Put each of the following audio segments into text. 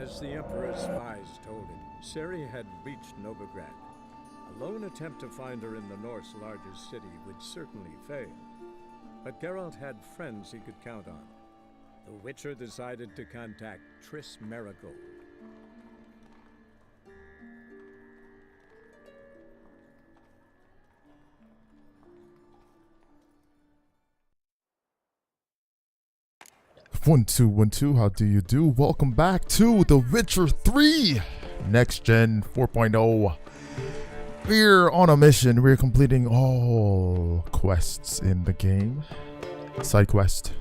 As the Emperor's spies told him, Ciri had reached Novigrad. A lone attempt to find her in the North's largest city would certainly fail. But Geralt had friends he could count on. The Witcher decided to contact Triss Merigold. One, two, how do you do? Welcome back to The Witcher 3 Next-Gen 4.0. We're on a mission. We're completing all quests in the game. Side quest,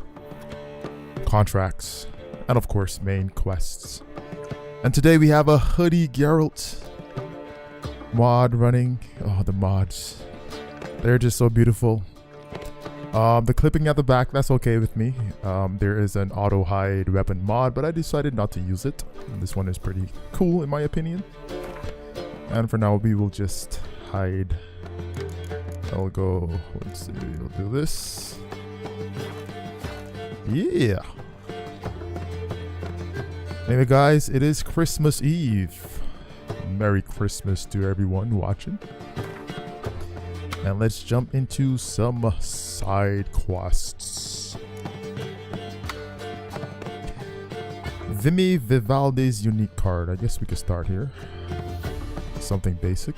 contracts, and of course main quests. And today we have a Hoody Geralt mod running. Oh, the mods. They're just so beautiful. The clipping at the back, that's okay with me. There is an auto hide weapon mod, but I decided not to use it. This one is pretty cool in my opinion. And for now, we will just hide. I'll go, let's see, we'll do this. Yeah. Anyway guys, it is Christmas Eve. Merry Christmas to everyone watching. And let's jump into some side quests. Vimy Vivaldi's unique card. I guess we could start here. Something basic,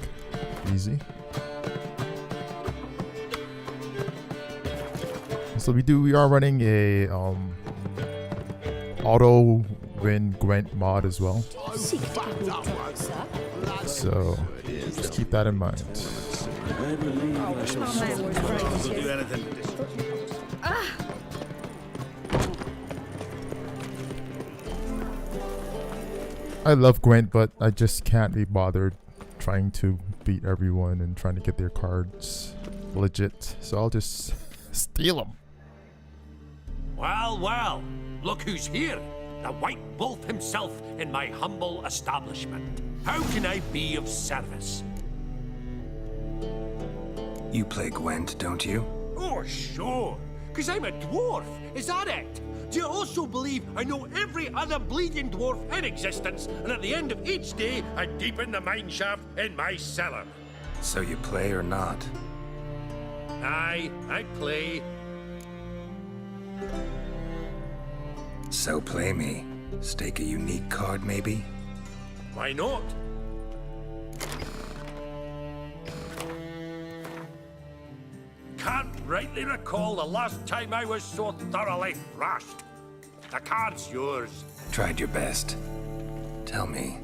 easy. So we are running a auto win Gwent mod as well. So just keep that in mind. I love Gwent, but I just can't be bothered trying to beat everyone and trying to get their cards legit. So I'll just steal them. Well, well, look who's here. The White Wolf himself in my humble establishment. How can I be of service? You play Gwent, don't you? Oh, sure. Because I'm a dwarf. Is that it? Do you also believe I know every other bleeding dwarf in existence, and at the end of each day, I deepen the mine shaft in my cellar? So you play or not? Aye, I play. So play me. Stake a unique card, maybe? Why not? Can't rightly recall the last time I was so thoroughly thrashed. The card's yours. Tried your best. Tell me,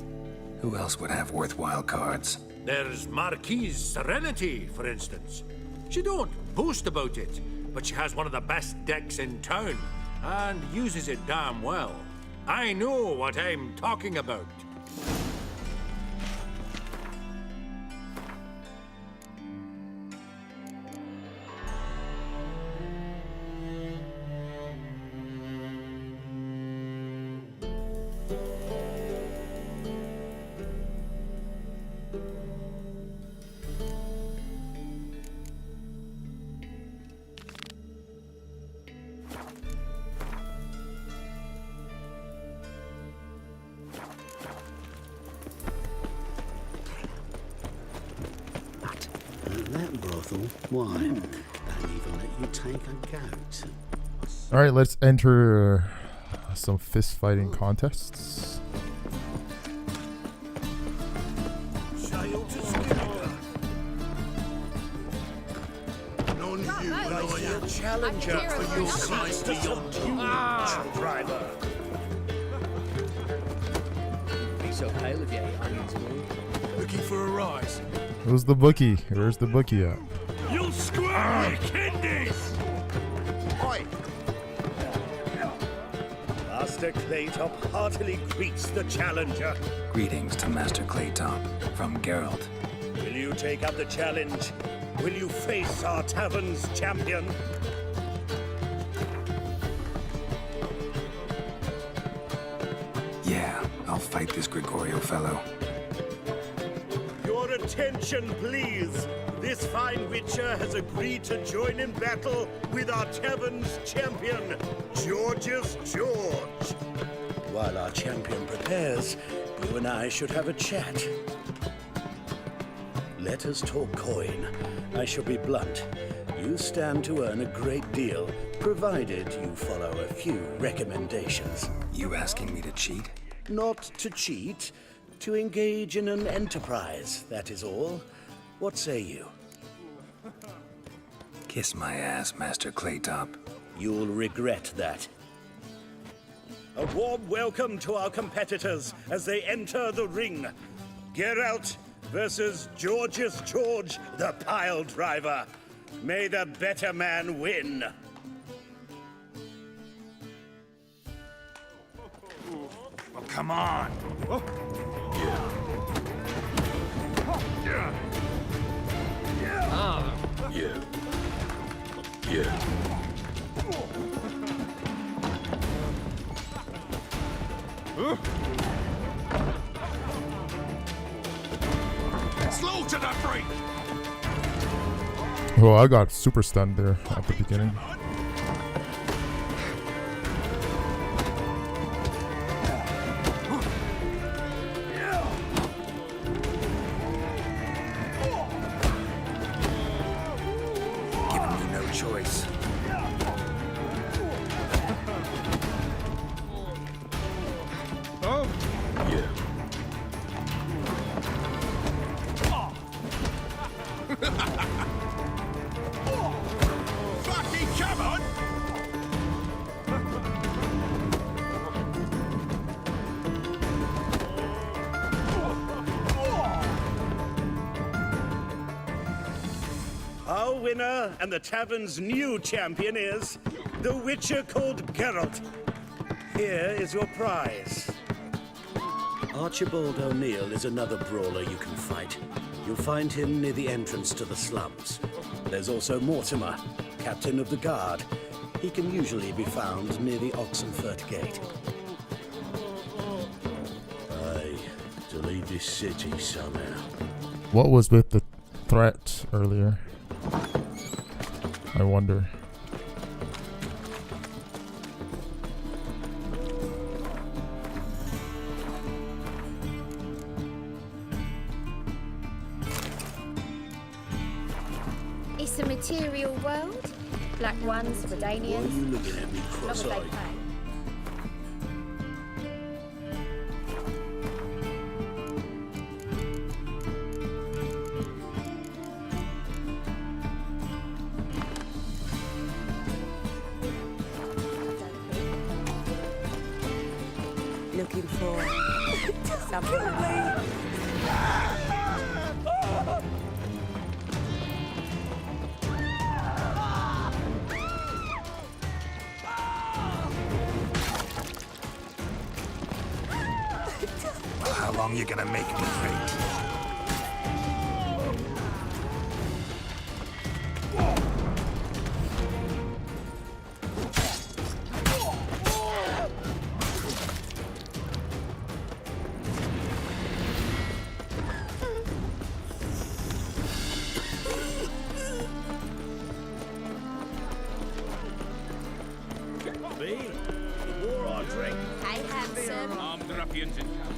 who else would have worthwhile cards? There's Marquise Serenity, for instance. She don't boast about it, but she has one of the best decks in town, and uses it damn well. I know what I'm talking about. That brothel, why? Don't even let you take a goat. Alright, let's enter some fist fighting contests. Challenger for your size beyond you, driver. Be so pale if you ate onions, will you? Looking for a rise. Who's the bookie? Where's the bookie at? You'll square me, kidneys! Oi! Master Claytop heartily greets the challenger. Greetings to Master Claytop from Geralt. Will you take up the challenge? Will you face our tavern's champion? Yeah, I'll fight this Gregorio fellow. Your attention, please. This fine witcher has agreed to join in battle with our tavern's champion, George's George. while our champion prepares, you and I should have a chat. Let us talk coin. I shall be blunt. You stand to earn a great deal, provided you follow a few recommendations. You asking me to cheat? Not to cheat, to engage in an enterprise, that is all. What say you? Kiss my ass, Master Claytop. You'll regret that. A warm welcome to our competitors as they enter the ring. Geralt versus George, the pile driver. May the better man win. Well, come on. Slow to the free. Oh, I got super stunned there at the beginning. Giving me no choice. Fucking come on! Our winner and the tavern's new champion is the Witcher called Geralt. Here is your prize. Archibald O'Neill is another brawler you can fight. You'll find him near the entrance to the slums. There's also Mortimer, captain of the guard. He can usually be found near the Oxenfurt Gate. Aye, to leave this city somehow. What was with the threat earlier? I wonder. It's a material world. Black ones for Why are Danians. you looking at me Not what they cross-eyed? pay. Looking for something. Well, how long you gonna make me wait? Me? The more I drink. Hey, handsome. Armed ruffians in town.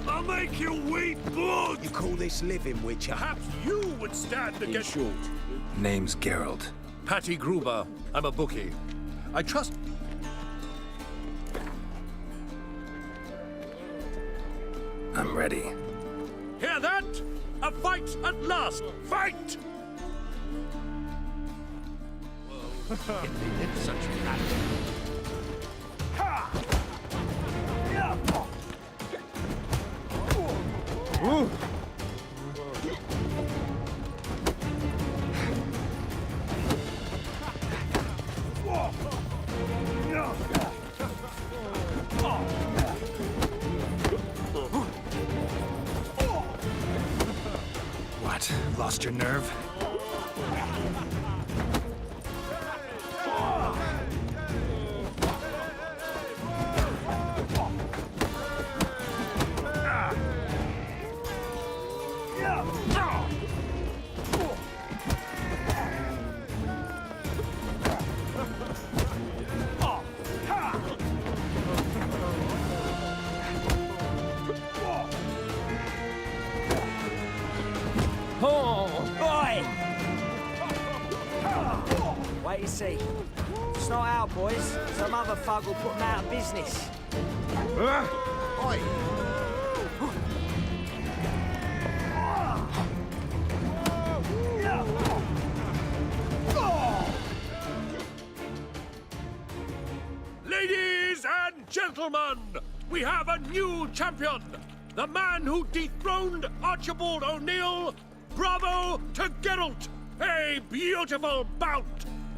I'll make you weep blood! You call this living, Witcher? Perhaps you would stand In against... short, Name's Geralt. Patty Gruber. I'm a bookie. I trust... I'm ready. Hear that? A fight at last! Fight! It's such bad. What? Lost your nerve? see. It's not out, boys. Some other thug will put them out of business. Oi! Ladies and gentlemen, we have a new champion. The man who dethroned Archibald O'Neill. Bravo to Geralt. A beautiful bout.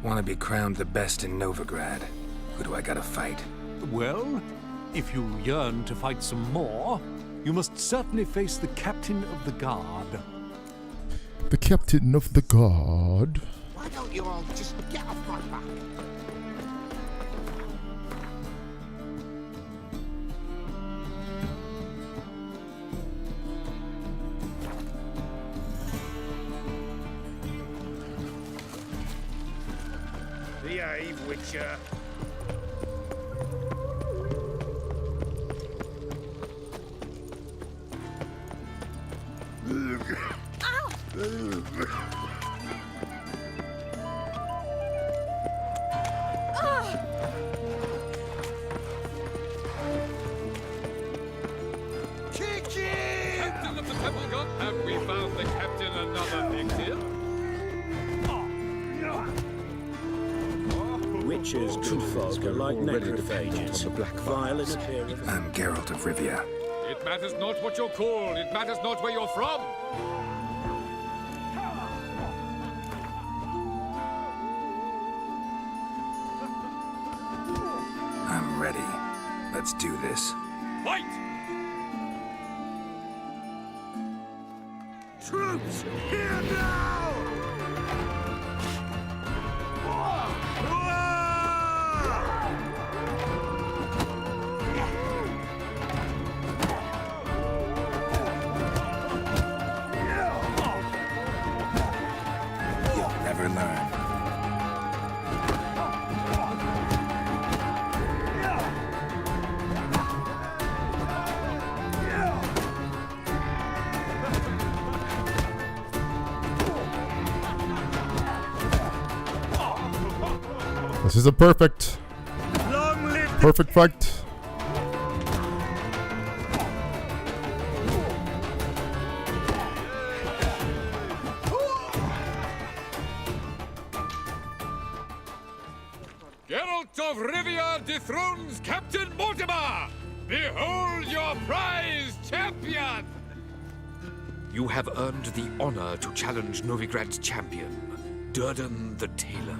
Want to be crowned the best in Novigrad? Who do I gotta fight? Well, if you yearn to fight some more, you must certainly face the Captain of the Guard. The Captain of the Guard. Why don't you all just get off my back? Behave, Witcher. Captain of the Temple Guard, have we found the captain another victim? Witches and folk are like necrophages, vile in appearance. I'm Geralt of Rivia. It matters not what you're called, it matters not where you're from. I'm ready. Let's do this. Fight! Troops, here now! You'll never learn. This is a perfect fight. Geralt of Rivia dethrones Captain Mortimer! Behold your prize champion! You have earned the honor to challenge Novigrad's champion, Durden the Tailor.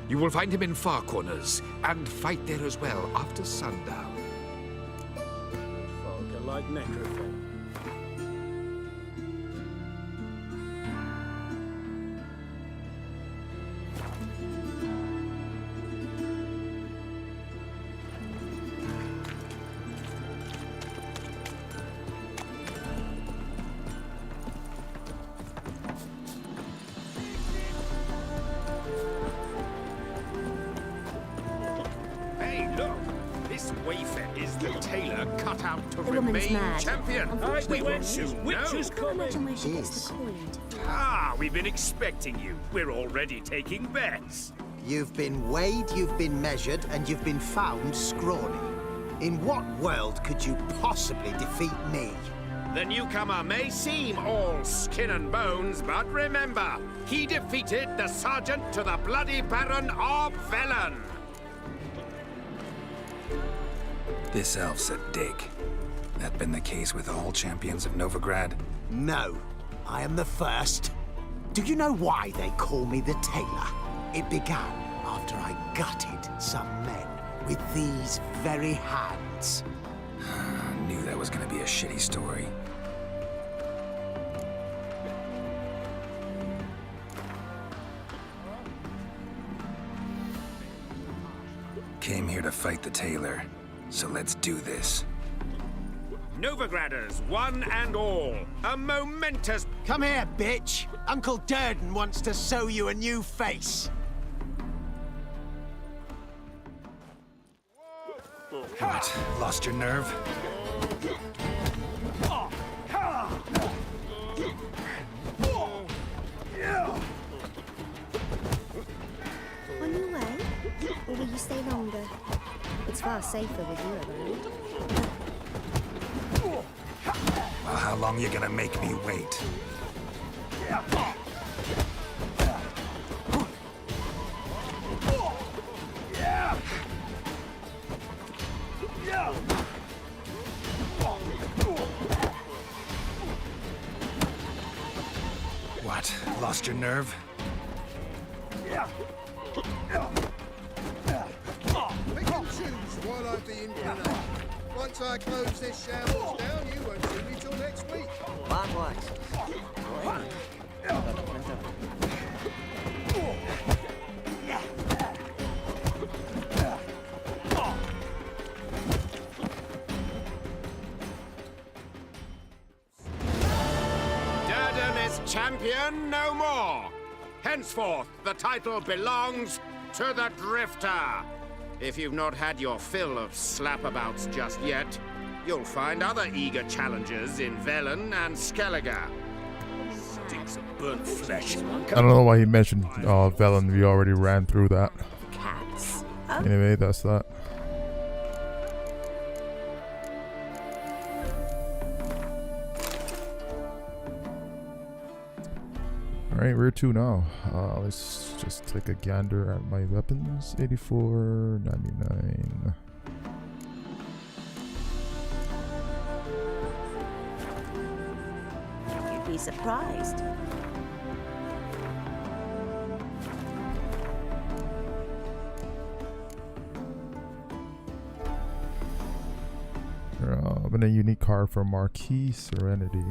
You will find him in Far Corners, and fight there as well after sundown. Folk are like necrophages. Is the tailor cut out to The woman's remain mad. champion? Unfortunately, We will soon Witches know. I can't imagine where she gets the coin. Ah, we've been expecting you. We're already taking bets. You've been weighed, you've been measured, and you've been found scrawny. In what world could you possibly defeat me? The newcomer may seem all skin and bones, but remember, he defeated the sergeant to the bloody Baron of Velen. This elf's a dick. That been the case with all champions of Novigrad? No, I am the first. Do you know why they call me the Tailor? It began after I gutted some men with these very hands. I knew that was gonna be a shitty story. Came here to fight the tailor, so let's do this. Novigraders, one and all, a momentous... Come here, bitch. Uncle Durden wants to sew you a new face. What? Lost your nerve? I'm Or will you stay longer? It's far safer with you around. Well, how long you gonna make me wait? What? Lost your nerve? Pick and choose while I've the infinite. Once I close this shambles down, you won't see me till next week. Likewise. Durden is champion no more. Henceforth, the title belongs to the Drifter. If you've not had your fill of slapabouts just yet, you'll find other eager challengers in Velen and Skellige. Stinks of burnt flesh. I don't know why he mentioned Velen. We already ran through that. Cats. Anyway, that's that. Alright, where to now? Let's just take a gander at my weapons. 84.99. You'd be surprised. I've been a unique card for Marquis Serenity.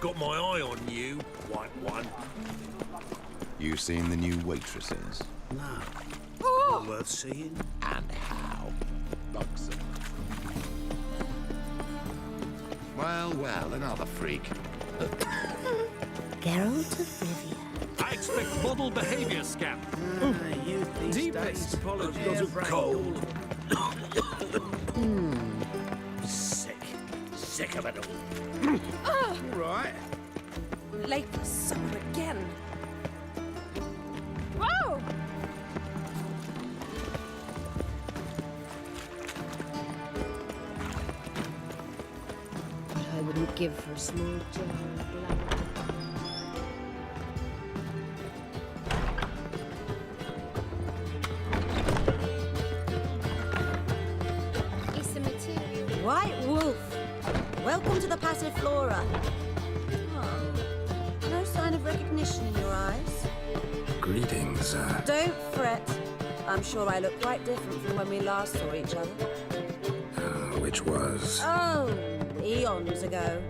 Got my eye on you, white one. You seen the new waitresses? No. Oh! Worth seeing? And how? Buxom. Well, another freak. Geralt of Rivia. I expect model behavior, scamp. Youth these Deepest days. apologies, Cold. Sick of it all. Right. Late for supper again. Whoa! What I wouldn't give for a small jar of blood. It's the material. White Wolf. Welcome to the Passiflora. Oh, no sign of recognition in your eyes. Greetings, Don't fret. I'm sure I look quite different from when we last saw each other. which was... Oh, eons ago.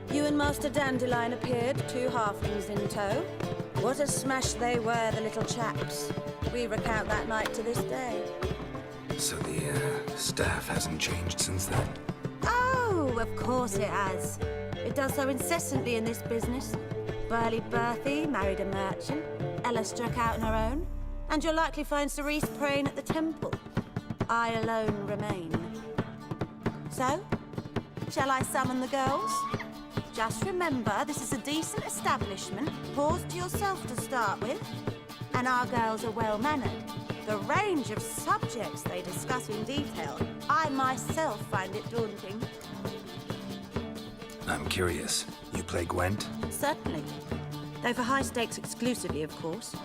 You and Master Dandelion appeared, 2 halflings in tow. What a smash they were, the little chaps. We recount that night to this day. So the, staff hasn't changed since then? Oh, of course it has. It does so incessantly in this business. Burly Berthie married a merchant. Ella struck out on her own. And you'll likely find Cerise praying at the temple. I alone remain. So, shall I summon the girls? Just remember, this is a decent establishment. Pause to yourself to start with. And our girls are well-mannered. The range of subjects they discuss in detail, I myself find it daunting. I'm curious. You play Gwent? Certainly. Though for high stakes exclusively, of course.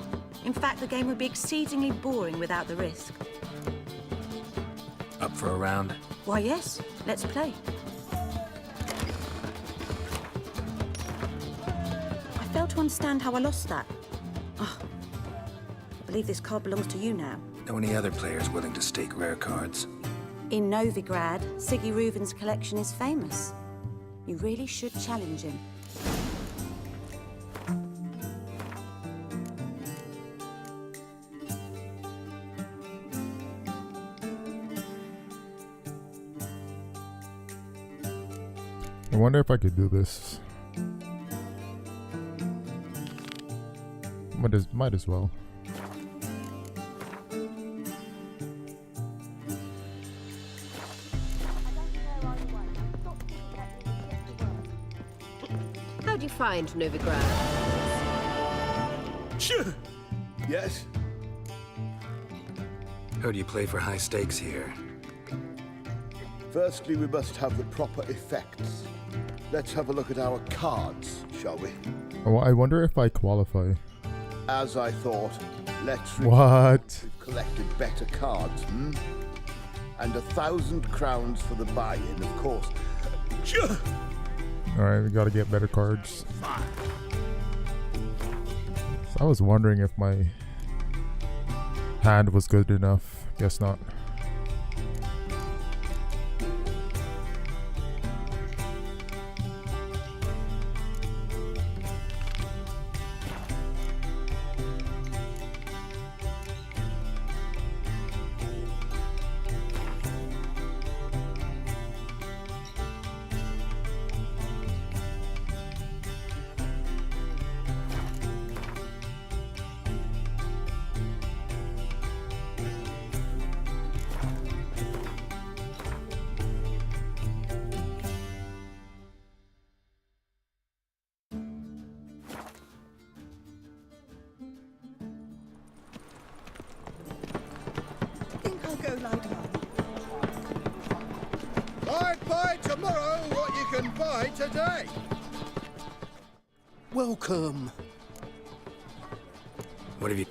In fact, the game would be exceedingly boring without the risk. Up for a round? Why, yes. Let's play. I fail to understand how I lost that. Oh, I believe this card belongs to you now. Know any other players willing to stake rare cards? In Novigrad, Siggy Reuven's collection is famous. You really should challenge him. I wonder if I could do this. Might as well. did you find Novigrad? Yes? How do you play for high stakes here? Firstly, we must have the proper effects. Let's have a look at our cards, shall we? Oh, I wonder if I qualify. As I thought, let's What? We've collected better cards, And 1,000 crowns for the buy-in, of course. Alright, we gotta get better cards. So I was wondering if my hand was good enough. Guess not. I'd buy tomorrow what you can buy today. Welcome. What have you...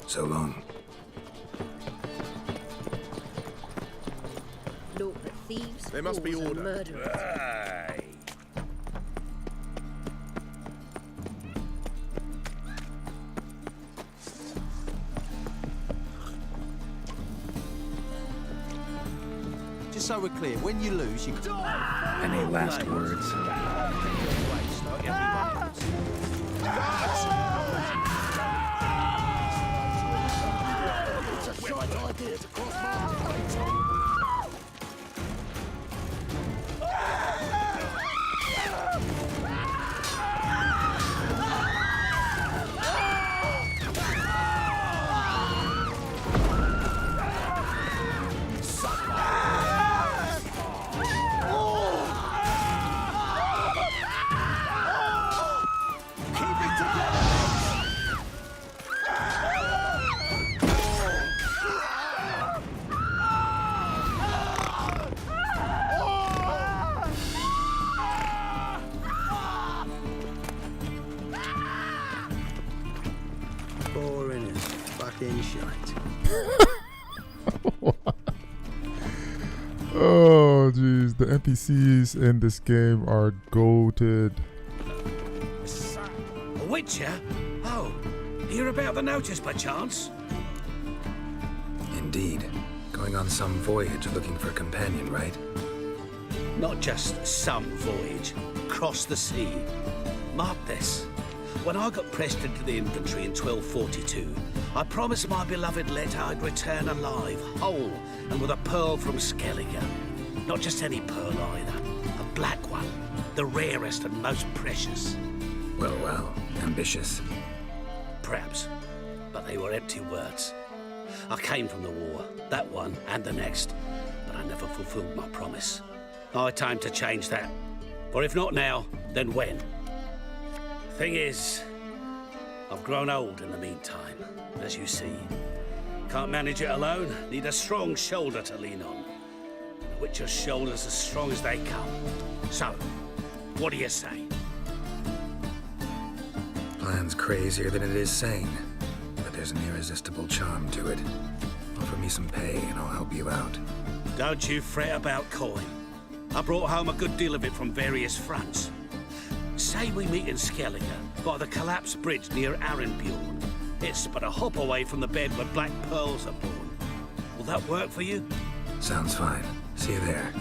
So long. Naught but thieves, There must be fools, and order. murderers. Just so we're clear, when you lose, you... Any last words? Boring as fucking shite. Oh, jeez. The NPCs in this game are goated. A witcher? Oh, hear about the notice by chance? Indeed. Going on some voyage looking for a companion, right? Not just some voyage. Cross the sea. Mark this. When I got pressed into the infantry in 1242, I promised my beloved Letta I'd return alive, whole, and with a pearl from Skellige. Not just any pearl either. A black one. The rarest and most precious. Well, well. Ambitious. Perhaps. But they were empty words. I came from the war, that one and the next, but I never fulfilled my promise. High time to change that. For if not now, then when? Thing is, I've grown old in the meantime, as you see. Can't manage it alone, need a strong shoulder to lean on. The Witcher's shoulders as strong as they come. So, what do you say? Plan's crazier than it is sane, but there's an irresistible charm to it. Offer me some pay and I'll help you out. Don't you fret about coin. I brought home a good deal of it from various fronts. Say we meet in Skellige, by the collapsed bridge near Arenbjorn. It's but a hop away from the bed where black pearls are born. Will that work for you? Sounds fine. See you there.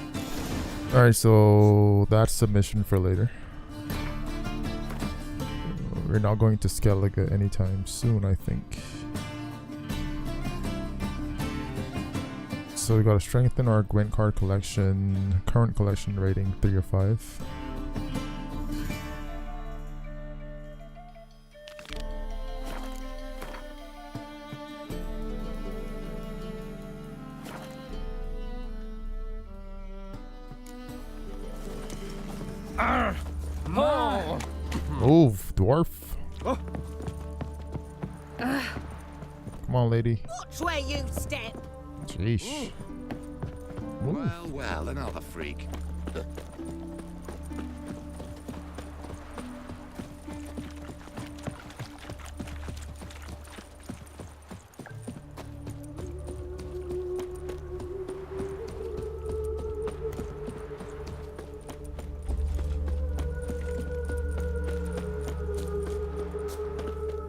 Alright, so that's the mission for later. We're not going to Skellige anytime soon, I think. so we gotta strengthen our Gwent card collection. Current collection rating 3 or 5. Oh, dwarf. Come on, lady. Watch where you step. Sheesh. Well, well, another freak.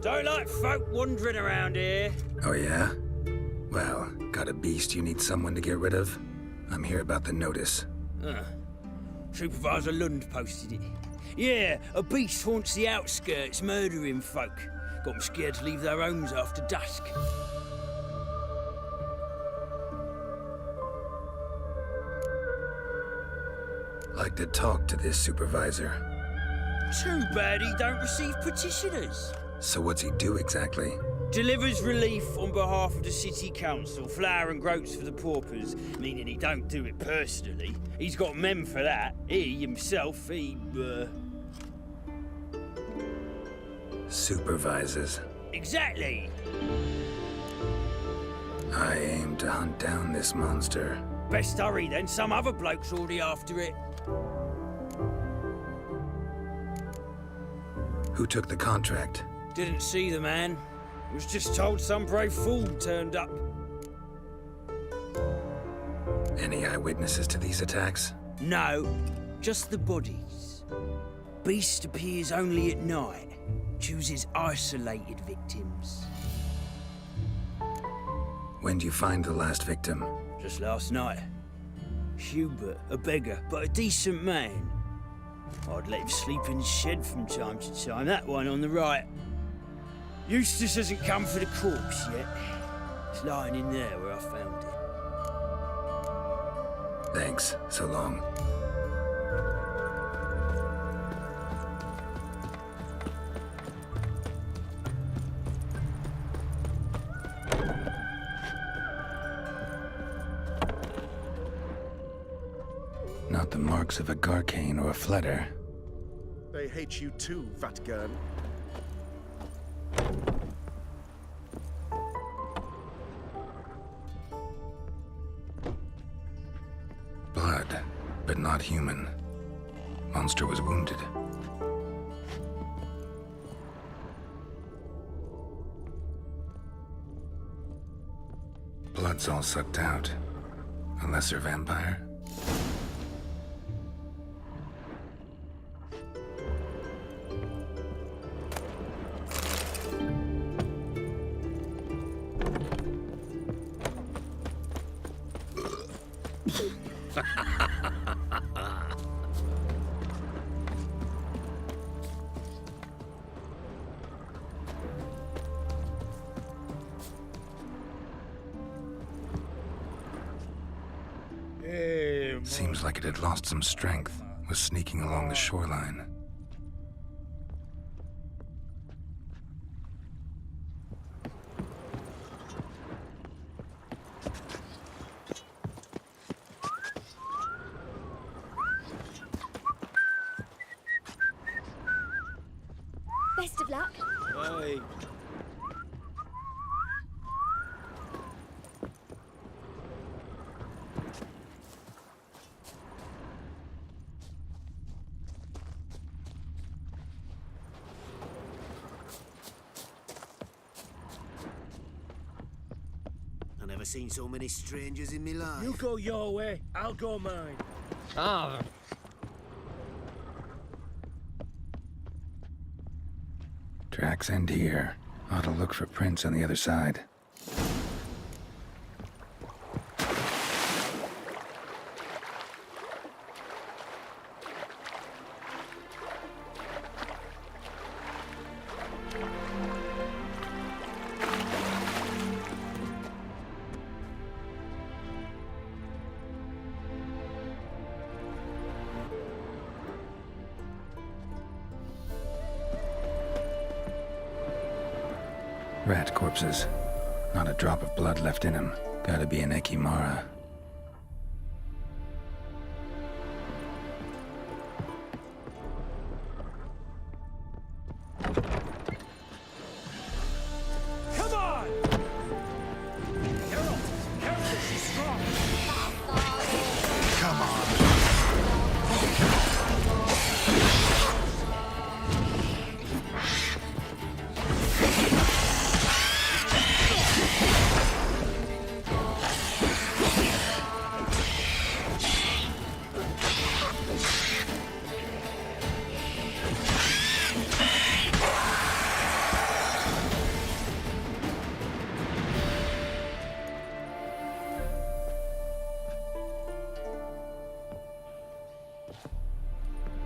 Don't like folk wandering around here. Oh, yeah? Well, got a beast you need someone to get rid of? I'm here about the notice. Supervisor Lund posted it. Yeah, a beast haunts the outskirts, murdering folk. Got them scared to leave their homes after dusk. Like to talk to this supervisor. Too bad he don't receive petitioners. So what's he do exactly? Delivers relief on behalf of the city council, flour and groats for the paupers, meaning he don't do it personally. He's got men for that. He himself, Supervises. Exactly. I aim to hunt down this monster. Best hurry then, some other bloke's already after it. Who took the contract? Didn't see the man. Was just told some brave fool turned up. Any eyewitnesses to these attacks? No, just the bodies. Beast appears only at night. Chooses isolated victims. When do you find the last victim? Just last night. Hubert, a beggar, but a decent man. I'd let him sleep in his shed from time to time, that one on the right. Eustace hasn't come for the corpse yet. It's lying in there where I found it. Thanks. So long. Not the marks of a Garcane or a Fletter. They hate you too, Vatgern. Blood, but not human. Monster was wounded. Blood's all sucked out. A lesser vampire? Seems like it had lost some strength, was sneaking along the shoreline. Best of luck. Aye. I've never seen so many strangers in my life. You go your way, I'll go mine. Tracks end here. Ought to look for prints on the other side. Rat corpses. Not a drop of blood left in him. Gotta be an Ekimara. Come on! Geralt! Geralt, she's strong! Come on.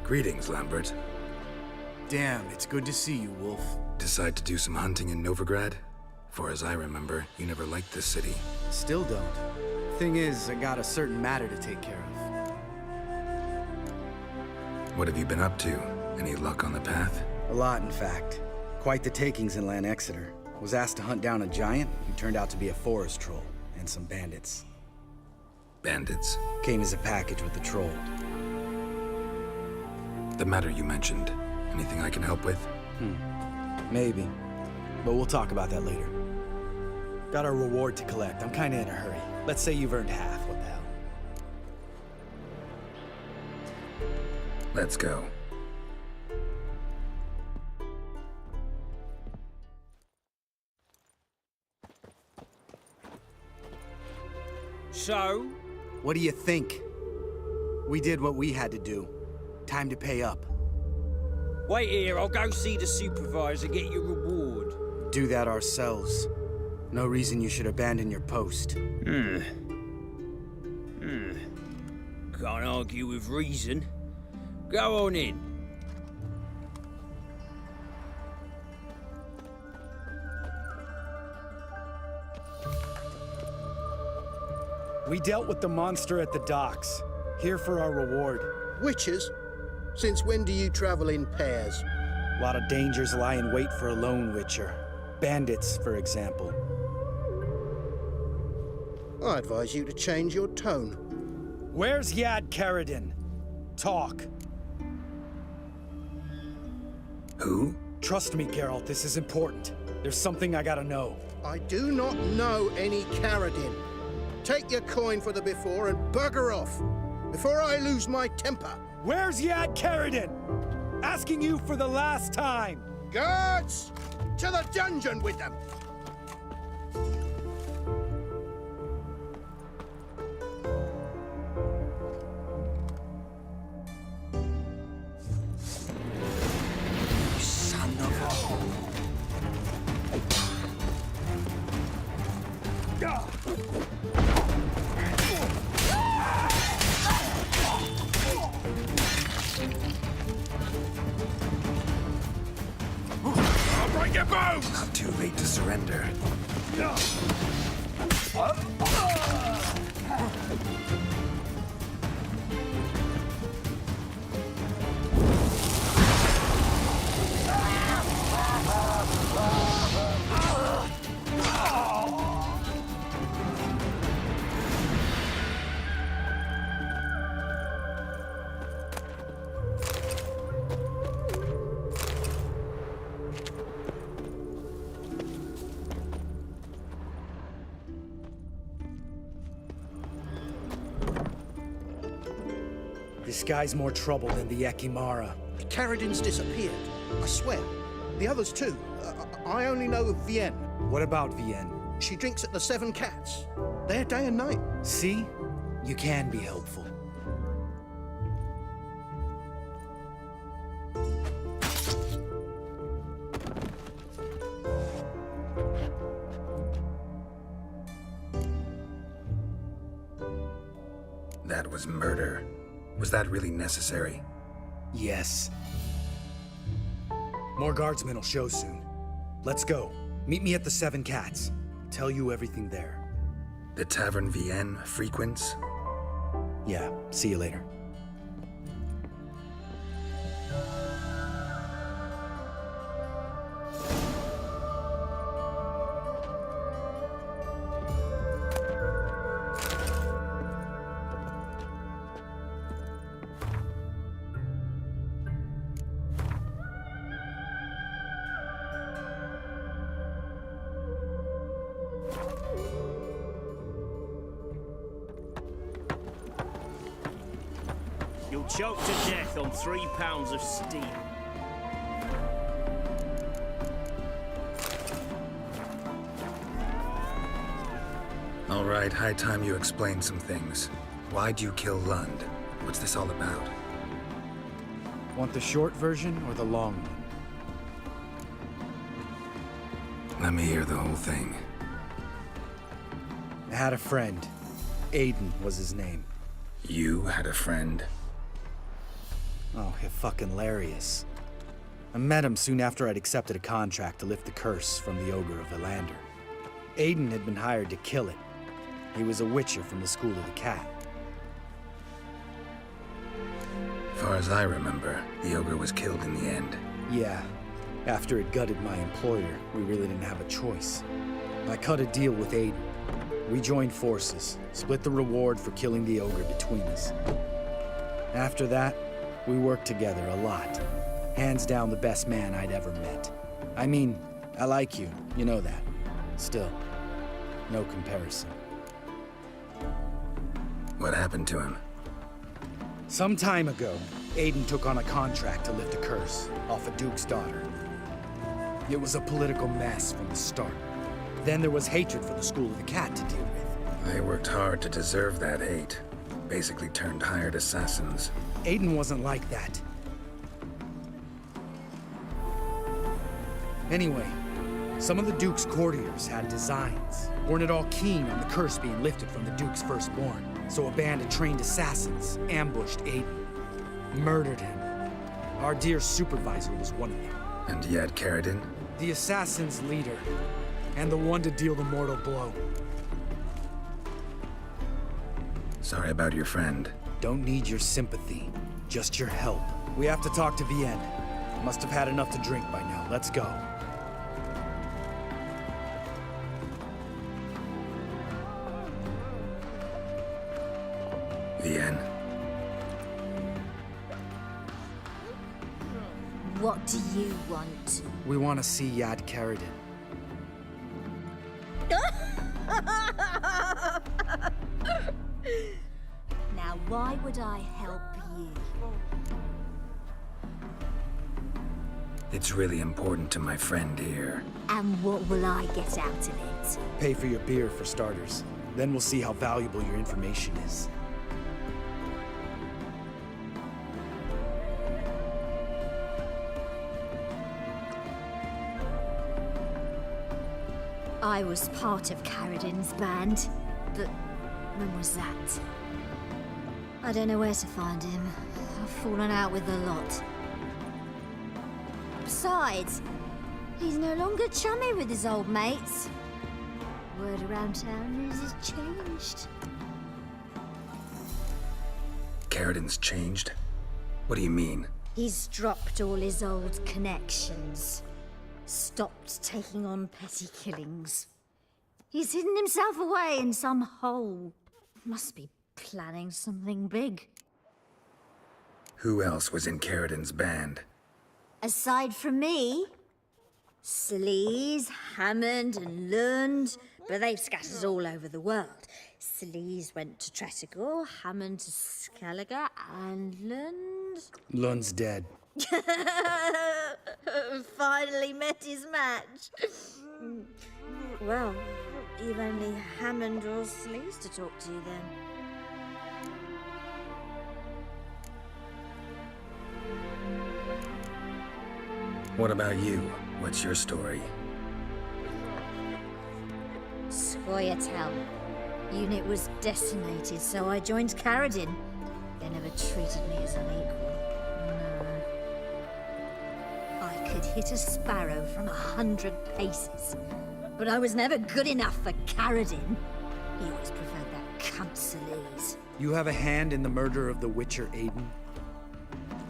Greetings, Lambert. Damn, it's good to see you, Wolf. Decide to do some hunting in Novigrad? For as I remember, you never liked this city. Still don't. Thing is, I got a certain matter to take care of. What have you been up to? Any luck on the path? A lot, in fact. Quite the takings in Lan Exeter. Was asked to hunt down a giant who turned out to be a forest troll, and some bandits. Bandits? Came as a package with the troll. The matter you mentioned. Anything I can help with? Maybe. But we'll talk about that later. Got our reward to collect. I'm kinda in a hurry. Let's say you've earned half. What the hell? Let's go. So? What do you think? We did what we had to do. Time to pay up. Wait here, I'll go see the supervisor, get your reward. Do that ourselves. No reason you should abandon your post. Can't argue with reason. Go on in. We dealt with the monster at the docks. Here for our reward. Witches? Since when do you travel in pairs? A lot of dangers lie in wait for a lone witcher. Bandits, for example. I advise you to change your tone. Where's Yad Karadin? Talk. Who? Trust me, Geralt, this is important. There's something I gotta know. I do not know any Karadin. Take your coin for the before and bugger off, before I lose my temper. Where's Yad Karadin? Asking you for the last time. Guards! To the dungeon with them! Son of a... I'll break your bones! Not too late to surrender. This guy's more trouble than the Ekimara. Karadin's disappeared. I swear. The others too. I only know of Vienne. What about Vienne? She drinks at the Seven Cats. There day and night. See? You can be helpful. That was murder. Was that really necessary? Yes. More guardsmen will show soon. Let's go. Meet me at the Seven Cats. Tell you everything there. The Tavern Vienne frequents? Yeah, see you later. choked to death on 3 pounds of steel. All right, high time you explained some things. Why'd you kill Lund? What's this all about? Want the short version or the long one? Let me hear the whole thing. I had a friend. Aiden was his name. You had a friend? Oh, fucking hilarious. I met him soon after I'd accepted a contract to lift the curse from the Ogre of Elander. Aiden had been hired to kill it. He was a witcher from the School of the Cat. Far as I remember, the ogre was killed in the end. Yeah. After it gutted my employer, we really didn't have a choice. I cut a deal with Aiden. We joined forces, split the reward for killing the ogre between us. After that, we worked together a lot. Hands down the best man I'd ever met. I mean, I like you, you know that. Still, no comparison. What happened to him? Some time ago, Aiden took on a contract to lift a curse off a duke's daughter. It was a political mess from the start. Then there was hatred for the School of the Cat to deal with. They worked hard to deserve that hate. Basically turned hired assassins. Aiden wasn't like that. Anyway, some of the Duke's courtiers had designs. Weren't at all keen on the curse being lifted from the Duke's firstborn. So a band of trained assassins ambushed Aiden. Murdered him. Our dear supervisor was one of them. And yet, Caradin? The assassin's leader. And the one to deal the mortal blow. Sorry about your friend. Don't need your sympathy. Just your help. We have to talk to Vienne. Must have had enough to drink by now. Let's go. Vienne. What do you want? We want to see Yad Caradin. Now, why would I help you? It's really important to my friend here. And what will I get out of it? Pay for your beer, for starters. Then we'll see how valuable your information is. I was part of Caradin's band, but when was that? I don't know where to find him. I've fallen out with the lot. Besides, he's no longer chummy with his old mates. Word around town is he's changed. Caradin's changed? What do you mean? He's dropped all his old connections. Stopped taking on petty killings. He's hidden himself away in some hole. Must be planning something big. Who else was in Caradin's band? Aside from me, Sleaze, Hammond and Lund, but they've scattered all over the world. Sleaze went to Tretigor, Hammond to Skellige, and Lund... Lund's dead. Finally met his match. Well, you've only Hammond or Sleaze to talk to then. What about you? What's your story? Scoia'tael. Unit was decimated, so I joined Caradin. They never treated me as an equal. I could hit a sparrow from 100 paces, but I was never good enough for Caradin. He always preferred that cunt Sleaze. You have a hand in the murder of the Witcher Aiden?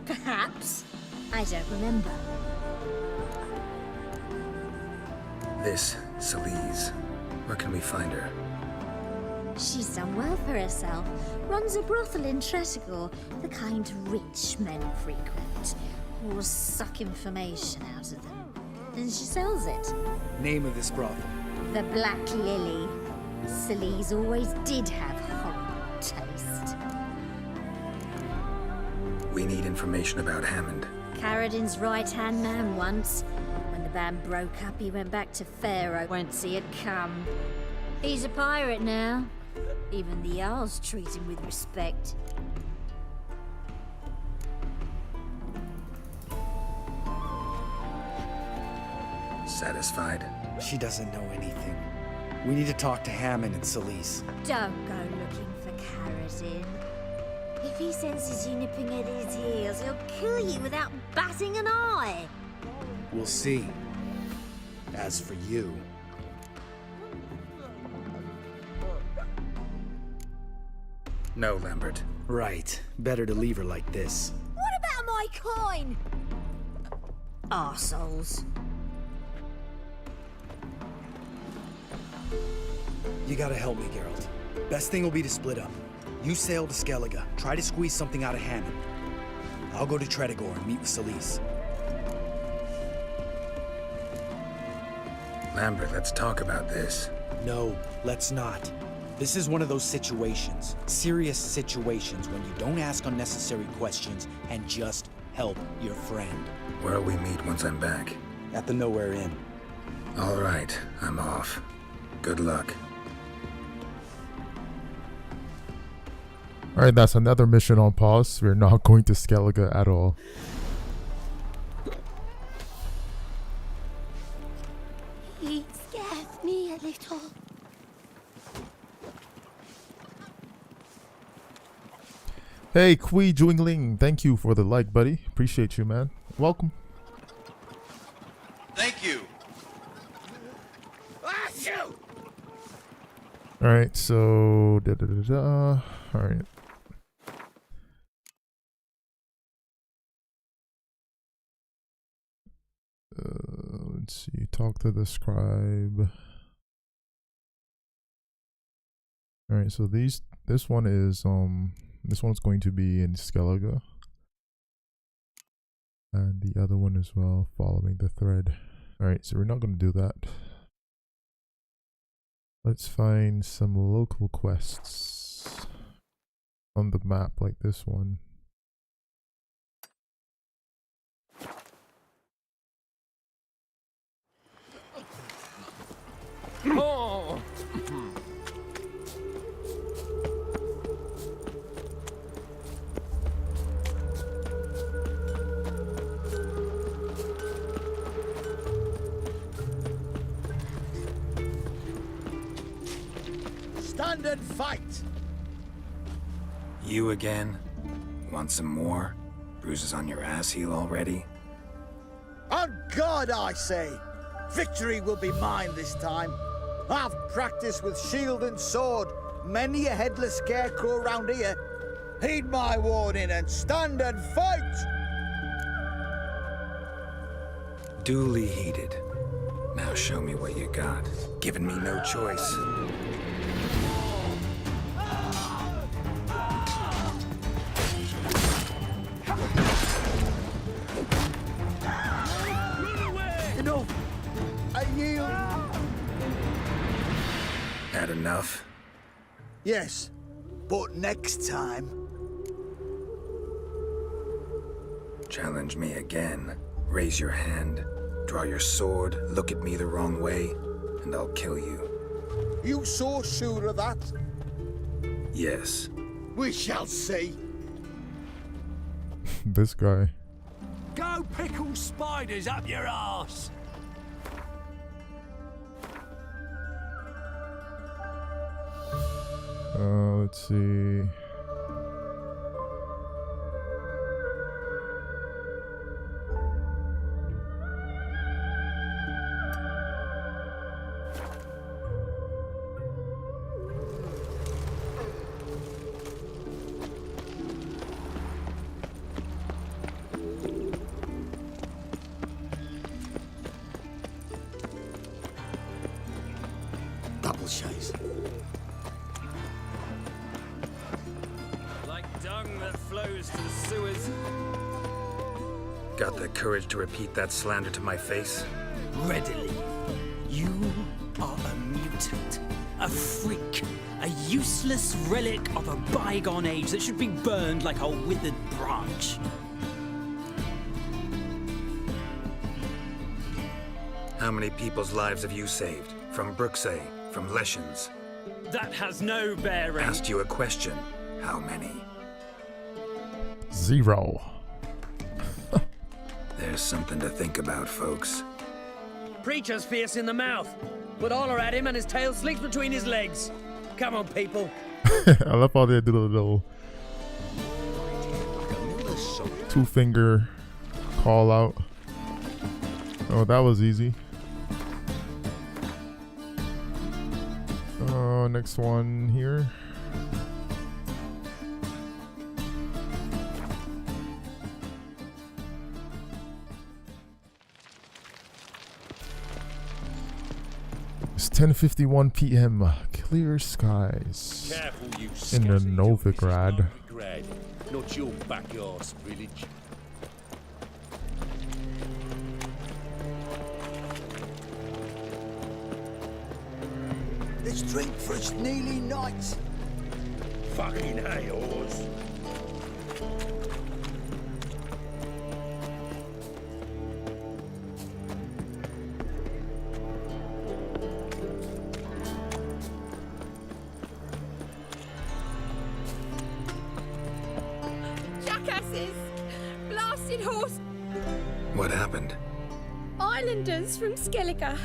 Perhaps. I don't remember. This, Sleaze. Where can we find her? She's done well for herself. Runs a brothel in Tretigor, the kind rich men frequent. Or suck information out of them. And she sells it. Name of this brothel? The Black Lily. Sleaze always did have horrible taste. information about Hammond? Karadin's right-hand man once. When the band broke up, he went back to Pharaoh whence he had come. He's a pirate now. Even the Jarls treat him with respect. Satisfied? She doesn't know anything. We need to talk to Hammond and Celise. Don't go looking for Karadin. If he senses you nipping at his heels, he'll kill you without batting an eye. We'll see. As for you... No, Lambert. Right. Better to leave her like this. What about my coin? Arseholes. You gotta help me, Geralt. Best thing will be to split up. You sail to Skellige, try to squeeze something out of Hammond. I'll go to Tretogor and meet with Celise. Lambert, let's talk about this. No, let's not. This is one of those situations, serious situations, when you don't ask unnecessary questions and just help your friend. Where'll we meet once I'm back? At the Nowhere Inn. All right, I'm off. Good luck. Alright, that's another mission on pause. We're not going to Skellige at all. He scares me a little. Hey, Kui Juingling, thank you for the like, buddy. Appreciate you, man. Welcome. Thank you. Alright, so... Alright. Let's see. Talk to the scribe. Alright, so this one is this one's going to be in Skellige. And the other one as well, following the thread. Alright, so we're not gonna do that. Let's find some local quests on the map like this one. Oh. Stand and fight! You again? Want some more? Bruises on your ass heel already? On God, I say! Victory will be mine this time. I've practiced with shield and sword. Many a headless scarecrow round here. Heed my warning and stand and fight! Duly heeded. Now show me what you got. Giving me no choice. Enough! I yield! Had enough? Yes, but next time... Challenge me again. Raise your hand. Draw your sword. Look at me the wrong way. And I'll kill you. You so sure of that? Yes. We shall see. This guy. Go pickle spiders up your ass! Let's see. Double chase. Like dung that flows to the sewers. Got the courage to repeat that slander to my face? Readily. You are a mutant, a freak, a useless relic of a bygone age that should be burned like a withered branch. How many people's lives have you saved? From Bruxay, from Leshens? That has no bearing. Asked you a question. How many? 0. There's something to think about, folks. Preacher's fierce in the mouth, but holler at him and his tail slicks between his legs. Come on, people. I love how they do the little 2-finger call out. Oh, that was easy. Next one here. It's 10:51 p.m. Clear skies Careful, you in the Novigrad. Not your back arse village. Let's drink for it's nearly night. Fucking hay-horse. Jackasses! Blasted horse! What happened? Islanders from Skellige.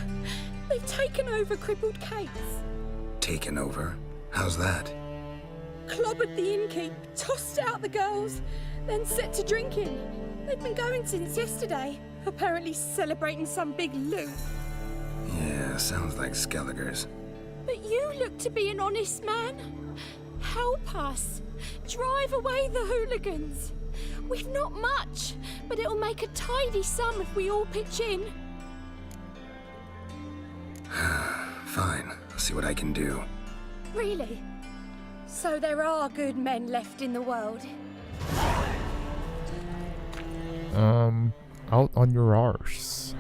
They've taken over crippled Kate's. Taken over? How's that? Clobbered the innkeep, tossed out the girls, then set to drinking. They've been going since yesterday, apparently celebrating some big loot. Yeah, sounds like Skellige's. But you look to be an honest man. Help us. Drive away the hooligans. We've not much, but it'll make a tidy sum if we all pitch in. Fine, I'll see what I can do. Really? So there are good men left in the world? Out on your arse.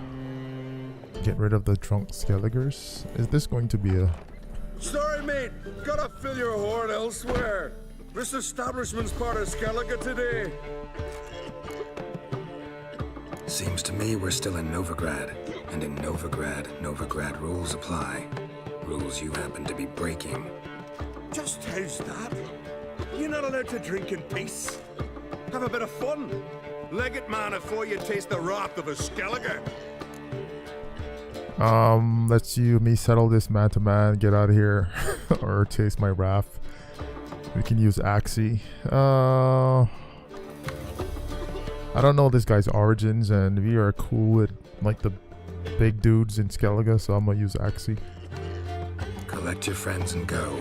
Get rid of the drunk Skelligers. Is this going to be a... Sorry, mate. Gotta fill your horn elsewhere. This establishment's part of Skellige today. Seems to me we're still in Novigrad. And in Novigrad, Novigrad rules apply. Rules you happen to be breaking. Just how's that? You're not allowed to drink in peace. Have a bit of fun. Leg it, man, before you taste the wrath of a Skellige. Let's you me settle this man to man. Get out of here. Or taste my wrath. We can use Axie. I don't know this guy's origins, and we are cool with like the big dudes in Skellige, so I'm gonna use Axie. Collect your friends and go.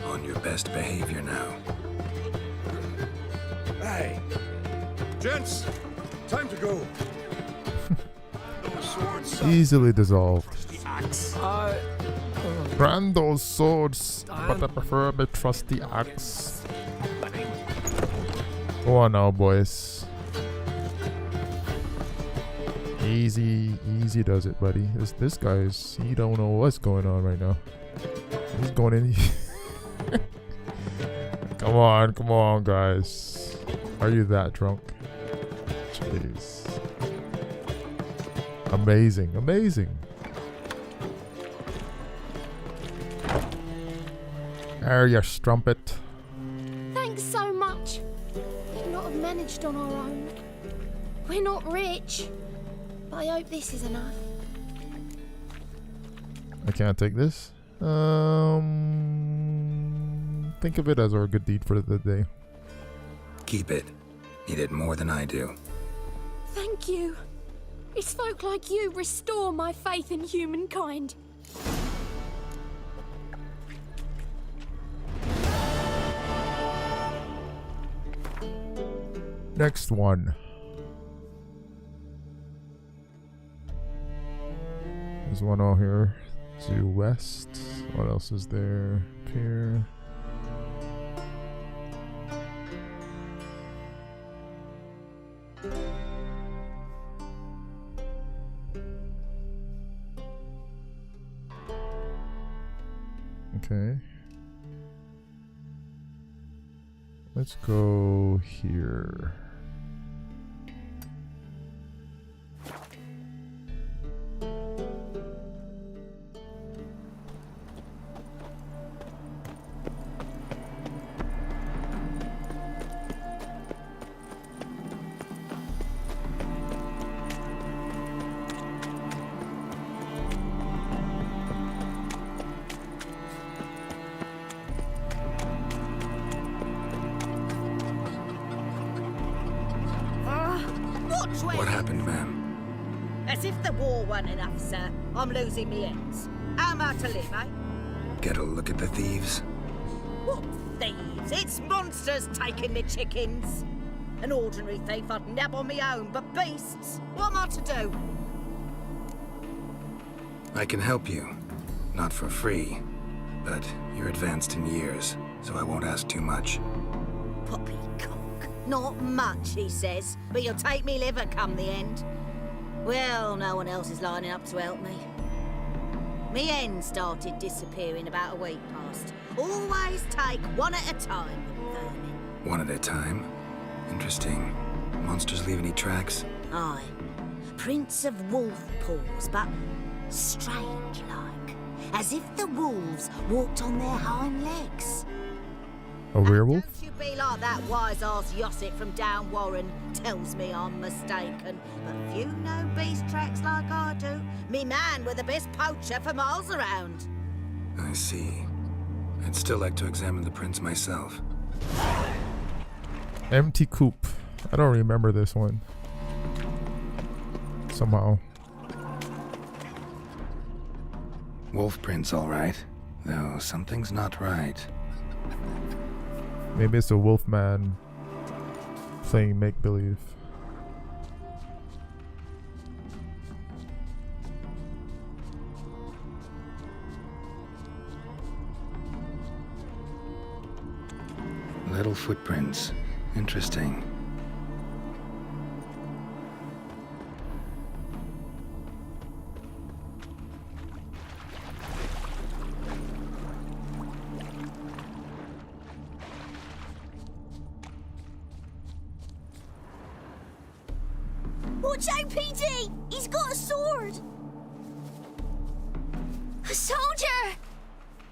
On your best behavior now. Hey, gents, time to go. Easily dissolved. Brand those swords, but I prefer a trusty axe. Go on now, boys. Easy does it, buddy. This guy's, he don't know what's going on right now. He's going in. Come on, guys. Are you that drunk? Jeez. Amazing. There, you strumpet. Thanks so much. We'd not have managed on our own. We're not rich, but I hope this is enough. I can't take this. Think of it as our good deed for the day. Keep it. Need it more than I do. Thank you. It's folk like you restore my faith in humankind. Next one. There's one out here to west. What else is there? Up here. Okay. Let's go here. What happened, ma'am? As if the war weren't enough, sir. I'm losing me ends. How am I to live, eh? Get a look at the thieves? What thieves? It's monsters taking me chickens. An ordinary thief I'd nab on me own, but beasts? What am I to do? I can help you. Not for free, but you're advanced in years, so I won't ask too much. Poppycock. Not much, he says, but you'll take me liver come the end. Well, no one else is lining up to help me. Me hen started disappearing about a week past. Always take one at a time with vermin. One at a time? Interesting. Monsters leave any tracks? Aye. Prints of wolf paws, but strange like. As if the wolves walked on their hind legs. A werewolf? Don't you be like that wise-ass Yossit from down Warren tells me I'm mistaken. But few know beast tracks like I do. Me man were the best poacher for miles around. I see. I'd still like to examine the prints myself. Empty coop. I don't remember this one. Somehow. Wolf prints, all right. Though something's not right. Maybe it's a wolf man playing make-believe. Little footprints. Interesting. Watch out, PD! He's got a sword! A soldier!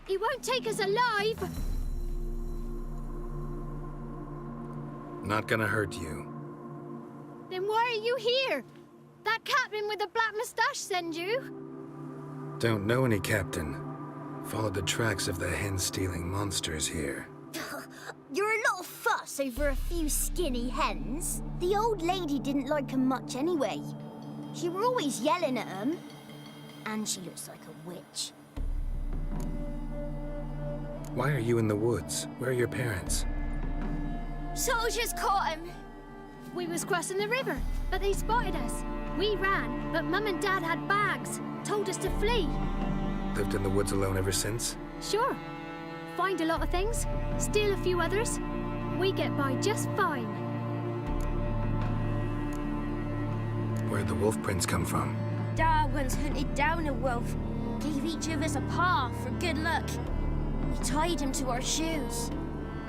He won't take us alive! Not gonna hurt you. Then why are you here? That captain with the black moustache send you? Don't know any captain. Followed the tracks of the hen-stealing monsters here. You're a lot of fuss over a few skinny hens. The old lady didn't like 'em much anyway. She were always yelling at 'em. And she looks like a witch. Why are you in the woods? Where are your parents? Soldiers caught him. We was crossing the river, but they spotted us. We ran, but Mum and Dad had bags. Told us to flee. Lived in the woods alone ever since? Sure. Find a lot of things, steal a few others. We get by just fine. Where'd the wolf prints come from? Dad once hunted down a wolf. Gave each of us a paw for good luck. We tied him to our shoes.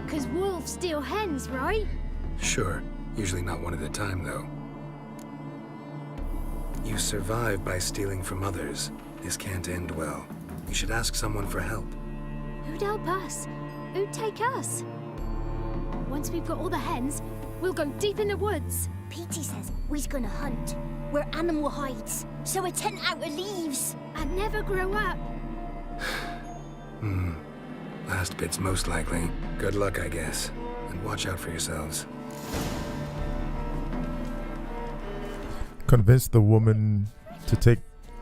'Cause wolves steal hens, right? Sure. Usually not one at a time, though. You survive by stealing from others. This can't end well. You should ask someone for help. Who'd help us? Who'd take us? Once we've got all the hens, we'll go deep in the woods. Petey says we's gonna hunt. We're animal hides, so a tent out of leaves. And never grow up. Last bit's most likely. Good luck, I guess. And watch out for yourselves. Convince the woman to take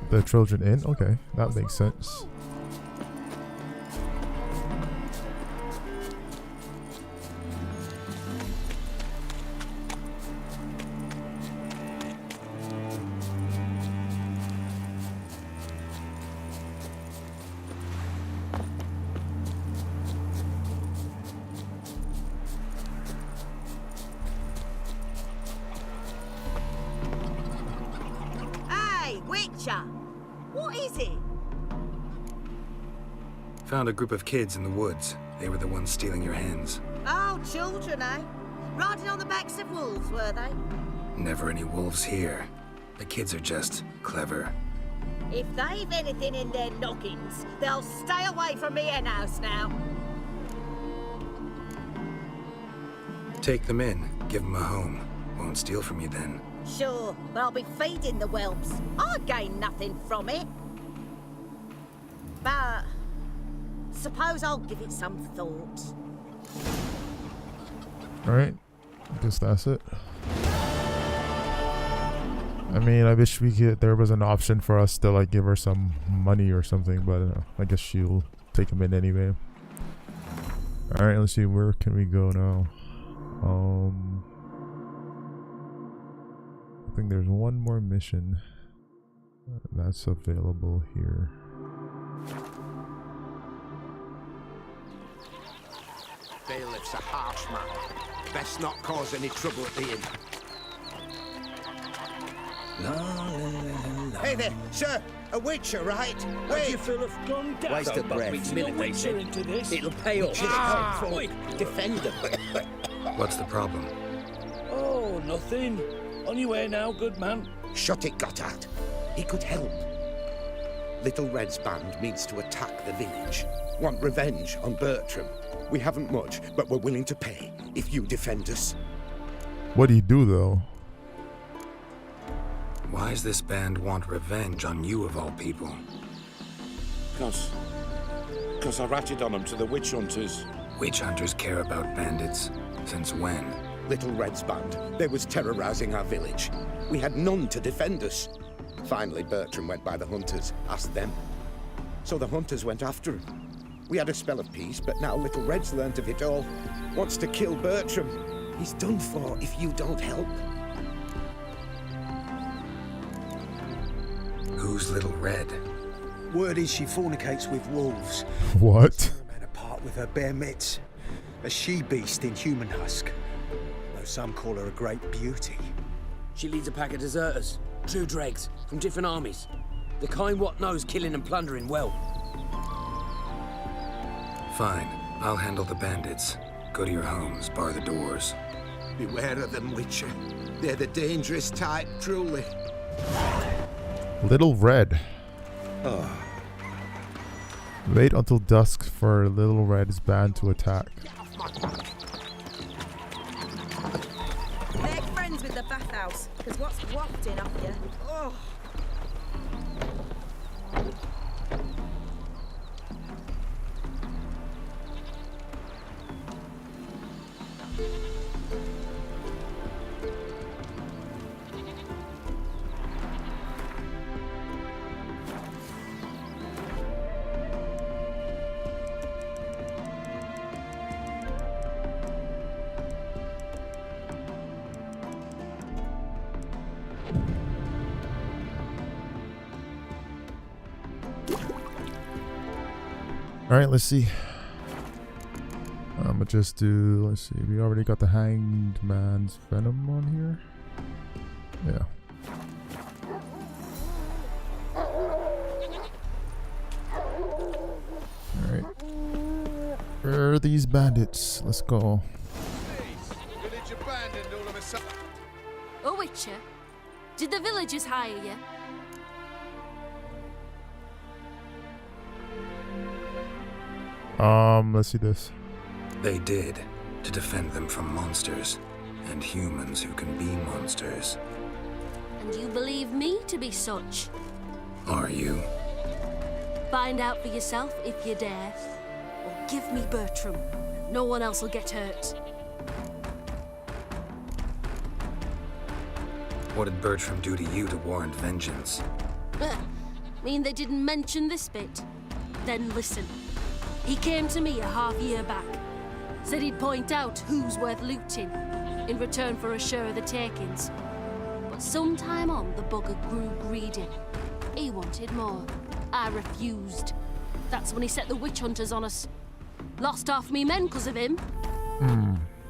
the children in? Okay, that makes sense. What is it? Found a group of kids in the woods. They were the ones stealing your hens. Oh, children, eh? Riding on the backs of wolves, were they? Never any wolves here. The kids are just clever. If they've anything in their noggins, they'll stay away from me hen house now. Take them in. Give them a home. Won't steal from you then. Sure, but I'll be feeding the whelps. I gain nothing from it. But suppose I'll give it some thought. Alright, I guess that's it. I mean, I wish there was an option for us to like give her some money or something, but I guess she'll take him in anyway. All right, let's see, where can we go now? I think there's one more mission that's available here. Bailiff's a harsh man. Best not cause any trouble at the inn. Hey there, sir! A witcher, right? How do you feel if gone down? Waste of breath. Witcher into this. It'll pay off. Defend them. What's the problem? Oh, nothing. On your way now, good man. Shut it, Gotthard. He could help. Little Red's band means to attack the village. Want revenge on Bertram. We haven't much, but we're willing to pay if you defend us. What do you do, though? Why does this band want revenge on you of all people? Because I ratted on them to the witch hunters. Witch hunters care about bandits. Since when? Little Red's band, they was terrorizing our village. We had none to defend us. Finally, Bertram went by the hunters, asked them. So the hunters went after him. We had a spell of peace, but now Little Red's learnt of it all. Wants to kill Bertram. He's done for if you don't help. Who's Little Red? Word is she fornicates with wolves. What? Man apart with her bare mitts. A she-beast in human husk. Though some call her a great beauty. She leads a pack of deserters, true dregs, from different armies. The kind what knows killing and plundering well. Fine, I'll handle the bandits. Go to your homes, bar the doors. Beware of them, Witcher. They're the dangerous type, truly. Little Red. Oh. Wait until dusk for Little Red's band to attack. Make friends with the bathhouse, because what's wafting up here? Oh. Alright, let's see. I'm gonna just do, let's see, we already got the Hanged Man's Venom on here. Yeah. Alright. Where are these bandits? Let's go. Oh, Witcher, did the villagers hire you? Let's see this. They did, to defend them from monsters, and humans who can be monsters. And you believe me to be such? Are you? Find out for yourself if you dare. Or give me Bertram. No one else will get hurt. What did Bertram do to you to warrant vengeance? Mean they didn't mention this bit? Then listen. He came to me a half year back. Said he'd point out who's worth looting, in return for a share of the takings. But sometime on, the bugger grew greedy. He wanted more. I refused. That's when he set the witch hunters on us. Lost half me men because of him.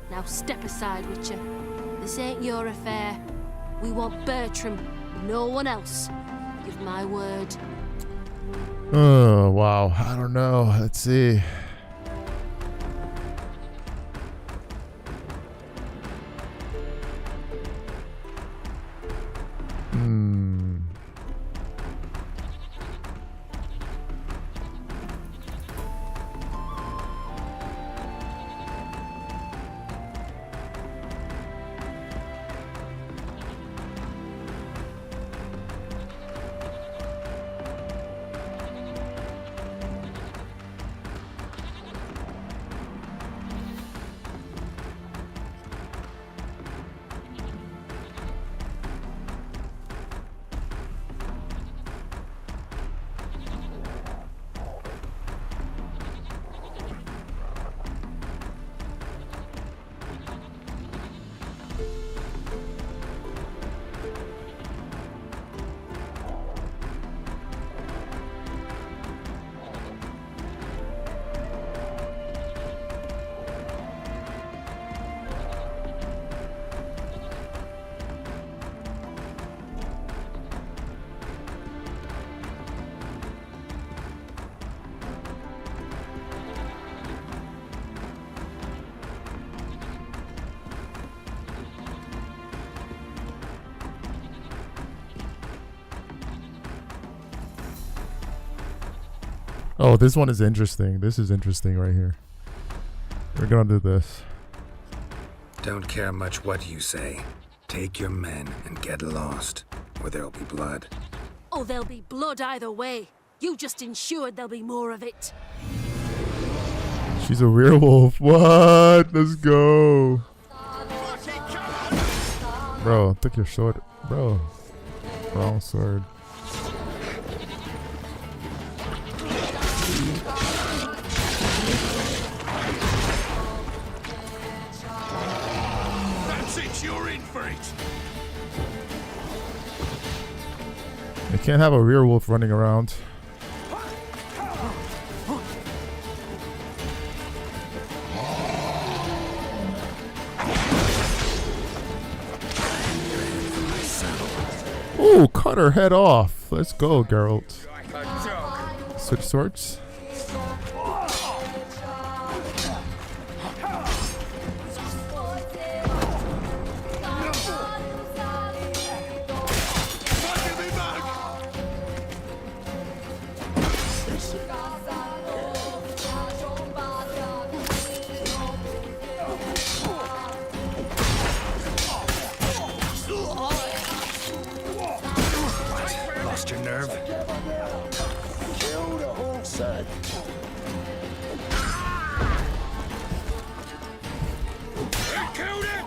Now step aside, Witcher. This ain't your affair. We want Bertram, no one else. Give my word. Oh, wow. I don't know. Let's see. Oh, this one is interesting. This is interesting right here. We're gonna do this. Don't care much what you say. Take your men and get lost, or there'll be blood. Oh, there'll be blood either way. You just ensured there'll be more of it. She's a werewolf. What? Let's go. Bro, took your sword. Bro. Wrong sword. That's it, you're in for it. You can't have a werewolf running around. Ooh, cut her head off. Let's go, Geralt. Switch swords. Lost your nerve? Kill the whole set. Killed it!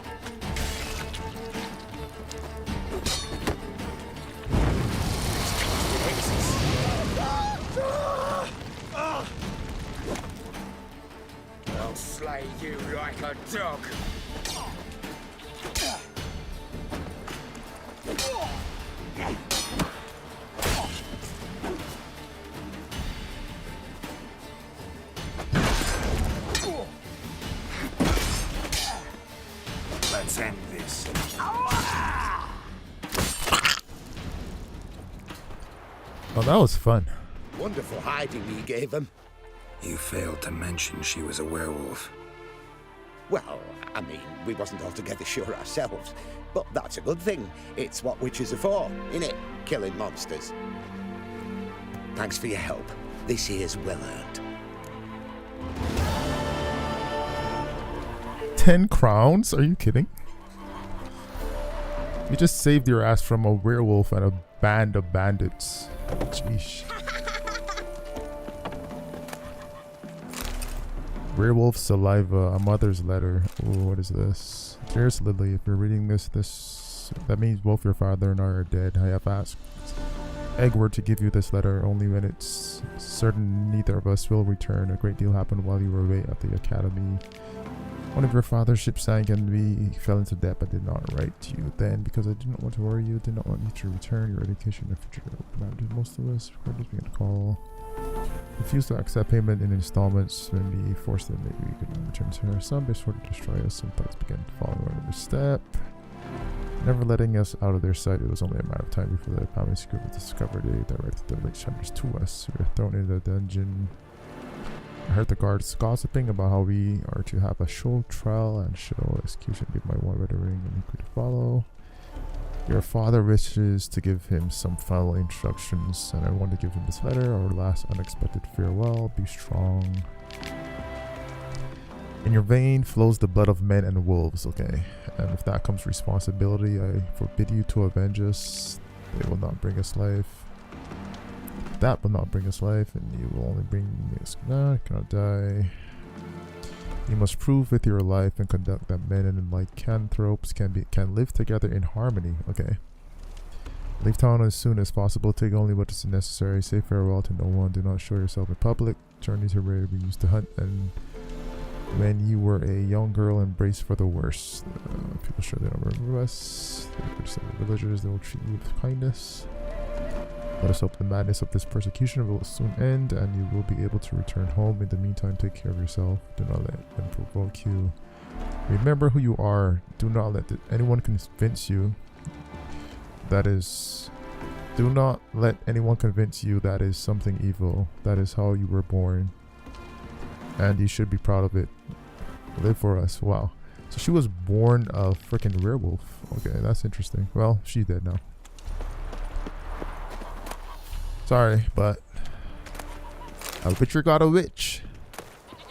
I'll slay you like a dog. Let's end this. Oh, that was fun. Wonderful hiding you gave them. You failed to mention she was a werewolf. Well, I mean, we wasn't altogether sure ourselves. But that's a good thing. It's what witches are for, innit? Killing monsters. Thanks for your help. This here's well earned. 10 crowns? Are you kidding? You just saved your ass from a werewolf and a band of bandits. Jeez. Werewolf saliva, a mother's letter. Ooh, what is this? Dearest Lily, if you're reading this, that means both your father and I are dead. I have asked Egbert to give you this letter only when it's certain neither of us will return. A great deal happened while you were away at the academy. One of your father's ships sank and we fell into debt, but did not write to you then because I did not want to worry you, did not want you to return. Your education and future demanded most of us. Recorders began to call. Refused to accept payment in installments when we forced them. Maybe we could return to her. Some sort of destroy us. Some thoughts began following one another step. Never letting us out of their sight. It was only a matter of time before the family secret was discovered. They directed the witch hunters to us. We were thrown into the dungeon. I heard the guards gossiping about how we are to have a show trial and show execution. Give my one red ring and equal to follow. Your father wishes to give him some final instructions, and I want to give him this letter, our last unexpected farewell. Be strong. In your vein flows the blood of men and wolves, okay? And with that comes responsibility. I forbid you to avenge us. They will not bring us life. That will not bring us life, and you will only bring me a cannot die. You must prove with your life and conduct that men and lycanthropes can live together in harmony. Okay. Leave town as soon as possible. Take only what is necessary. Say farewell to no one. Do not show yourself in public. Journeys are where we used to hunt, and when you were a young girl, embrace for the worst. People sure they don't remember us. The villagers, they will treat you with kindness. Let us hope the madness of this persecution will soon end and you will be able to return home. In the meantime, take care of yourself. Do not let them provoke you. Remember who you are. Do not let anyone convince you that is... Do not let anyone convince you that is something evil. That is how you were born. And you should be proud of it. Live for us. Wow. So she was born a freaking werewolf. Okay, that's interesting. Well, she's dead now. A witcher got a witch.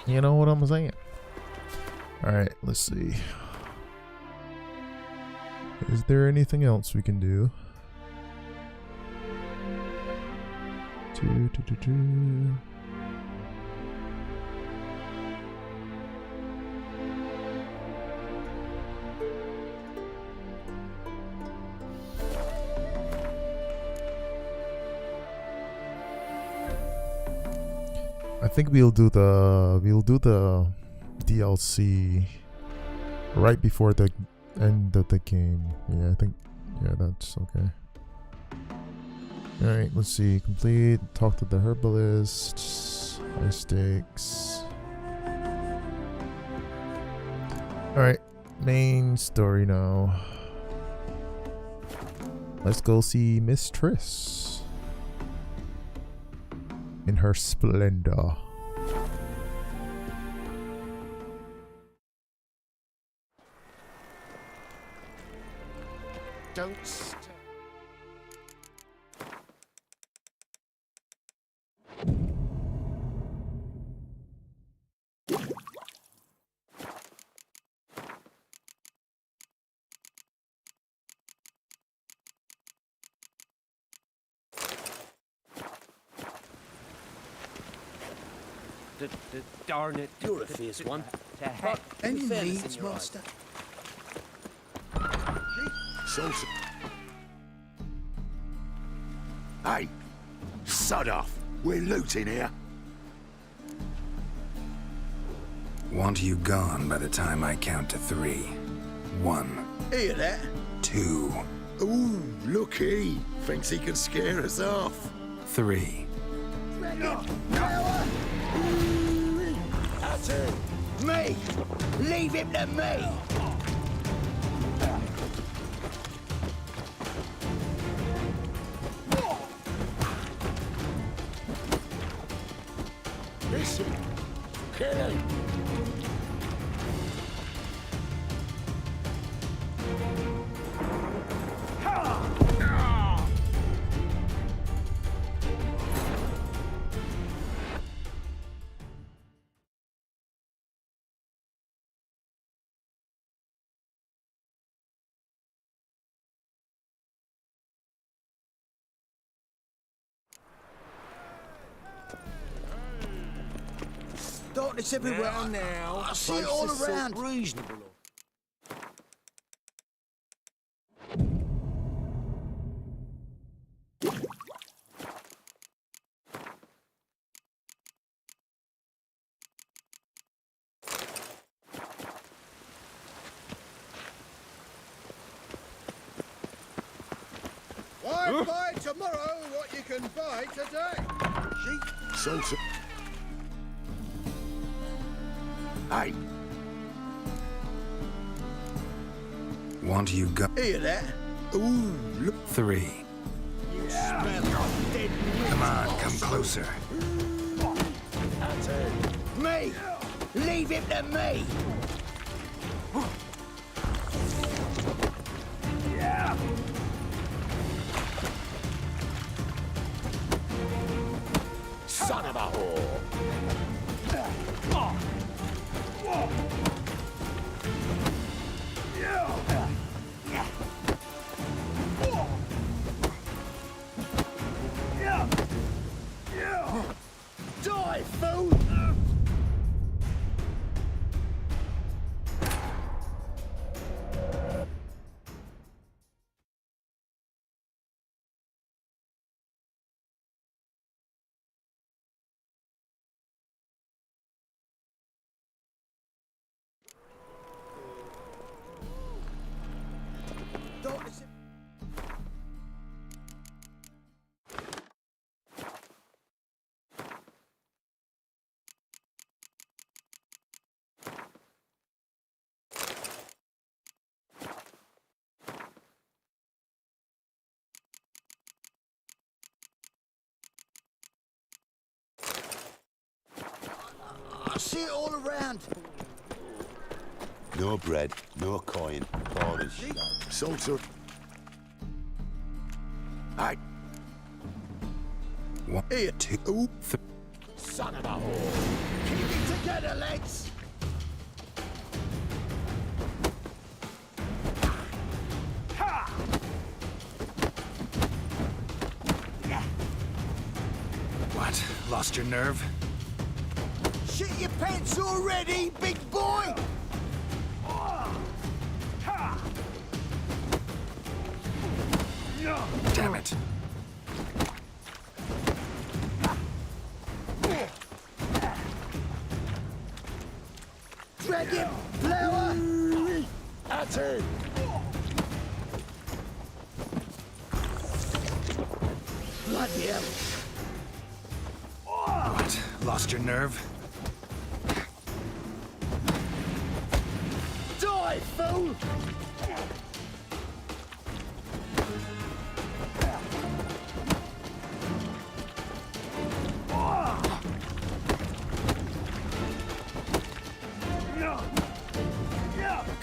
You know what I'm saying? Alright, let's see. Is there anything else we can do? I think we'll do the DLC right before the end of the game. Yeah, I think that's okay. Alright, let's see. Complete. Talk to the herbalist. High stakes. Alright, main story now. Let's go see Miss Triss in her splendor. Don't stop. Darn it. You're a fierce one. Any needs, master? Salsa. Hey, sod off. We're looting here. Want you gone by the time I count to 3. 1. Hear that? 2. Ooh, looky. Thinks he can scare us off. 3. Me! Leave him to me! Listen, kill him. Darkness everywhere. Now, I see it all around. Reasonable. Why buy tomorrow what you can buy today? Salsa. Hey. Want you go? Hear that? Ooh, look. 3. You smell dead meat. Come on, come closer. Me! Leave him to me! Son of a whore. Die, fool! I see it all around. No bread, no coin, porridge. Salsa. Hey. 1. Here, 2. 3. Son of a whore! Keep it together, lads! What? Lost your nerve? Shit your pants already, big boy! Damn it. Dragon blower! At it! Bloody hell! What? Lost your nerve? Die, fool!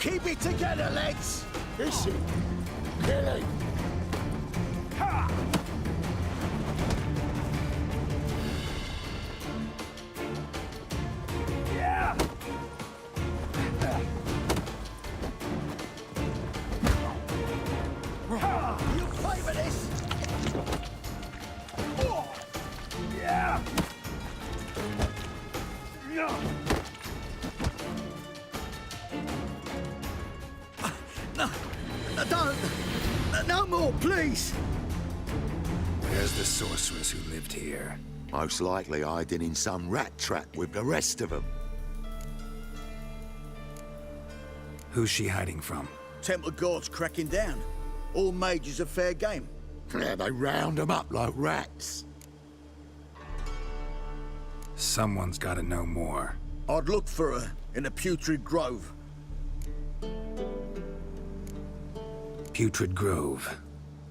Keep it together, lads! Issue! Kill him! You pay for this! No, don't! No more, please! Where's the sorceress who lived here? Most likely hiding in some rat trap with the rest of them. Who's she hiding from? Temple Guard's cracking down. All mages are fair game. Yeah, they round them up like rats. Someone's gotta know more. I'd look for her in the Putrid Grove. Putrid Grove.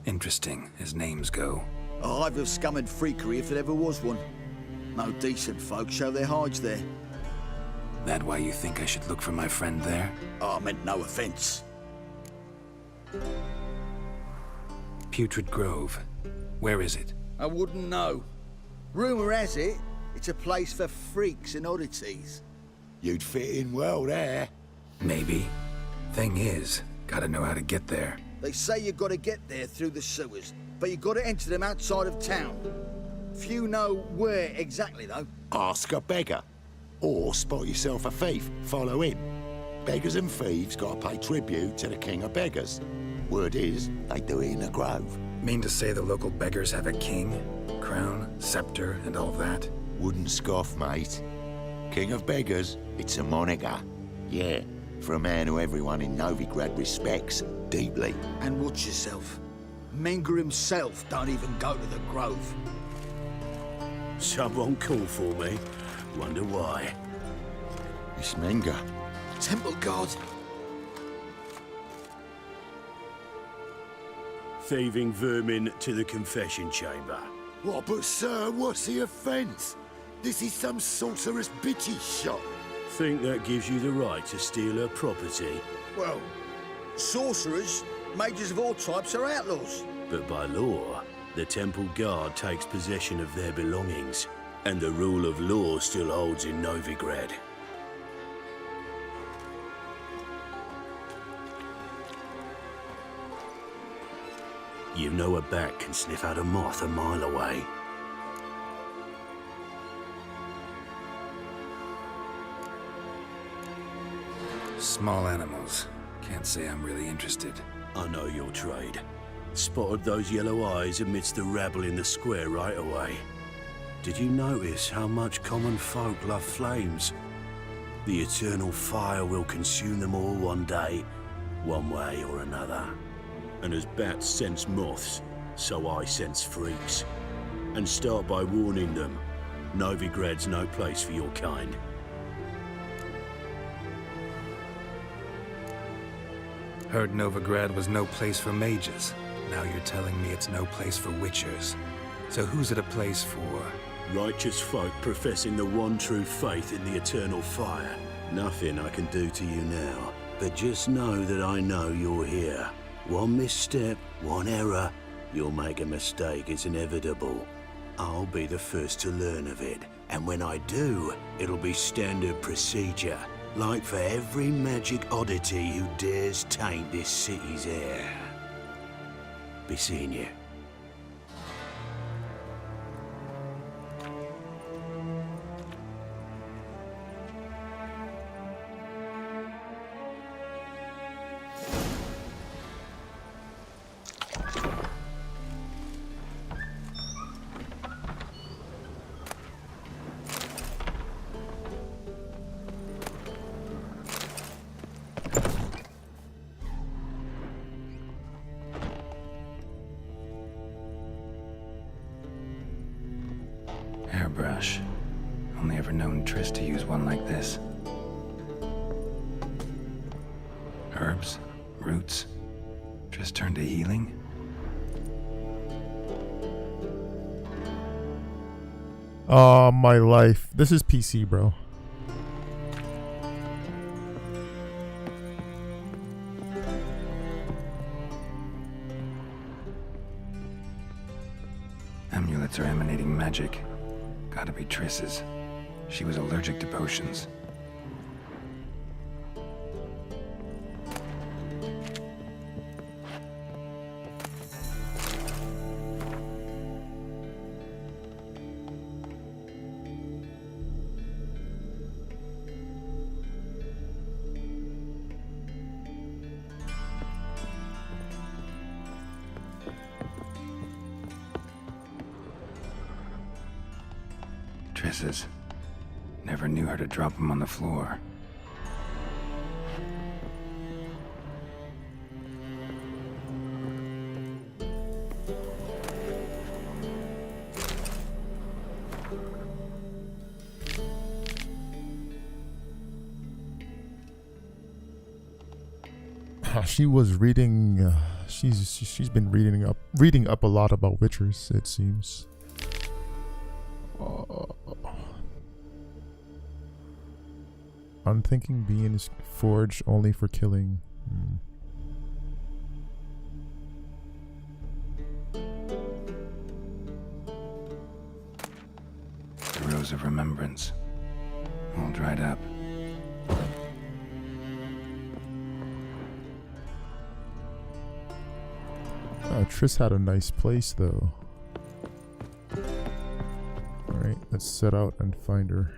Interesting, as names go. A hive of scum and freakery if there ever was one. No decent folk show their hides there. That why you think I should look for my friend there? I meant no offense. Putrid Grove. Where is it? I wouldn't know. Rumour has it, it's a place for freaks and oddities. You'd fit in well there. Maybe. Thing is, gotta know how to get there. They say you gotta get there through the sewers, but you gotta enter them outside of town. Few know where exactly, though. Ask a beggar. Or spot yourself a thief, follow him. Beggars and thieves gotta pay tribute to the king of beggars. Word is, they do it in the grove. Mean to say the local beggars have a king, crown, scepter, and all that? Wouldn't scoff, mate. King of beggars, it's a moniker. Yeah, for a man who everyone in Novigrad respects deeply. And watch yourself. Menger himself don't even go to the grove. Someone called for me. Wonder why. It's Menger. Temple Guard. Thieving vermin to the confession chamber. What, but sir, what's the offence? This is some sorceress bitchy shop. Think that gives you the right to steal her property? Well, sorcerers, mages of all types are outlaws. But by law, the Temple Guard takes possession of their belongings, and the rule of law still holds in Novigrad. You know a bat can sniff out a moth a mile away. Small animals. Can't say I'm really interested. I know your trade. Spotted those yellow eyes amidst the rabble in the square right away. Did you notice how much common folk love flames? The eternal fire will consume them all one day, one way or another. And as bats sense moths, so I sense freaks. And start by warning them, Novigrad's no place for your kind. Heard Novigrad was no place for mages. Now you're telling me it's no place for witchers. So who's it a place for? Righteous folk professing the one true faith in the eternal fire. Nothing I can do to you now, but just know that I know you're here. One misstep, one error, you'll make a mistake, it's inevitable. I'll be the first to learn of it. And when I do, it'll be standard procedure. Like for every magic oddity who dares taint this city's air. Be seeing you. Hairbrush. Only ever known Triss to use one like this. Herbs, roots. Triss turned to healing. Oh, my life. This is PC, bro. Amulets are emanating magic. Gotta be Triss's. She was allergic to potions. Triss's. Never knew her to drop them on the floor. She was reading. She's been reading up a lot about witchers, it seems. Unthinking being is forged only for killing. The rose of remembrance. All dried up. Oh, Triss had a nice place though. Alright, let's set out and find her.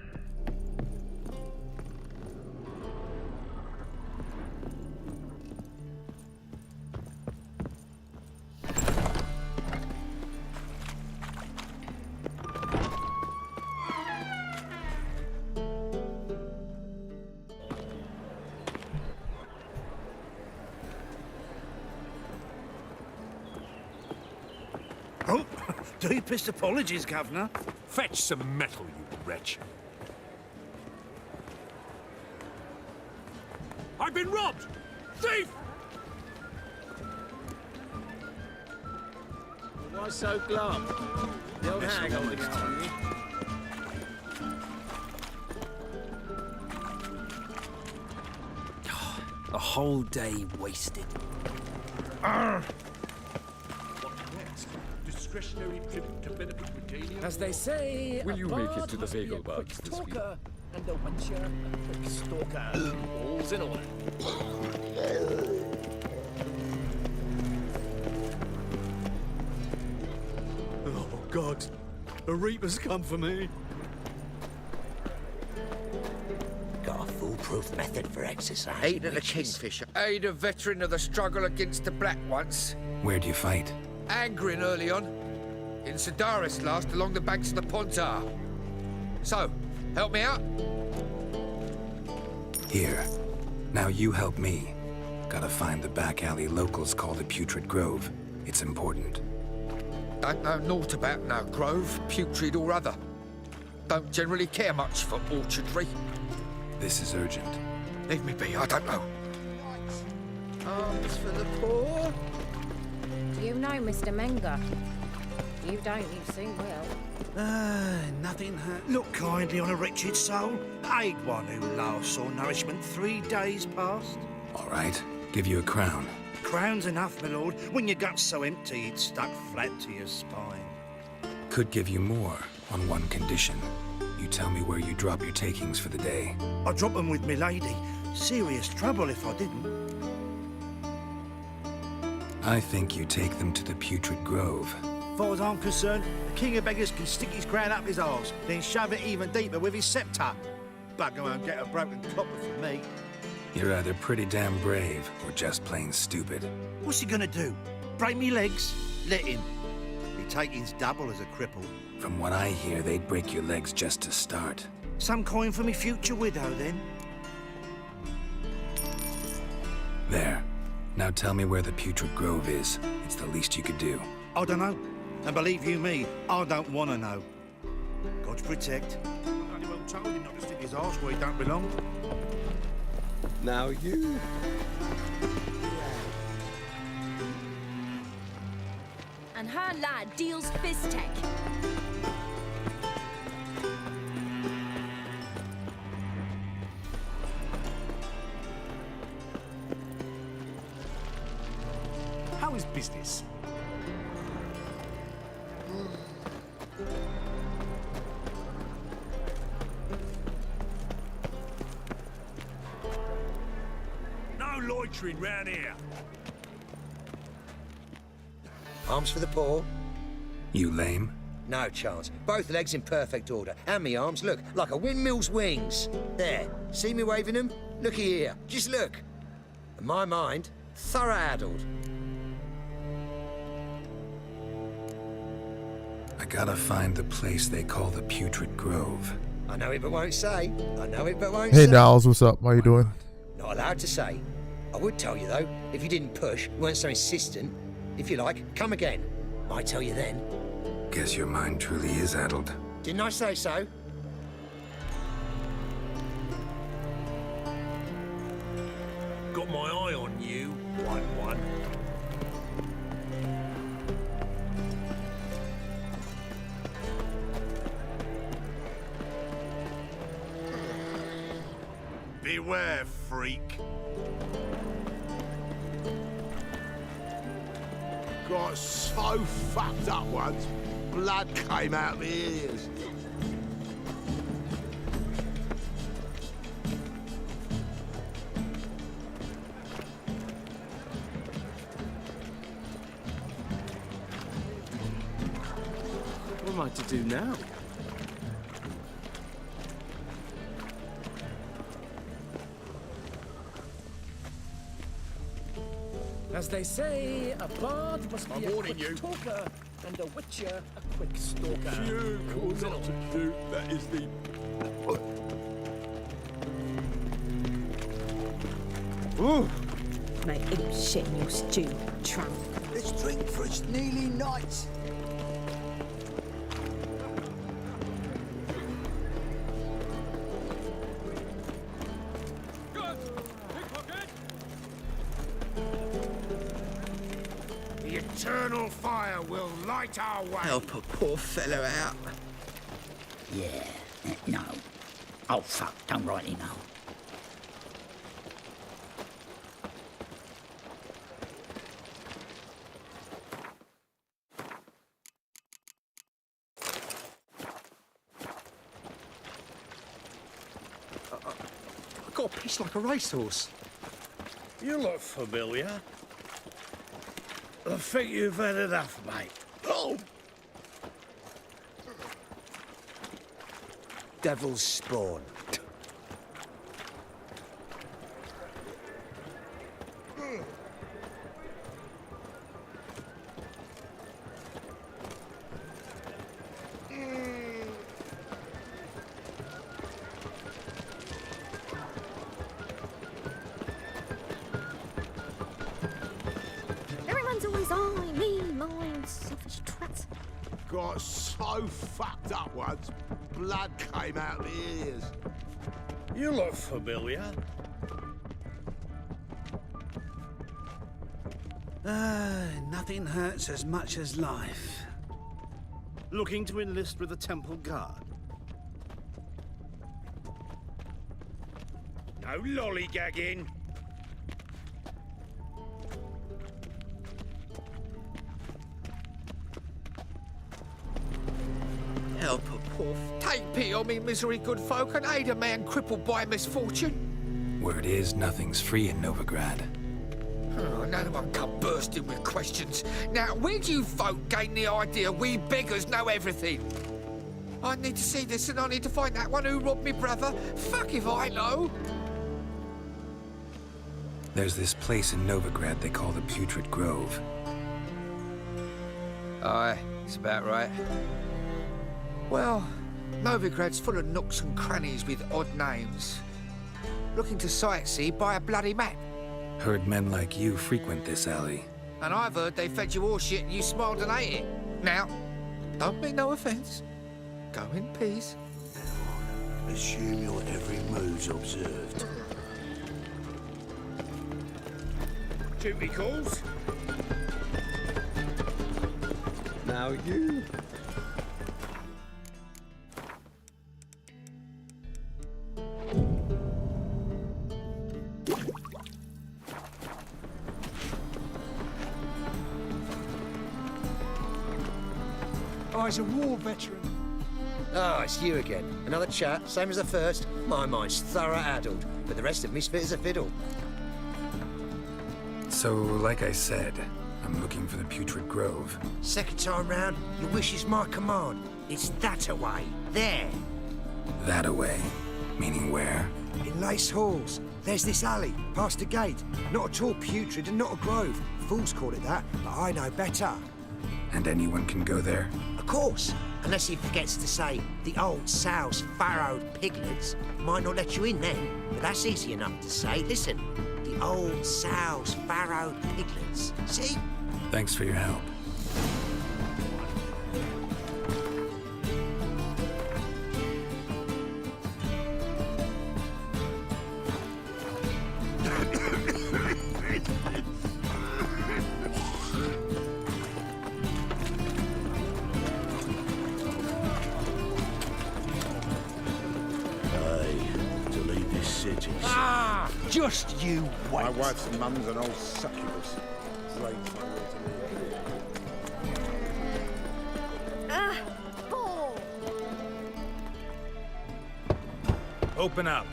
Oh, deepest apologies, Governor. Fetch some metal, you wretch. I've been robbed! Thief! Why so glum? The old hag holding it on you. A whole day wasted. Discretionary tribute to benefit regalia. As they say, Will you make it to the bagel bugs this week? And a wencher, a quick stalker. All's in order. Oh, God. A Reaper's come for me. Got a foolproof method for exercise. Ain't it a kingfisher? Ain't a veteran of the struggle against the Black once. Where do you fight? Angering early on. In Sedaris last, along the banks of the Pontar. So, help me out? Here. Now you help me. Gotta find the back alley locals call the Putrid Grove. It's important. Don't know naught about no grove, putrid or other. Don't generally care much for orchardry. This is urgent. Leave me be, I don't know. Arms for the poor. You know Mr. Menger. You don't, you soon will. Nothing. Look kindly on a wretched soul. Aid one who last saw nourishment 3 days past. All right. Give you a crown. Crown's enough, my lord, when your gut's so empty it's stuck flat to your spine. could give you more on one condition. You tell me where you drop your takings for the day. I drop them with me lady. Serious trouble if I didn't. I think you take them to the Putrid Grove. As far as I'm concerned, the king of beggars can stick his crown up his arse, then shove it even deeper with his sceptre. Bugger won't get a broken copper from me. You're either pretty damn brave or just plain stupid. What's he gonna do? Break me legs? Let him. He taking's double as a cripple. From what I hear, they'd break your legs just to start. Some coin for me future widow, then? There. Now tell me where the Putrid Grove is. It's the least you could do. I don't know. And believe you me, I don't want to know. God protect. I bloody well told him not to stick his arse where he don't belong. Now you... And her lad deals fizz-tech. How is business? No loitering round here. Arms for the poor? You lame? No chance. Both legs in perfect order. And me arms, look, like a windmill's wings. There. See me waving them? Looky here. Just look. And my mind, thorough addled. I gotta find the place they call the Putrid Grove. I know it but won't say. I know it but won't Hey say. Niles, what's up? How you doing? Not allowed to say. I would tell you though, if you didn't push, weren't so insistent. If you like, come again. Might tell you then. Guess your mind truly is addled. Didn't I say so? Got my eye on you, White One. Beware, freak. Got so fucked up once, blood came out of my ears. What am I to do now? As they say, a bard must be I'm a warning quick you. talker, and a witcher a quick stalker. You or not to do, that is the... Ooh. Make him shit in your stew, tramp. Let's drink for it's nearly night. The eternal fire will light our way. Help a poor fellow out. Yeah, no. Oh, fuck, don't rightly know. I got a piss like a racehorse. You look familiar. I think you've had enough, mate. Oh! Devil's spawn. Everyone's always I, me, mine, selfish twat. Got so fucked up once, blood came out of my ears. You look familiar. Nothing hurts as much as life. Looking to enlist with the Temple Guard. No lollygagging. Poof. Take pity on me, misery, good folk, and aid a man crippled by misfortune. Word is nothing's free in Novigrad. Oh, another one come bursting with questions. Now, where do you folk gain the idea we beggars know everything? I need to see this, and I need to find that one who robbed me brother. Fuck if I know. There's this place in Novigrad they call the Putrid Grove. Aye, it's about right. Well, Novigrad's full of nooks and crannies with odd names. Looking to sightsee, buy a bloody map. Heard men like you frequent this alley. And I've heard they fed you all shit and you smiled and ate it. Now, don't mean no offence. Go in peace. Assume your every move's observed. Duty calls. Now you. Oh, he's a war veteran. Oh, it's you again. Another chat, same as the first. My mind's thorough addled, but the rest of me's fit as a fiddle. So, like I said, I'm looking for the Putrid Grove. Second time round, your wish is my command. It's that away. There. That away? Meaning where? In Lace Halls. There's this alley, past the gate. Not at all putrid and not a grove. Fools call it that, but I know better. And anyone can go there? Of course. Unless he forgets to say, the old sow's farrowed piglets. Might not let you in then, but that's easy enough to say. Listen, the old sow's farrowed piglets. See? Thanks for your help. Just you wait. My wife's mum's an old succubus. Great for her to Open up.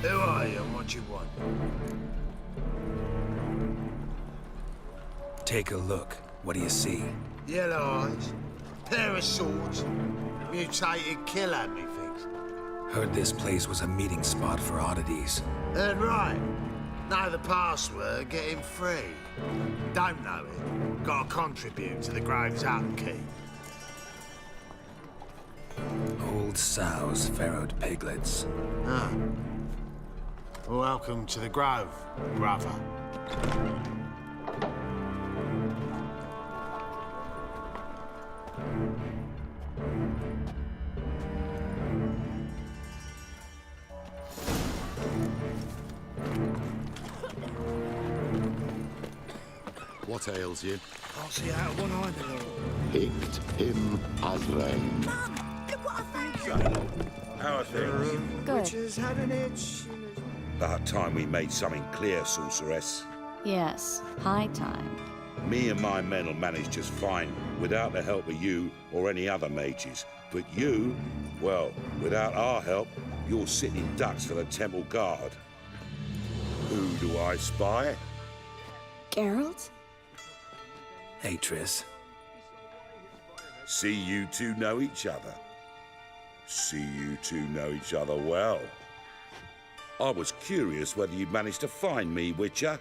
Who are you and what do you want? Take a look. What do you see? Yellow eyes, pair of swords, mutated killer, methinks. Heard this place was a meeting spot for oddities. Heard right. Know the password, get him free. Don't know it, gotta contribute to the Grove's upkeep. Old sows, farrowed piglets. Ah. Welcome to the Grove, brother. What ails you? Can't see out of one eye, my lord. Picked him as rain. How are things? Good. Witcher's had an itch. About time we made something clear, sorceress. Yes, high time. Me and my men will manage just fine without the help of you or any other mages. But you, well, without our help, you're sitting ducks for the temple guard. Who do I spy? Geralt? Hey, Triss. See you two know each other. See you two know each other well. I was curious whether you'd managed to find me, Witcher.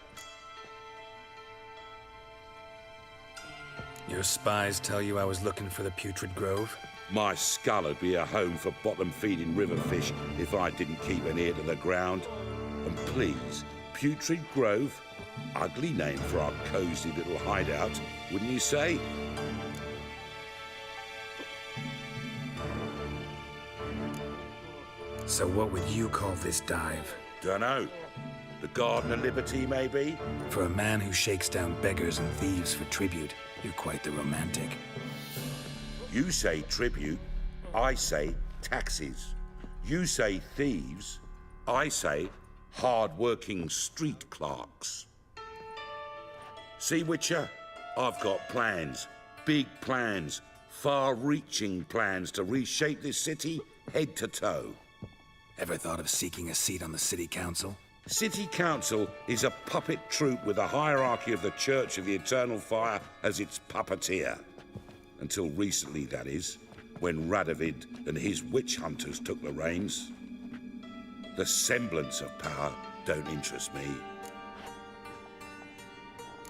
Your spies tell you I was looking for the Putrid Grove? My skull would be a home for bottom-feeding river fish if I didn't keep an ear to the ground. And please, Putrid Grove? Ugly name for our cosy little hideout, wouldn't you say? So what would you call this dive? Dunno. The Garden of Liberty, maybe? For a man who shakes down beggars and thieves for tribute, you're quite the romantic. You say tribute, I say taxes. You say thieves, I say hard-working street clerks. See, Witcher? I've got plans, big plans, far-reaching plans to reshape this city head to toe. Ever thought of seeking a seat on the city council? City Council is a puppet troupe with a hierarchy of the Church of the Eternal Fire as its puppeteer. Until recently, that is, when Radovid and his witch hunters took the reins. The semblance of power don't interest me.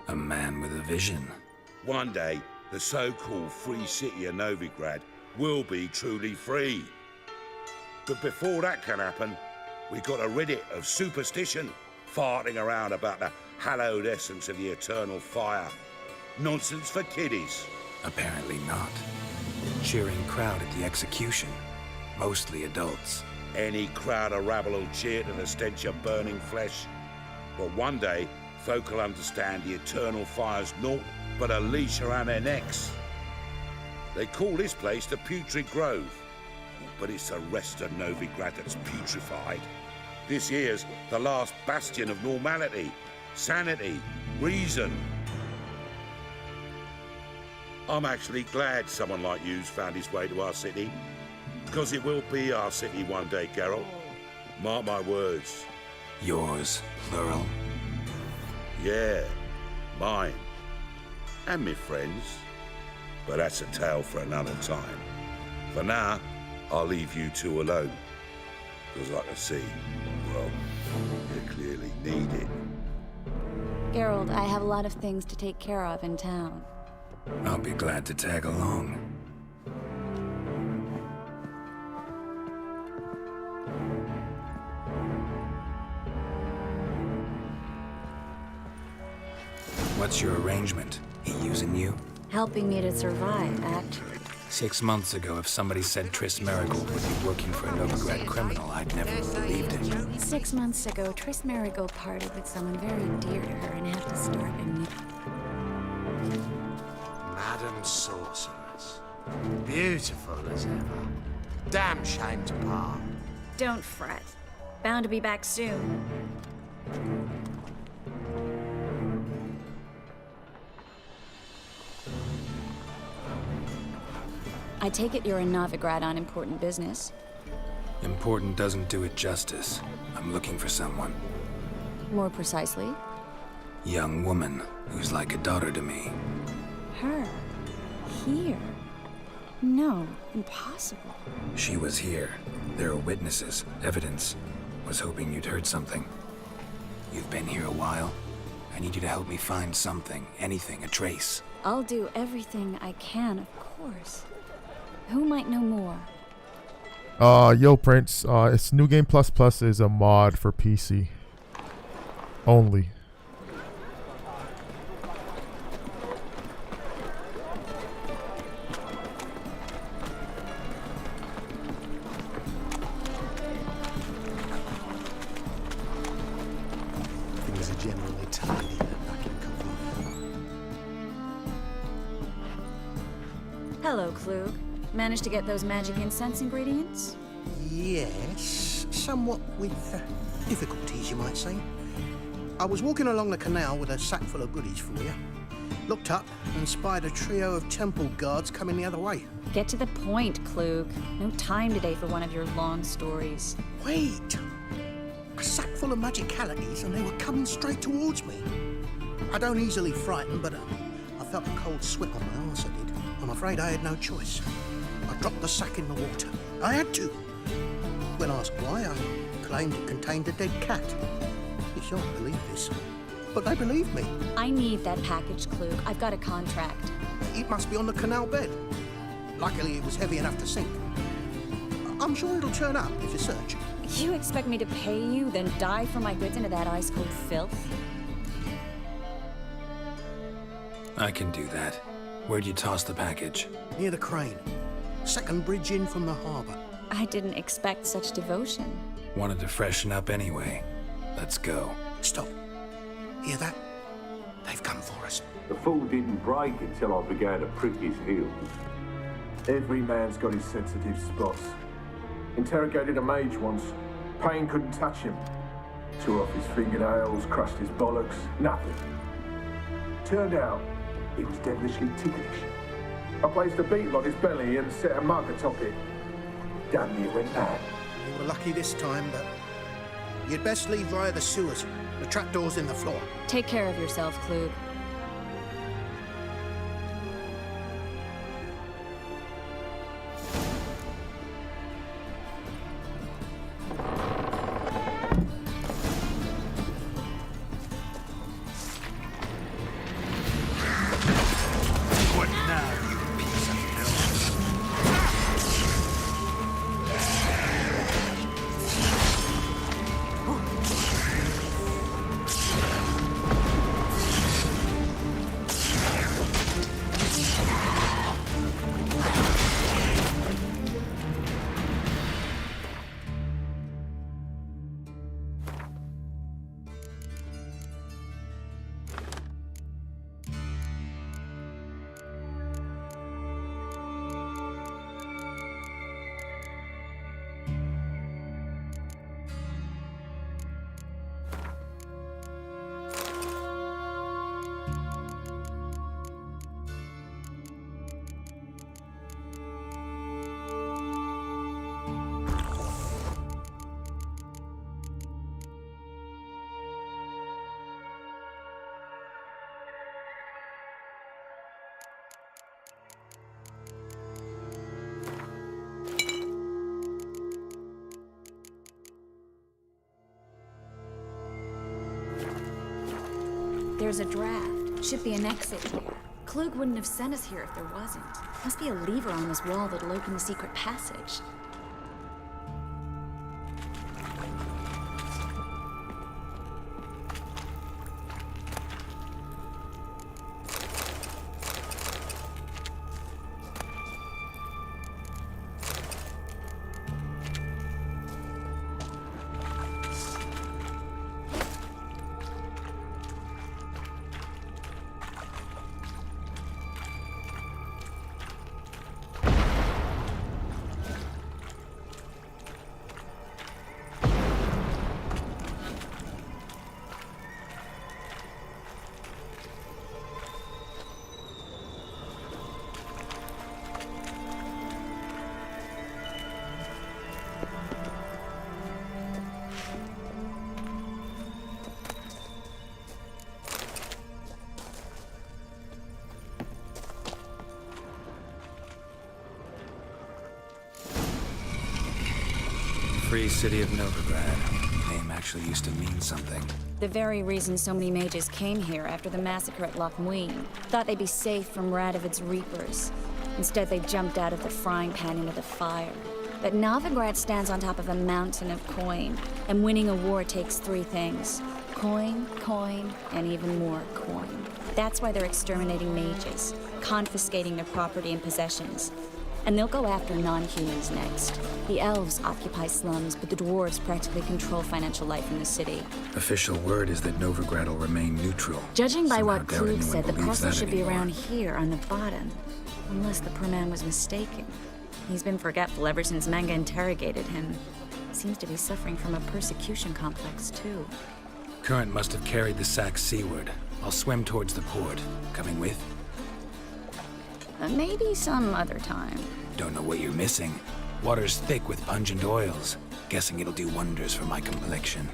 A man with a vision. One day, the so-called free city of Novigrad will be truly free. But before that can happen, we've got to rid it of superstition, farting around about the hallowed essence of the eternal fire. Nonsense for kiddies. Apparently not. Cheering crowd at the execution. Mostly adults. Any crowd of rabble will cheer to the stench of burning flesh. But one day, folk will understand the eternal fire's naught but a leash around their necks. They call this place the Putrid Grove, but it's the rest of Novigrad that's putrefied. This here's the last bastion of normality, sanity, reason. I'm actually glad someone like you's found his way to our city, because it will be our city one day, Geralt. Mark my words. Yours, plural. Yeah, mine. And me friends. But that's a tale for another time. For now, I'll leave you two alone. Because like I see, well, you clearly need it. Geralt, I have a lot of things to take care of in town. I'll be glad to tag along. What's your arrangement? He using you? Helping me to survive, actually. 6 months ago, if somebody said Triss Marigold would be working for a Novigrad criminal, I'd never have believed it. 6 months ago, Triss Marigold parted with someone very dear to her and had to start anew. Madam Sorceress. Beautiful as ever. Damn shame to part. Don't fret. Bound to be back soon. I take it you're in Novigrad on important business. Important doesn't do it justice. I'm looking for someone. More precisely? Young woman who's like a daughter to me. Her? Here? No, impossible. She was here. There are witnesses, evidence. Was hoping you'd heard something. You've been here a while. I need you to help me find something, anything, a trace. I'll do everything I can, of course. Who might know more? Yo, Prince. It's New Game Plus Plus is a mod for PC. Only. Things are generally tidy back in Coffee. Hello, Klug. Managed to get those magic incense ingredients? Yes, somewhat with difficulties, you might say. I was walking along the canal with a sack full of goodies for you. Looked up and spied a trio of temple guards coming the other way. Get to the point, Klug. No time today for one of your long stories. Wait! A sack full of magicalities and they were coming straight towards me. I don't easily frighten, but I felt a cold sweat on my arse, I did. I'm afraid I had no choice. I dropped the sack in the water. I had to. When asked why, I claimed it contained a dead cat. You shan't believe this, but they believed me. I need that package, Klug. I've got a contract. It must be on the canal bed. Luckily, it was heavy enough to sink. I'm sure it'll turn up if you search. You expect me to pay you, then dive for my goods into that ice-cold filth? I can do that. Where'd you toss the package? Near the crane. Second bridge in from the harbour. I didn't expect such devotion. Wanted to freshen up anyway. Let's go. Stop. Hear that? They've come for us. The fool didn't break until I began to prick his heels. Every man's got his sensitive spots. Interrogated a mage once. Pain couldn't touch him. Tore off his fingernails, crushed his bollocks, nothing. Turned out, He was devilishly ticklish. I placed a beetle on his belly and set a mug atop it. Damn near went mad. You were lucky this time, but you'd best leave via the sewers. The trapdoor's in the floor. Take care of yourself, Klug. There's a draft. Should be an exit here. Klug wouldn't have sent us here if there wasn't. Must be a lever on this wall that'll open the secret passage. Free city of Novigrad. Name actually used to mean something. The very reason so many mages came here after the massacre at Loch Muin. Thought they'd be safe from Radovid's reapers. Instead, they jumped out of the frying pan into the fire. But Novigrad stands on top of a mountain of coin, and winning a war takes three things. Coin, coin, and even more coin. That's why they're exterminating mages, confiscating their property and possessions. And they'll go after non-humans next. The elves occupy slums, but the dwarves practically control financial life in the city. Official word is that Novigrad will remain neutral. Judging by Somehow what doubt Klug anyone said, the believes parcel that should be anymore. around here on the bottom. Unless the poor man was mistaken. He's been forgetful ever since Manga interrogated him. Seems to be suffering from a persecution complex, too. Current must have carried the sack seaward. I'll swim towards the port. Coming with? Maybe some other time. Don't know what you're missing. Water's thick with pungent oils. Guessing it'll do wonders for my complexion.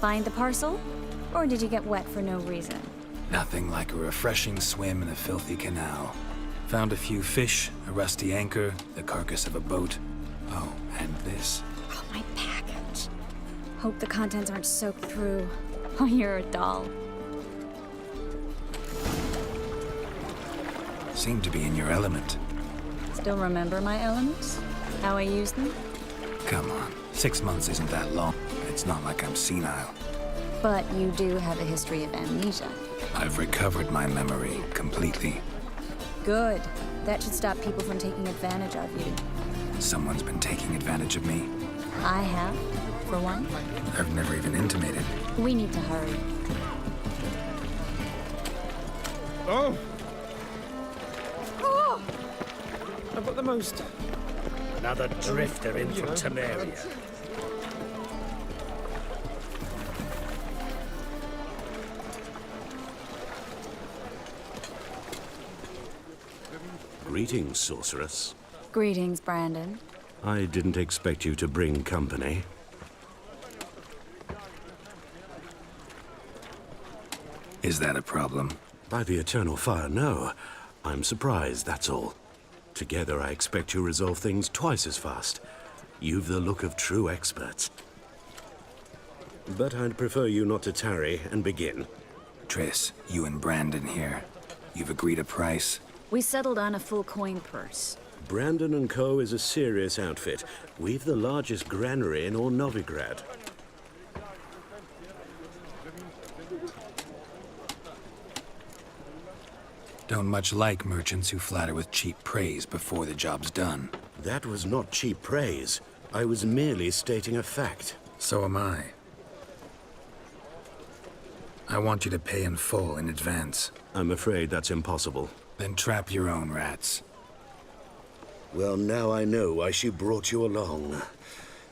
find the parcel? Or did you get wet for no reason? Nothing like a refreshing swim in a filthy canal. Found a few fish, a rusty anchor, the carcass of a boat. Oh, and this. Oh, my package. Hope the contents aren't soaked through. Oh, you're a doll. Seem to be in your element. Still remember my elements? How I use them? Come on, 6 months isn't that long. It's not like I'm senile. But you do have a history of amnesia. I've recovered my memory completely. Good. That should stop people from taking advantage of you. Someone's been taking advantage of me. I have, for one. I've never even intimated. We need to hurry. Oh! Oh! I've got the most... Another drifter in from Temeria. Greetings, sorceress. Greetings, Brandon. I didn't expect you to bring company. Is that a problem? By the eternal fire, no. I'm surprised, that's all. Together, I expect you resolve things twice as fast. You've the look of true experts. But I'd prefer you not to tarry and begin. Triss, you and Brandon here. You've agreed a price? We settled on a full coin purse. Brandon & Co. is a serious outfit. We've the largest granary in all Novigrad. Don't much like merchants who flatter with cheap praise before the job's done. That was not cheap praise. I was merely stating a fact. So am I. I want you to pay in full in advance. I'm afraid that's impossible. Then trap your own rats. Well, now I know why she brought you along.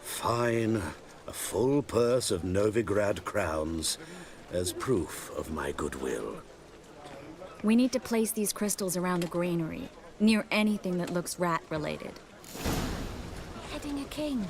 Fine. A full purse of Novigrad crowns as proof of my goodwill. We need to place these crystals around the granary, near anything that looks rat-related. Heading a king.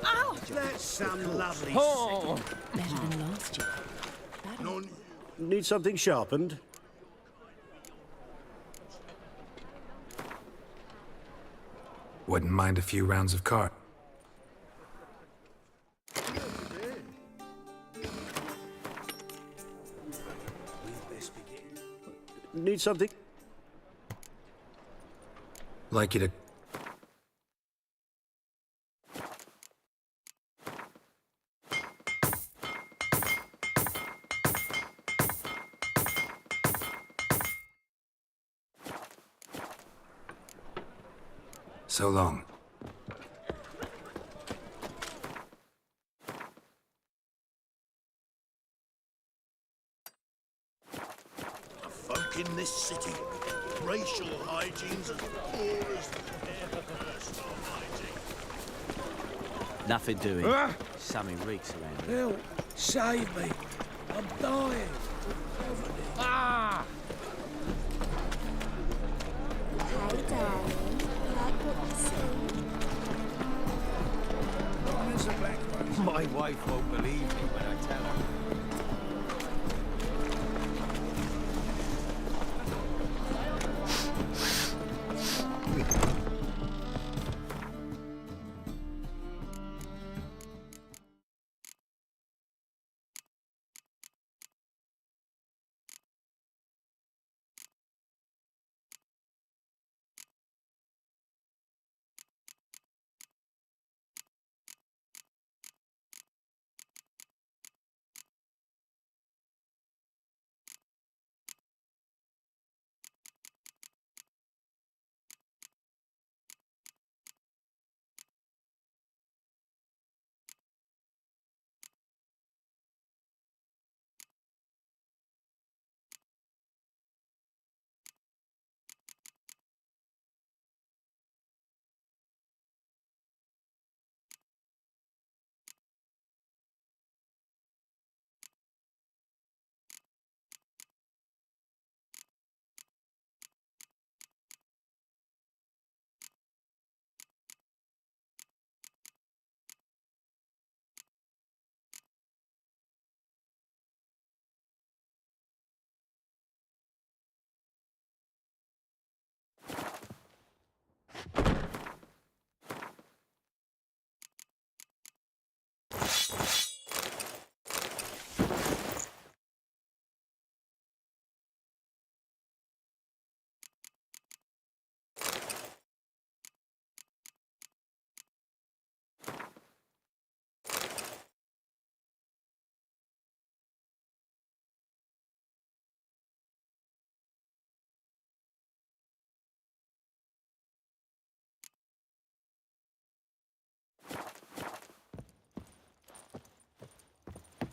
Ow! That's some lovely Better than last year. Need something sharpened? Wouldn't mind a few rounds of cart. Need something? Like you to... So long. The folk in this city, racial hygiene's as poor as personal hygiene. Nothing doing. Ah! Something reeks around here. Help! Save me! I'm dying! Ah! Hey, darling. Like what you see? My wife won't believe me when I tell her.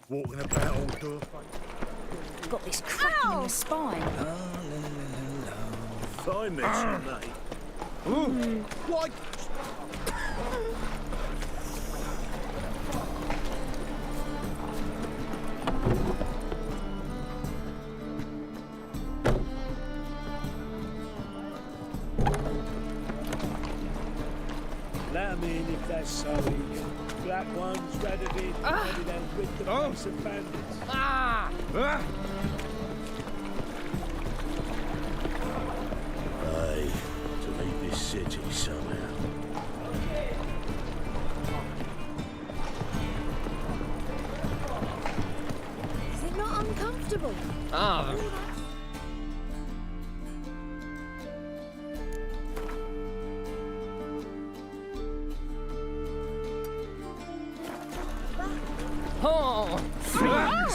walking about all door. Got this cracking in the spine. Fine, mate. What? Let 'em in if they're sorry. Black ones, ready to rid the place of bandits. Aye, to leave this city somehow. Is it not uncomfortable?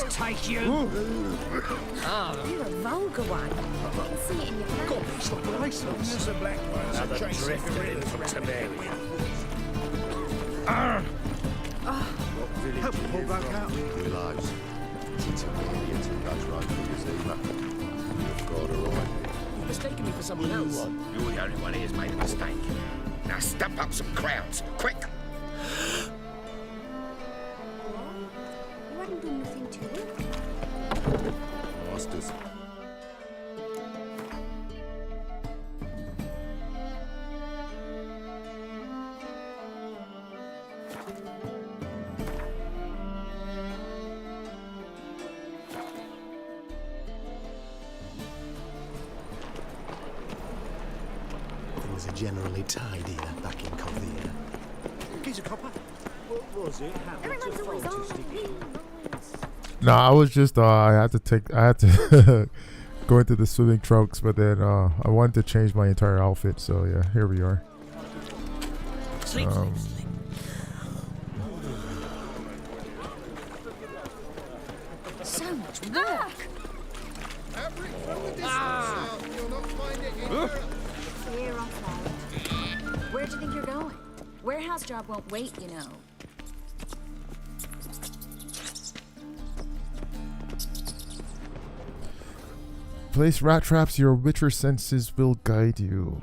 Take you! You're a vulgar one. I can see it in your face. God, it's like a license. There's a black ones Another that trace drifter in from Tavern. Help pull back out. Realize it's a idiot who goes right through his Zima. You've got a right. You've mistaken me for someone else. You're the only one here's made a mistake. Now stump up some crowds, quick! You hadn't done nothing to it. Masters. Things are generally tidier back in Covia. Here's a copper. What was it? Everyone's always on. No, I was just I had to go into the swimming trunks, but then I wanted to change my entire outfit. So yeah, here we are. Sleep, sleep, sleep. So much work. Clear off now. Where do you think you're going? Warehouse job won't wait, you know. Place rat traps. Your witcher senses will guide you.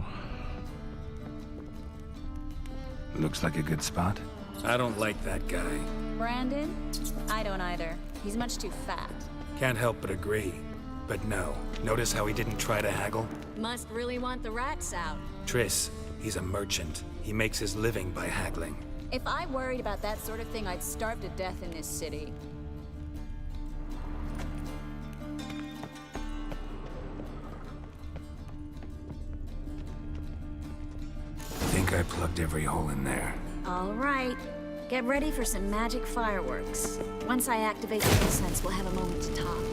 Looks like a good spot. I don't like that guy. Brandon? I don't either. He's much too fat. Can't help but agree. But no, notice how he didn't try to haggle? Must really want the rats out. Triss, he's a merchant. He makes his living by haggling. If I worried about that sort of thing, I'd starve to death in this city. Think I plugged every hole in there. All right. Get ready for some magic fireworks. Once I activate the incense, we'll have a moment to talk.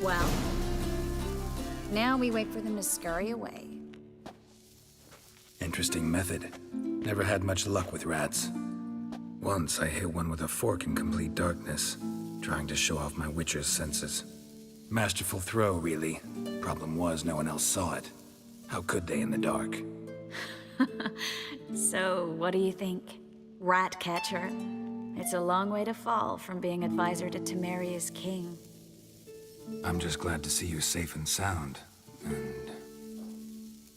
Well, now we wait for them to scurry away. Interesting method. Never had much luck with rats. Once I hit one with a fork in complete darkness, trying to show off my witcher's senses. Masterful throw, really. Problem was, no one else saw it. How could they in the dark? So, what do you think? Rat catcher? It's a long way to fall from being advisor to Temeria's king. I'm just glad to see you safe and sound. And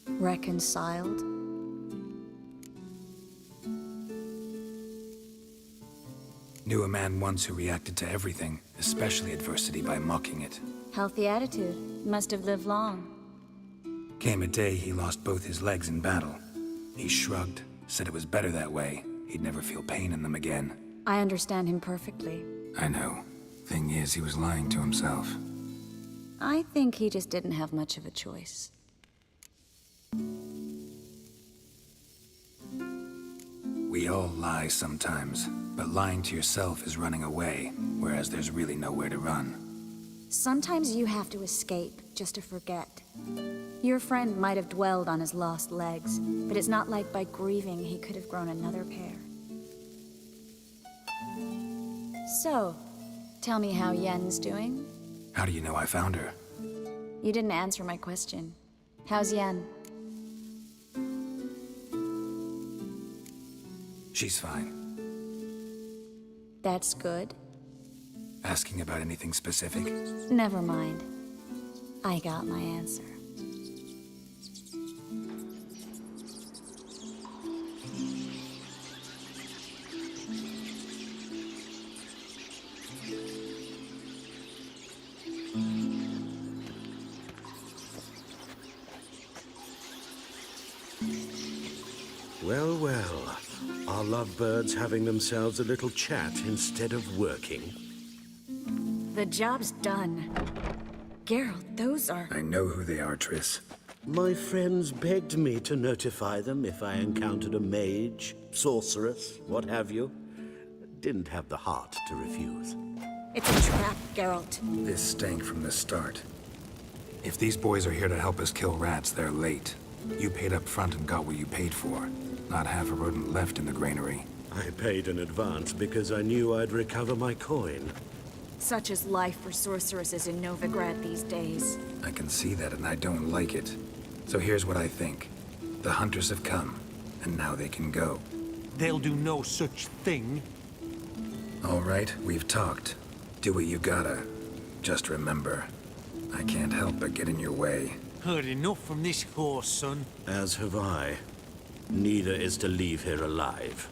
Reconciled? knew a man once who reacted to everything, especially adversity, by mocking it. Healthy attitude. Must have lived long. Came a day he lost both his legs in battle. He shrugged, said it was better that way. He'd never feel pain in them again. I understand him perfectly. I know. Thing is, he was lying to himself. I think he just didn't have much of a choice. We all lie sometimes, but lying to yourself is running away, whereas there's really nowhere to run. Sometimes you have to escape just to forget. Your friend might have dwelled on his lost legs, but it's not like by grieving he could have grown another pair. So, tell me how Yen's doing? How do you know I found her? You didn't answer my question. How's Yen? She's fine. That's good. Asking about anything specific? Never mind. I got my answer. Well, well. Our lovebirds having themselves a little chat instead of working. The job's done. Geralt, those are... I know who they are, Triss. My friends begged me to notify them if I encountered a mage, sorceress, what have you. Didn't have the heart to refuse. It's a trap, Geralt. This stank from the start. If these boys are here to help us kill rats, they're late. You paid up front and got what you paid for. Not half a rodent left in the granary. I paid in advance because I knew I'd recover my coin. Such is life for sorceresses in Novigrad these days. I can see that, and I don't like it. So here's what I think. The hunters have come, and now they can go. They'll do no such thing. All right, we've talked. Do what you gotta. Just remember, I can't help but get in your way. Heard enough from this horse, son. As have I. Neither is to leave here alive.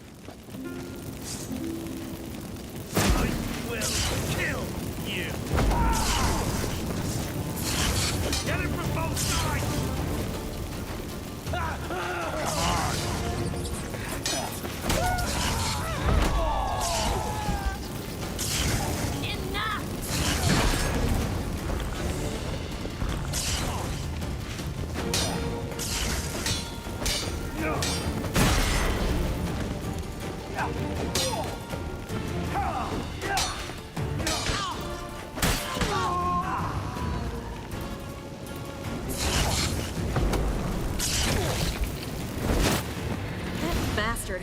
I will kill you. Get him from both sides.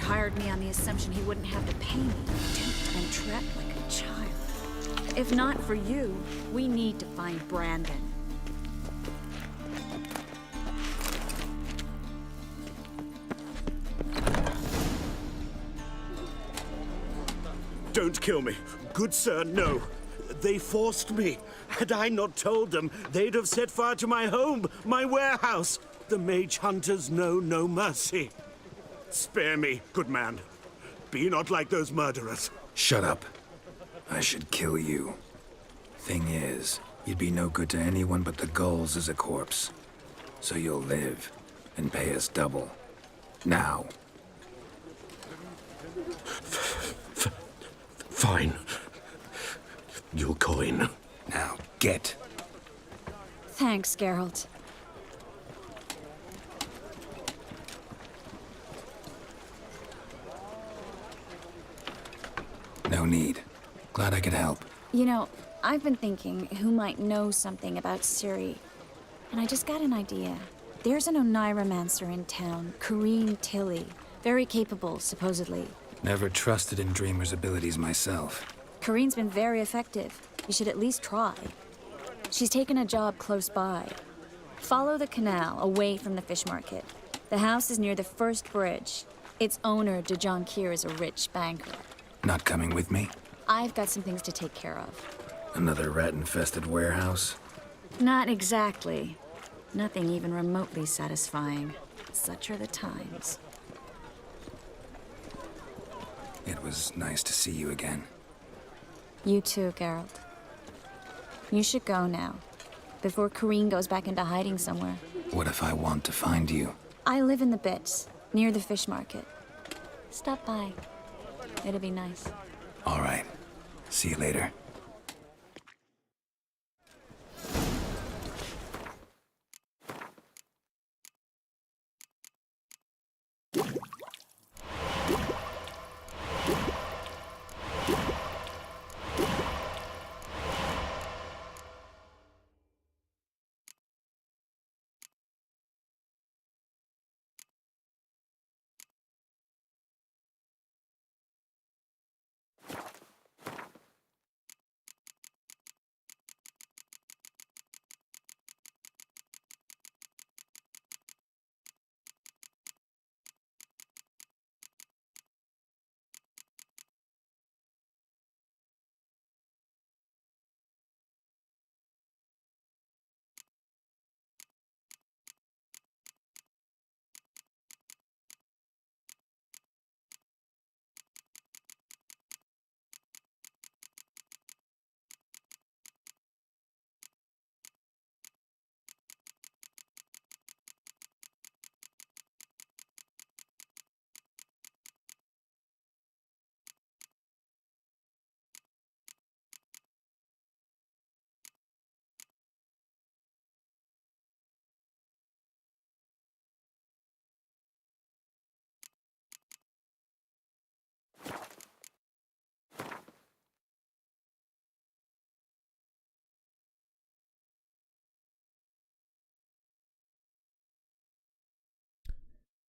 Hired me on the assumption he wouldn't have to pay me, duped and trapped like a child. If not for you, we need to find Brandon. Don't kill me. Good sir, no. They forced me. Had I not told them, they'd have set fire to my home, my warehouse. The mage hunters know no mercy. Spare me, good man. Be not like those murderers. Shut up. I should kill you. Thing is, you'd be no good to anyone but the gulls as a corpse. So you'll live and pay us double. Now. Fine. Your coin. Now, get. Thanks, Geralt. No need. Glad I could help. You know, I've been thinking who might know something about Ciri. And I just got an idea. There's an Oneiromancer in town, Corrine Tilly. Very capable, supposedly. Never trusted in Dreamer's abilities myself. Corrine's been very effective. You should at least try. She's taken a job close by. Follow the canal away from the fish market. The house is near the first bridge. Its owner, Dejon Kier, is a rich banker. Not coming with me? I've got some things to take care of. Another rat-infested warehouse? Not exactly. Nothing even remotely satisfying. Such are the times. It was nice to see you again. You too, Geralt. You should go now, before Corrine goes back into hiding somewhere. What if I want to find you? I live in the Bits, near the fish market. Stop by. It'll be nice. All right. See you later.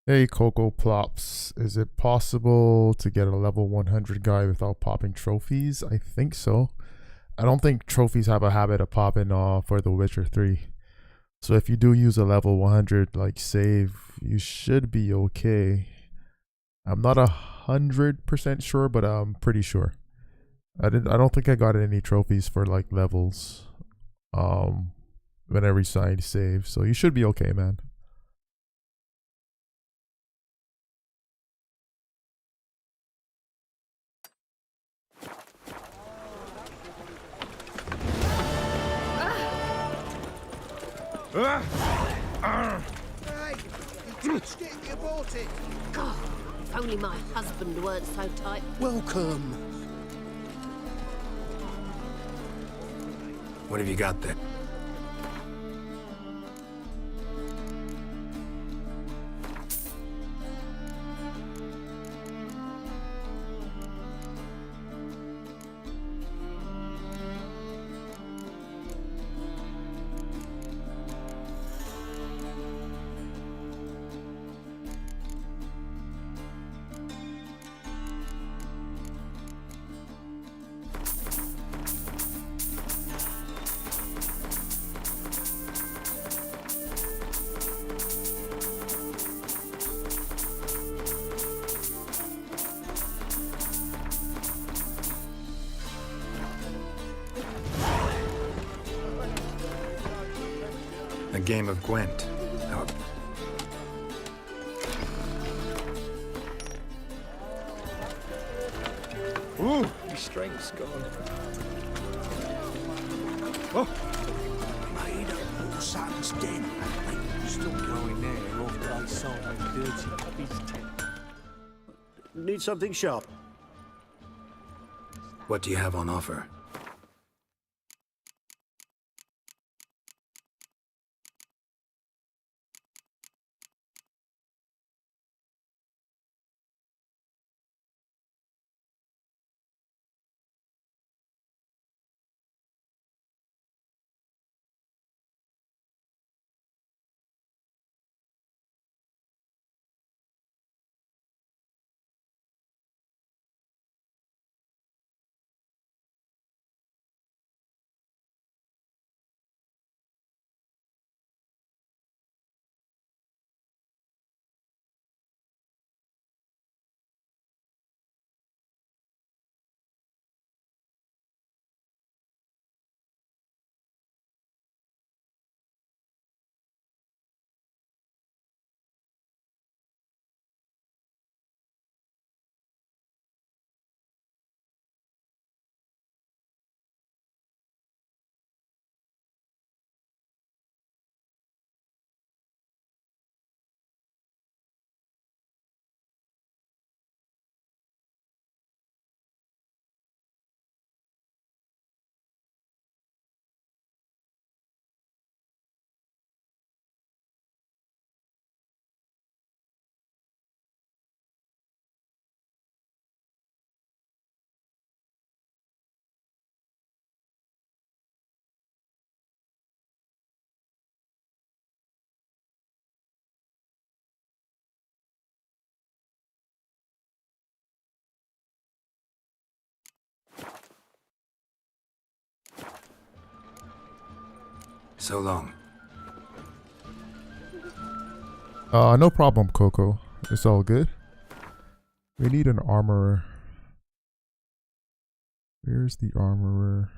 Hey Coco Plops, is it possible to get a level 100 guy without popping trophies? I think so. I don't think trophies have a habit of popping for The Witcher 3. So if you do use a level 100 like save, you should be okay. I'm not 100% sure, but I'm pretty sure. I don't think I got any trophies for like levels when I resigned save, so you should be okay, man. Hey, you touched it, you bought it. God, if only my husband weren't so tight. Welcome. What have you got there? A game of Gwent. Ooh, my strength's gone. Oh! Made up all Satan's den. Still going there after I sold my dirty puppy's tent. Need something sharp? What do you have on offer? So long. No problem, Coco. It's all good. We need an armorer. Where's the armorer?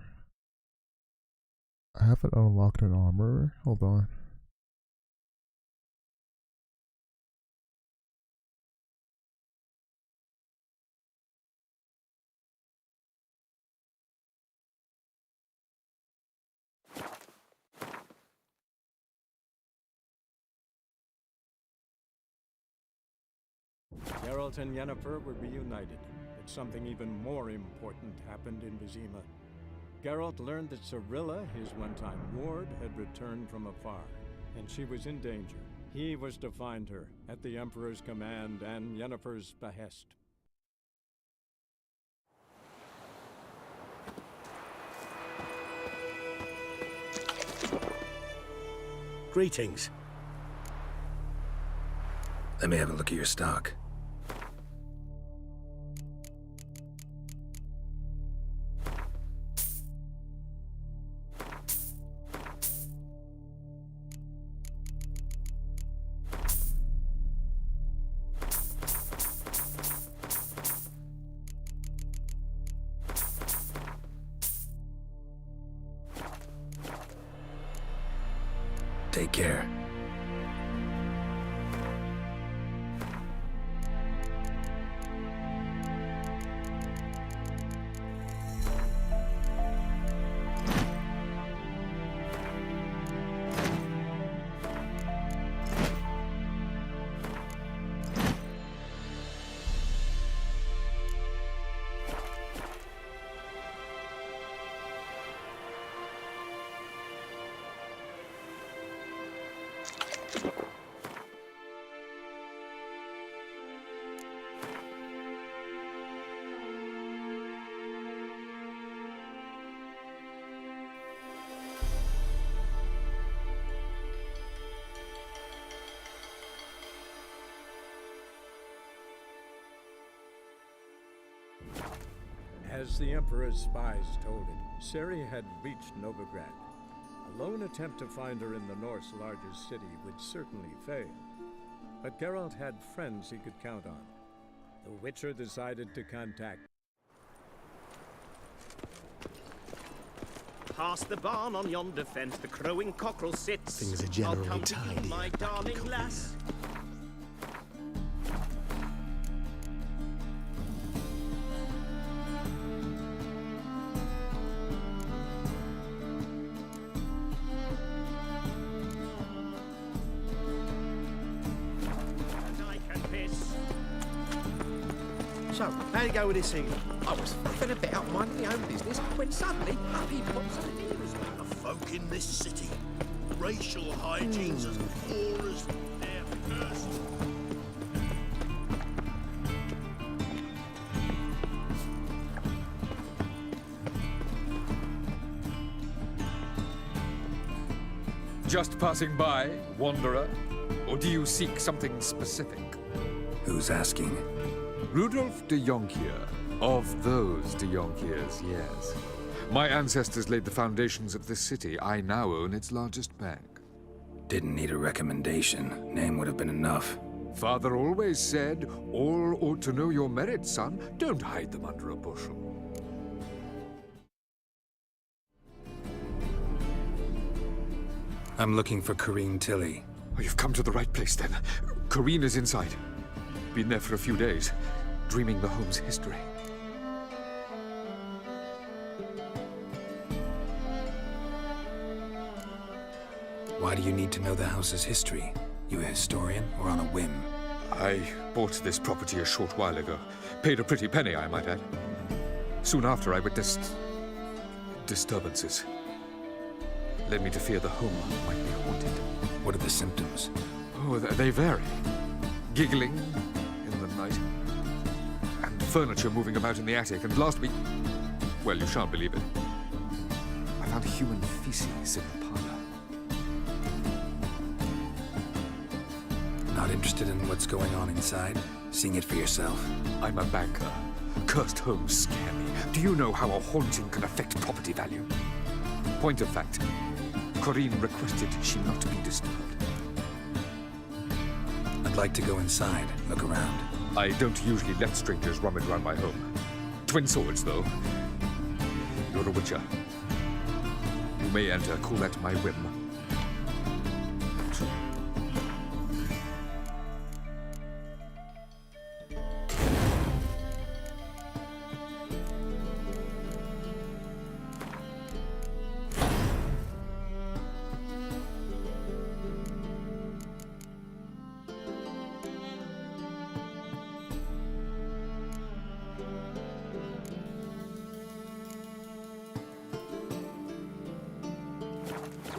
I haven't unlocked an armorer. Hold on. Geralt and Yennefer were reunited, but something even more important happened in Vizima. Geralt learned that Cirilla, his one-time ward, had returned from afar, and she was in danger. He was to find her, at the Emperor's command and Yennefer's behest. Greetings. Let me have a look at your stock. Take care. As the Emperor's spies told it, Ciri had reached Novigrad. A lone attempt to find her in the North's largest city would certainly fail. But Geralt had friends he could count on. The Witcher decided to contact. Past the barn on yonder fence, the crowing cockerel sits. Things are generally I'll come to you, tidy my darling lass. So, how'd it go with this evening? I was faffing about minding my own business when suddenly up he pops on the news. The folk in this city, racial hygiene's as poor as their purse. Just passing by, wanderer? Or do you seek something specific? Who's asking? Rudolf de Jonkier. Of those de Jonkiers, yes. My ancestors laid the foundations of this city. I now own its largest bank. Didn't need a recommendation. Name would have been enough. Father always said, all ought to know your merits, son. Don't hide them under a bushel. I'm looking for Corrine Tilly. Oh, you've come to the right place, then. Corrine is inside. Been there for a few days, dreaming the home's history. Why do you need to know the house's history? You a historian or on a whim? I bought this property a short while ago. Paid a pretty penny, I might add. Soon after, I witnessed disturbances. Led me to fear the home might be haunted. What are the symptoms? Oh, they vary. Giggling in the night, and furniture moving about in the attic, and last week, well, you shan't believe it, I found human feces in the parlor. Not interested in what's going on inside? Seeing it for yourself. I'm a banker. Cursed homes scare me. Do you know how a haunting can affect property value? Point of fact, Corrine requested she not be disturbed. I'd like to go inside, look around. I don't usually let strangers rummage around my home. Twin swords, though. You're a witcher. You may enter, call that my whim.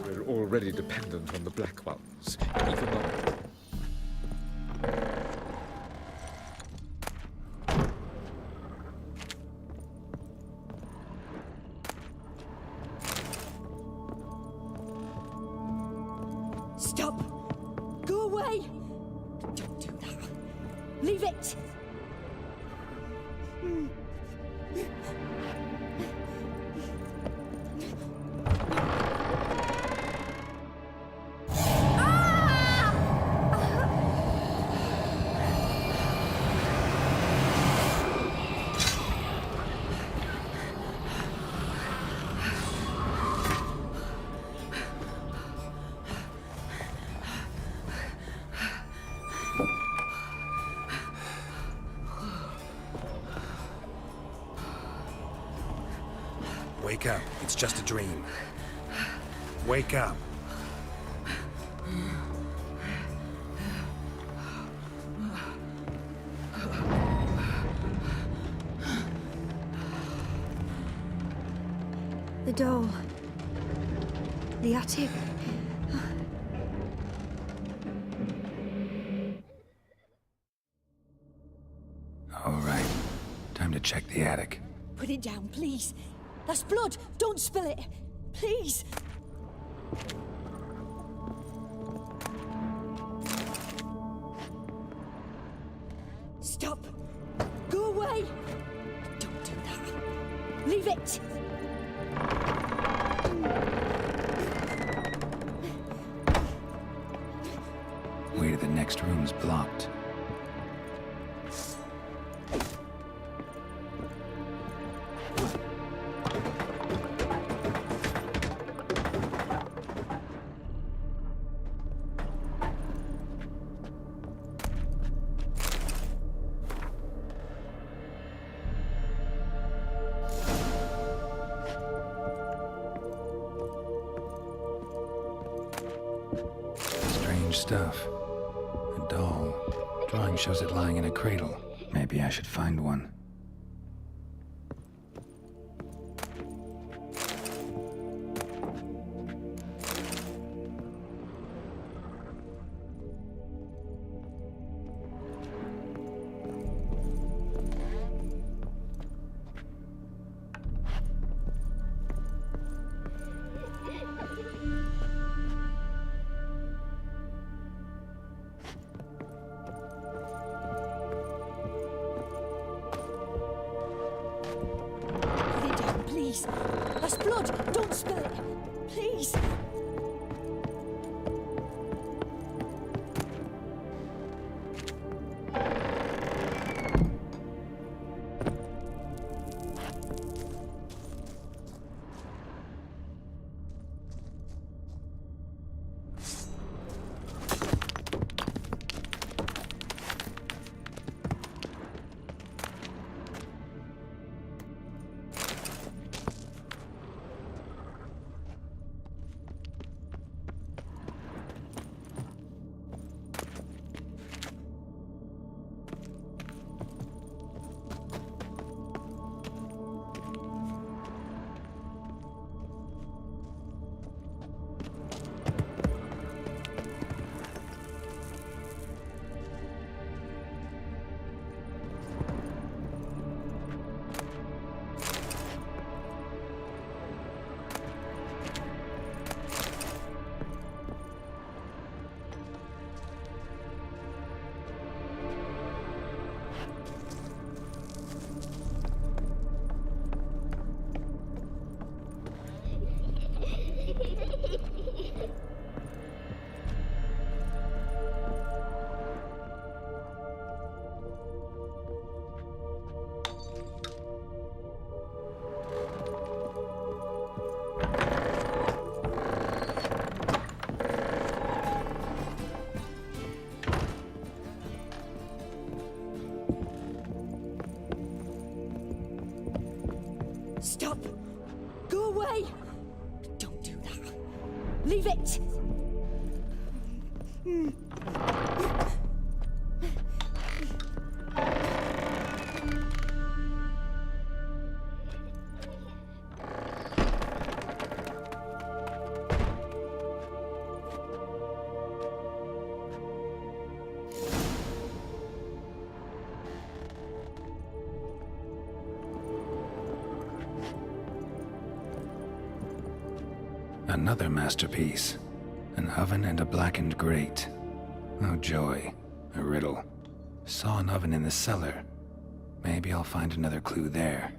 We're already dependent on the Black Ones, even though... Stop! Go away! Don't do that. Wake up. It's just a dream. Wake up. The doll. The attic. All right. Time to check the attic. Put it down, please. That's blood. Don't spill it. Please. Stop. Go away. Don't do that. Leave it. Way to the next room's blocked. Strange stuff. A doll. Drawing shows it lying in a cradle. Maybe I should find one. Please. That's blood. Don't spill it. Please. Stop! Go away! Don't do that. Leave it! Another masterpiece. An oven and a blackened grate. Oh joy. A riddle. Saw an oven in the cellar. Maybe I'll find another clue there.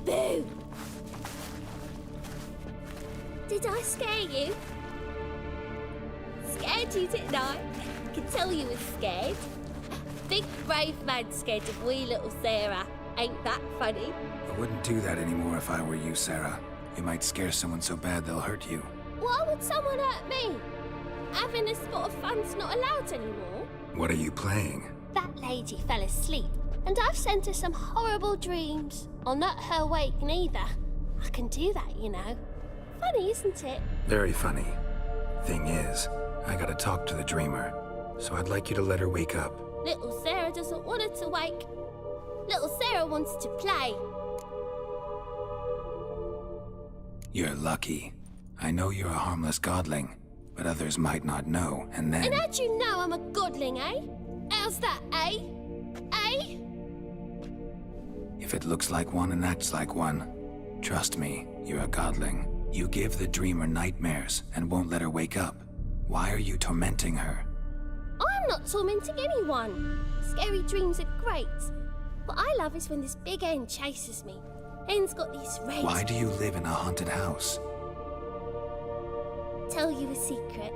Boo! Did I scare you? scared you, didn't I? Could tell you was scared. Big brave man scared of wee little Sarah. Ain't that funny? I wouldn't do that anymore if I were you, Sarah. You might scare someone so bad they'll hurt you. Why would someone hurt me? Having a spot of fun's not allowed anymore. What are you playing? That lady fell asleep, and I've sent her some horrible dreams. I'll not her wake neither. I can do that, you know. Funny, isn't it? Very funny. Thing is, I gotta talk to the dreamer, so I'd like you to let her wake up. Little Sarah doesn't want her to wake. Little Sarah wants to play. You're lucky. I know you're a harmless godling, but others might not know, and then... And how'd you know I'm a godling, eh? How's that, eh? Eh? If it looks like one and acts like one, trust me, you're a godling. You give the dreamer nightmares and won't let her wake up. Why are you tormenting her? I'm not tormenting anyone. Scary dreams are great. What I love is when this big hen chases me. Hen's got these rays. Why do you live in a haunted house? Tell you a secret.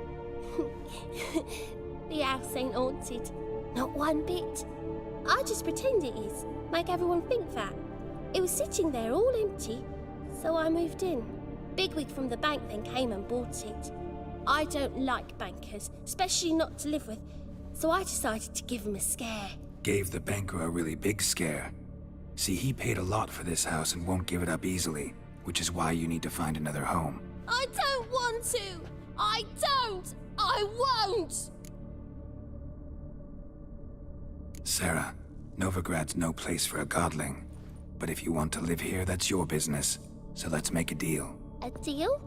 The house ain't haunted. Not one bit. I just pretend it is. Make everyone think that. It was sitting there all empty, so I moved in. Bigwig from the bank then came and bought it. I don't like bankers, especially not to live with, so I decided to give him a scare. Gave the banker a really big scare. See, he paid a lot for this house and won't give it up easily, which is why you need to find another home. I don't want to! I don't! I won't! Sarah, Novigrad's no place for a godling. But if you want to live here, that's your business. So let's make a deal. A deal?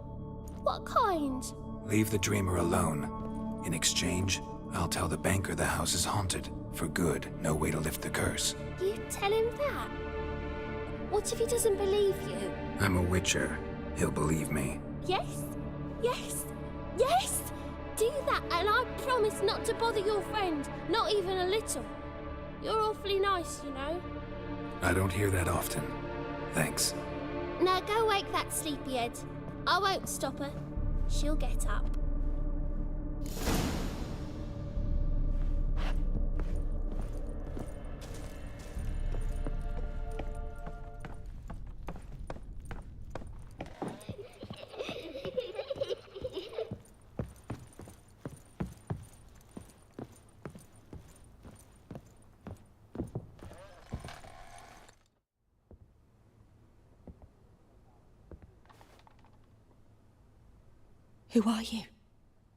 What kind? Leave the dreamer alone. In exchange, I'll tell the banker the house is haunted. For good, no way to lift the curse. You tell him that? What if he doesn't believe you? I'm a witcher. He'll believe me. Yes? Yes? Yes! Do that and I promise not to bother your friend. Not even a little. You're awfully nice, you know. I don't hear that often. Thanks. Now go wake that sleepyhead. I won't stop her. She'll get up. Who are you?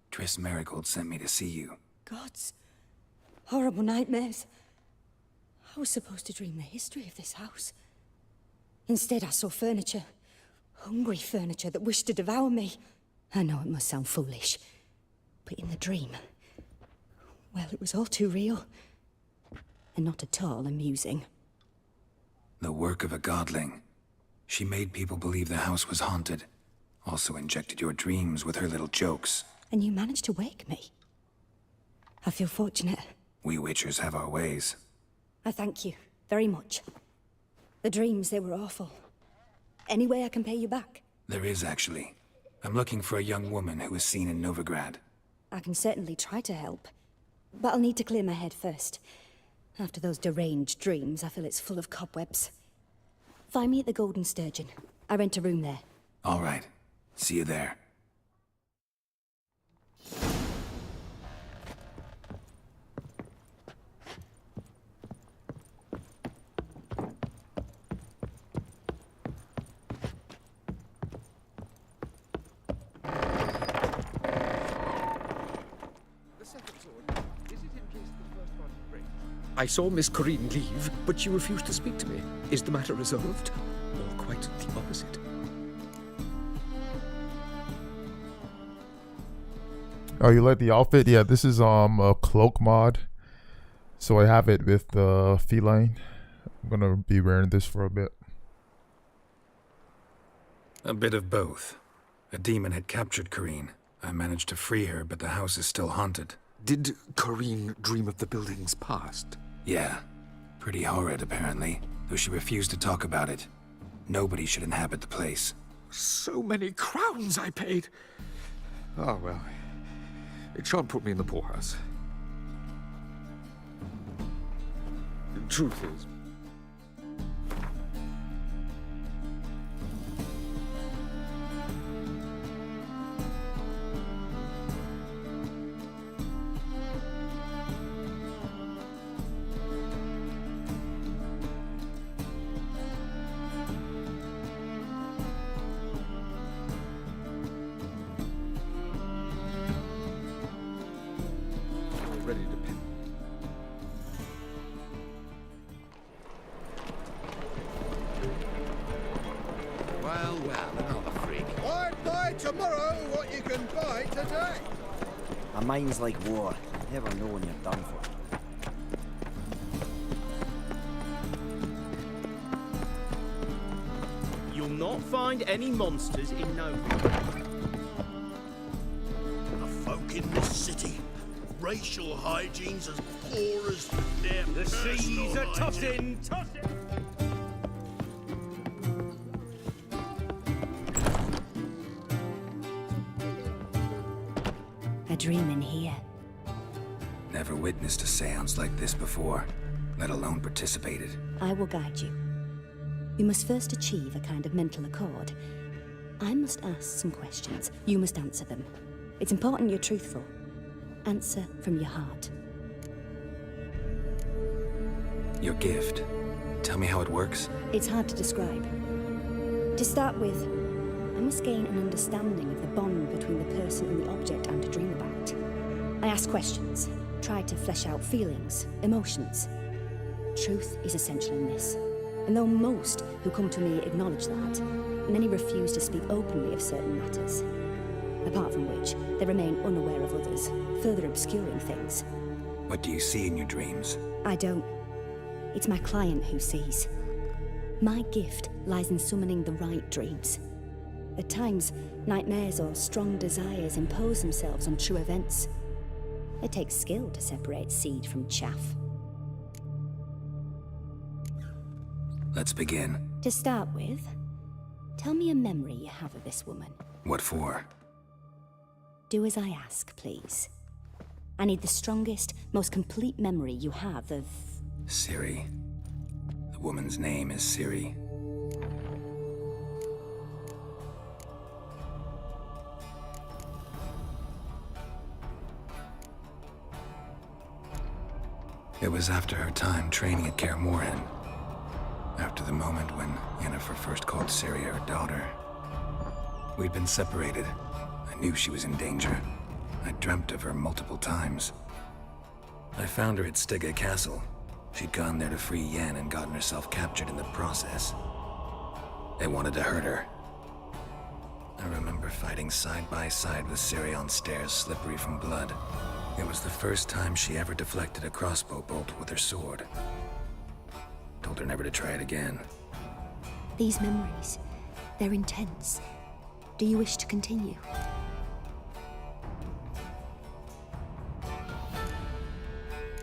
Triss Marigold sent me to see you. Gods. Horrible nightmares. I was supposed to dream the history of this house. Instead, I saw furniture. Hungry furniture that wished to devour me. I know it must sound foolish, but in the dream, well, it was all too real. And not at all amusing. The work of a godling. She made people believe the house was haunted. Also injected your dreams with her little jokes. And you managed to wake me. I feel fortunate. We witchers have our ways. I thank you very much. The dreams, they were awful. Any way I can pay you back? There is, actually. I'm looking for a young woman who was seen in Novigrad. I can certainly try to help. But I'll need to clear my head first. After those deranged dreams, I feel it's full of cobwebs. Find me at the Golden Sturgeon. I rent a room there. All right. See you there. I saw Miss Corinne leave, but she refused to speak to me. Is the matter resolved? Or quite the opposite? Oh, you like the outfit? Yeah, this is a cloak mod. So I have it with the feline. I'm gonna be wearing this for a bit. A bit of both. A demon had captured Corinne. I managed to free her, but the house is still haunted. Did Corinne dream of the building's past? Yeah. Pretty horrid, apparently, though she refused to talk about it. Nobody should inhabit the place. So many crowns I paid. Oh, well. It shan't put me in the poorhouse. The truth is, ready to pin. Well, another freak. I'd buy tomorrow what you can buy today. A mind's like war. You never know when you're done for. You'll not find any monsters in Novigrad. The folk in this city, racial hygiene's as poor as their The seas are tossing. tossing! A dream in here. Never witnessed a seance like this before, let alone participated. I will guide you. We must first achieve a kind of mental accord. I must ask some questions. You must answer them. It's important you're truthful. Answer from your heart. Your gift. Tell me how it works. It's hard to describe. To start with, I must gain an understanding of the bond between the person and the object I'm to dream about. I ask questions, try to flesh out feelings, emotions. Truth is essential in this. And though most who come to me acknowledge that, many refuse to speak openly of certain matters. Apart from which, they remain unaware of others, further obscuring things. What do you see in your dreams? I don't. It's my client who sees. My gift lies in summoning the right dreams. At times, nightmares or strong desires impose themselves on true events. It takes skill to separate seed from chaff. Let's begin. To start with, tell me a memory you have of this woman. What for? Do as I ask, please. I need the strongest, most complete memory you have of... Ciri. The woman's name is Ciri. It was after her time training at Kaer Morhen. After the moment when Yennefer first called Ciri her daughter. We'd been separated. I knew she was in danger. I dreamt of her multiple times. I found her at Stygga Castle. She'd gone there to free Yen and gotten herself captured in the process. They wanted to hurt her. I remember fighting side by side with Ciri on stairs slippery from blood. It was the first time she ever deflected a crossbow bolt with her sword. Told her never to try it again. These memories, they're intense. Do you wish to continue?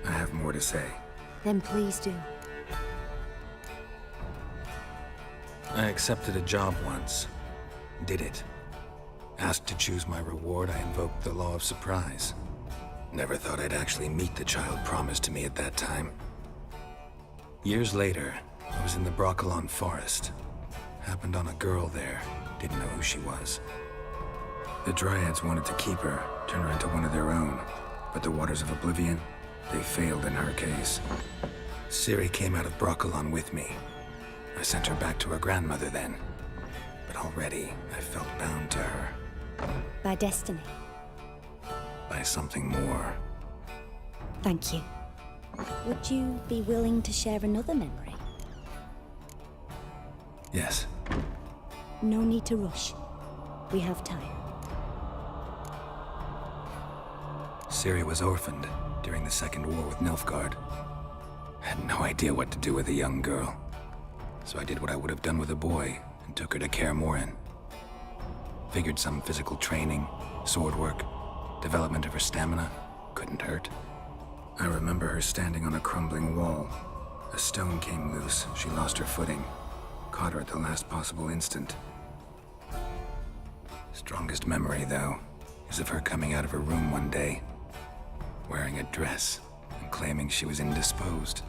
I have more to say. Then please do. I accepted a job once. Did it. Asked to choose my reward, I invoked the law of surprise. Never thought I'd actually meet the child promised to me at that time. Years later, I was in the Broccolon forest. Happened on a girl there. Didn't know who she was. The Dryads wanted to keep her, turn her into one of their own. But the Waters of Oblivion, they failed in her case. Ciri came out of Broccolon with me. I sent her back to her grandmother then. But already, I felt bound to her. By destiny. By something more. Thank you. Would you be willing to share another memory? Yes. No need to rush. We have time. Ciri was orphaned during the Second War with Nilfgaard. Had no idea what to do with a young girl. So I did what I would have done with a boy and took her to Kaer Morhen. Figured some physical training, sword work, development of her stamina couldn't hurt. I remember her standing on a crumbling wall. A stone came loose. She lost her footing. Caught her at the last possible instant. Strongest memory, though. is of her coming out of her room one day, wearing a dress and claiming she was indisposed.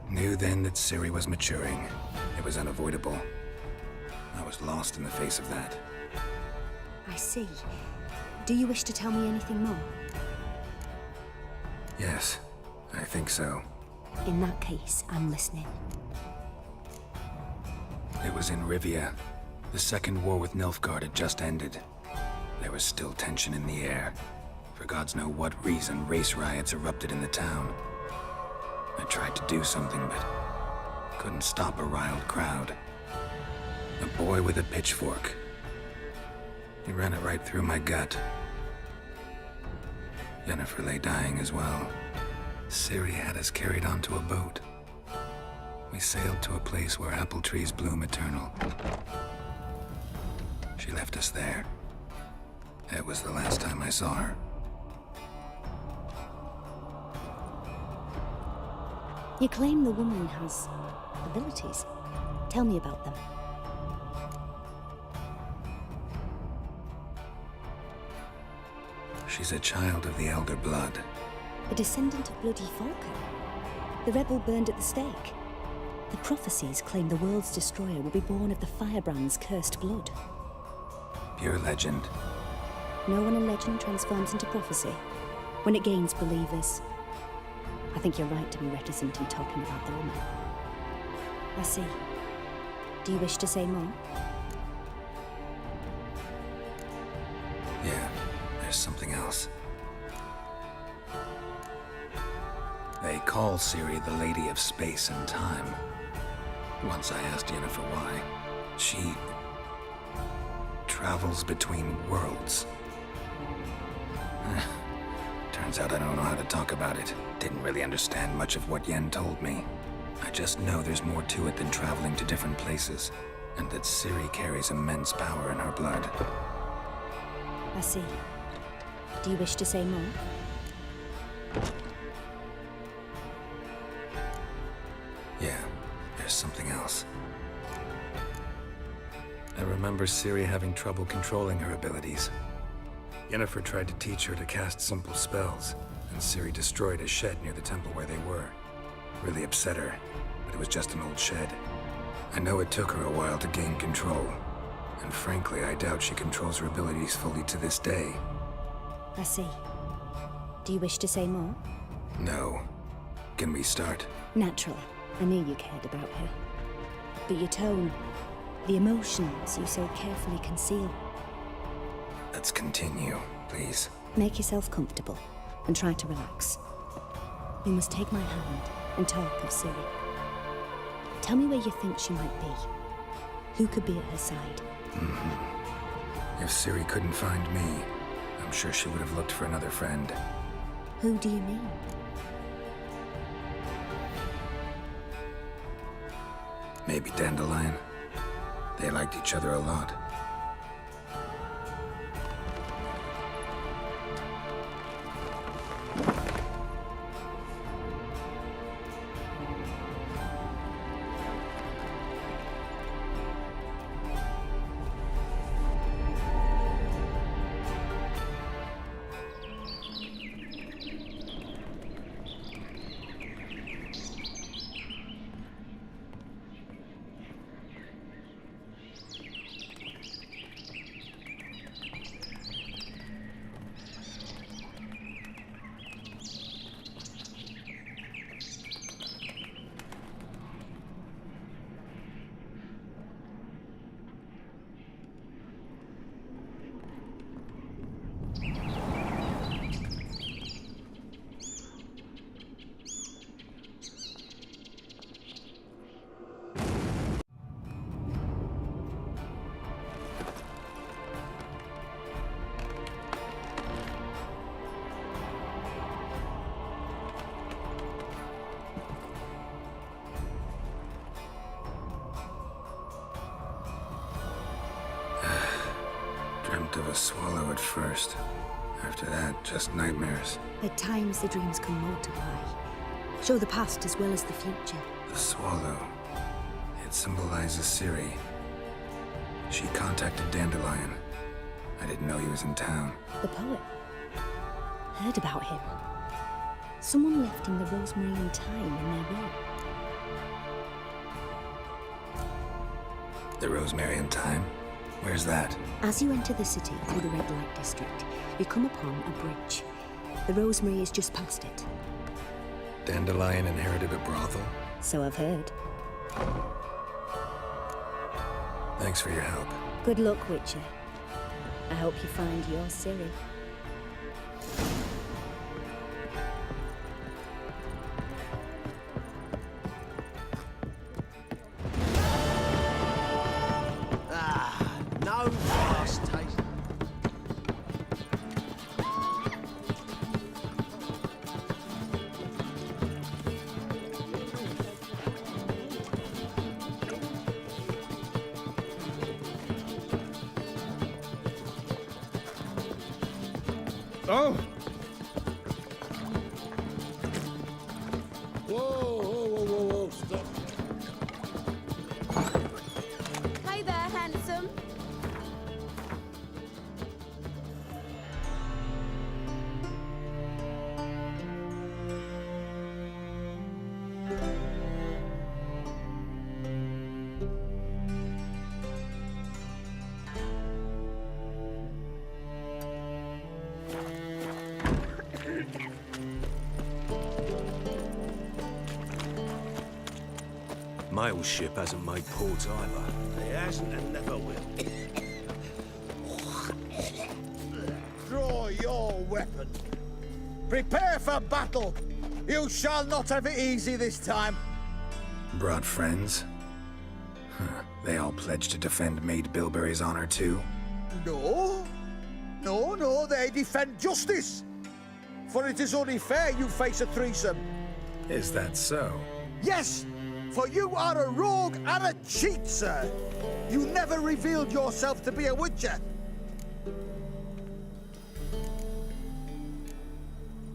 Knew then that Ciri was maturing. It was unavoidable. I was lost in the face of that. I see. Do you wish to tell me anything more? Yes, I think so. In that case, I'm listening. It was in Rivia. The second war with Nilfgaard had just ended. There was still tension in the air. For gods know what reason, race riots erupted in the town. I tried to do something, but couldn't stop a riled crowd. A boy with a pitchfork. He ran it right through my gut. Yennefer lay dying as well. Ciri had us carried onto a boat. We sailed to a place where apple trees bloom eternal. She left us there. It was the last time I saw her. You claim the woman has abilities. Tell me about them. She's a child of the Elder Blood. A descendant of bloody Falcon. The rebel burned at the stake. The prophecies claim the world's destroyer will be born of the Firebrand's cursed blood. Pure legend. No one in legend transforms into prophecy when it gains believers. I think you're right to be reticent in talking about the woman. I see. Do you wish to say more? Yeah, there's something else. They call Ciri the Lady of Space and Time. Once I asked Yennefer why. She travels between worlds. Turns out I don't know how to talk about it. Didn't really understand much of what Yen told me. I just know there's more to it than traveling to different places, and that Ciri carries immense power in her blood. I see. Do you wish to say more? Yeah, there's something else. I remember Ciri having trouble controlling her abilities. Yennefer tried to teach her to cast simple spells, and Ciri destroyed a shed near the temple where they were. Really upset her, but it was just an old shed. I know it took her a while to gain control, and frankly, I doubt she controls her abilities fully to this day. I see. Do you wish to say more? No. Can we start? Naturally. I knew you cared about her. But your tone, the emotions you so carefully conceal. Let's continue, please. Make yourself comfortable and try to relax. You must take my hand and talk of Ciri. Tell me where you think she might be. Who could be at her side? If Ciri couldn't find me, I'm sure she would have looked for another friend. Who do you mean? Maybe Dandelion. They liked each other a lot. Dreamt of a swallow at first. After that, just nightmares. At times the dreams can multiply. Show the past as well as the future. The swallow. It symbolizes Ciri. She contacted Dandelion. I didn't know he was in town. The poet. Heard about him. Someone left him the rosemary and thyme in their will. The rosemary and thyme? Where's that? As you enter the city through the red light district, you come upon a bridge. The rosemary is just past it. Dandelion inherited a brothel? So I've heard. Thanks for your help. Good luck, Witcher. I hope you find your Ciri. No fast taste. Oh! Whoa, stop. Hey there, handsome. Mail ship hasn't made port either. It hasn't and never will. Draw your weapon. Prepare for battle. You shall not have it easy this time. Brought friends? Huh. They all pledged to defend Maid Bilberry's honor too? No. No, they defend justice. For it is only fair you face a threesome. Is that so? Yes, for you are a rogue and a cheat, sir. You never revealed yourself to be a witcher.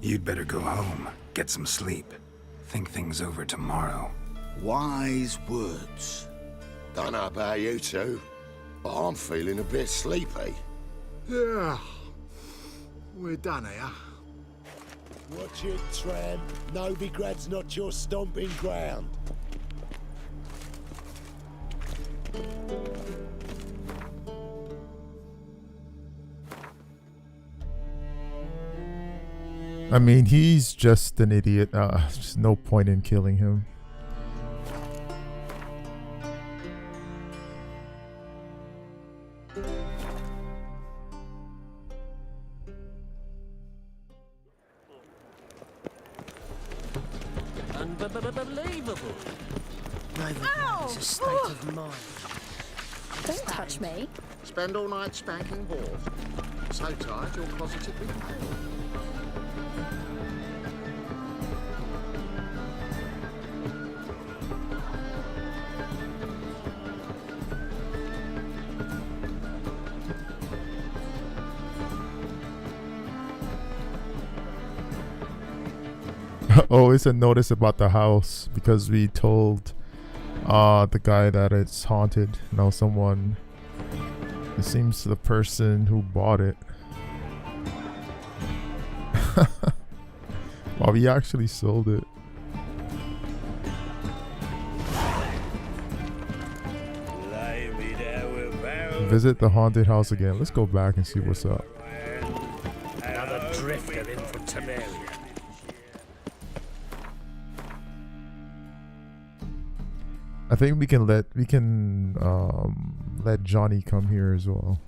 You'd better go home, get some sleep. Think things over tomorrow. Wise words. Don't know about you two, but I'm feeling a bit sleepy. Yeah. We're done here. Watch it, tramp. Novigrad's not your stomping ground. I mean, he's just an idiot. There's no point in killing him. Unbelievable. Ow! It's a state of mind. Don't touch me. Spend all night spanking whores. So tired you're positively pale. Oh, it's a notice about the house because we told the guy that it's haunted. Now someone, it seems the person who bought it. Well, we actually sold it. Visit the haunted house again. Let's go back and see what's up. Another drifter in from Temeria. I think we can let Johnny come here as well.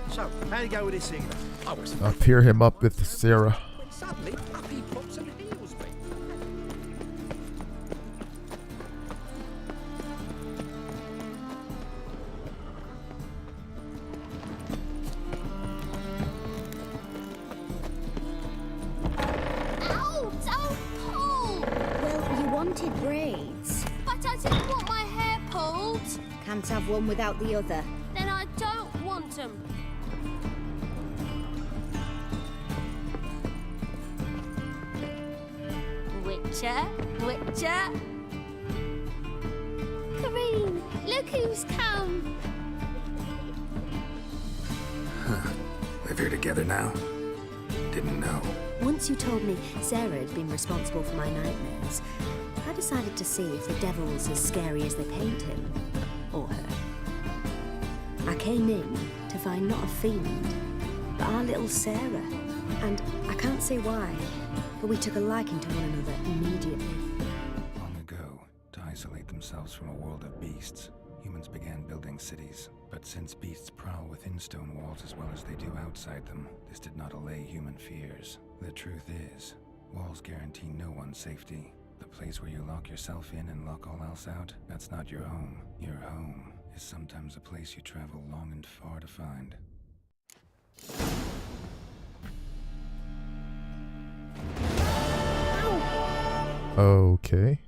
So, how do you go with this thing? I was I'll pair him up with Sarah. suddenly up he pops and heals me. Ow! Don't pull! Well, you wanted braids. But I didn't want my hair pulled. Can't have one without the other. Then I don't want them. Witcher? Look who's come! Huh. Live here together now? Didn't know. Once you told me Sarah had been responsible for my nightmares, I decided to see if the devil was as scary as they paint him. Or her. I came in to find not a fiend, but our little Sarah. And I can't say why, but we took a liking to one another immediately. Long ago, to isolate themselves from a world of beasts, humans began building cities. But since beasts prowl within stone walls as well as they do outside them, this did not allay human fears. The truth is, walls guarantee no one's safety. The place where you lock yourself in and lock all else out, that's not your home. Your home is sometimes a place you travel long and far to find. Okay.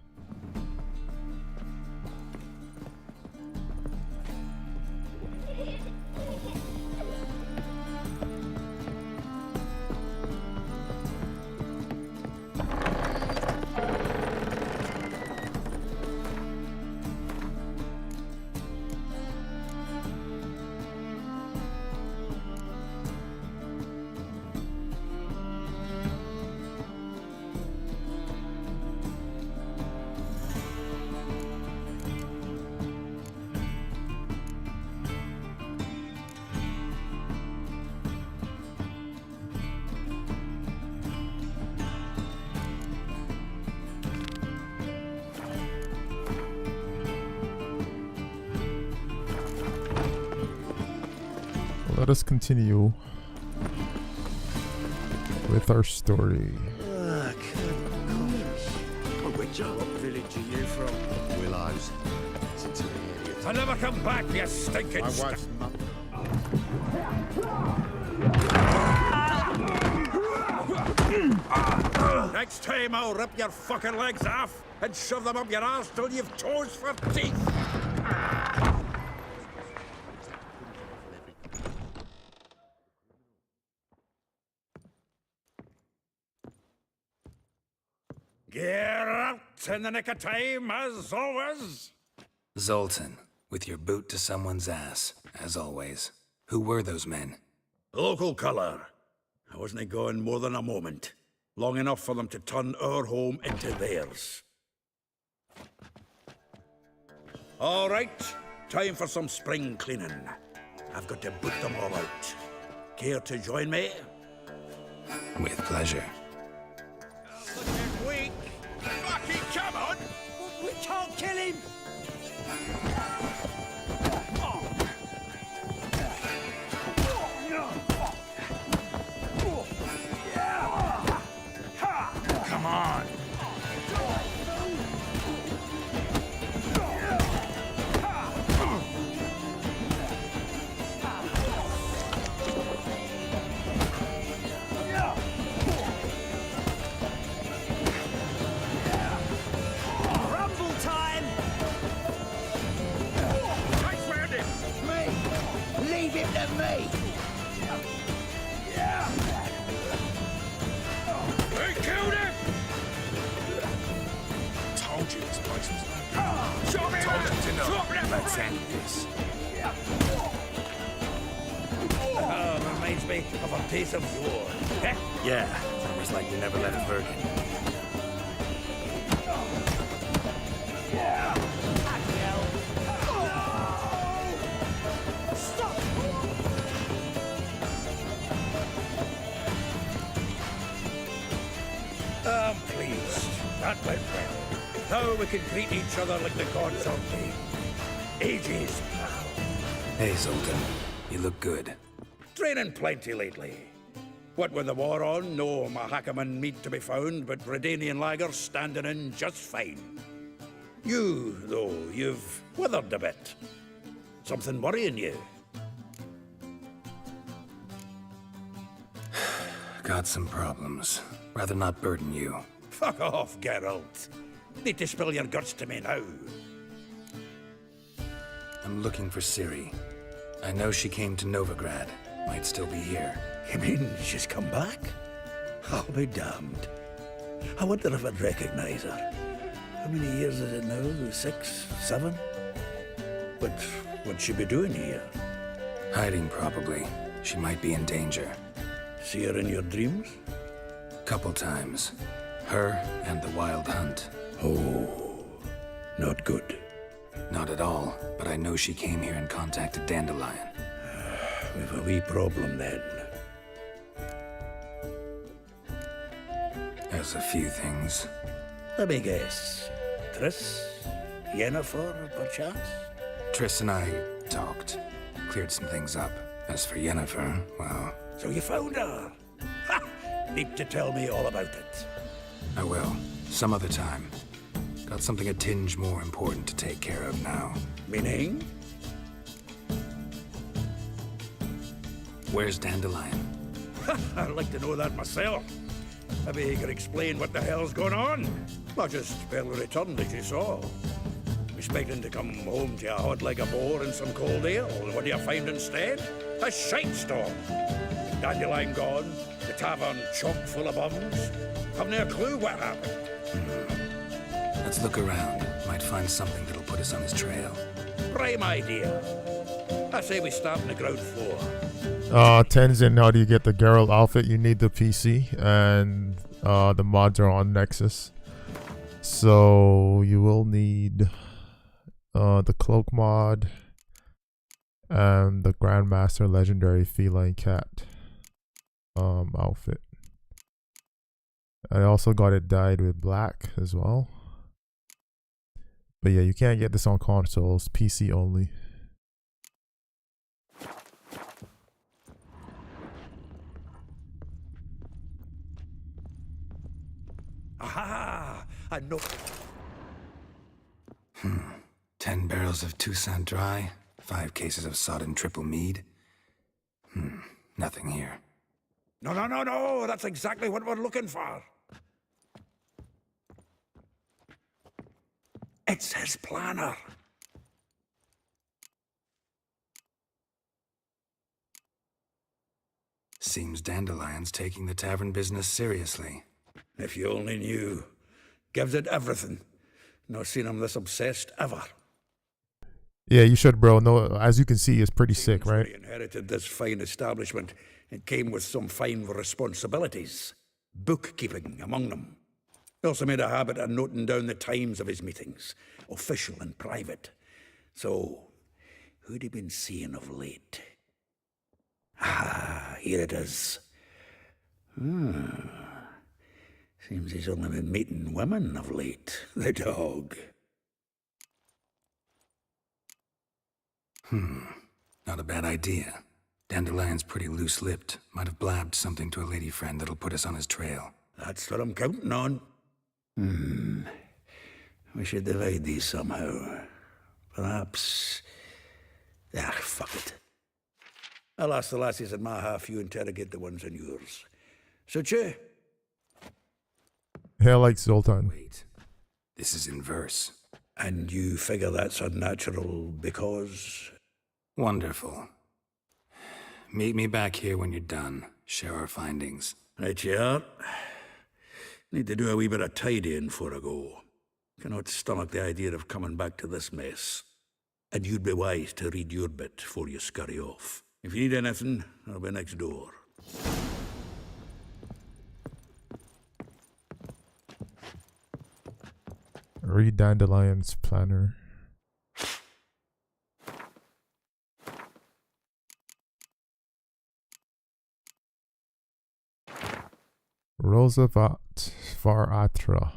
Let us continue with our story. What village are you from? Willows. I never come back, you stinking Next time I'll rip your fucking legs off and shove them up your arse till you've toes for teeth. Geralt in the nick of time, as always. Zoltan, with your boot to someone's ass, as always. Who were those men? Local colour. I wasn't going more than a moment. Long enough for them to turn our home into theirs. All right, time for some spring cleaning. I've got to boot them all out. Care to join me? With pleasure. Weak. Fucking come on! We can't kill him! Come on! Let's end this. Reminds me of a piece of war. Yeah, it's almost like you never left Bergen. I'm pleased. That went well. Now we can greet each other like the gods ordained. Ages, pal. Hey, Zoltan. You look good. Training plenty lately. What with the war on, no Mahakaman meat to be found, but Redanian lagers standing in just fine. You, though, you've withered a bit. Something worrying you? Got some problems. Rather not burden you. Fuck off, Geralt. Need to spill your guts to me now. I'm looking for Ciri. I know she came to Novigrad. Might still be here. You mean she's come back? I'll be damned. I wonder if I'd recognize her. How many years is it now? 6, 7? But what'd she be doing here? Hiding, probably. She might be in danger. See her in your dreams? Couple times. Her and the wild hunt. Oh, not good. Not at all, but I know she came here and contacted Dandelion. We've a wee problem then. There's a few things. Let me guess. Triss? Yennefer, perchance? Triss and I talked. Cleared some things up. As for Yennefer, well... So you found her? Ha! Need to tell me all about it. I will. Some other time. Got something a tinge more important to take care of now. Meaning? Where's Dandelion? I'd like to know that myself. Maybe he could explain what the hell's going on. Not just well returned as you saw. Expecting to come home to a hod like a boar and some cold ale, and what do you find instead? A shite storm. Dandelion gone, the tavern chock full of bums. Haven't a clue what happened. Let's look around. Might find something that'll put us on his trail. Prime idea. I say we start on the ground floor. Tenzin, how do you get the Geralt outfit? You need the PC, and the mods are on Nexus. So you will need the cloak mod and the Grandmaster Legendary Feline Cat outfit. I also got it dyed with black as well. But yeah, you can't get this on consoles, PC only. Aha! I know. 10 barrels of Toussaint Dry, 5 cases of sodden triple mead. Nothing here. No, that's exactly what we're looking for. It's his planner. Seems Dandelion's taking the tavern business seriously. If you only knew. Gives it everything. Not seen him this obsessed ever. Yeah, you should, bro. No, as you can see, it's pretty sick, right? He inherited this fine establishment and came with some fine responsibilities. Bookkeeping among them. He also made a habit of noting down the times of his meetings, official and private. So, who'd he been seeing of late? Ah, here it is. Seems he's only been meeting women of late, the dog. Not a bad idea. Dandelion's pretty loose-lipped. Might have blabbed something to a lady friend that'll put us on his trail. That's what I'm counting on. We should divide these somehow. Perhaps... fuck it. I'll ask the lassies in my half, you interrogate the ones in yours. Suit you? Hair like Zoltan. Wait. This is in verse. And you figure that's unnatural because... Wonderful. Meet me back here when you're done. Share our findings. Right you are. Need to do a wee bit of tidying before I go. Cannot stomach the idea of coming back to this mess. And you'd be wise to read your bit before you scurry off. If you need anything, I'll be next door. Read Dandelion's planner. Rosavat Varatra,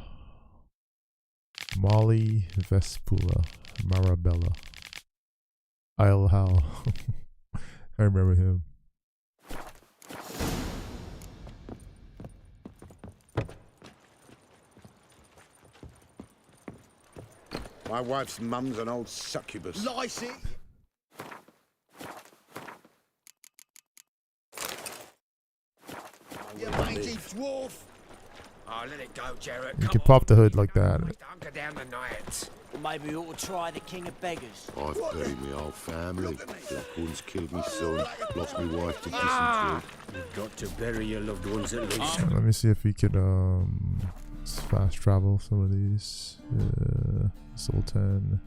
Molly Vespula, Marabella, Ilhal. I remember him. My wife's mum's an old succubus. Lice it. You mangy dwarf. Oh, let it go, Geralt. You can pop the hood like that. Hunker down the night. Well, maybe we ought to try the King of Beggars. I've buried my whole family. Blackhorns killed me son, lost my wife to dysentery. You've got to bury your loved ones at least. Let me see if we could fast travel some of these. Sultan.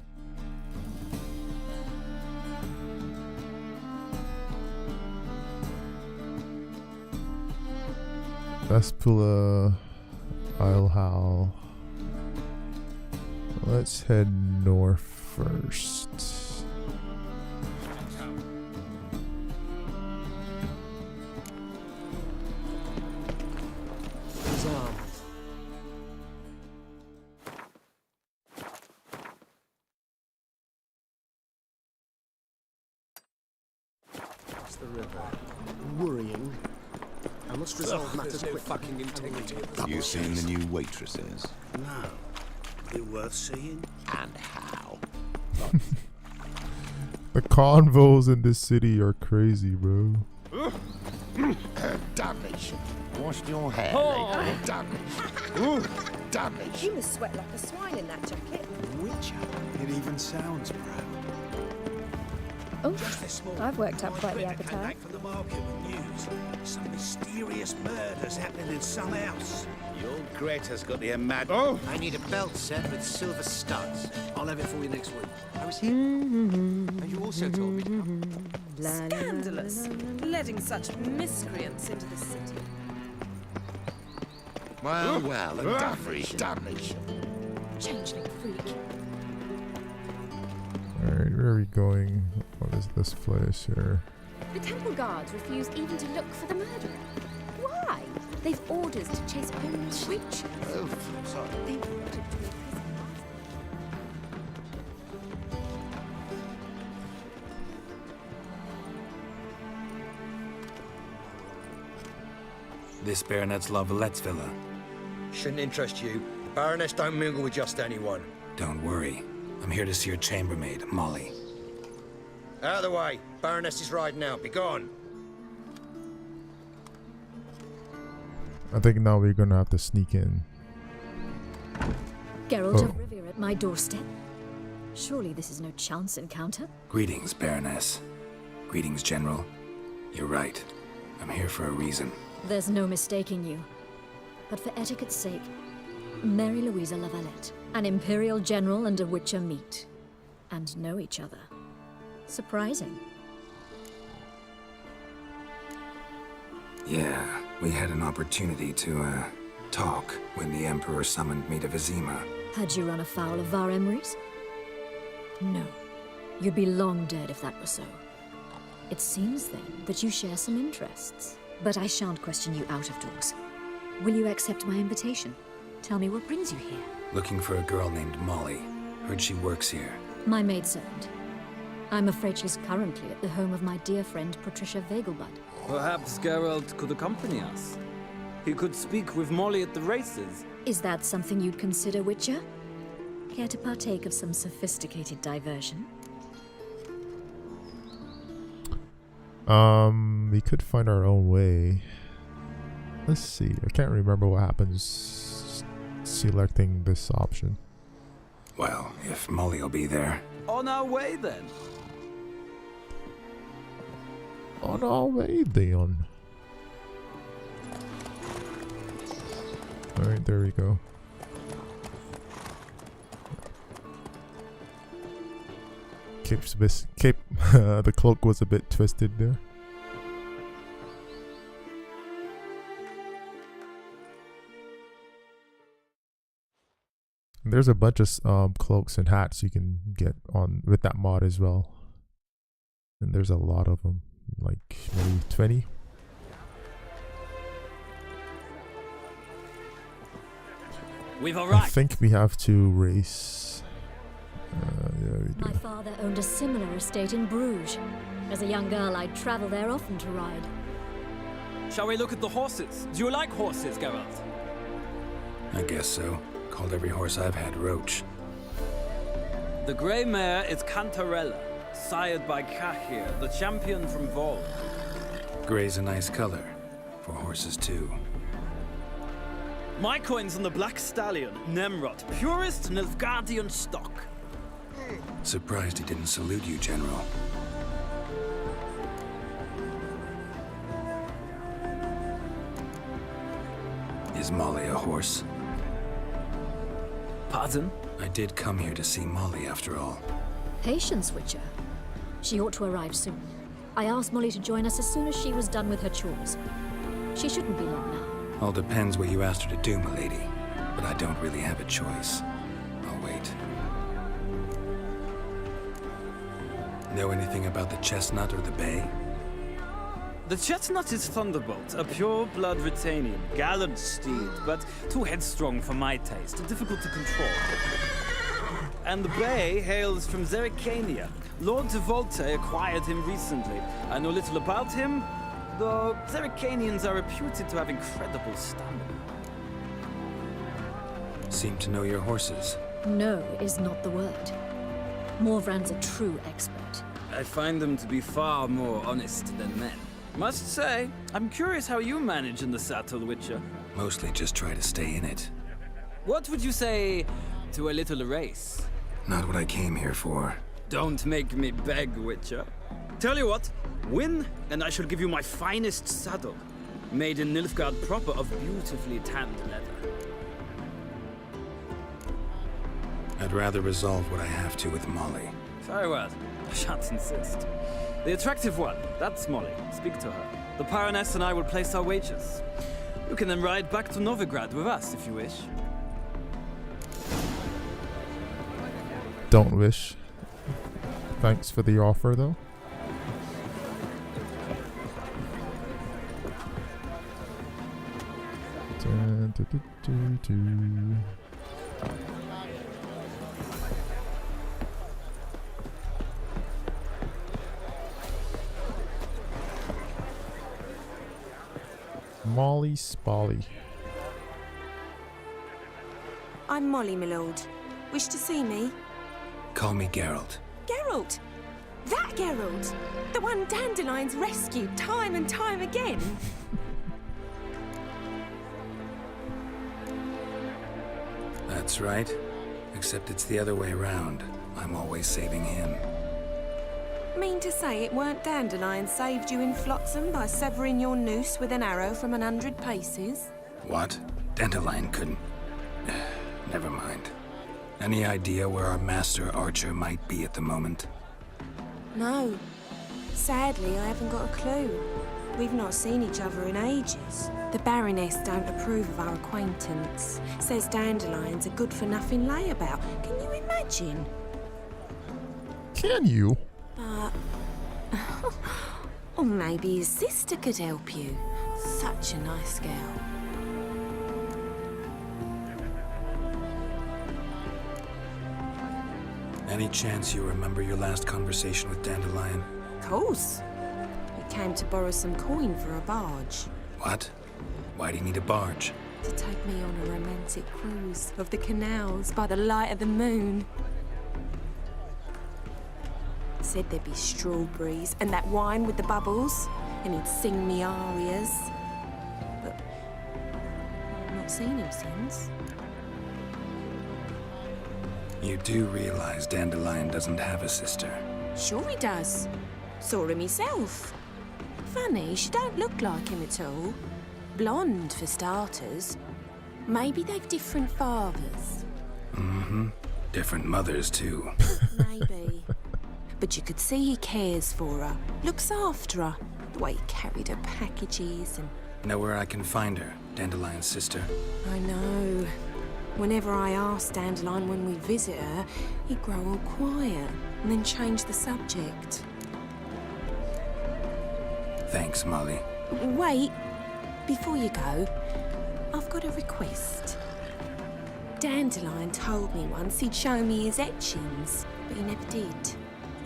Vespula, Ilhal. Let's head north first. Across the river. Worrying. I must resolve matters quickly. Fucking integrity. You seen the new waitresses? No. They're worth seeing? And how? The convos in this city are crazy, bro. Damnation. Washed your hair Oh. lately. Damnation. Damnation. You must sweat like a swine in that jacket. Witcher. It even sounds proud. Oh, I've worked up quite the appetite. Back from the market with news. Some mysterious murders happening in some house. Your Greta's got the mad. Oh! I need a belt set with silver studs. I'll have it for you next week. I was here. And you also told me. Scandalous. Letting such miscreants into the city. Well, well, and damnation. Changeling freak. Alright, where are we going? What is this place here? The temple guards refuse even to look for the murderer. Why? They've orders to chase homeless witch. Oh, sorry. They wanted to imprison This Baronet's La Vallette's villa. Shouldn't interest you. Baroness don't mingle with just anyone. Don't worry. I'm here to see your chambermaid, Molly. Out of the way. Baroness is riding out. Be gone. I think now we're gonna have to sneak in. Geralt Oh. of Rivia at my doorstep? Surely this is no chance encounter? Greetings, Baroness. Greetings, General. You're right. I'm here for a reason. There's no mistaking you. But for etiquette's sake, Mary Louisa La Valette, an Imperial General and a Witcher meet. And know each other. Surprising. Yeah, we had an opportunity to, talk when the Emperor summoned me to Vizima. Had you run afoul of Var Emrys? No. You'd be long dead if that were so. It seems, then, that you share some interests. But I shan't question you out of doors. Will you accept my invitation? Tell me what brings you here. Looking for a girl named Molly. Heard she works here. My maidservant. I'm afraid she's currently at the home of my dear friend Patricia Vegelbud. Perhaps Geralt could accompany us. He could speak with Molly at the races. Is that something you'd consider, Witcher? Care to partake of some sophisticated diversion? We could find our own way. Let's see. I can't remember what happens selecting this option. Well, if Molly'll be there. On our way, then. On our way, then. Alright, there we go. The cloak was a bit twisted there. There's a bunch of cloaks and hats you can get on with that mod as well. And there's a lot of them, like maybe 20. We've I arrived. think we have to race. Yeah, we do. My father owned a similar estate in Bruges. As a young girl, I'd travel there often to ride. Shall we look at the horses? Do you like horses, Geralt? I guess so. Called every horse I've had Roach. The grey mare is Cantarella, sired by Cahir, the champion from Vol. Gray's a nice color. For horses, too. My coin's on the black stallion, Nemrod, purest Nilfgaardian stock. Surprised he didn't salute you, General. Is Molly a horse? Pardon? I did come here to see Molly, after all. Patience, Witcher. She ought to arrive soon. I asked Molly to join us as soon as she was done with her chores. She shouldn't be long now. All depends what you asked her to do, milady. But I don't really have a choice. I'll wait. Know anything about the chestnut or the bay? The chestnut is Thunderbolt, a pure-blood Retanian, gallant steed, but too headstrong for my taste, difficult to control. And the bay hails from Zerrikania. Lord de Volte acquired him recently. I know little about him, though Zerrikanians are reputed to have incredible stamina. Seem to know your horses. No is not the word. Morvran's a true expert. I find them to be far more honest than men. Must say, I'm curious how you manage in the saddle, Witcher. Mostly just try to stay in it. What would you say to a little race? Not what I came here for. Don't make me beg, Witcher. Tell you what, win, and I shall give you my finest saddle. Made in Nilfgaard proper of beautifully tanned leather. I'd rather resolve what I have to with Molly. Very well. I shan't insist. The attractive one, that's Molly. Speak to her. The Baroness and I will place our wagers. You can then ride back to Novigrad with us if you wish. Don't wish. Thanks for the offer, though. Molly Spolly. I'm Molly, my lord. Wish to see me? Call me Geralt. Geralt! That Geralt! The one Dandelion's rescued time and time again! That's right. Except it's the other way around. I'm always saving him. Mean to say it weren't Dandelion saved you in Flotsam by severing your noose with an arrow from 100 paces? What? Dandelion couldn't... Never mind. Any idea where our master archer might be at the moment? No. Sadly, I haven't got a clue. We've not seen each other in ages. The Baroness don't approve of our acquaintance. Says Dandelion's a good-for-nothing layabout. Can you imagine? Can you? Or maybe his sister could help you. Such a nice girl. Any chance you remember your last conversation with Dandelion? Of course. He came to borrow some coin for a barge. What? Why do you need a barge? To take me on a romantic cruise of the canals by the light of the moon. Said there'd be strawberries and that wine with the bubbles, and he'd sing me arias. But I've not seen him since. You do realize Dandelion doesn't have a sister? Sure he does. Saw him himself. Funny, she don't look like him at all. Blonde, for starters. Maybe they've different fathers. Mm-hmm. Different mothers, too. Maybe. But you could see he cares for her. Looks after her. The way he carried her packages and... Know where I can find her, Dandelion's sister? I know. Whenever I asked Dandelion when we visit her, he'd grow all quiet and then change the subject. Thanks, Molly. Wait. Before you go, I've got a request. Dandelion told me once he'd show me his etchings, but he never did.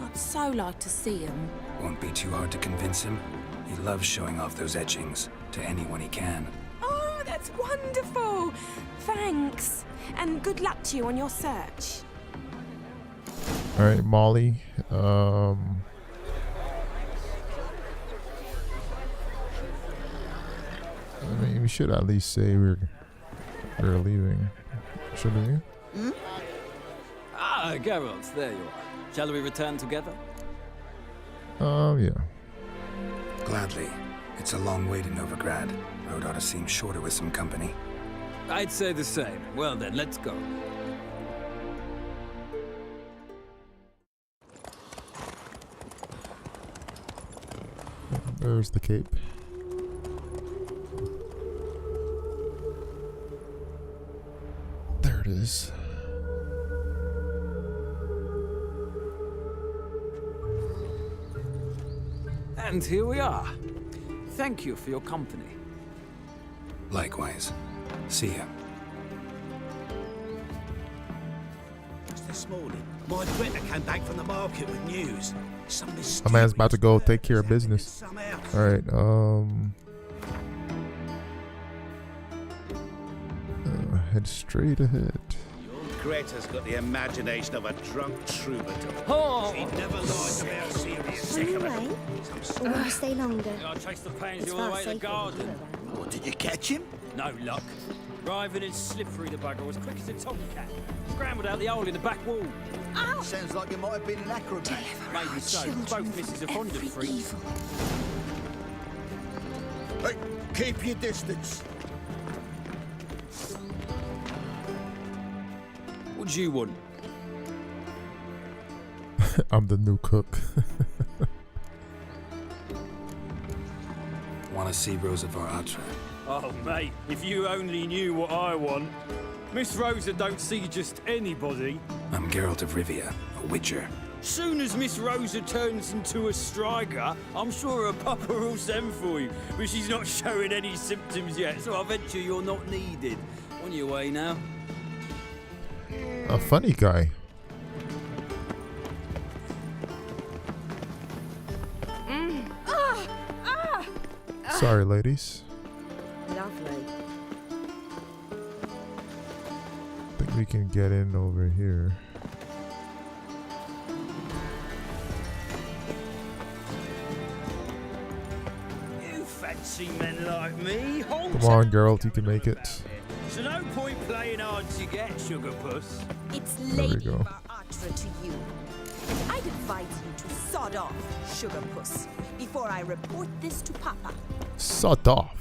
I'd so like to see them. Won't be too hard to convince him. He loves showing off those etchings to anyone he can. Oh, that's wonderful! Thanks. And good luck to you on your search. Alright, Molly. I mean, we should at least say we're leaving, shouldn't we? Hmm? Ah, Geralt, there you are. Shall we return together? Yeah. Gladly. It's a long way to Novigrad. Road ought to seem shorter with some company. I'd say the same. Well then, let's go. There's the cape. is. And here we are. Thank you for your company. Likewise. See ya. Just this morning, my Britta came back from the market with news. Some My man's about to go take care of business. Alright, head straight ahead. Greta's got the imagination of a drunk troubadour. Oh! She never lies about serious. Anyway, or will you stay longer? I chased the pansy It's all the far way to the safer garden. than Oh, did you catch him? No luck. Driving in slippery, the bugger was quick as a tomcat. Scrambled out the hole in the back wall. Ow! Sounds like it might have been an acrobat. Maybe so. Both misses are fond of freaks. Hey, keep your distance. What do you want? I'm the new cook. Want to see Rosa Atra? Oh, mate, if you only knew what I want. Miss Rosa don't see just anybody. I'm Geralt of Rivia, a witcher. Soon as Miss Rosa turns into a striker, I'm sure her papa will send for you. But she's not showing any symptoms yet, so I venture you're not needed. On your way now. A funny guy. Sorry, ladies. Lovely. I think we can get in over here. You fancy men like me? Come on, Geralt, you can make it. So no point playing hard to get, sugar puss. It's There we Lady go. Atra to you. I'd advise you to sod off, sugar puss, before I report this to Papa. Sod off.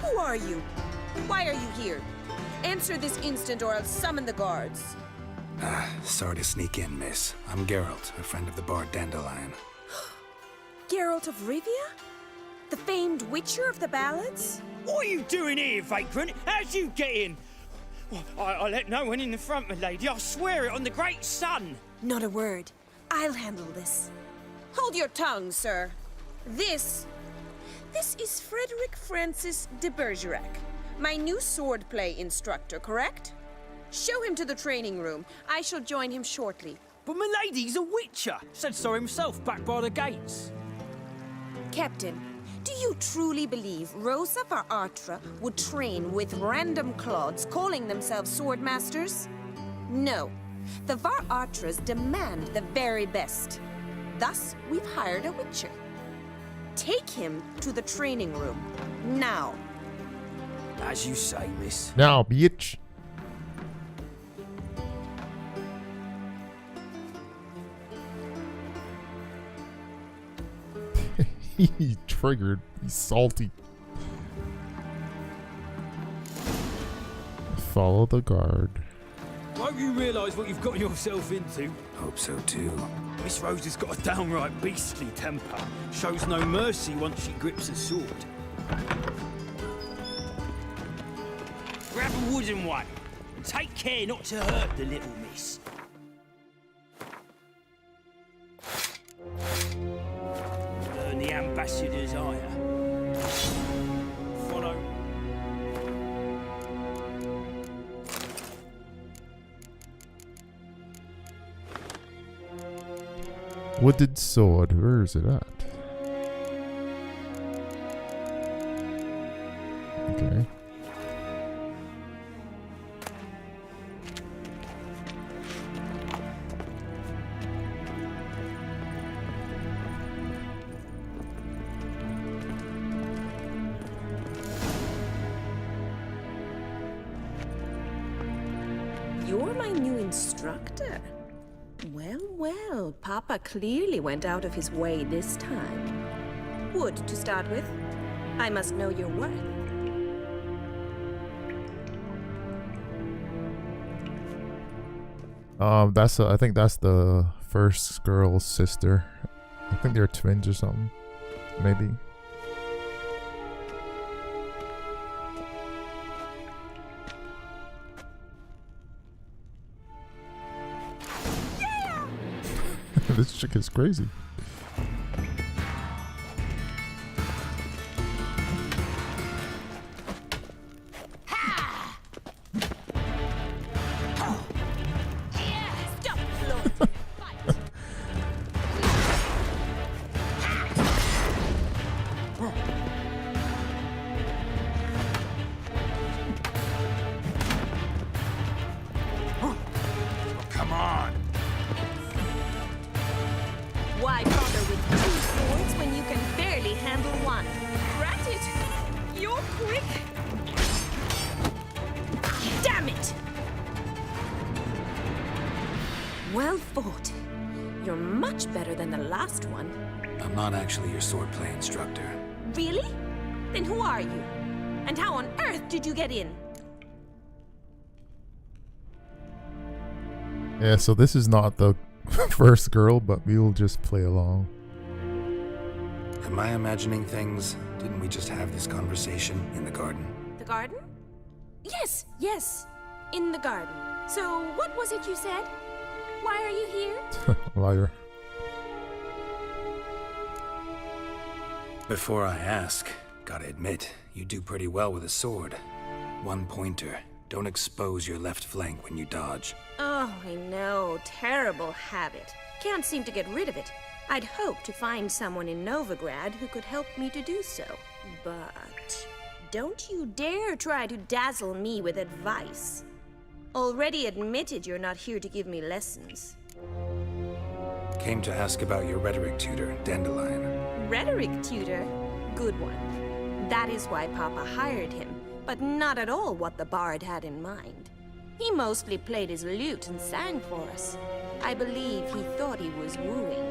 Who are you? Why are you here? Answer this instant or I'll summon the guards. Sorry to sneak in, miss. I'm Geralt, a friend of the bard Dandelion. Geralt of Rivia? The famed witcher of the ballads? What are you doing here, vagrant? How'd you get in? I let no one in the front, my lady. I swear it on the great sun. Not a word. I'll handle this. Hold your tongue, sir. This is Frederick Francis de Bergerac, my new swordplay instructor, correct? Show him to the training room. I shall join him shortly. But my lady's a witcher. Said so himself back by the gates. Captain, do you truly believe Rosa Atra would train with random clods calling themselves sword masters? No. The Atras demand the very best. Thus, we've hired a witcher. Take him to the training room. Now. As you say, miss. Now, bitch. He triggered. He's salty. Follow the guard. Hope you realise what you've got yourself into. Hope so too. Miss Rosa's got a downright beastly temper. Shows no mercy once she grips a sword. Grab a wooden one. And take care not to hurt the little miss. Learn the ambassador's ire. Follow. Wooded sword. Where is it at? Okay. You're my new instructor. Well, well, Papa clearly went out of his way this time. wood to start with. I must know your worth. I think that's the first girl's sister. I think they're twins or something. Maybe. This chick is crazy. Come on. Why bother with 2 swords when you can barely handle one? Drat it! You're quick! Damn it! Well fought. You're much better than the last one. I'm not actually your swordplay instructor. Really? Then who are you? And how on earth did you get in? Yeah, so this is not the first girl, but we will just play along. Am I imagining things? Didn't we just have this conversation in the garden? The garden? Yes, yes. In the garden. So, what was it you said? Why are you here? Liar. Before I ask, gotta admit, you do pretty well with a sword. One pointer. Don't expose your left flank when you dodge. Oh, I know. Terrible habit. Can't seem to get rid of it. I'd hoped to find someone in Novigrad who could help me to do so. But don't you dare try to dazzle me with advice. Already admitted you're not here to give me lessons. Came to ask about your rhetoric tutor, Dandelion. Rhetoric tutor? Good one. That is why Papa hired him, but not at all what the bard had in mind. He mostly played his lute and sang for us. I believe he thought he was wooing.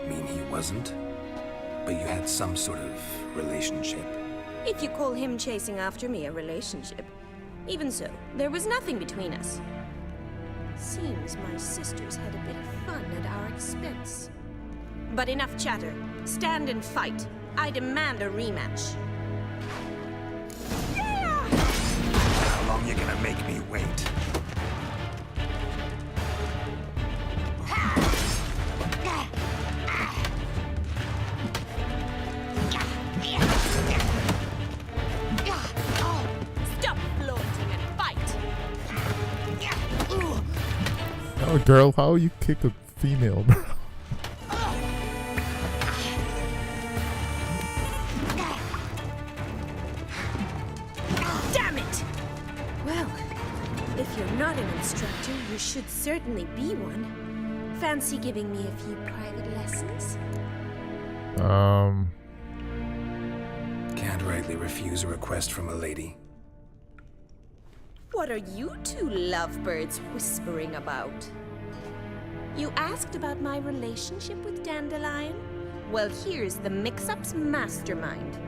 Mean he wasn't? But you had some sort of relationship. If you call him chasing after me a relationship. Even so, there was nothing between us. Seems my sisters had a bit of fun at our expense. But enough chatter. Stand and fight. I demand a rematch. How long you gonna make me wait? Stop flaunting and fight! Oh, girl, how you kick a female, bro? Damn it! Well, if you're not an instructor, you should certainly be one. Fancy giving me a few private lessons? Can't rightly refuse a request from a lady. What are you two lovebirds whispering about? You asked about my relationship with Dandelion? Well, here's the mix-up's mastermind.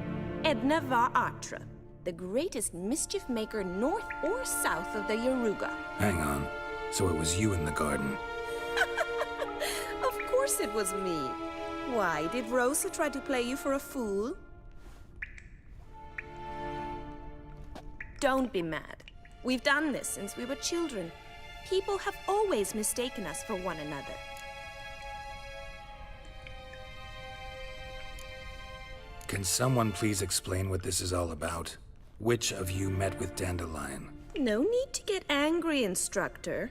Edna var Atra, the greatest mischief maker north or south of the Yaruga. Hang on. So it was you in the garden. Of course it was me. Why, did Rosa try to play you for a fool? Don't be mad. We've done this since we were children. People have always mistaken us for one another. Can someone please explain what this is all about? Which of you met with Dandelion? No need to get angry, instructor.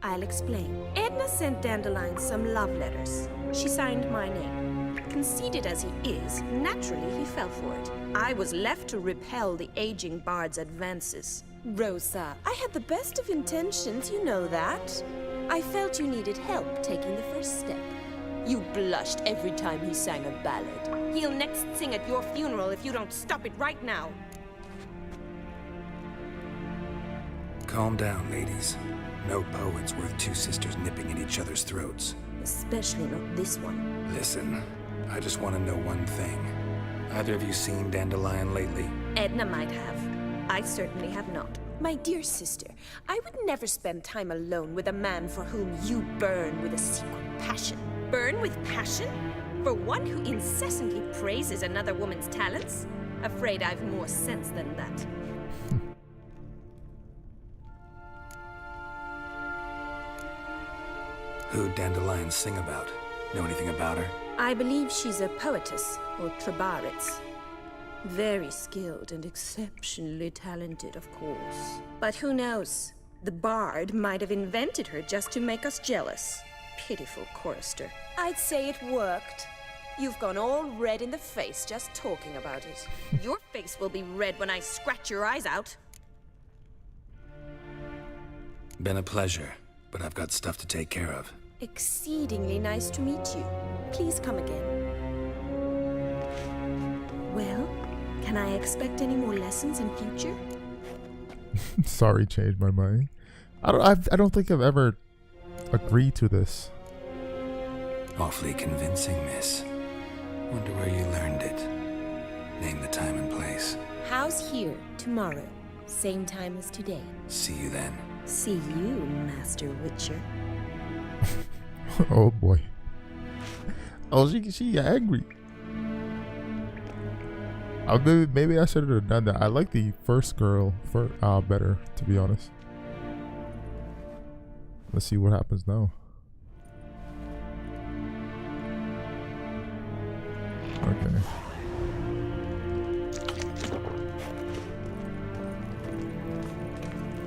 I'll explain. Edna sent Dandelion some love letters. She signed my name. Conceited as he is, naturally he fell for it. I was left to repel the aging bard's advances. Rosa, I had the best of intentions, you know that. I felt you needed help taking the first step. You blushed every time he sang a ballad. He'll next sing at your funeral if you don't stop it right now. Calm down, ladies. No poet's worth two sisters nipping at each other's throats. Especially not this one. Listen, I just want to know one thing. Either of you seen Dandelion lately? Edna might have. I certainly have not. My dear sister, I would never spend time alone with a man for whom you burn with a secret passion. Burn with passion? For one who incessantly praises another woman's talents? Afraid I've more sense than that. Who'd Dandelion sing about? Know anything about her? I believe she's a poetess, or trabaritz. Very skilled and exceptionally talented, of course. But who knows? The bard might have invented her just to make us jealous. Pitiful chorister. I'd say it worked. You've gone all red in the face just talking about it. Your face will be red when I scratch your eyes out. Been a pleasure, but I've got stuff to take care of. Exceedingly nice to meet you. Please come again. Well, can I expect any more lessons in future? Sorry, changed my mind. I don't think I've ever agreed to this. Awfully convincing, miss. Wonder where you learned it. Name the time and place. House here, tomorrow. Same time as today. See you then. See you, Master Witcher. Oh boy. Oh, she angry. Maybe I should have done that. I like the first girl better, to be honest. Let's see what happens now. Okay.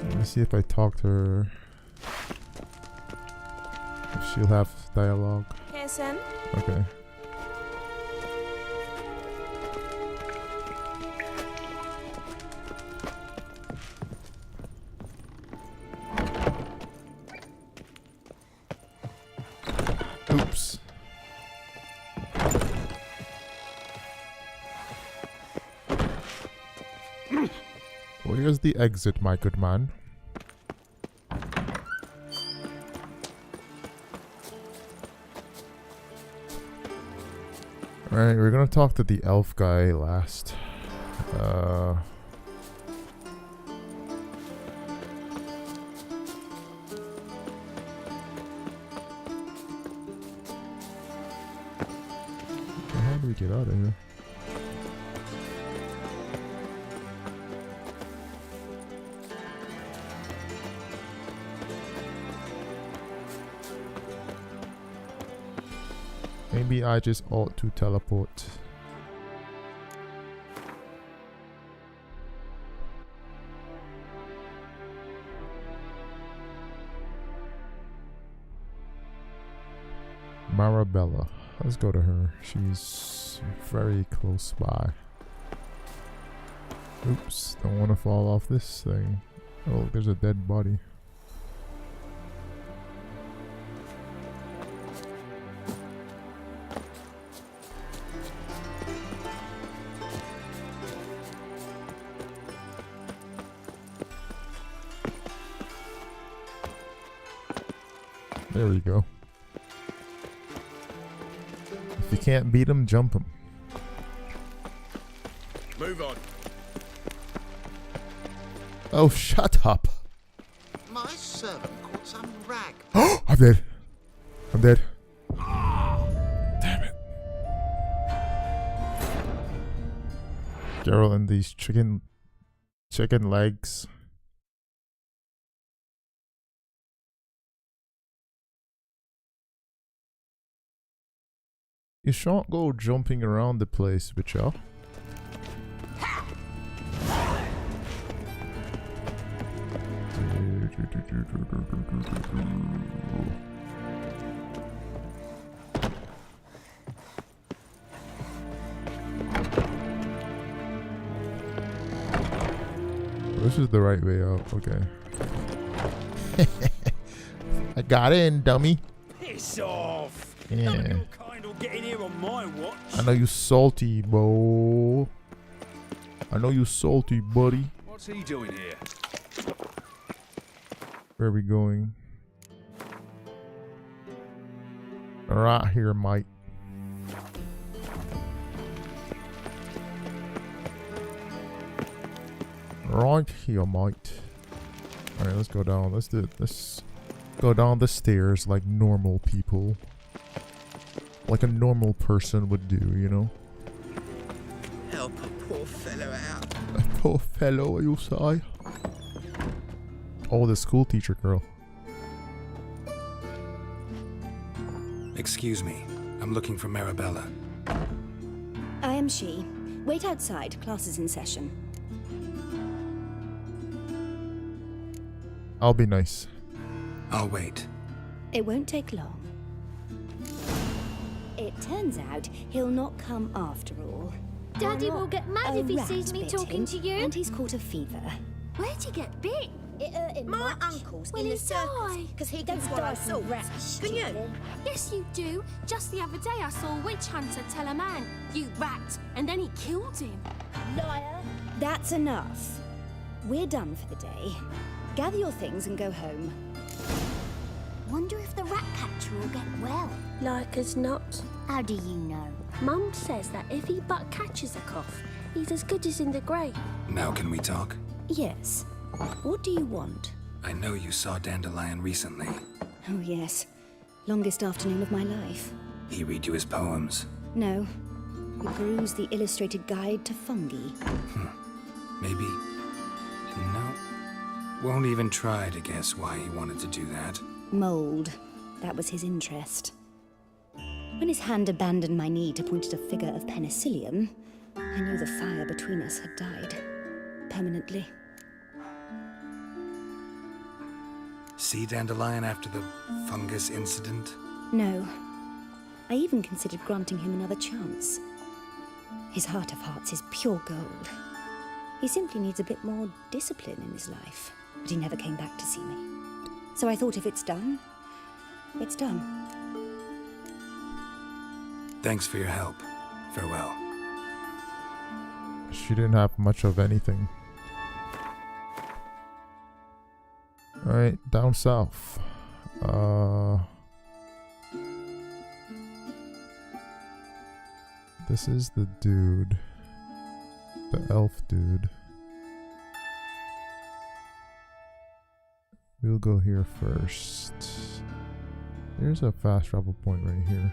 Let me see if I talk to her. If she'll have dialogue. Kessen? Okay. Oops. Where's the exit, my good man? Alright, we're gonna talk to the elf guy last. How do we get out of here? Maybe I just ought to teleport. Marabella. Let's go to her. She's very close by. Oops, don't want to fall off this thing. Oh, there's a dead body. There we go. If you can't beat him, jump him. Move on. Oh, shut up. My servant caught some rag. I'm dead. I'm dead. Damn it. Geralt and these chicken legs. You shan't go jumping around the place, Witcher. This is the right way out. Okay. I got in, dummy. Piss off. Yeah. Get in here on my watch. I know you salty, bro. I know you salty, buddy. What's he doing here? Where are we going? Right here, mate. Right here, mate. Alright, let's go down. Let's do it. Let's go down the stairs like normal people. Like a normal person would do, you know? Help a poor fellow out. A poor fellow, you say? Oh, the school teacher girl. Excuse me. I'm looking for Marabella. I am she. Wait outside. Class is in session. I'll be nice. I'll wait. It won't take long. It turns out he'll not come after all. Daddy will get mad if he sees me talking to you. And he's caught a fever. Where'd he get bit? It hurt him My much. uncle's Will in he the circus die? because he Don't can swallow die from swords. rats, Can you? stupid. Yes, you do. Just the other day I saw a witch hunter tell a man, "You rat," and then he killed him. Liar. That's enough. We're done for the day. Gather your things and go home. Wonder if the rat catcher will get well. Like as not. How do you know? Mum says that if he but catches a cough, he's as good as in the grave. Now can we talk? Yes. What do you want? I know you saw Dandelion recently. Oh, yes. Longest afternoon of my life. He read you his poems. No. We perused the illustrated guide to fungi. Maybe... No. Won't even try to guess why he wanted to do that. Mold. That was his interest. When his hand abandoned my knee to point at a figure of penicillium, I knew the fire between us had died. Permanently. See Dandelion after the fungus incident? No. I even considered granting him another chance. His heart of hearts is pure gold. He simply needs a bit more discipline in his life. But he never came back to see me. So I thought if it's done, it's done. Thanks for your help. Farewell. She didn't have much of anything. Alright, down south. This is the dude. The elf dude. We'll go here first. There's a fast travel point right here.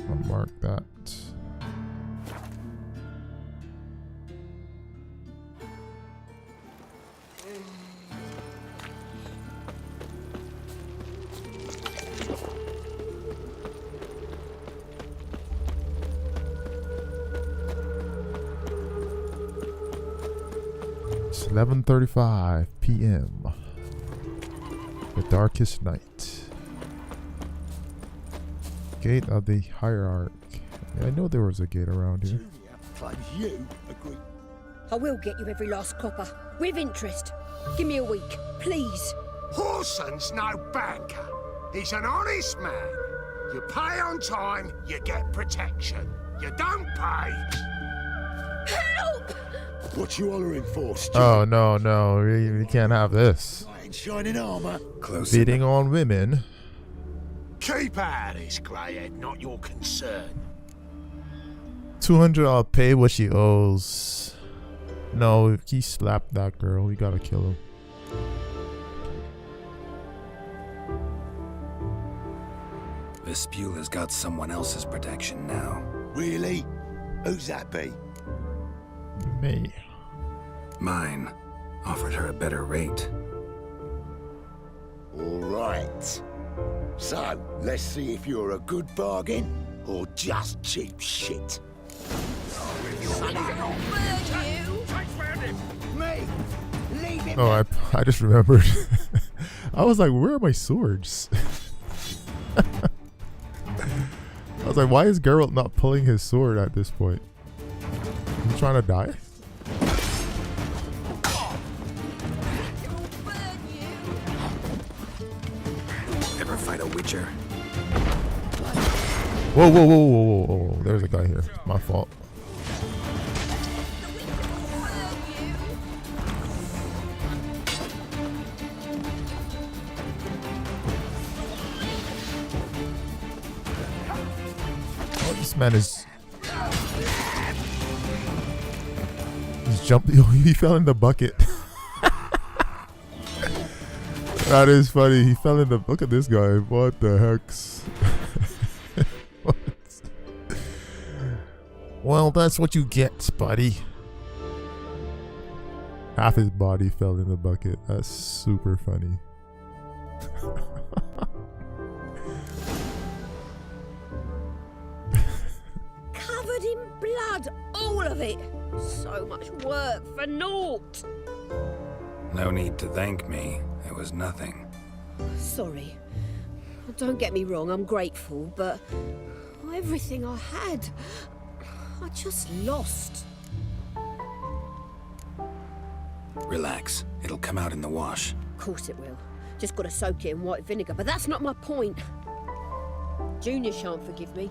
I'll mark that. It's 11:35 p.m. The darkest night. Gate of the Hierarch. Yeah, I know there was a gate around here. Claims you agree. I will get you every last copper, with interest. Give me a week, please. Horson's no banker. He's an honest man. You pay on time, you get protection. You don't pay. Help! What you hollering for, Stu? Oh no, no, we can't have this. In shining armor. Close. Beating on women. Keep out of this, greyhead, not your concern. 200, I'll pay what she owes. No, if he slapped that girl, we gotta kill him. Vespula's got someone else's protection now. Really? Who's that be? Me. Mine. Offered her a better rate. All right. So, let's see if you're a good bargain or just cheap shit. Me! Leave him! Oh, I just remembered. I was like, where are my swords? I was like, why is Geralt not pulling his sword at this point? Is he trying to die? Ever fight a witcher? Whoa, whoa, whoa, whoa, whoa, whoa. There's a guy here. My fault. This man is... He's jumping. He fell in the bucket. That is funny. He fell in the... Look at this guy. What the hex? What? Well, that's what you get, buddy. Half his body fell in the bucket. That's super funny. Covered in blood, all of it. So much work for naught. No need to thank me. It was nothing. Sorry. Don't get me wrong, I'm grateful, but everything I had, I just lost. Relax. It'll come out in the wash. Of course it will. Just gotta soak it in white vinegar, but that's not my point. Junior shan't forgive me.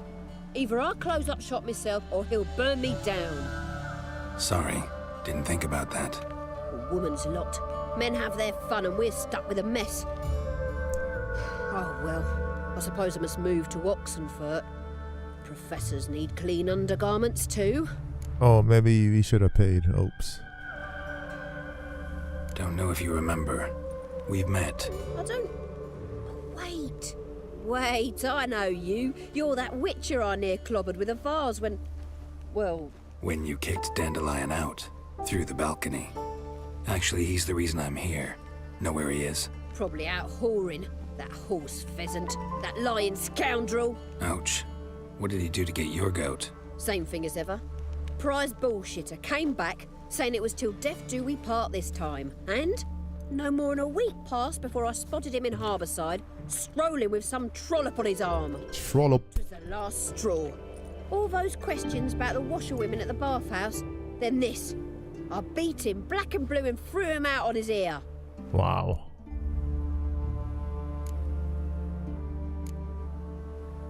Either I'll close up shop myself or he'll burn me down. Sorry. Didn't think about that. A woman's lot. Men have their fun and we're stuck with a mess. Oh well, I suppose I must move to Oxenfurt. Professors need clean undergarments too. Oh, maybe we should have paid. Oops. Don't know if you remember. We've met. I don't... Wait. Wait, I know you. You're that witcher I near clobbered with a vase when... Well... When you kicked Dandelion out. Through the balcony. Actually, he's the reason I'm here. Know where he is? Probably out whoring. That horse pheasant. That lying scoundrel. Ouch. What did he do to get your goat? Same thing as ever. Prize bullshitter came back, saying it was till death do we part this time. And no more than a week passed before I spotted him in Harbourside, strolling with some trollop on his arm. Trollop. It was the last straw. All those questions about the washerwomen at the bathhouse, then this. I beat him black and blue and threw him out on his ear. Wow.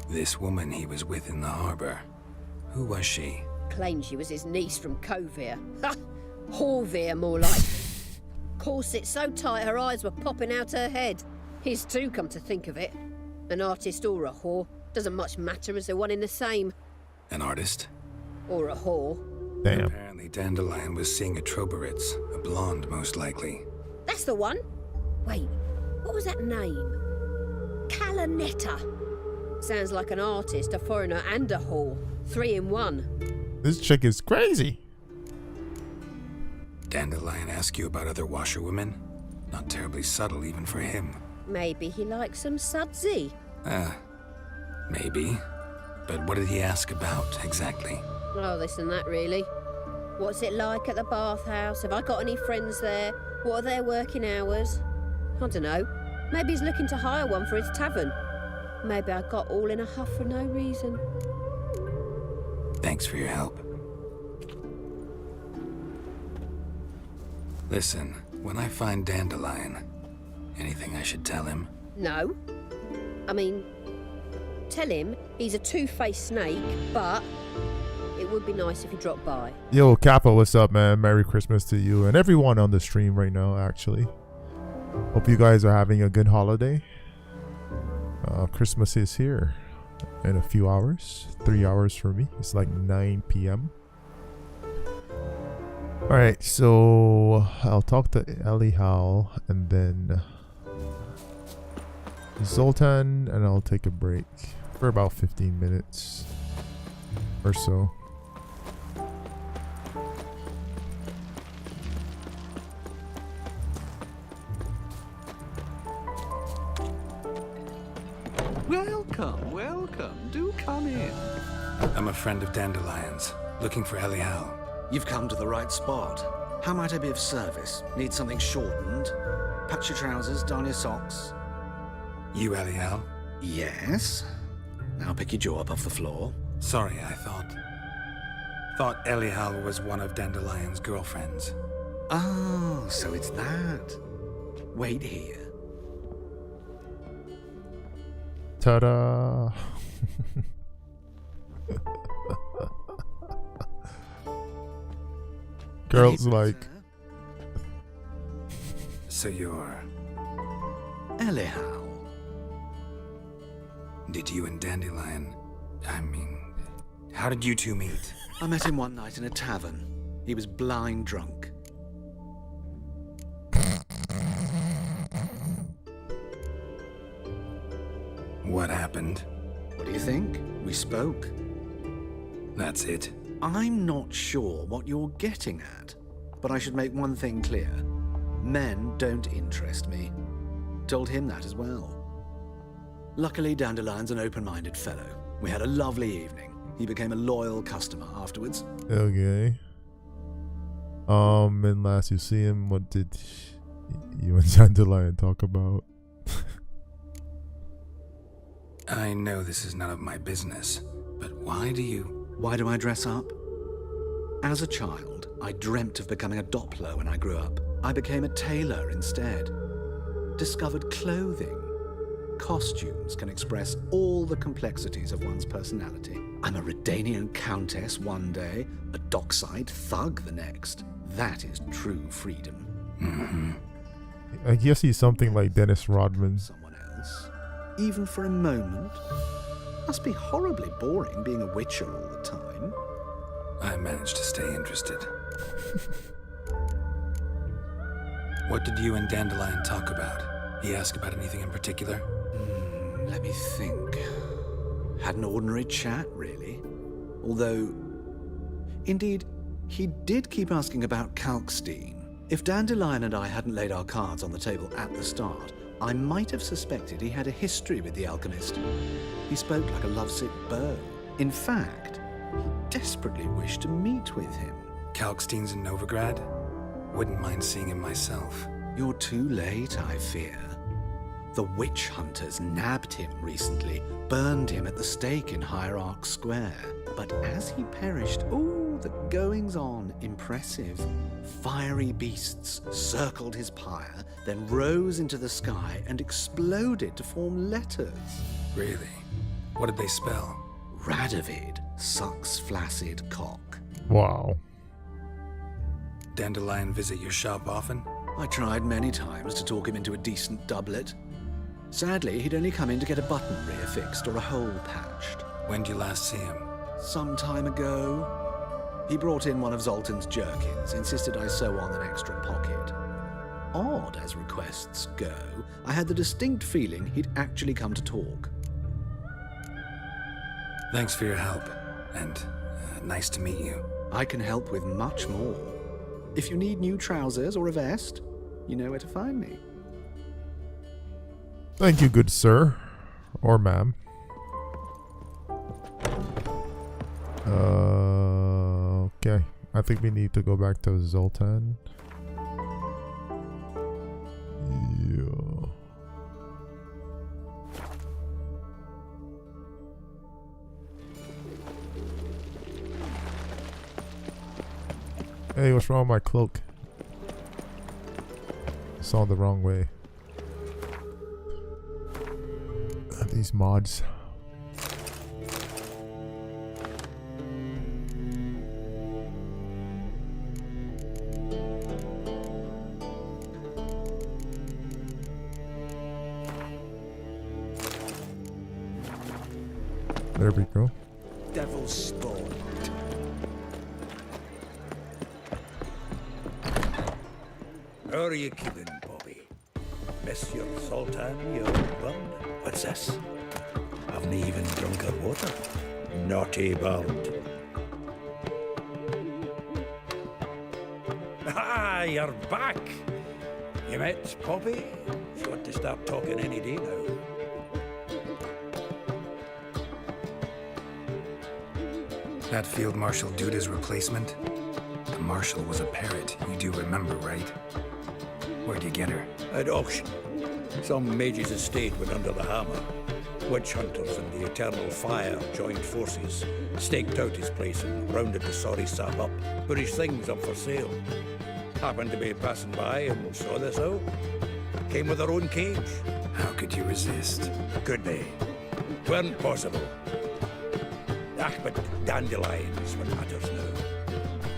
This woman he was with in the harbour. Who was she? Claimed she was his niece from Kovir. Ha! Horvir, more like. Corset so tight her eyes were popping out her head. His too, come to think of it. An artist or a whore. Doesn't much matter as they're one in the same. An artist? Or a whore. Damn. Apparently Dandelion was seeing a Troberitz, a blonde most likely. That's the one. Wait, what was that name? Calanetta. Sounds like an artist, a foreigner and a whore. 3 in 1. This chick is crazy. Dandelion ask you about other washerwomen? Not terribly subtle even for him. Maybe he likes some sudsy. Maybe. But what did he ask about, exactly? Oh, this and that, really. What's it like at the bathhouse? Have I got any friends there? What are their working hours? I don't know. Maybe he's looking to hire one for his tavern. Maybe I got all in a huff for no reason. Thanks for your help. Listen, when I find Dandelion, anything I should tell him? No. I mean, tell him he's a two-faced snake, but it would be nice if he dropped by. Yo, Kappa, what's up, man? Merry Christmas to you and everyone on the stream right now, actually. Hope you guys are having a good holiday. Christmas is here in a few hours. 3 hours for me. It's like 9 p.m. Alright, so I'll talk to Elihal and then Zoltan, and I'll take a break for about 15 minutes or so. Welcome, welcome. Do come in. I'm a friend of Dandelion's, looking for Elihal. You've come to the right spot. How might I be of service? Need something shortened? Patch your trousers, darn your socks. You Elihal? Yes. Now pick your jaw up off the floor. Sorry, I thought Elihal was one of Dandelion's girlfriends. Oh, so it's that. Wait here. Ta-da! Girls like... So you're... Elihal. Did you and Dandelion... How did you two meet? I met him one night in a tavern. He was blind drunk. What happened? What do you think? We spoke. That's it. I'm not sure what you're getting at, but I should make one thing clear. Men don't interest me. Told him that as well. Luckily, Dandelion's an open-minded fellow. We had a lovely evening. He became a loyal customer afterwards. Okay. And last you see him, what did you and Dandelion talk about? I know this is none of my business, but why do I dress up? As a child, I dreamt of becoming a Doppler when I grew up. I became a tailor instead. Discovered clothing. Costumes can express all the complexities of one's personality. I'm a Redanian countess one day, a dockside thug the next. That is true freedom. Mm-hmm. I guess he's something like Dennis Rodman. Someone else, even for a moment. Must be horribly boring being a witcher all the time. I managed to stay interested. What did you and Dandelion talk about? He asked about anything in particular? Let me think. Had an ordinary chat, really. Although, indeed, he did keep asking about Kalkstein. If Dandelion and I hadn't laid our cards on the table at the start, I might have suspected he had a history with the alchemist. He spoke like a lovesick beau. In fact, he desperately wished to meet with him. Kalkstein's in Novigrad? Wouldn't mind seeing him myself. You're too late, I fear. The witch hunters nabbed him recently, burned him at the stake in Hierarch Square. But as he perished, the goings-on impressive. Fiery beasts circled his pyre, then rose into the sky and exploded to form letters. Really? What did they spell? Radovid sucks flaccid cock. Wow. Dandelion visit your shop often? I tried many times to talk him into a decent doublet. Sadly, he'd only come in to get a button reaffixed or a hole patched. When did you last see him? Some time ago. He brought in one of Zoltan's jerkins, insisted I sew on an extra pocket. Odd as requests go, I had the distinct feeling he'd actually come to talk. Thanks for your help, and nice to meet you. I can help with much more. If you need new trousers or a vest, you know where to find me. Thank you, good sir. Or ma'am. Okay. I think we need to go back to Zoltan. Yeah. Hey, what's wrong with my cloak? Saw the wrong way. These mods. There we go. Devil's spawn. How are you keeping, Bobby? Miss your Sultan, you old bum? What's this? Haven't even drunk her water. Naughty bird. Ah, you're back. You met Poppy? She ought to start talking any day now. That Field Marshal Duda's replacement? The Marshal was a parrot, you do remember, right? Where'd you get her? At auction. Some mage's estate went under the hammer. Witch hunters and the Eternal Fire joined forces, staked out his place and rounded the sorry sap up, put his things up for sale. Happened to be passing by and saw this out. Came with her own cage. How could you resist? Could they? Weren't possible. Ah, but Dandelion's what matters now.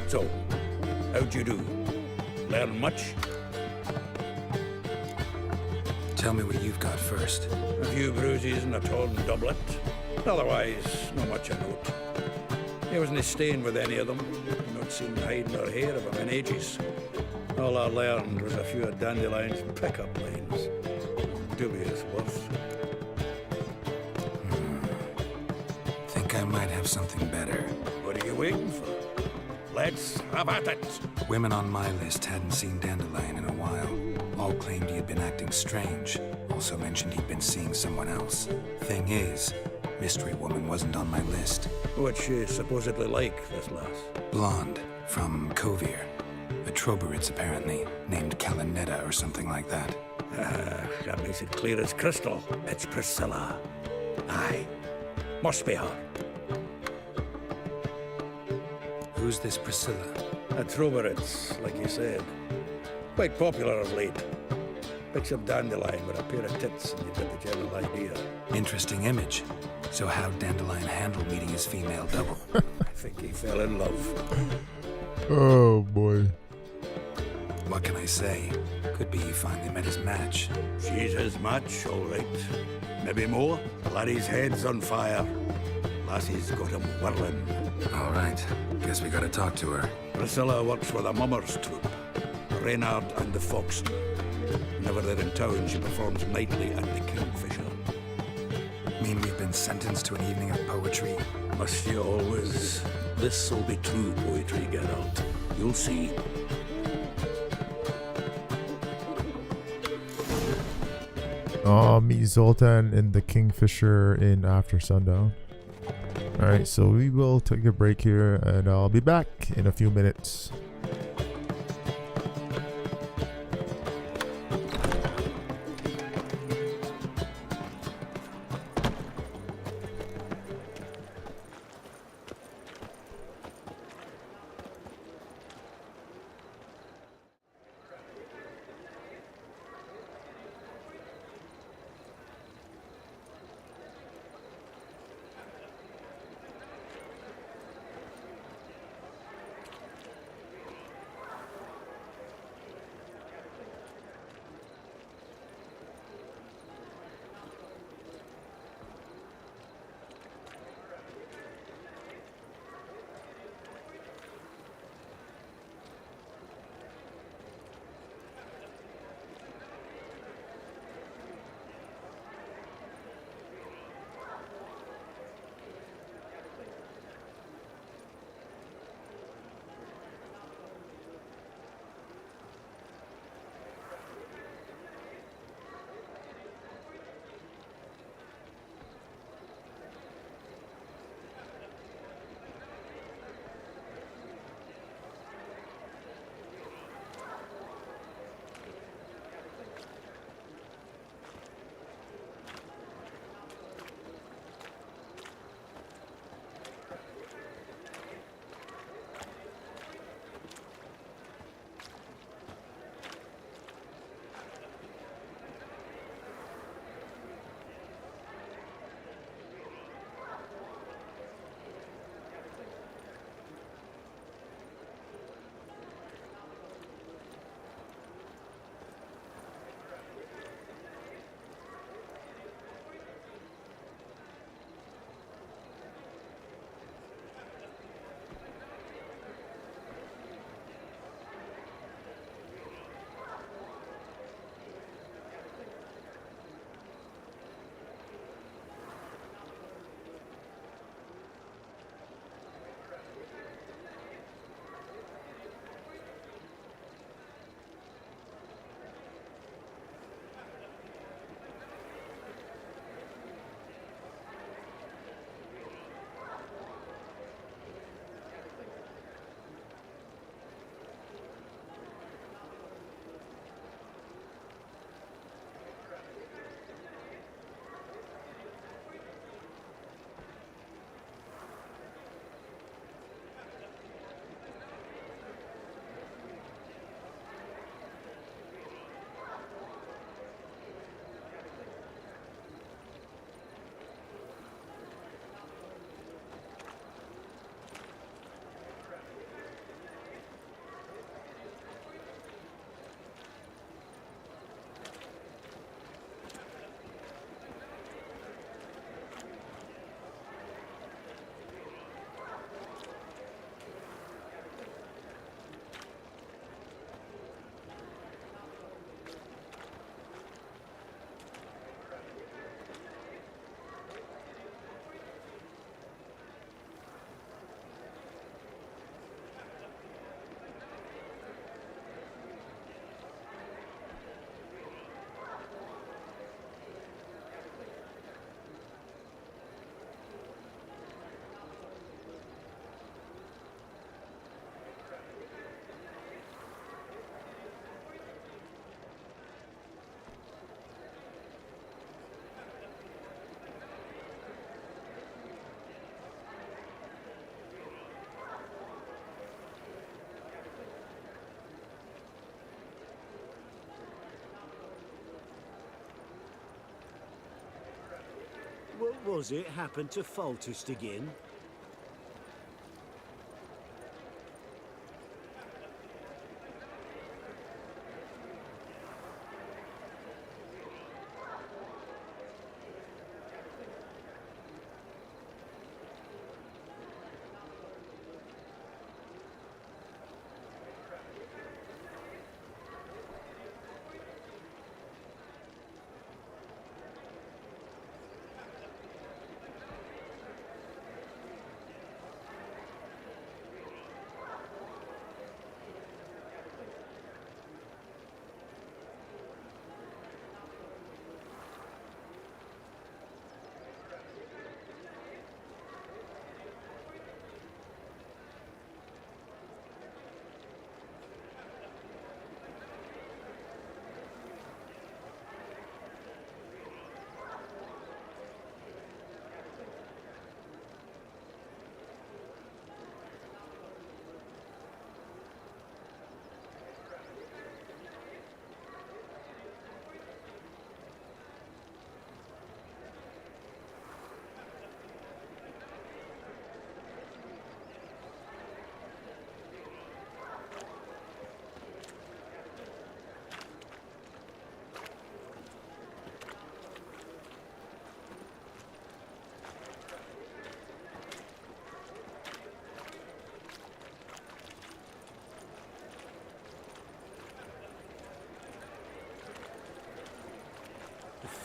So, how'd you do? Learn much? Tell me what you've got first. A few bruises and a torn doublet. Otherwise, not much a note. He wasn't staying with any of them. Not seen hide nor hair of him in ages. All I learned was a few of Dandelion's pickup lines. Dubious worth. Think I might have something better. What are you waiting for? Let's have at it. Women on my list hadn't seen Dandelion in a while. All claimed he had been acting strange. Also mentioned he'd been seeing someone else. Thing is, Mystery Woman wasn't on my list. What's she supposedly like, this lass? Blonde, from Kovir. A Troberitz, apparently, named Kalinetta or something like that. That makes it clear as crystal. It's Priscilla. Aye. Must be her. Who's this Priscilla? A Troberitz, like you said. Quite popular of late. Picture Dandelion with a pair of tits and you get the general idea. Interesting image. So how'd Dandelion handle meeting his female double? I think he fell in love. Oh boy. What can I say? Could be he finally met his match. She's his match, all right. Maybe more. Laddie's head's on fire. Lassie's got him whirling. All right. Guess we gotta talk to her. Priscilla works for the Mummers troupe. Reynard and the Foxen. Whenever they're in town, she performs nightly at the Kingfisher. Mean we've been sentenced to an evening of poetry? Must you always? This'll be true poetry, Geralt. You'll see. Oh, meet Zoltan in the Kingfisher in after sundown. Alright, so we will take a break here and I'll be back in a few minutes. was it happened to Foltest again?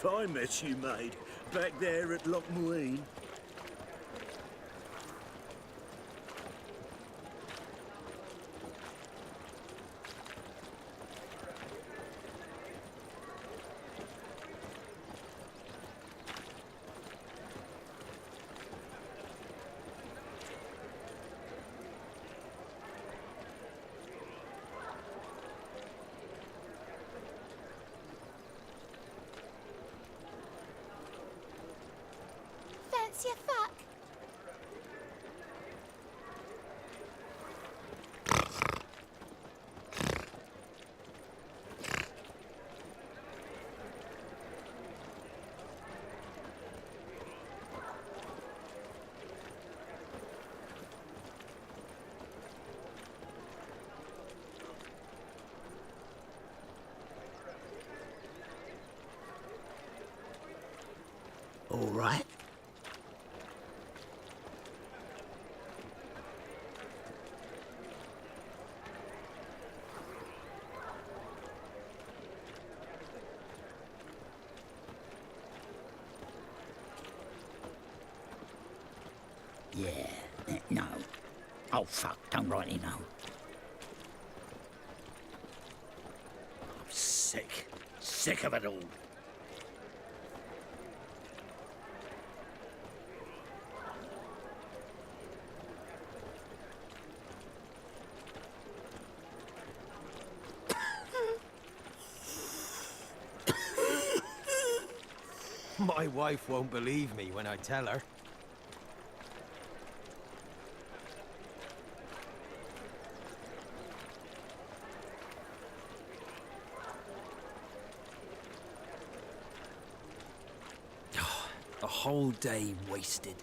Fine mess you made, back there at Loch Muine. Fancy a fuck? All right. Yeah, no. Oh, fuck, don't rightly know. I'm sick. Sick of it all. My wife won't believe me when I tell her. A whole day wasted.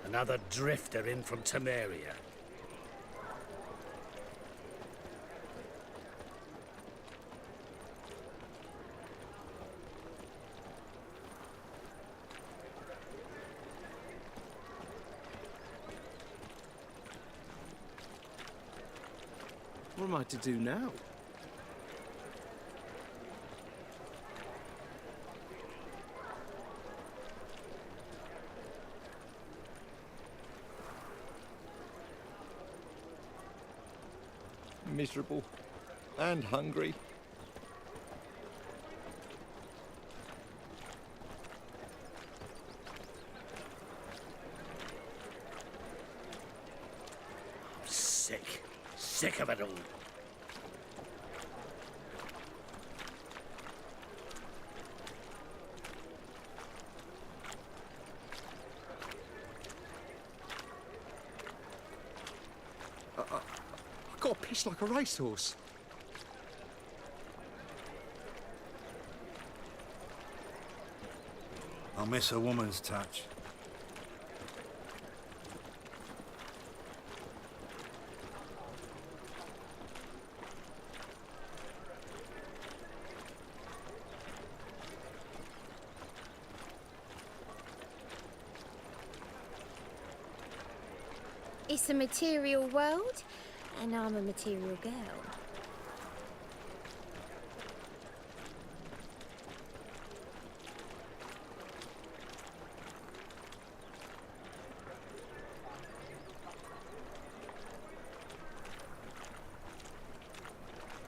Another drifter in from Temeria. What am I to do now? Miserable and hungry. I'm sick. Sick of it all. It's like a racehorse. I'll miss a woman's touch. It's a material world, and I'm a material girl.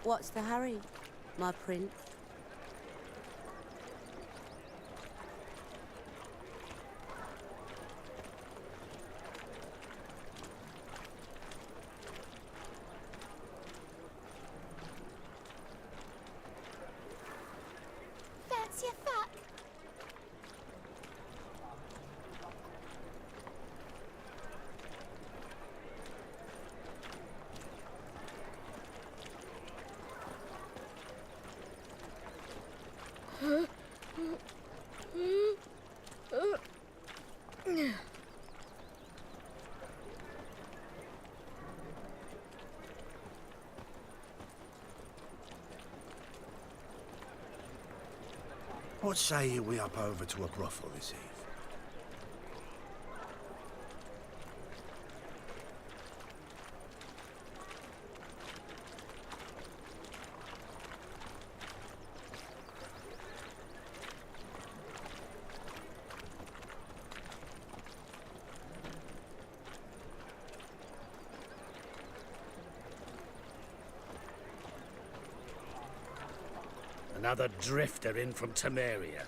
What's the hurry, my prince? Fancy a fuck? What say you we up over to a brothel this eve? Another drifter in from Temeria.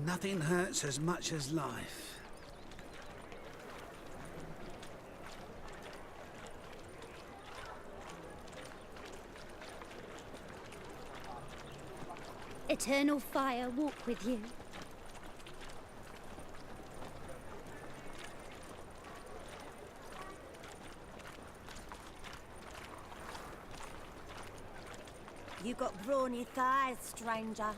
Nothing hurts as much as life. Eternal fire walk with you. You got brawny thighs, stranger.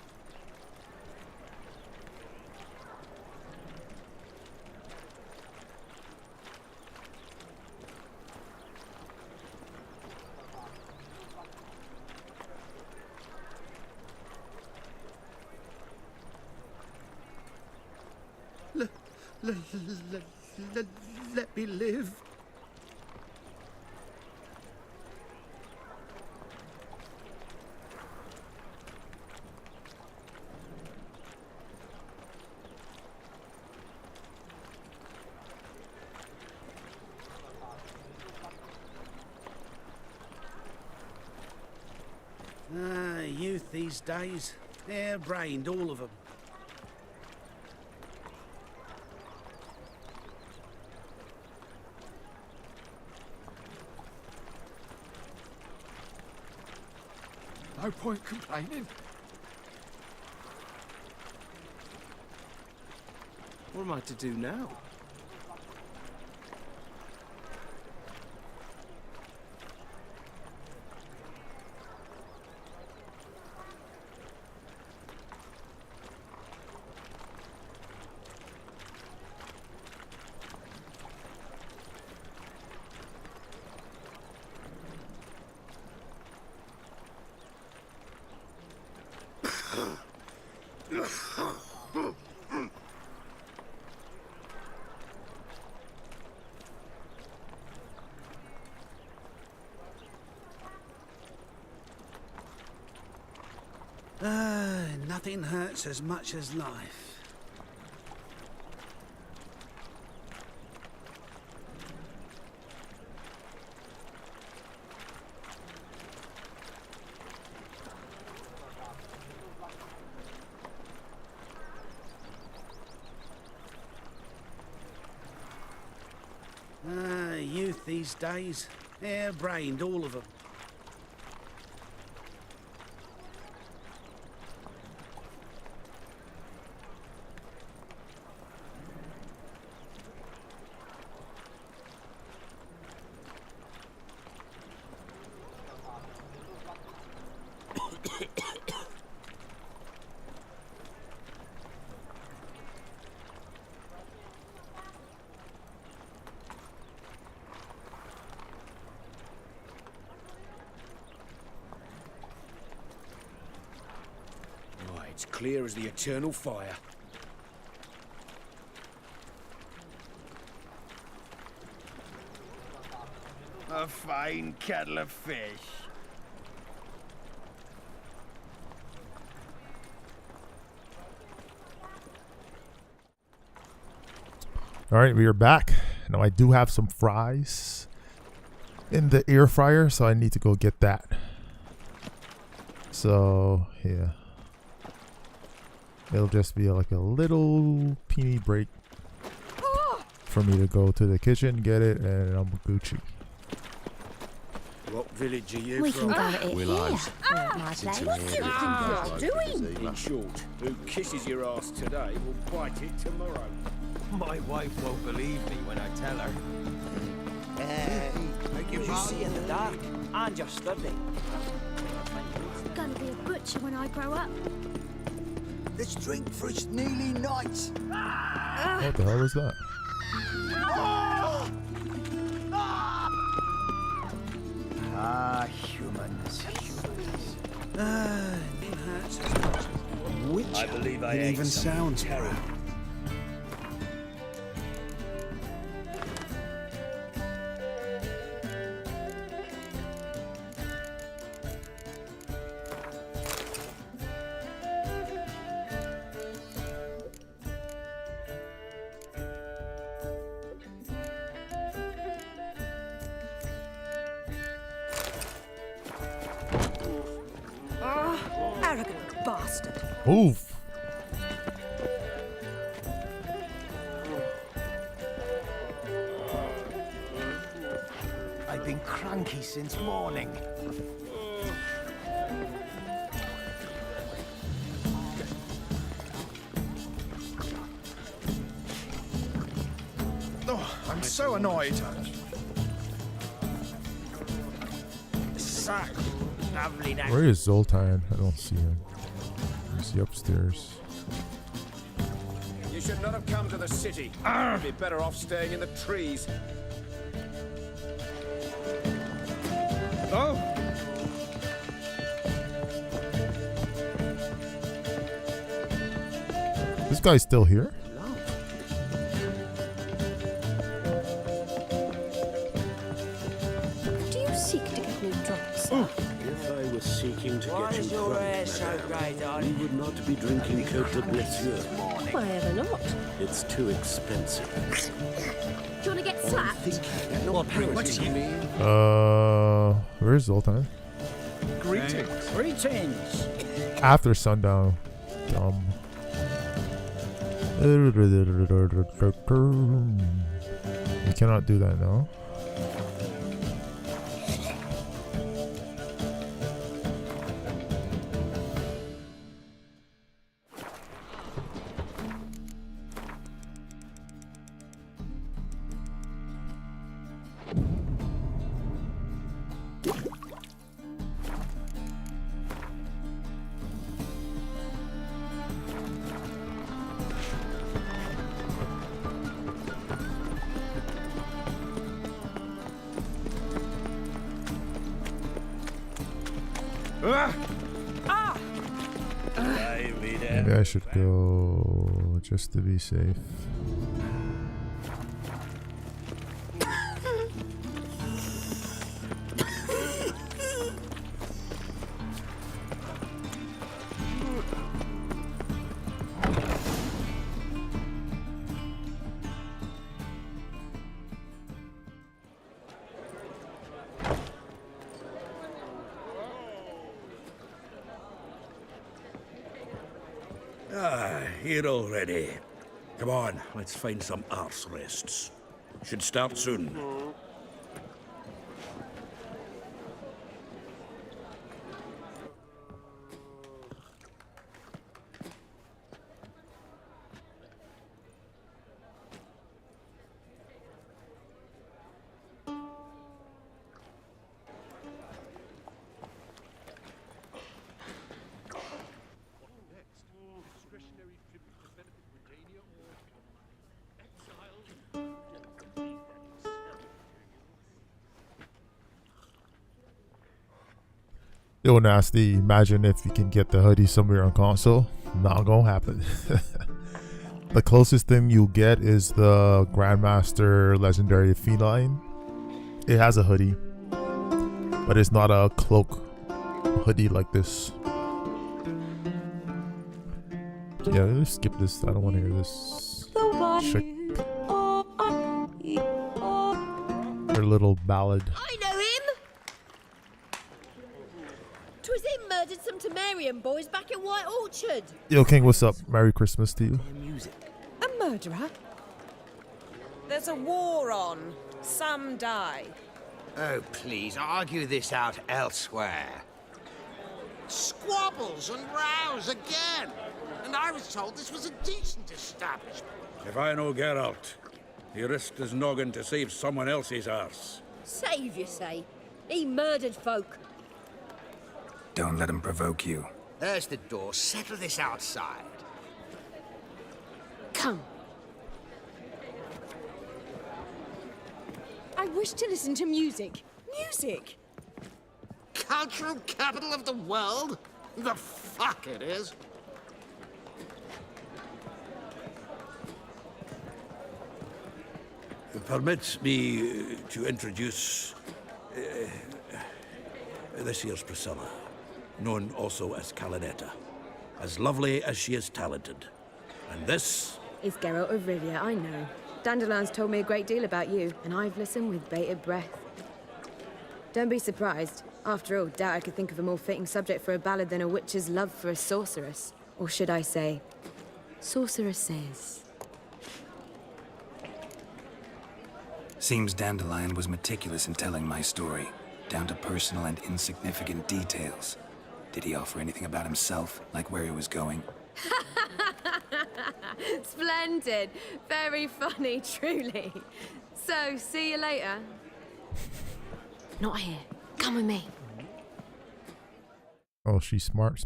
Let me live. Youth these days, hair-brained, all of them. No point complaining. What am I to do now? Nothing hurts as much as life. Youth these days, hair-brained, all of them. clear as the eternal fire. A fine kettle of fish. All right, we are back. Now I do have some fries in the air fryer, so I need to go get that. So yeah, it'll just be like a little teeny break for me to go to the kitchen, get it, and I'm Gucci. What village are you We from? can go to it Will here. I? My Since place. you're What do you think here, you're doing? In short, who kisses your ass today will bite it tomorrow. My wife won't believe me when I tell her. You see in the dark, and you're studying. Gonna be a butcher when I grow up. Let's drink for it's nearly night. What the hell is that? Ah, humans. Which I believe I ate even some sounds terrible. Arrogant bastard. Oof. I've been cranky since morning. Oh, I'm so annoyed. So lovely now. Where is Zoltan? I don't see him. Is he upstairs? You should not have come to the city. You'd be better off staying in the trees. Oh! This guy's still here? Do you seek to get me drunk, sir? If I was seeking to Why get is you your drunk, hair so madame, grey, we darling? would not be drinking Cote de Blessure. Why ever not? It's too expensive. Do you want to get slapped? What do you mean? Where's Zoltan? Greetings. Greetings. After sundown. You cannot do that now. Maybe I should go just to be safe. Ah, here already. Come on, let's find some arse rests. Should start soon. Yo, Nasty, imagine if you can get the hoodie somewhere on console. not gonna happen. The closest thing you'll get is the Grandmaster Legendary Feline. It has a hoodie, but it's not a cloak hoodie like this. Yeah, let's skip this. I don't want to hear this chick. Her little ballad. I know him! 'Twas him murdered some Temerian boys back at White Orchard. Yo, King, what's up? Merry Christmas to you. A murderer? There's a war on. Some die. Oh, please, argue this out elsewhere. Squabbles and rows again. And I was told this was a decent establishment. If I know Geralt, he risked his noggin to save someone else's arse. Save, you say? He murdered folk. Don't let him provoke you. There's the door. Settle this outside. Come. I wish to listen to music. Music? Cultural capital of the world? The fuck it is. Permits me to introduce this here's Priscilla, known also as Calinetta. As lovely as she is talented. And this is Geralt of Rivia, I know. Dandelion's told me a great deal about you, and I've listened with bated breath. Don't be surprised. After all, doubt I could think of a more fitting subject for a ballad than a witch's love for a sorceress. Or should I say, sorceresses. Seems Dandelion was meticulous in telling my story, down to personal and insignificant details. Did he offer anything about himself, like where he was going? Splendid. Very funny, truly. So, see you later. Not here. Come with me. Oh, she's smart.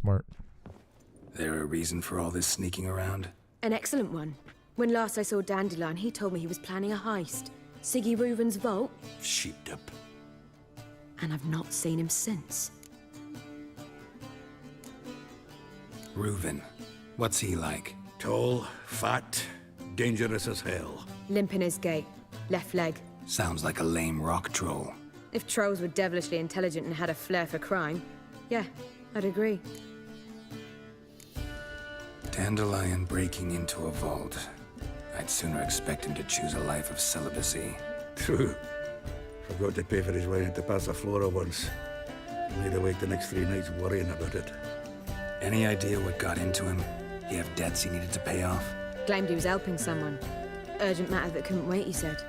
There a reason for all this sneaking around? An excellent one. When last I saw Dandelion, he told me he was planning a heist. Siggy Reuven's vault. Sheeped up. And I've not seen him since. Reuven. What's he like? Tall, fat, dangerous as hell. Limp in his gait. Left leg. Sounds like a lame rock troll. If trolls were devilishly intelligent and had a flair for crime, yeah, I'd agree. Dandelion breaking into a vault. I'd sooner expect him to choose a life of celibacy. True. Forgot to pay for his wine at the Passaflora once. Laid awake the next 3 nights worrying about it. Any idea what got into him? He have debts he needed to pay off? Claimed he was helping someone. Urgent matter that couldn't wait, he said.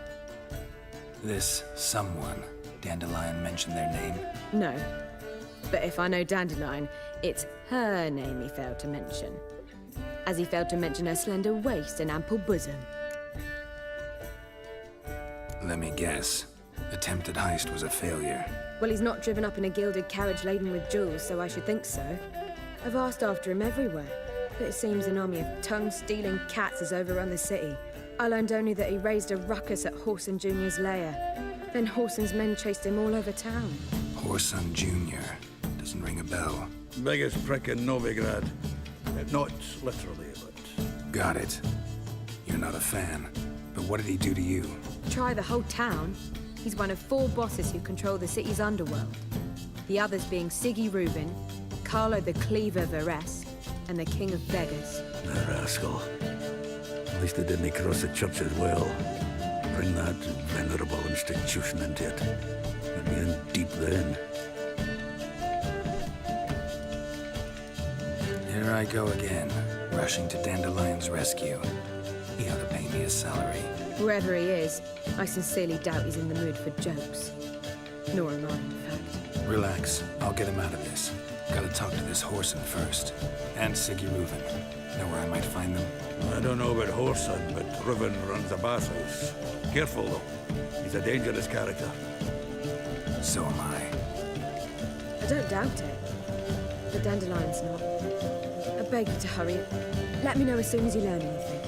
This someone, Dandelion mentioned their name? No. But if I know Dandelion, it's her name he failed to mention. As he failed to mention her slender waist and ample bosom. Let me guess. Attempted heist was a failure. Well, he's not driven up in a gilded carriage laden with jewels, so I should think so. I've asked after him everywhere, but it seems an army of tongue-stealing cats has overrun the city. I learned only that he raised a ruckus at Whoreson Jr.'s lair. Then Whoreson's men chased him all over town. Whoreson Jr. Doesn't ring a bell. Biggest prick in Novigrad. Not literally, but... Got it. You're not a fan. But what did he do to you? Try the whole town. He's one of 4 bosses who control the city's underworld. The others being Siggy Reuven, Carlo the Cleaver Varese, and the King of Beggars. The rascal. At least they didn't cross the church as well. Bring that venerable institution into it. We'd be in deep then. Here I go again, rushing to Dandelion's rescue. He ought to pay me a salary. Wherever he is, I sincerely doubt he's in the mood for jokes. Nor am I, in fact. Relax, I'll get him out of this. Gotta talk to this Whoreson first. And Siggy Reuven. Know where I might find them? I don't know about Whoreson, but Reuven runs a bathhouse. Careful, though. He's a dangerous character. So am I. I don't doubt it. But Dandelion's not. I beg you to hurry. Let me know as soon as you learn anything.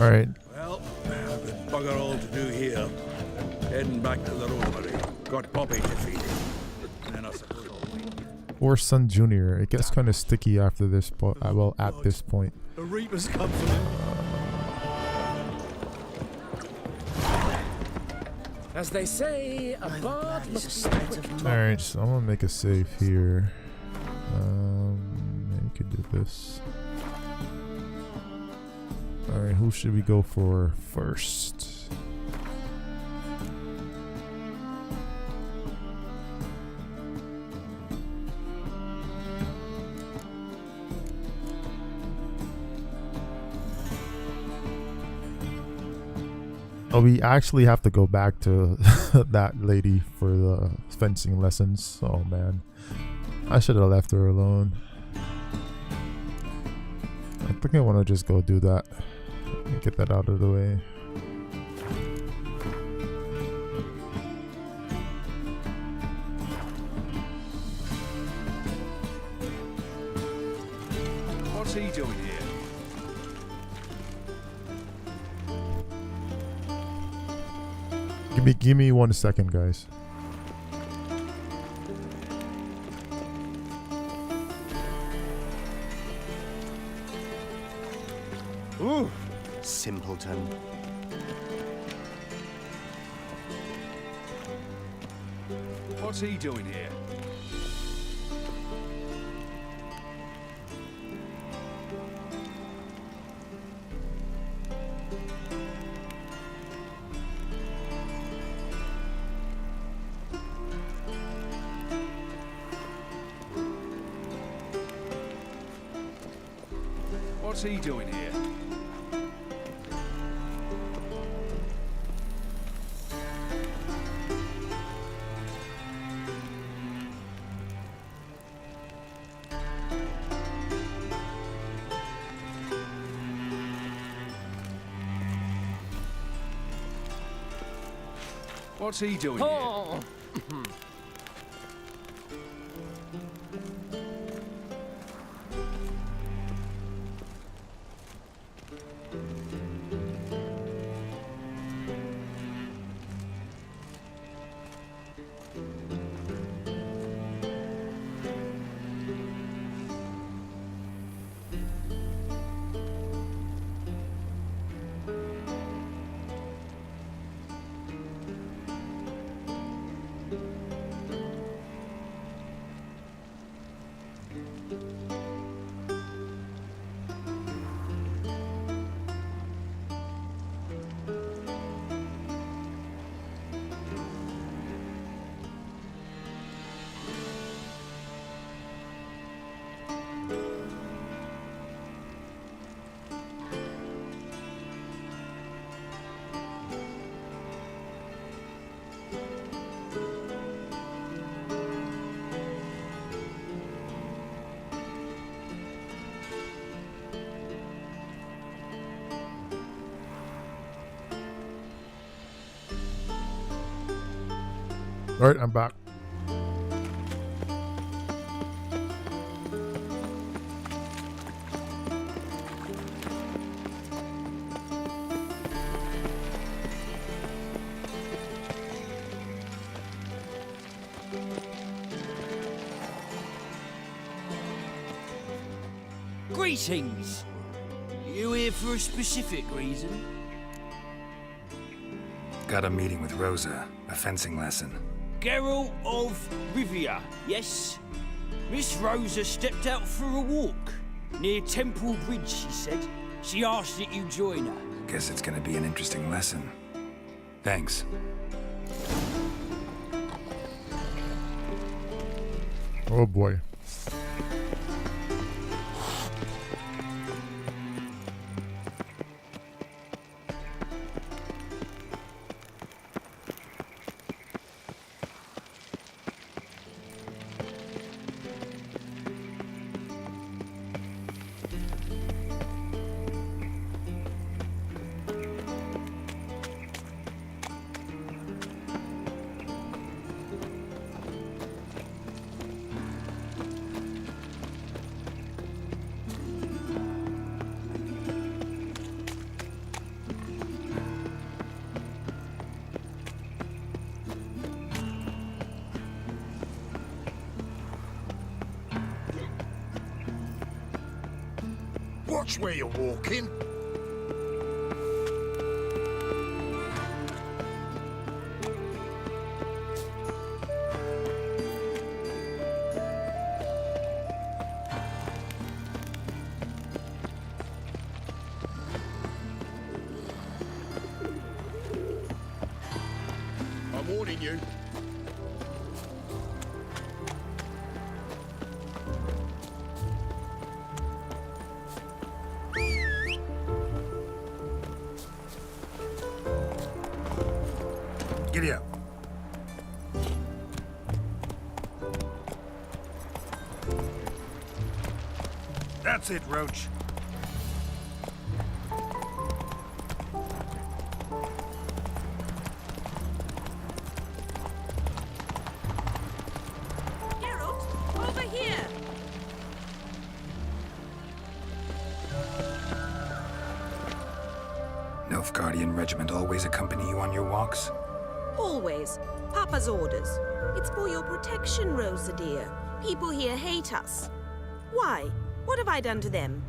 Alright. Well, I've got bugger all to do here. Heading back to the roadery. Got Poppy to feed. And then I suppose I'll wait. or Son Jr. It gets kind of sticky after this point. Well, at this point. The Reapers come for them. As they say, a bard must be quick. Alright, so I'm gonna make a save here. Maybe we could do this. Alright, who should we go for first? Oh, we actually have to go back to that lady for the fencing lessons. Oh man, I should have left her alone. I think I want to just go do that. Get that out of the way. What's he doing here? Give me 1 second, guys. Ooh, simpleton. What's he doing here? What's he doing here? What's he doing here? Alright, I'm back. Greetings! You here for a specific reason? Got a meeting with Rosa, a fencing lesson. Geralt of Rivia, yes? Miss Rosa stepped out for a walk. Near Temple Bridge, she said. She asked that you join her. Guess it's gonna be an interesting lesson. Thanks. Oh boy. Watch where you're walking. I'm warning you. Giddy up. That's it, Roach. Geralt, over here! Nilfgaardian regiment always accompany you on your walks? Always. Papa's orders. It's for your protection, Rosa dear. People here hate us. Why? What have I done to them?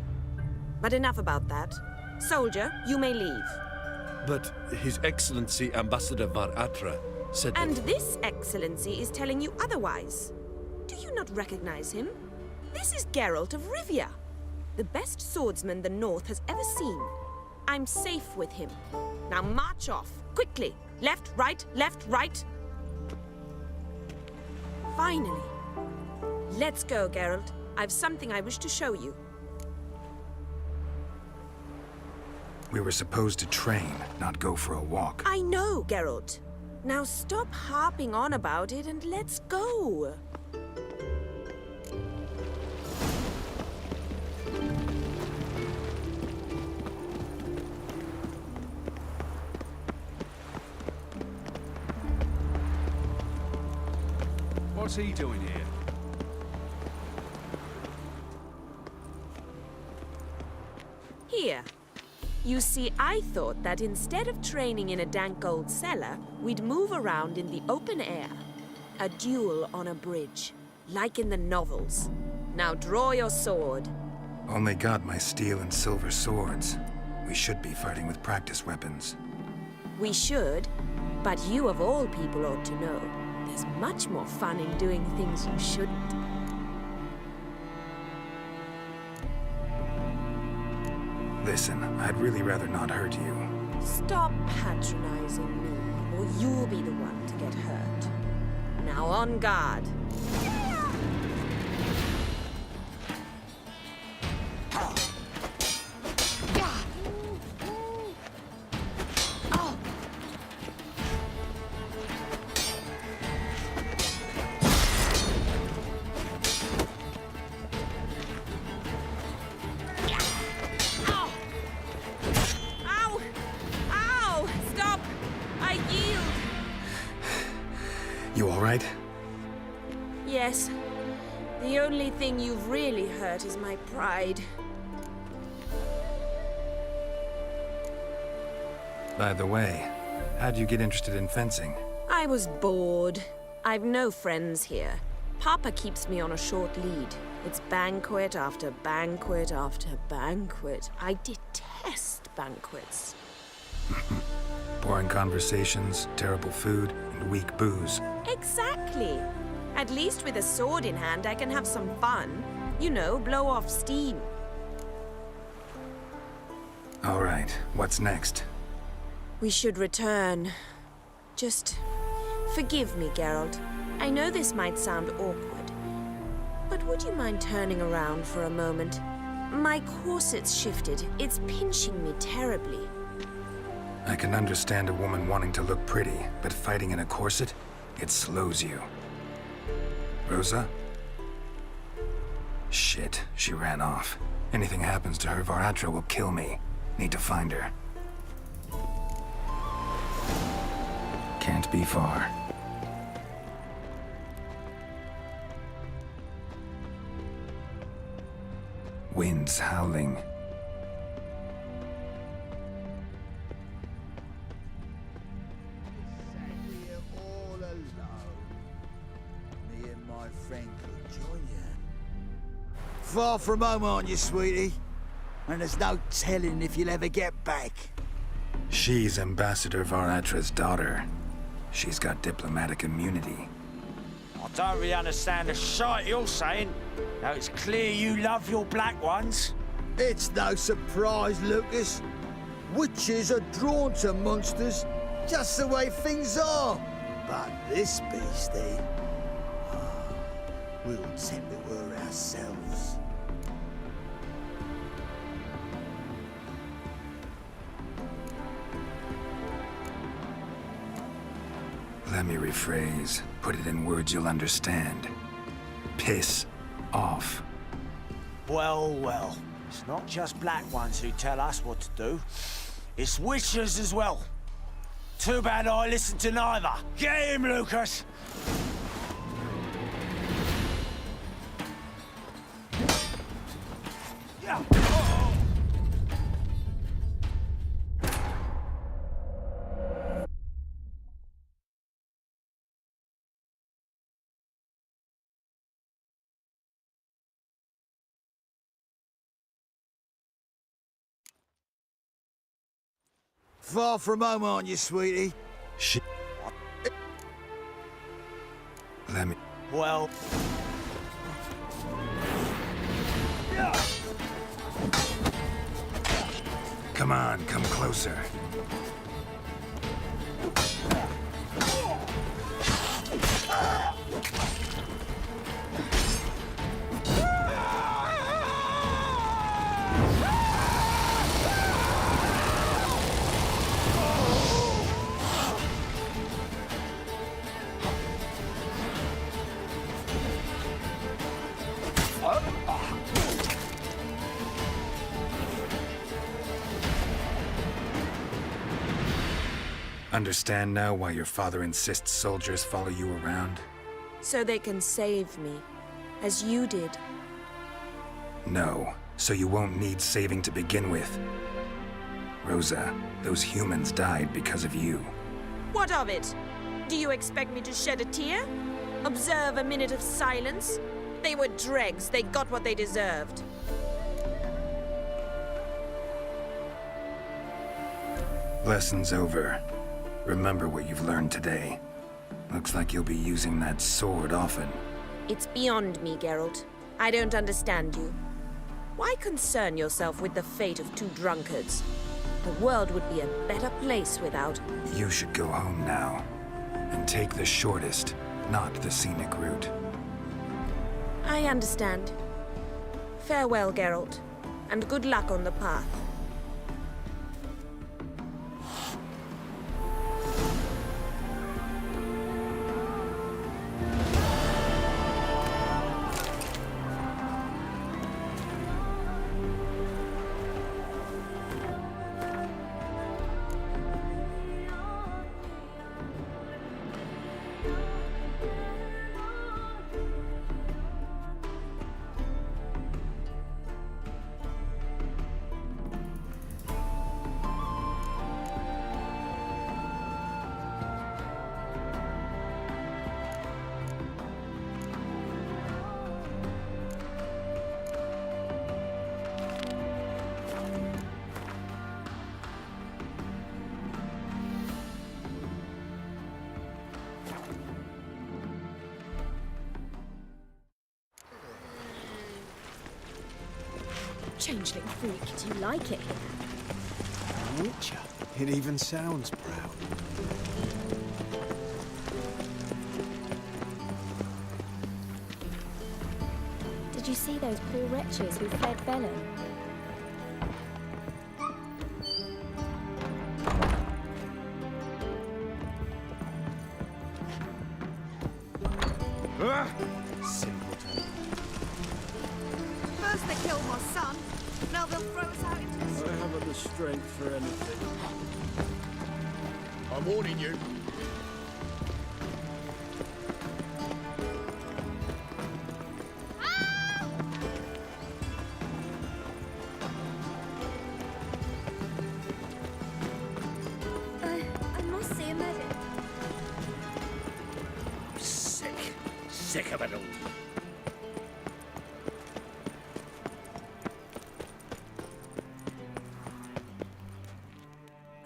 But enough about that. Soldier, you may leave. But His Excellency Ambassador Var Atra said that... And this excellency is telling you otherwise. Do you not recognize him? This is Geralt of Rivia, the best swordsman the North has ever seen. I'm safe with him. Now march off, quickly. Left, right. Finally. Let's go, Geralt. I've something I wish to show you. We were supposed to train, not go for a walk. I know, Geralt. Now stop harping on about it and let's go. What's he doing here? Here. You see, I thought that instead of training in a dank old cellar, we'd move around in the open air. A duel on a bridge, like in the novels. Now draw your sword. Only got my steel and silver swords. We should be fighting with practice weapons. We should, but you of all people ought to know. There's much more fun in doing things you shouldn't. Listen, I'd really rather not hurt you. Stop patronizing me, or you'll be the one to get hurt. Now on guard. You all right? Yes. The only thing you've really hurt is my pride. By the way, how'd you get interested in fencing? I was bored. I've no friends here. Papa keeps me on a short lead. It's banquet after banquet after banquet. I detest banquets. Boring conversations, terrible food, and weak booze. Exactly. At least with a sword in hand, I can have some fun. You know, blow off steam. All right, what's next? We should return. Just forgive me, Geralt. I know this might sound awkward, but would you mind turning around for a moment? My corset's shifted. It's pinching me terribly. I can understand a woman wanting to look pretty, but fighting in a corset, it slows you. Rosa? Shit, she ran off. Anything happens to her, Var Atra will kill me. Need to find her. Can't be far. Winds howling. We're all alone. Me and my friend could join you. Far from home, aren't you, sweetie? and there's no telling if you'll ever get back. She's Ambassador Varatra's daughter. She's got diplomatic immunity. I don't really understand the shite you're saying. Now it's clear you love your black ones. It's no surprise, Lucas. Witches are drawn to monsters, just the way things are. But this beastie, we'll tend to her ourselves. Let me rephrase. Put it in words you'll understand. Piss off. Well, well. It's not just black ones who tell us what to do. It's witches as well. Too bad I listen to neither. Get him, Lucas! Far from home, aren't you, sweetie? Let me... Well... Come on, come closer. Understand now why your father insists soldiers follow you around? So they can save me, as you did. No, so you won't need saving to begin with. Rosa, those humans died because of you. What of it? Do you expect me to shed a tear? Observe a minute of silence? They were dregs. They got what they deserved. Lesson's over. Remember what you've learned today. Looks like you'll be using that sword often. It's beyond me, Geralt. I don't understand you. Why concern yourself with the fate of two drunkards? The world would be a better place without... You should go home now. And take the shortest, not the scenic route. I understand. Farewell, Geralt. And good luck on the path. Changeling freak, do you like it? Witcher. It even sounds proud. Did you see those poor wretches who fed Velen? Simpleton. First they killed my son, now they'll throw us out into the I street. haven't the strength for anything. I'm warning you. I must see a medic. Sick of it all.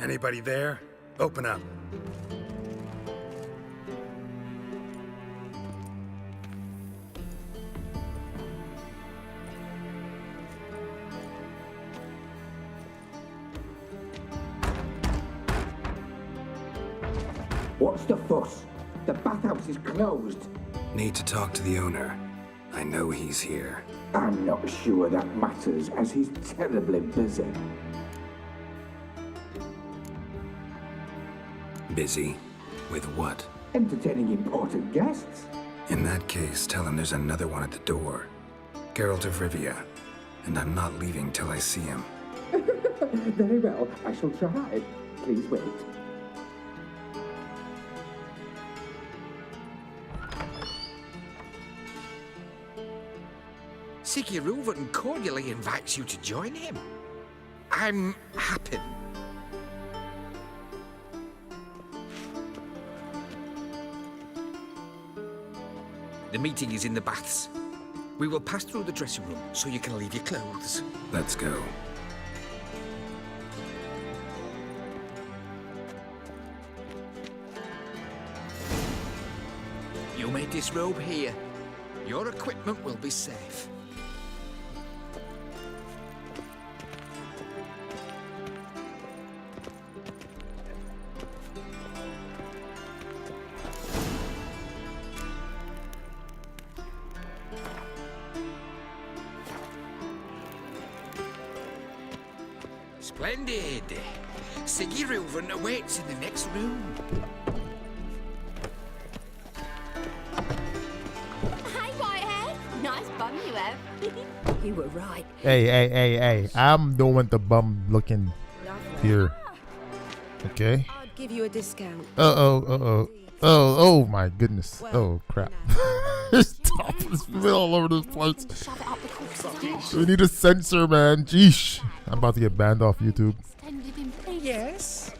Anybody there? Open up. What's the fuss? The bathhouse is closed. Need to talk to the owner. I know he's here. I'm not sure that matters, as he's terribly busy. Busy? With what? Entertaining important guests. In that case, tell him there's another one at the door. Geralt of Rivia. And I'm not leaving till I see him. Very well, I shall try. Please wait. Sigurd cordially invites you to join him. I'm happy. The meeting is in the baths. We will pass through the dressing room so you can leave your clothes. Let's go. You may disrobe here. Your equipment will be safe. Splendid. Sigurd awaits in the next room. Nice bum you have. You were right. Hey. I'm the one the bum looking here. Okay. I'd give you a discount. Oh my goodness. Oh crap. His top is all over this place. We need a censor, man. Jeesh. I'm about to get banned off YouTube. Yes.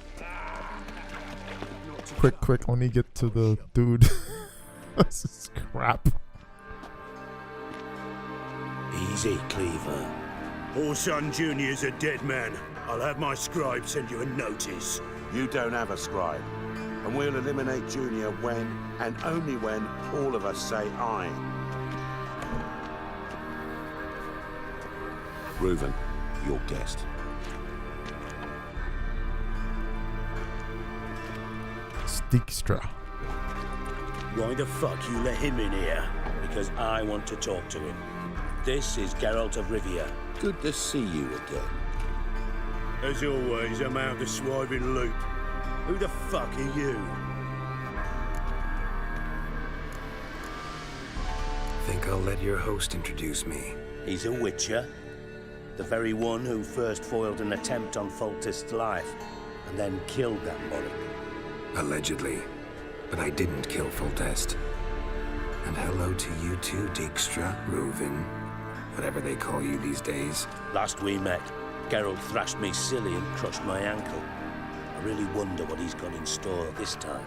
Quick, let me get to the dude. This is crap. Easy, Cleaver. Orson Jr.'s a dead man. I'll have my scribe send you a notice. You don't have a scribe. And we'll eliminate Junior when, and only when, all of us say aye. Reuven, your guest. Dijkstra. Why the fuck you let him in here? Because I want to talk to him. This is Geralt of Rivia. Good to see you again. As always, I'm out the swiving loop. Who the fuck are you? Think I'll let your host introduce me. He's a witcher. The very one who first foiled an attempt on Foltest's life, and then killed that monarch. Allegedly. But I didn't kill Foltest. And hello to you too, Dijkstra, Reuven, whatever they call you these days. Last we met, Geralt thrashed me silly and crushed my ankle. I really wonder what he's got in store this time.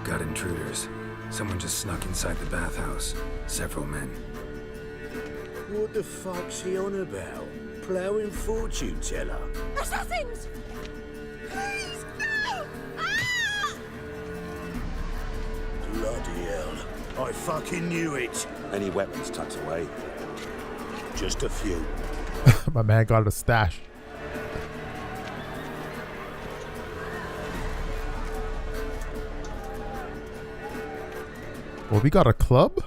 Got intruders. Someone just snuck inside the bathhouse. Several men. What the fuck's he on about? Ploughing fortune teller? Assassins! Please, no! Ah! Bloody hell. I fucking knew it. Any weapons tucked away? Just a few. My man got a stash. Well, we got a club?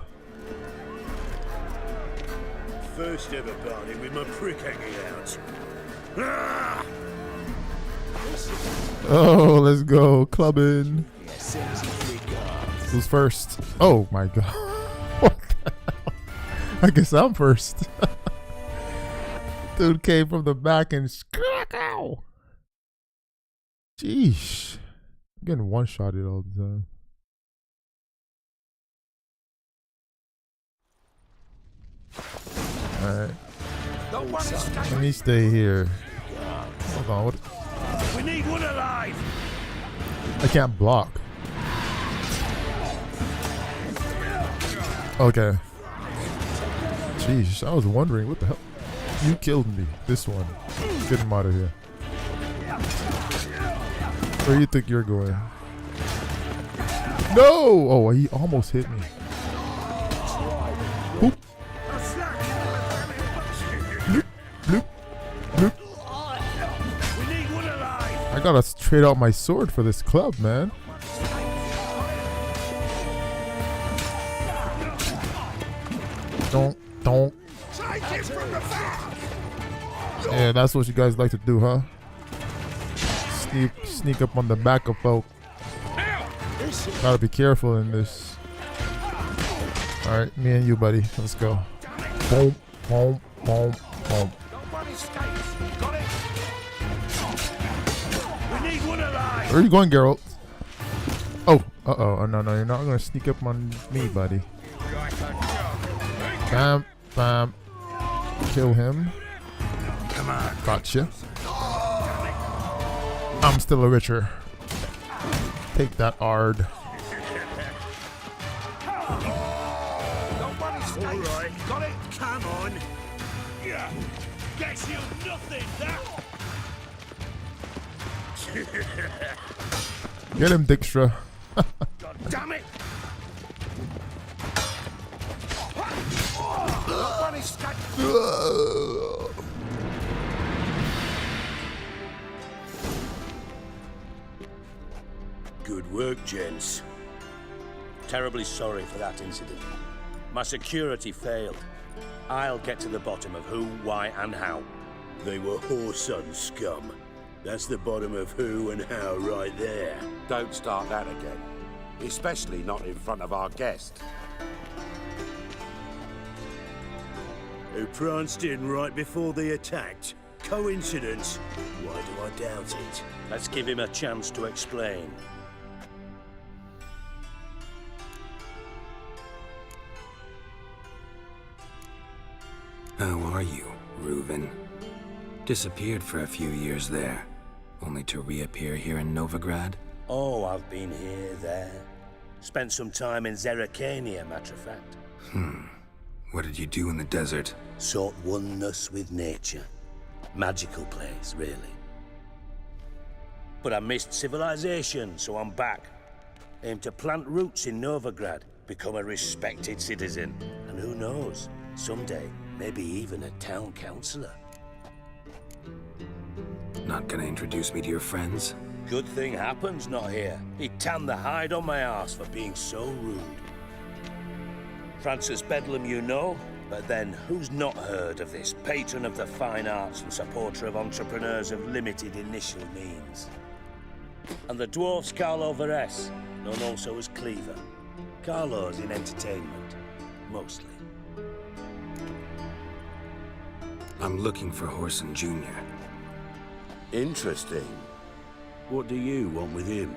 First ever party with my prick hanging out. Ah! Oh, let's go. Clubbing. Who's first? Oh my god. What the hell? I guess I'm first. Dude came from the back and ow. Jeesh. I'm getting one-shotted all the time. Alright. Let me stay here. Hold on. What? We need one alive. I can't block. Okay. Jeez, I was wondering what the hell. You killed me. This one. Get him out of here. Where do you think you're going? No! Oh, he almost hit me. Boop. Bloop, bloop, bloop. I gotta trade out my sword for this club, man. Don't. Yeah, that's what you guys like to do, huh? Sneak up on the back of folk. Gotta be careful in this. Alright, me and you, buddy. Let's go. Boom, boom, boom, boom. Where are you going, Geralt? Oh, uh-oh. Oh, no, you're not gonna sneak up on me, buddy. Bam, bam. Kill him. Come on. Gotcha. I'm still a richer. Take that Ard. Alright, got it? Come on. Yeah. Gets you nothing, that. Get him, Dijkstra. God damn it. Good work, gents. Terribly sorry for that incident. My security failed. I'll get to the bottom of who, why, and how. They were whoreson scum. That's the bottom of who and how right there. Don't start that again. Especially not in front of our guest. Who pranced in right before they attacked. Coincidence? Why do I doubt it? Let's give him a chance to explain. How are you, Reuven? Disappeared for a few years there, only to reappear here in Novigrad? Oh, I've been here, there. Spent some time in Zerrikania, matter of fact. What did you do in the desert? Sought oneness with nature. Magical place, really. But I missed civilization, so I'm back. Aim to plant roots in Novigrad, become a respected citizen. And who knows, someday, maybe even a town councillor. Not gonna introduce me to your friends? Good thing happens not here. He tanned the hide on my arse for being so rude. Francis Bedlam you know, but then who's not heard of this patron of the fine arts and supporter of entrepreneurs of limited initial means? And the dwarf's Carlo Veres, known also as Cleaver. Carlo's in entertainment, mostly. I'm looking for Whoreson Jr. Interesting. What do you want with him?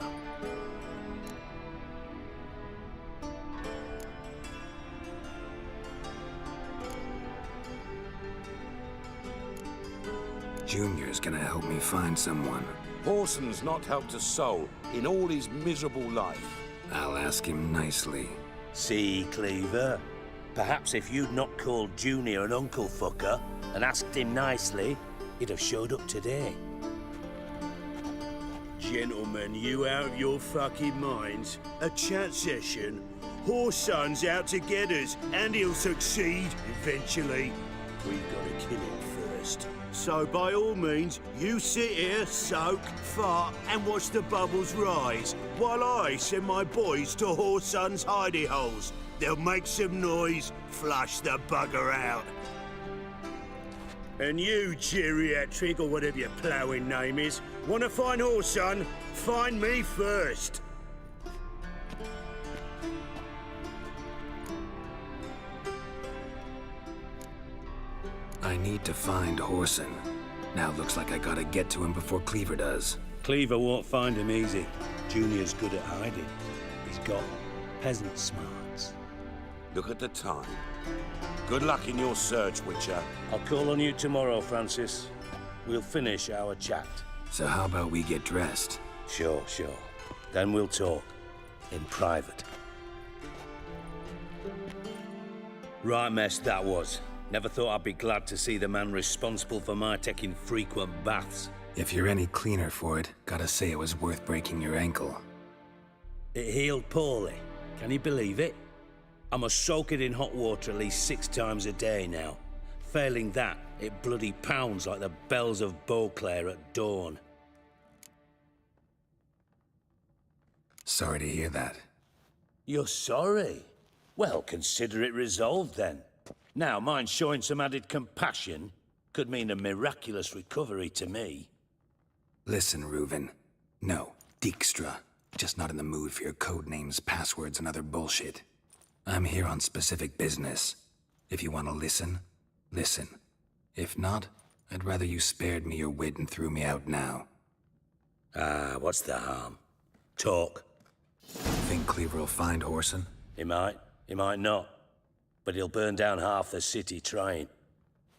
Junior's gonna help me find someone. Whoreson's not helped a soul in all his miserable life. I'll ask him nicely. See, Cleaver? Perhaps if you'd not called Junior an uncle fucker and asked him nicely, he'd have showed up today. Gentlemen, you out of your fucking minds? A chat session? Whoreson's out to get us, and he'll succeed eventually. We've got to kill him first. So by all means, you sit here, soak, fart, and watch the bubbles rise, while I send my boys to Whoreson's hidey holes. They'll make some noise, flush the bugger out. And you, geriatric, or whatever your ploughing name is, want to find Whoreson? Find me first. I need to find Whoreson. Now looks like I gotta get to him before Cleaver does. Cleaver won't find him easy. Junior's good at hiding. He's got peasant smarts. Look at the time. Good luck in your search, Witcher. I'll call on you tomorrow, Francis. We'll finish our chat. So how about we get dressed? Sure. Then we'll talk. In private. Right mess that was. Never thought I'd be glad to see the man responsible for my taking frequent baths. If you're any cleaner for it, gotta say it was worth breaking your ankle. It healed poorly. Can you believe it? I must soak it in hot water at least 6 times a day now. Failing that, it bloody pounds like the bells of Beauclair at dawn. Sorry to hear that. You're sorry? Well, consider it resolved then. Now, mind showing some added compassion could mean a miraculous recovery to me. Listen, Reuven. No, Dijkstra. Just not in the mood for your code names, passwords, and other bullshit. I'm here on specific business. If you want to listen, listen. If not, I'd rather you spared me your wit and threw me out now. What's the harm? Talk. Think Cleaver will find Whoreson? He might not. But he'll burn down half the city trying.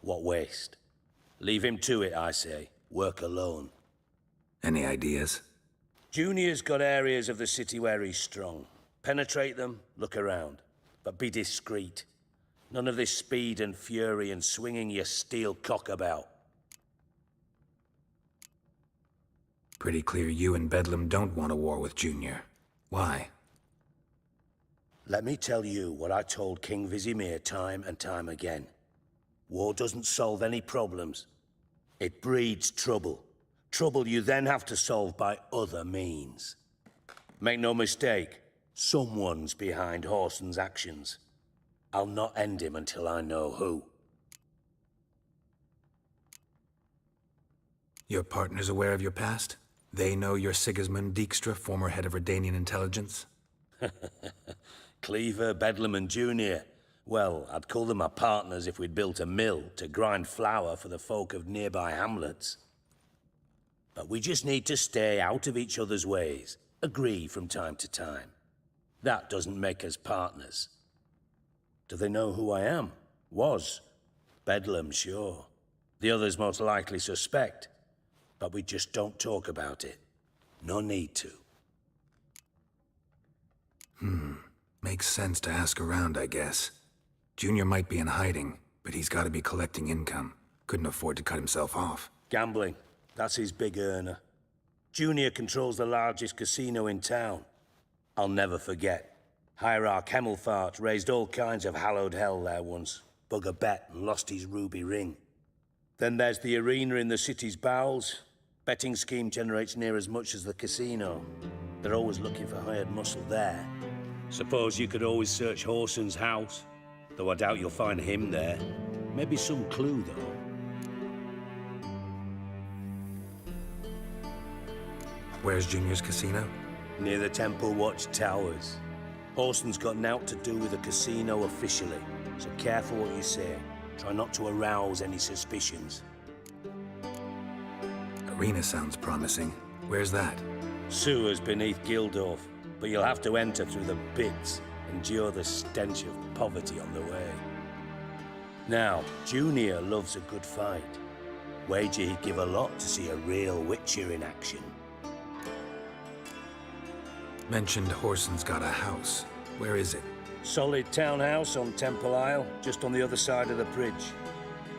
What waste? Leave him to it, I say. Work alone. Any ideas? Junior's got areas of the city where he's strong. Penetrate them, look around. But be discreet. None of this speed and fury and swinging your steel cock about. Pretty clear you and Bedlam don't want a war with Junior. Why? Let me tell you what I told King Vizimir time and time again. War doesn't solve any problems. It breeds trouble. Trouble you then have to solve by other means. Make no mistake, someone's behind Whoreson's actions. I'll not end him until I know who. Your partner's aware of your past? They know you're Sigismund Dijkstra, former head of Redanian intelligence? Cleaver, Bedlam, and Junior. Well, I'd call them my partners if we'd built a mill to grind flour for the folk of nearby hamlets. But we just need to stay out of each other's ways, agree from time to time. That doesn't make us partners. Do they know who I am? Was. Bedlam, sure. The others most likely suspect. But we just don't talk about it. No need to. Makes sense to ask around, I guess. Junior might be in hiding, but he's got to be collecting income. Couldn't afford to cut himself off. Gambling. That's his big earner. Junior controls the largest casino in town. I'll never forget. Hierarch Hemmelfart raised all kinds of hallowed hell there once. Bug a bet and lost his ruby ring. Then there's the arena in the city's bowels. Betting scheme generates near as much as the casino. They're always looking for hired muscle there. Suppose you could always search Whoreson's house. Though I doubt you'll find him there. Maybe some clue, though. Where's Junior's casino? Near the Temple Watch Towers. Whoreson's got naught to do with the casino officially, so careful what you say. Try not to arouse any suspicions. Arena sounds promising. Where's that? Sewers beneath Gildorf, but you'll have to enter through the pits, endure the stench of poverty on the way. Now, Junior loves a good fight. Wager he'd give a lot to see a real Witcher in action. Mentioned Whoreson's got a house. Where is it? Solid townhouse on Temple Isle, just on the other side of the bridge.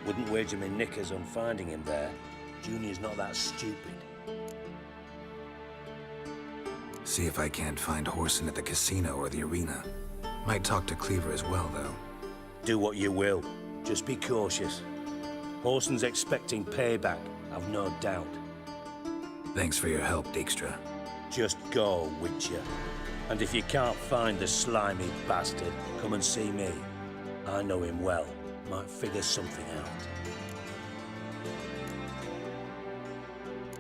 Wouldn't wager me knickers on finding him there. Junior's not that stupid. See if I can't find Whoreson at the casino or the arena. Might talk to Cleaver as well, though. Do what you will. Just be cautious. Whoreson's expecting payback, I've no doubt. Thanks for your help, Dijkstra. Just go, Witcher. And if you can't find the slimy bastard, come and see me. I know him well. Might figure something out.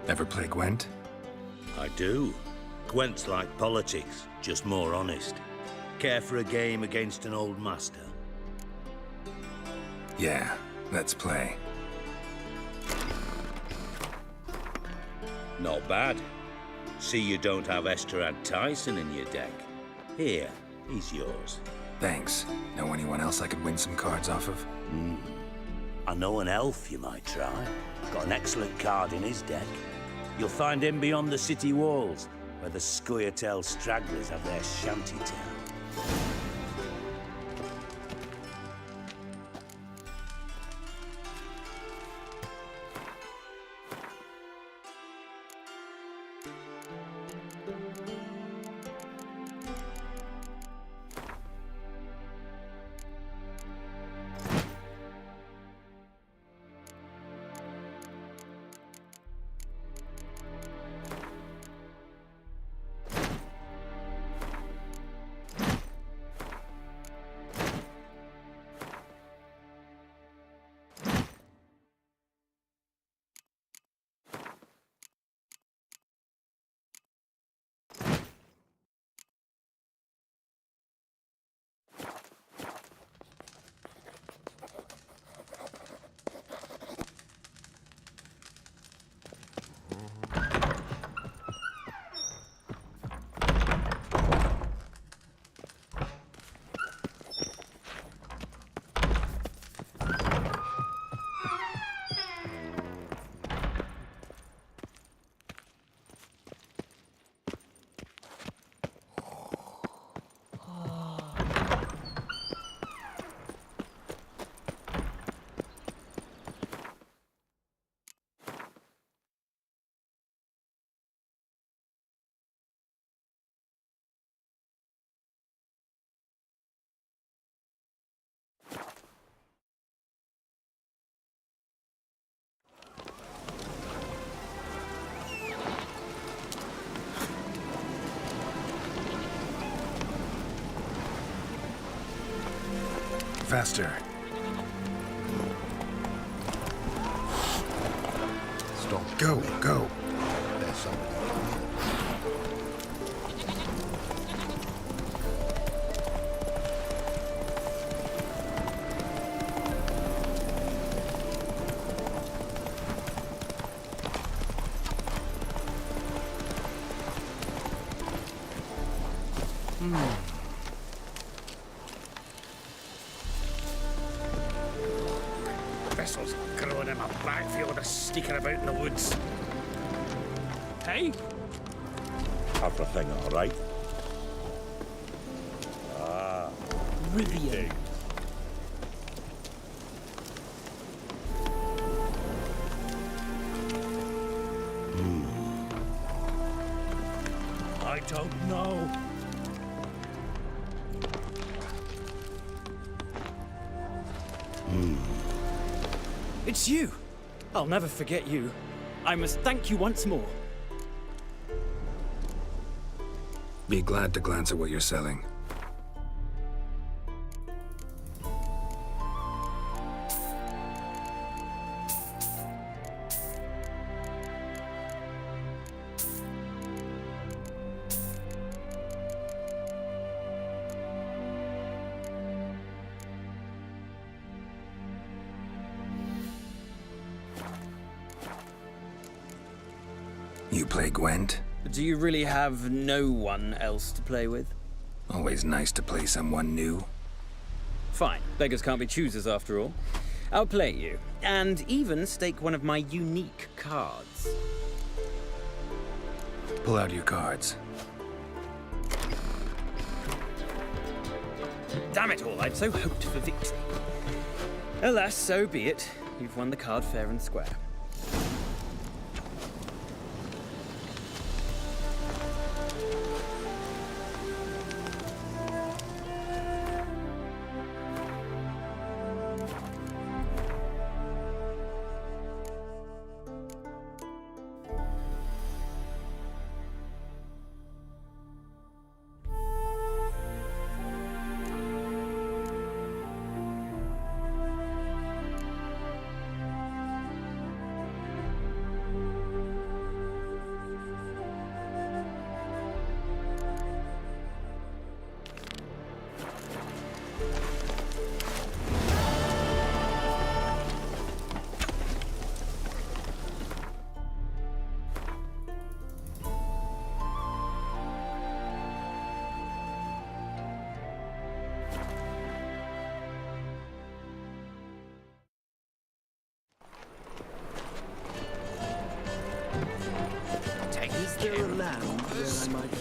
Ever play Gwent? I do. Gwent's like politics, just more honest. Care for a game against an old master? Yeah, let's play. Not bad. See you don't have Esterad Tyson in your deck. Here, he's yours. Thanks. Know anyone else I could win some cards off of? I know an elf you might try. Got an excellent card in his deck. You'll find him beyond the city walls, where the Scoia'tael stragglers have their shanty town. faster. Stop. Go, go. There's somebody. Thistles growing in my backfield are sneaking about in the woods. Hey? Everything all right? Ah. Rivian. I don't know. It's you! I'll never forget you. I must thank you once more. Be glad to glance at what you're selling. You play Gwent? Do you really have no one else to play with? Always nice to play someone new. Fine. Beggars can't be choosers after all. I'll play you, and even stake one of my unique cards. Pull out your cards. Damn it all, I'd so hoped for victory. Alas, so be it. You've won the card fair and square.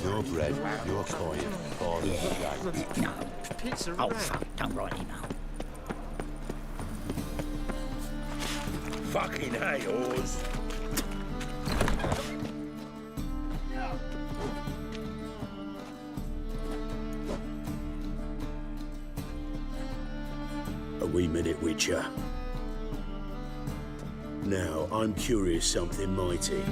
Your bread, your coin, or No. Oh, fuck. Don't write email. Fucking hey, Oz. A wee minute, Witcher. Now, I'm curious something mighty.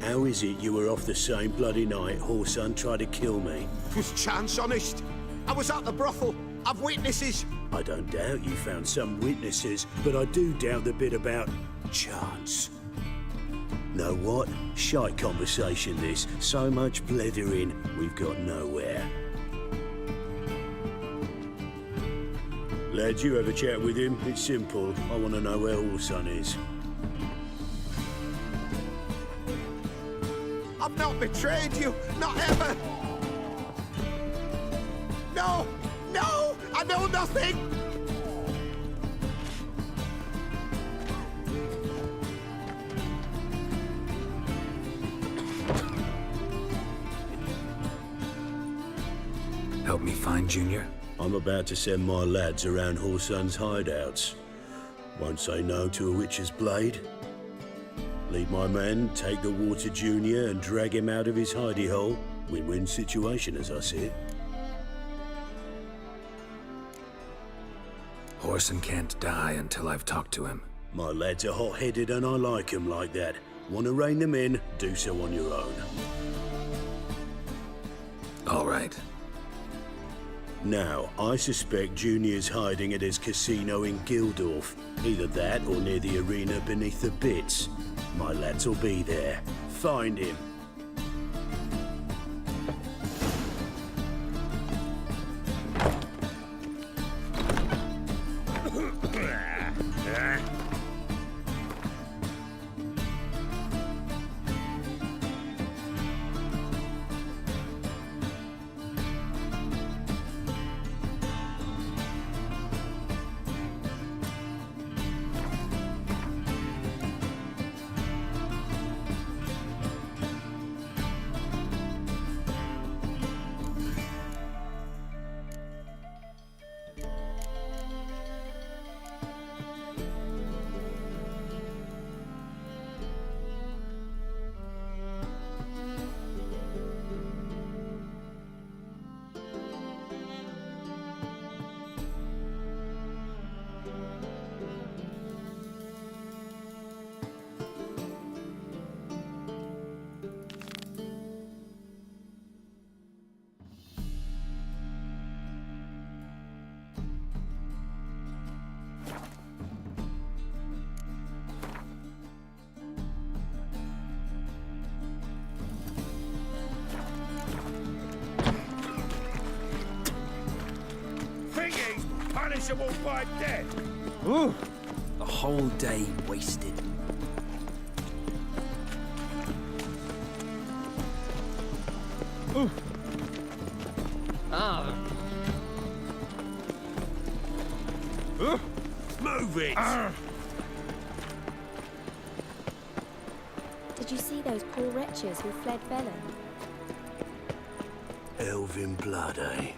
How is it you were off the same bloody night Whoreson tried to kill me? Was chance honest. I was at the brothel. I've witnesses. I don't doubt you found some witnesses, but I do doubt the bit about chance. Know what? Shite conversation this. So much blethering, we've got nowhere. Lads, you have a chat with him. It's simple. I want to know where Whoreson is. I've not betrayed you. Not ever. No! No! I know nothing! Help me find Junior? I'm about to send my lads around Whoreson's hideouts. Won't say no to a witch's blade. Lead my men, take the water Junior and drag him out of his hidey hole. Win-win situation, as I see it. Whoreson can't die until I've talked to him. My lads are hot-headed and I like 'em like that. Want to rein them in? Do so on your own. All right. Now, I suspect Junior's hiding at his casino in Gildorf. Either that or near the arena beneath the bits. My lads will be there. Find him. Punishable by death. Ooh, a whole day wasted. Ooh. Ah. Move it. Did you see those poor wretches who fled Velen? Elven blood, eh?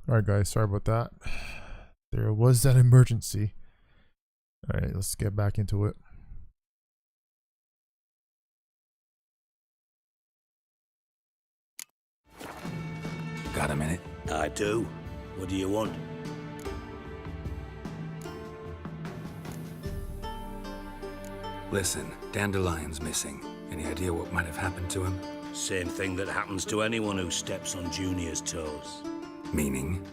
Alright guys, sorry about that. There was that emergency. Alright, let's get back into it. Got a minute? I do. What do you want? Listen, Dandelion's missing. Any idea what might have happened to him? Same thing that happens to anyone who steps on Junior's toes. Meaning?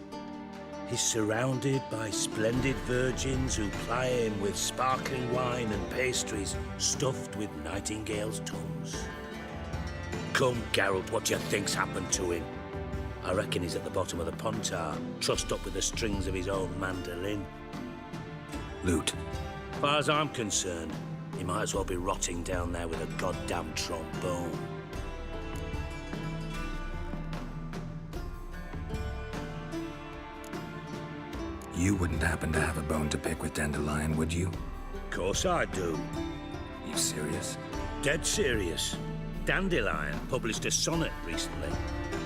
He's surrounded by splendid virgins who ply him with sparkling wine and pastries stuffed with nightingales' tongues. Come, Geralt, what do you think's happened to him? I reckon he's at the bottom of the pontar, trussed up with the strings of his own mandolin. Loot. As far as I'm concerned, he might as well be rotting down there with a goddamn trombone. You wouldn't happen to have a bone to pick with Dandelion, would you? Of course I do. You serious? Dead serious. Dandelion published a sonnet recently.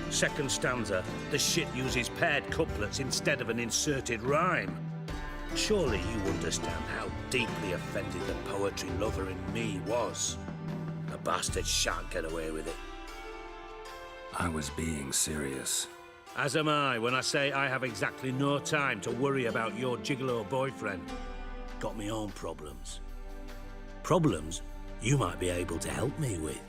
Second stanza, the shit uses paired couplets instead of an inserted rhyme. Surely you understand how deeply offended the poetry lover in me was. The bastard shan't get away with it. I was being serious. As am I when I say I have exactly no time to worry about your gigolo boyfriend. Got me own problems. Problems you might be able to help me with.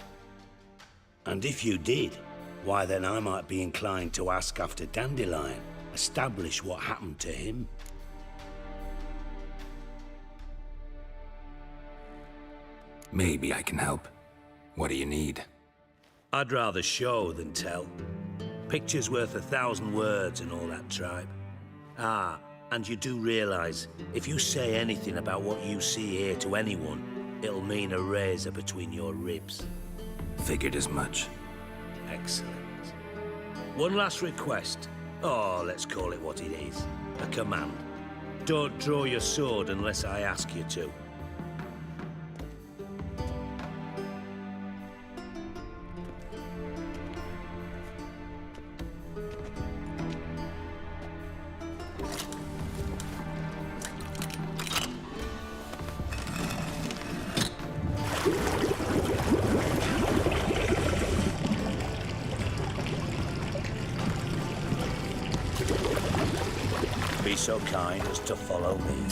And if you did, why then I might be inclined to ask after Dandelion, establish what happened to him. Maybe I can help. What do you need? I'd rather show than tell. Picture's worth 1,000 words and all that tribe. Ah, and you do realize, if you say anything about what you see here to anyone, it'll mean a razor between your ribs. Figured as much. Excellent. One last request. Oh, let's call it what it is. A command. Don't draw your sword unless I ask you to. Be so kind as to follow me.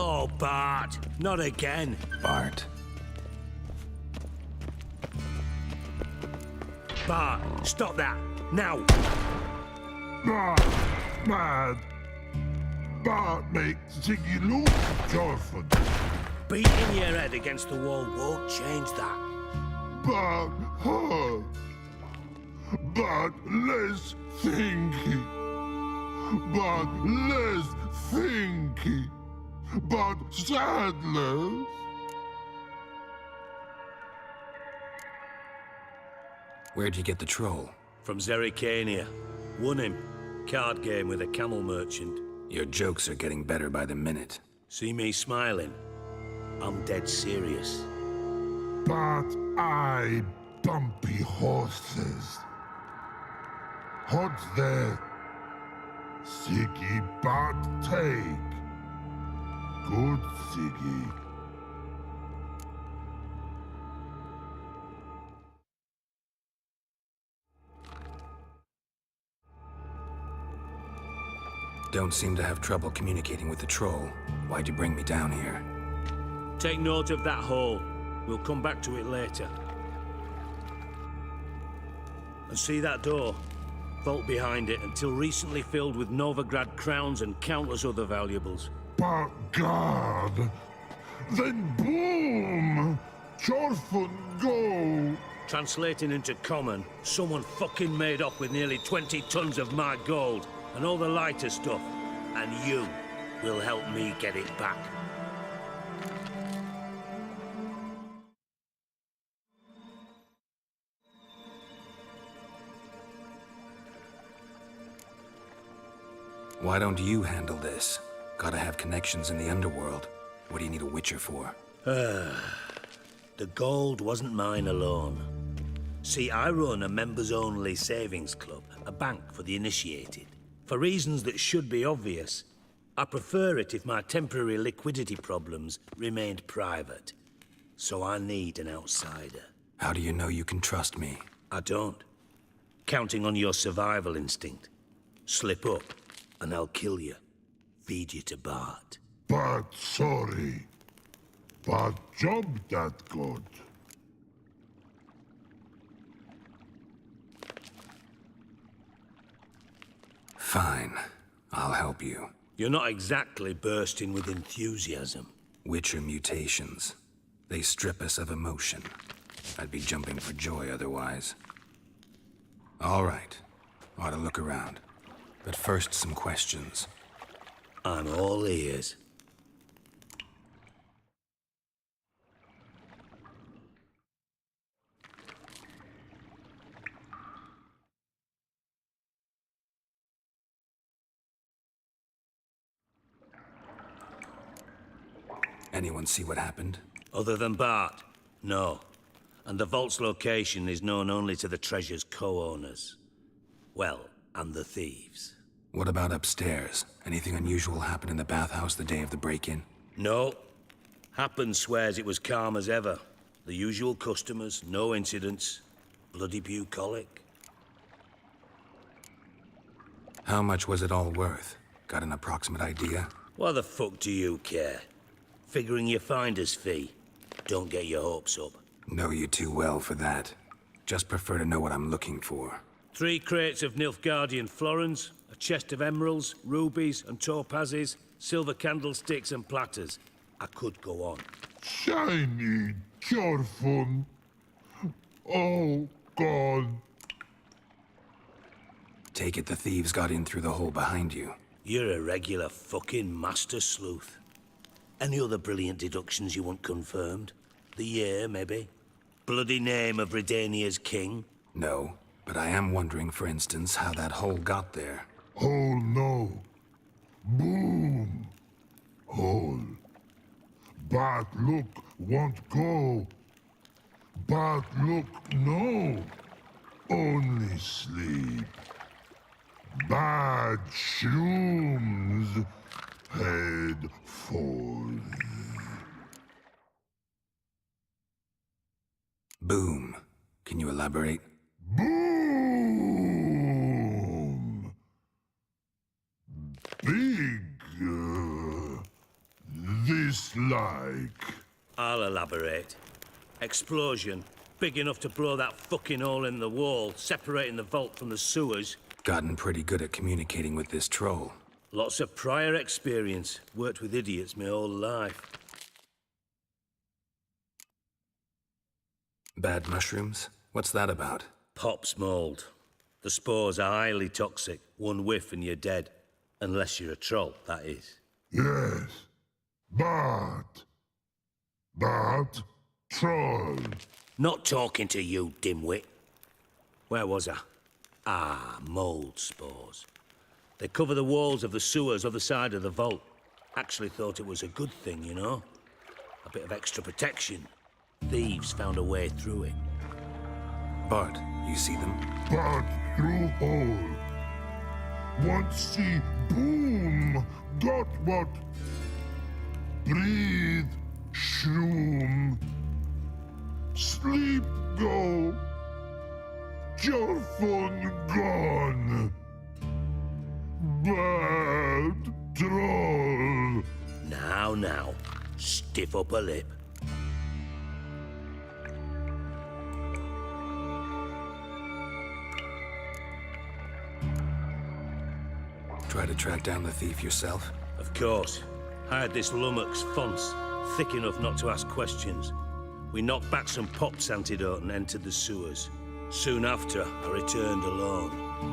Oh, Bart, not again. Bart. Bart, stop that, now. Bart, mad. Bart makes Ziggy look joyful. Beating your head against the wall won't change that. Bart hurt. Bart less thinky. Bart less thinky. But sadness. Where'd you get the troll? From Zerrikania. Won him. Card game with a camel merchant. Your jokes are getting better by the minute. See me smiling? I'm dead serious. But I bumpy horses. What's that? Siggy but take. Good Siggy. Don't seem to have trouble communicating with the troll. Why'd you bring me down here? Take note of that hole. We'll come back to it later. And see that door? Vault behind it, until recently filled with Novigrad crowns and countless other valuables. But God, then boom! Chorfun go! Translating into common, someone fucking made off with nearly 20 tons of my gold and all the lighter stuff. And you will help me get it back. Why don't you handle this? Gotta have connections in the underworld. What do you need a witcher for? The gold wasn't mine alone. See, I run a members-only savings club, a bank for the initiated. For reasons that should be obvious, I prefer it if my temporary liquidity problems remained private. So I need an outsider. How do you know you can trust me? I don't. Counting on your survival instinct. Slip up, and I'll kill you. Feed you to Bart. But sorry. But job that good. Fine. I'll help you. You're not exactly bursting with enthusiasm. Witcher mutations. They strip us of emotion. I'd be jumping for joy otherwise. All right. Ought to look around. But first, some questions. I'm all ears. Anyone see what happened? Other than Bart? No. And the vault's location is known only to the treasure's co-owners. Well, and the thieves. What about upstairs? Anything unusual happen in the bathhouse the day of the break-in? No. Happen swears it was calm as ever. The usual customers, no incidents. Bloody bucolic. How much was it all worth? Got an approximate idea? Why the fuck do you care? Figuring your finder's fee. Don't get your hopes up. Know you too well for that. Just prefer to know what I'm looking for. 3 crates of Nilfgaardian florins, a chest of emeralds, rubies and topazes, silver candlesticks and platters. I could go on. Shiny, careful. Oh, God. Take it the thieves got in through the hole behind you. You're a regular fucking master sleuth. Any other brilliant deductions you want confirmed? The year, maybe? Bloody name of Redania's king? No, but I am wondering, for instance, how that hole got there. Hole no. Boom. Hole. Bad look won't go. Bad look no. Only sleep. Bad shrooms. Head falls. Boom. Can you elaborate? Boom! Big. This like. I'll elaborate. Explosion. Big enough to blow that fucking hole in the wall, separating the vault from the sewers. Gotten pretty good at communicating with this troll. Lots of prior experience. Worked with idiots my whole life. Bad mushrooms? What's that about? Pops mold. The spores are highly toxic. One whiff and you're dead. Unless you're a troll, that is. Yes. But troll. Not talking to you, dimwit. Where was I? Ah, mold spores. They cover the walls of the sewers other side of the vault. Actually thought it was a good thing, you know? A bit of extra protection. Thieves found a way through it. Bart, you see them? Bart through hole. Want see boom. Got what? Breathe. Shroom. Sleep go. Your phone gone. Bad troll. Now. Stiff upper lip. Try to track down the thief yourself? Of course. I had this lummox fonce, thick enough not to ask questions. We knocked back some Pop's antidote and entered the sewers. Soon after, I returned alone.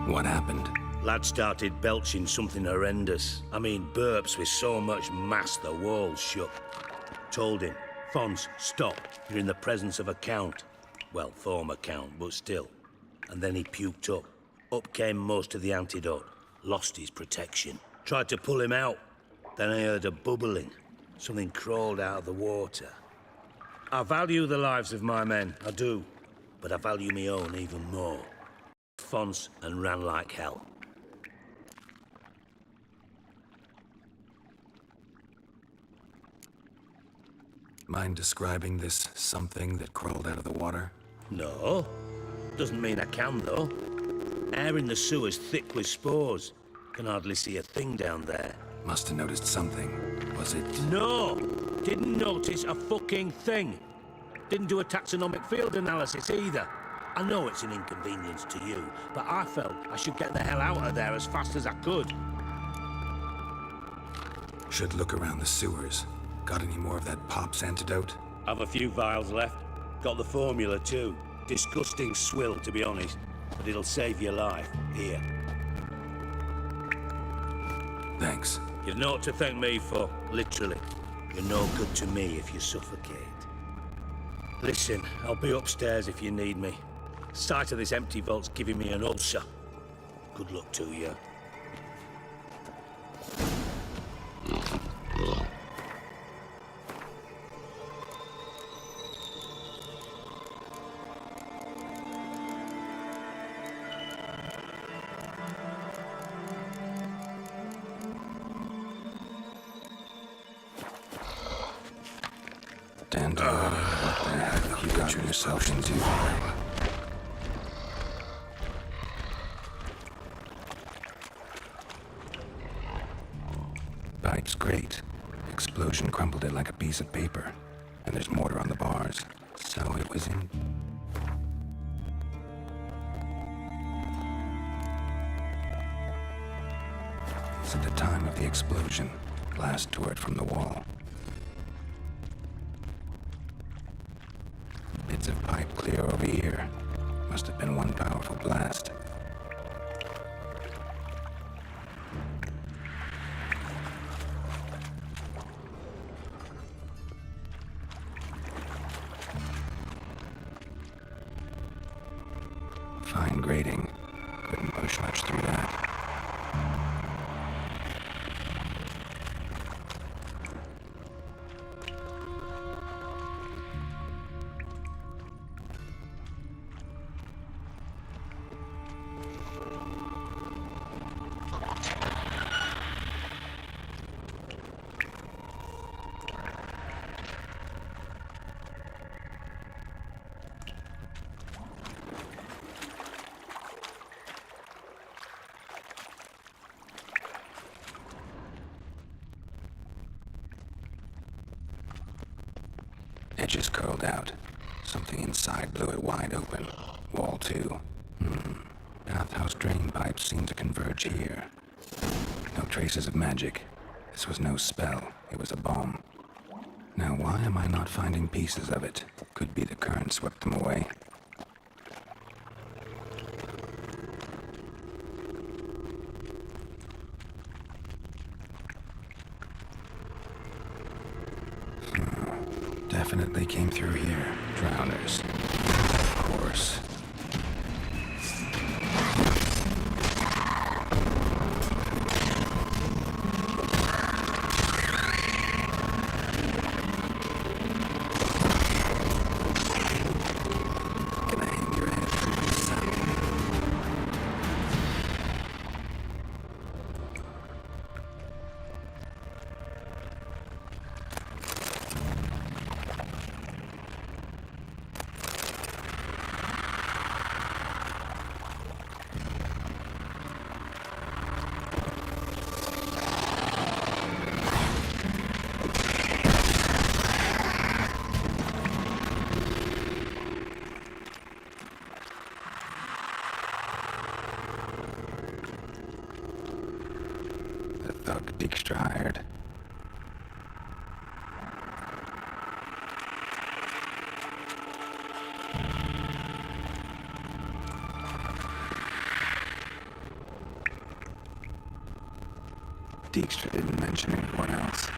What happened? Lad started belching something horrendous. I mean, burps with so much mass the walls shook. Told him, Fons, stop. You're in the presence of a count. Well, former count, but still. And then he puked up. Up came most of the antidote. Lost his protection. Tried to pull him out. Then I heard a bubbling. Something crawled out of the water. I value the lives of my men, I do. But I value my own even more. Fons and ran like hell. Mind describing this something that crawled out of the water? No. Doesn't mean I can, though. Air in the sewer's thick with spores. Can hardly see a thing down there. Must have noticed something. Was it? No! Didn't notice a fucking thing. Didn't do a taxonomic field analysis either. I know it's an inconvenience to you, but I felt I should get the hell out of there as fast as I could. Should look around the sewers. Got any more of that Pop's antidote? I've a few vials left. Got the formula too. Disgusting swill, to be honest. But it'll save your life. Here. Thanks. You've naught to thank me for, literally. You're no good to me if you suffocate. Listen, I'll be upstairs if you need me. Sight of this empty vault's giving me an ulcer. Good luck to you. Dandelion, what the heck have you got yourself into? Pipe's great. Explosion crumpled it like a piece of paper. And there's mortar on the bars. So it was in... It's at the time of the explosion. Blast tore it from the wall. Bits of pipe clear over here. Must have been one powerful blast. Fine grating. Couldn't push much through that. Edges curled out. Something inside blew it wide open. Wall too. Bathhouse drain pipes seem to converge here. No traces of magic. This was no spell. It was a bomb. Now why am I not finding pieces of it? Could be the current swept them away. Definitely came through here. Drowners. Of course. Gonna hang your head from my saddle. Thug Dijkstra hired. Dijkstra didn't mention anyone else.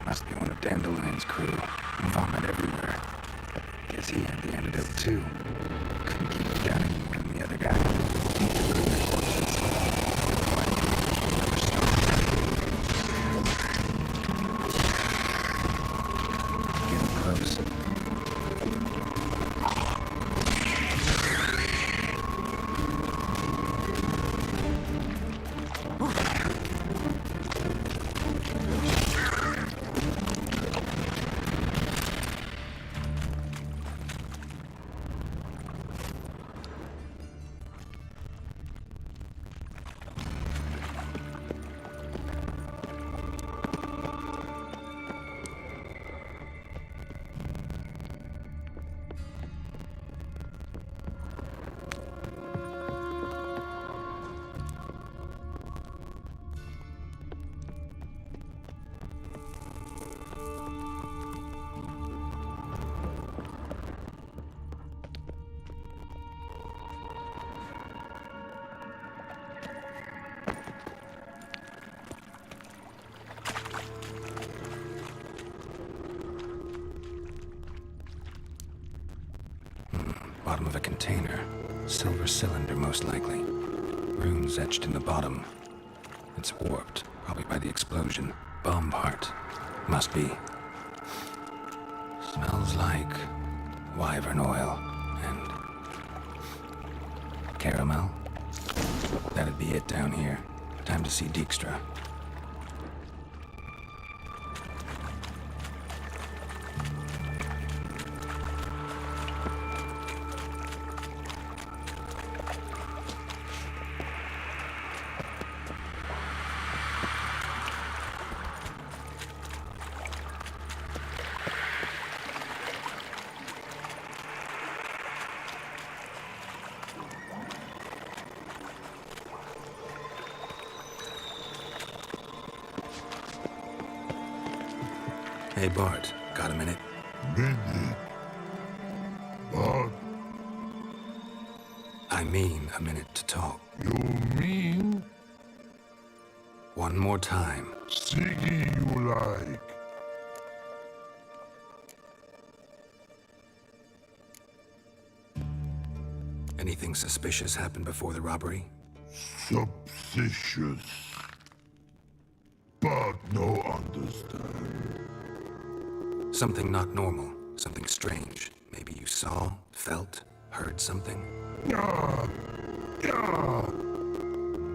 Must be one of Dandelion's crew. Vomit everywhere. Guess he had the antidote too. Couldn't keep it down any more than the other guy. Need to prove their corpses. Getting close. Bottom of a container. Silver cylinder, most likely. Runes etched in the bottom. It's warped, probably by the explosion. Bomb part. Must be. Smells like wyvern oil and caramel. That'd be it down here. Time to see Dijkstra. Hey, Bart, got a minute? Minute? But I mean a minute to talk. you mean One more time. Siggy you like? Anything suspicious happened before the robbery? Suspicious. But no understand. Something not normal. Something strange. Maybe you saw, felt, heard something? Yeah.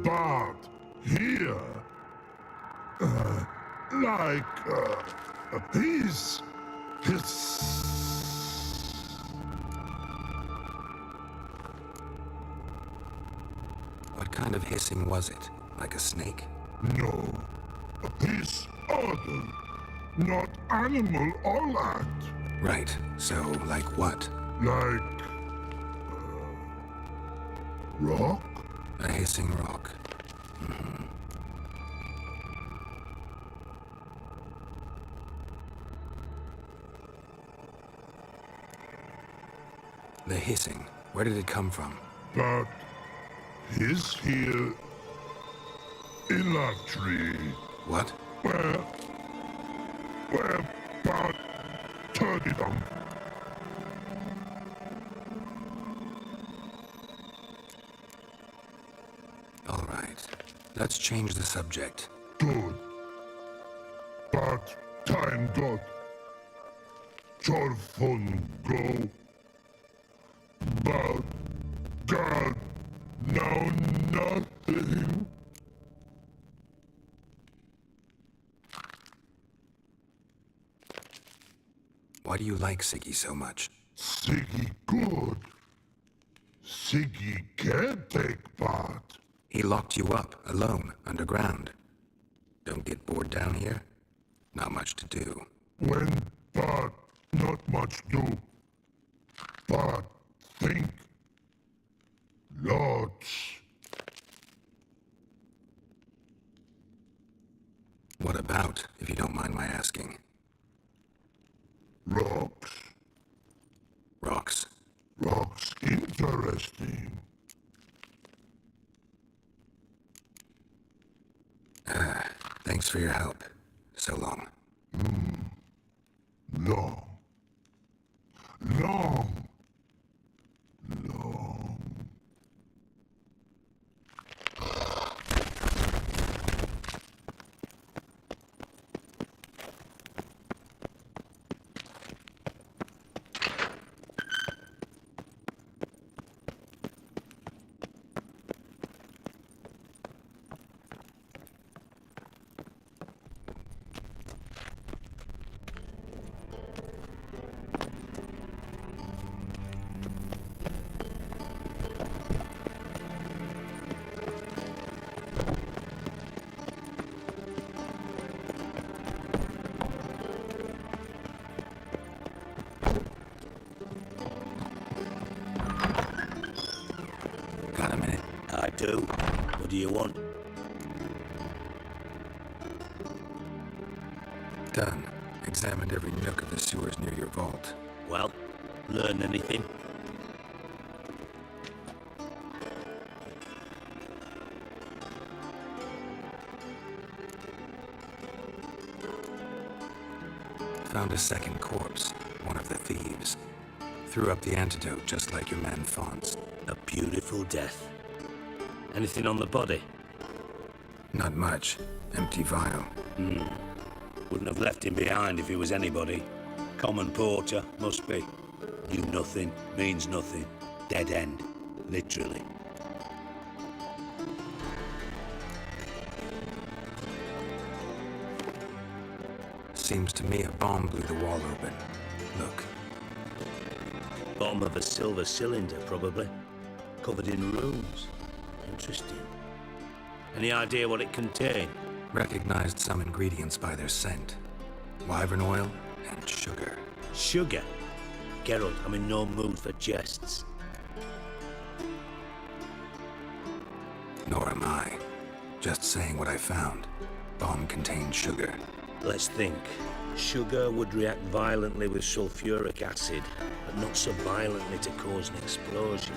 But here, he's What kind of hissing was it? Like a snake? no, he's other, not animal or that. Right. So, like what? Like rock? A hissing rock. Mhm. The hissing. Where did it come from? But he's here in that tree. What? Where but turn it on. All right. Let's change the subject. Good. But time got Jorfun go. But God, now nothing. Why do you like Siggy so much? Siggy good. Siggy can't take part. He locked you up, alone, underground. Don't get bored down here? Not much to do. When but not much do. But think. Lots. What about, if you don't mind my asking? Rocks. Rocks. Rocks interesting. Thanks for your help. So long. Long. Long. Got a minute? I do. What do you want? Done. Examined every nook of the sewers near your vault. Well, learn anything? Found a second corpse, one of the thieves. Threw up the antidote just like your man Faunce. A beautiful death. Anything on the body? Not much. Empty vial. Wouldn't have left him behind if he was anybody. Common porter, must be. Knew nothing, means nothing. Dead end. Literally. Seems to me a bomb blew the wall open. Look. Bottom of a silver cylinder, probably. Covered in runes. Interesting. Any idea what it contained? Recognized some ingredients by their scent. Wyvern oil and sugar. Sugar? Geralt, I'm in no mood for jests. Nor am I. Just saying what I found. Bomb contained sugar. Let's think. Sugar would react violently with sulfuric acid, but not so violently to cause an explosion.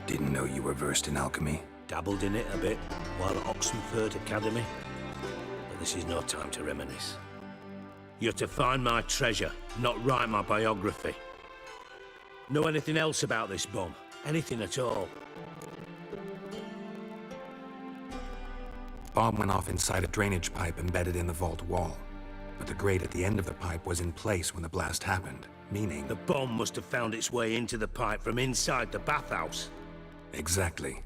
Didn't know you were versed in alchemy. Dabbled in it a bit while at Oxenford Academy. But this is no time to reminisce. You're to find my treasure, not write my biography. Know anything else about this bomb? Anything at all? Bomb went off inside a drainage pipe embedded in the vault wall. But the grate at the end of the pipe was in place when the blast happened, meaning... The bomb must have found its way into the pipe from inside the bathhouse. Exactly.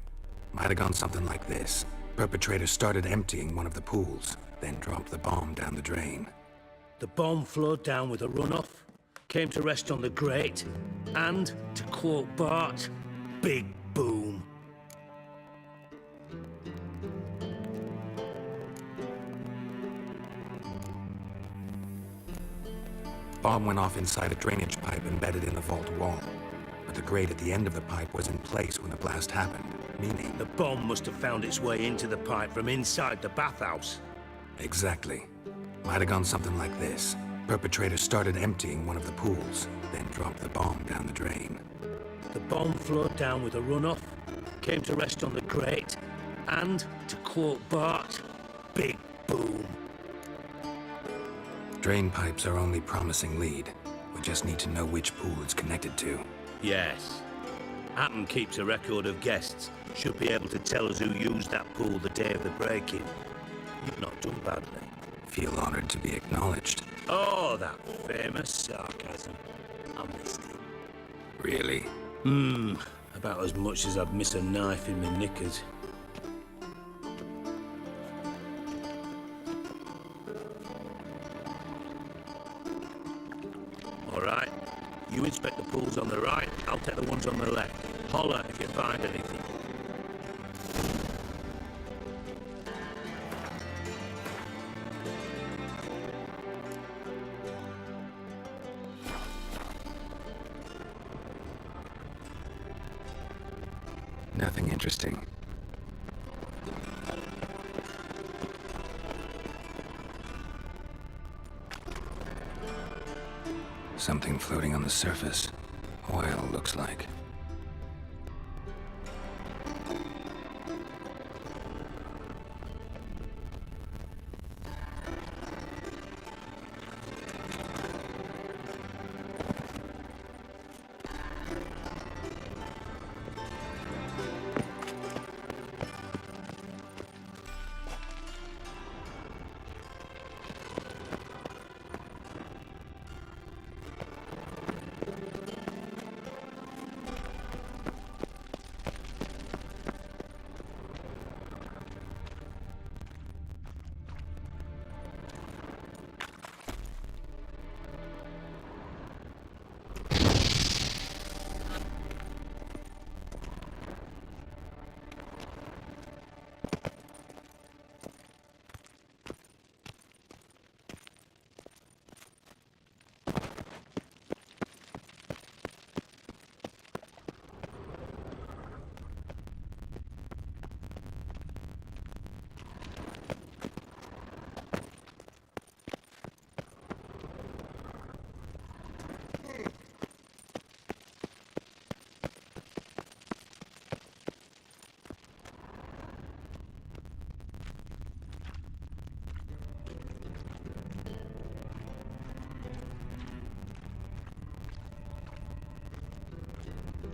Might have gone something like this. Perpetrator started emptying one of the pools, then dropped the bomb down the drain. The bomb flowed down with a runoff, came to rest on the grate, and, to quote Bart, big boom. Bomb went off inside a drainage pipe embedded in the vault wall. But the grate at the end of the pipe was in place when the blast happened, meaning... The bomb must have found its way into the pipe from inside the bathhouse. Exactly. Might have gone something like this. Perpetrator started emptying one of the pools, then dropped the bomb down the drain. The bomb flowed down with a runoff, came to rest on the grate, and, to quote Bart, big boom. Drain pipes are only promising lead. We just need to know which pool it's connected to. Yes. Appen keeps a record of guests. Should be able to tell us who used that pool the day of the break-in. You've not done badly. Feel honored to be acknowledged. Oh, that famous sarcasm. I missed it. Really? About as much as I'd miss a knife in my knickers. All right. You inspect the pools on the right, I'll take the ones on the left. Holler if you find anything. Nothing interesting. Something floating on the surface. Oil, looks like.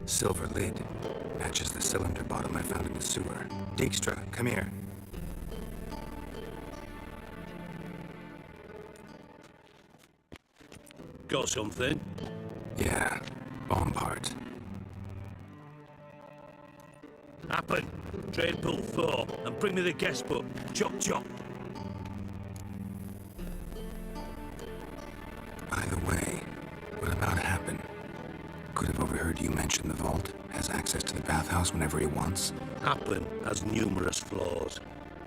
Silver lid. Matches the cylinder bottom I found in the sewer. Dijkstra, come here. Got something? Yeah, bomb parts. Happen. Trade pool 4, and bring me the guest book. Chop chop. By the way, what about Happen? Could have overheard you mention the vault. Has access to the bathhouse whenever he wants. Happen has numerous flaws.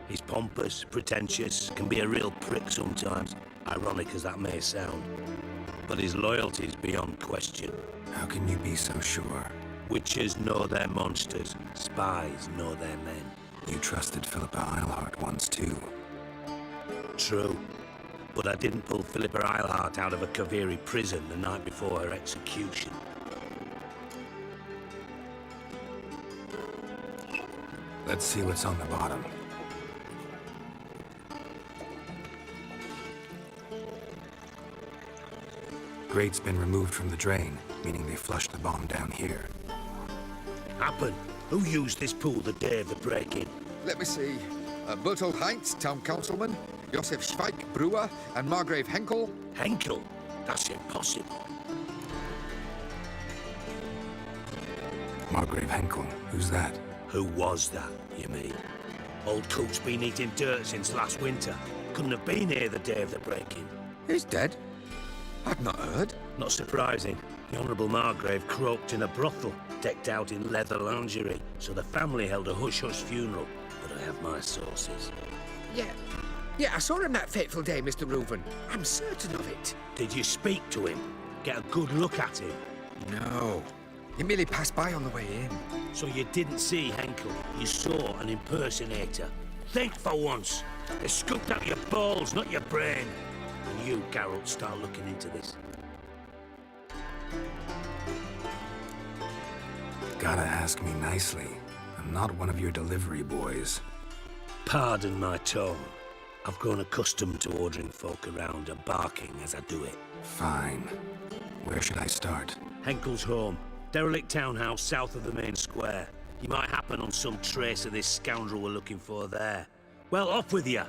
He's pompous, pretentious, can be a real prick sometimes, ironic as that may sound. But his loyalty is beyond question. How can you be so sure? Witches know their monsters, spies know their men. You trusted Philippa Eilhart once too. True. But I didn't pull Philippa Eilhart out of a Kaviri prison the night before her execution. Let's see what's on the bottom. Grate's been removed from the drain, meaning they flushed the bomb down here. Happen. Who used this pool the day of the break-in? Let me see. Bertold Heinz, town councilman, Josef Schweik, brewer, and Margrave Henkel. Henkel? That's impossible. Margrave Henkel? Who's that? Who was that, you mean? Old coot's been eating dirt since last winter. Couldn't have been here the day of the break-in. He's dead? I've not heard. Not surprising. The Honourable Margrave croaked in a brothel, decked out in leather lingerie, so the family held a hush-hush funeral. But I have my sources. Yeah, I saw him that fateful day, Mr. Reuven. I'm certain of it. Did you speak to him? Get a good look at him? No. He merely passed by on the way in. So you didn't see Henkel, you saw an impersonator. Think for once. They scooped out your balls, not your brain. And you, Geralt, start looking into this. Gotta ask me nicely. I'm not one of your delivery boys. Pardon my tone. I've grown accustomed to ordering folk around and barking as I do it. Fine. Where should I start? Henkel's home. Derelict townhouse south of the main square. You might happen on some trace of this scoundrel we're looking for there. Well, off with you!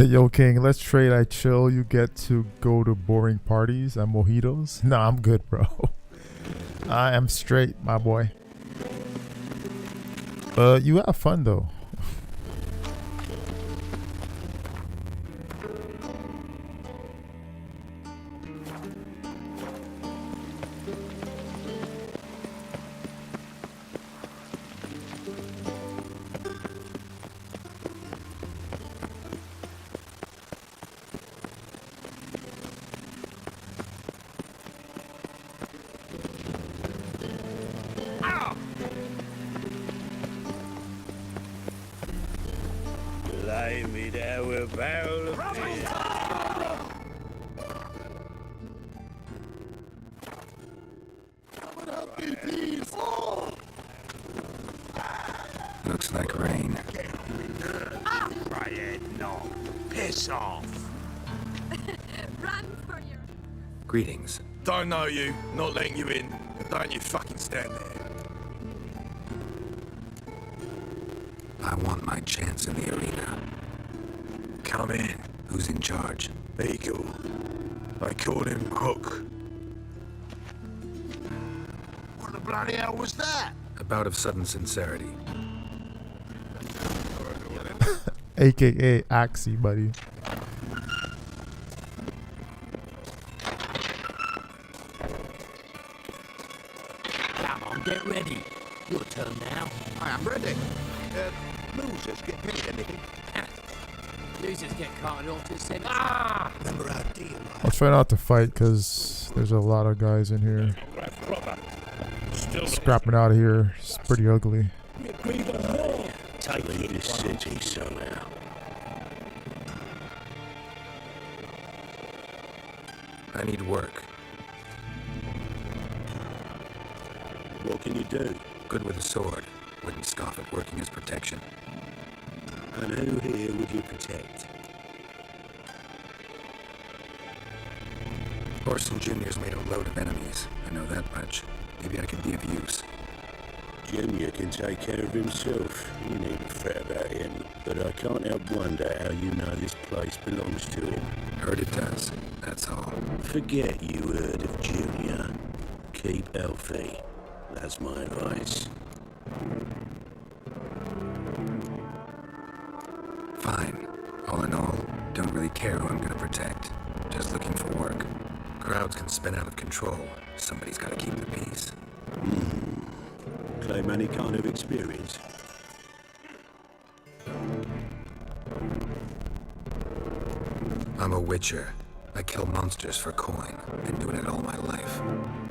Yo, King, let's trade. I chill. You get to go to boring parties and mojitos. Nah, I'm good, bro. I am straight, my boy. You have fun, though. Blimey, there were a barrel of beer. Looks like rain. Quiet, no. Piss off. Run for your... Greetings. Don't know you, not letting you in. Don't you fucking stand there. I want my chance in the arena. Come in. Who's in charge? Eagle. They called him Hook. What the bloody hell was that? A bout of sudden sincerity. AKA Axie, buddy. Come on, get ready. Your turn now. I am ready. Losers get paid anything? You just get carted off to said, ah! Remember our deal? I'll try not to fight because there's a lot of guys in here. Scrapping out of here. It's pretty ugly. Take this city somehow. I need work. What can you do? Good with a sword. Wouldn't scoff at working as protection. And who here would you protect? Orson Jr.'s made a load of enemies. I know that much. Maybe I can be of use. Junior can take care of himself. You needn't fret about him. But I can't help wonder how you know this place belongs to him. Heard it does. That's all. Forget you heard of Junior. Keep healthy. That's my advice. Fine. All in all, don't really care who I'm gonna protect. Just looking for work. Crowds can spin out of control. Somebody's gotta keep the peace. Claim any kind of experience? I'm a witcher. I kill monsters for coin. Been doing it all my life.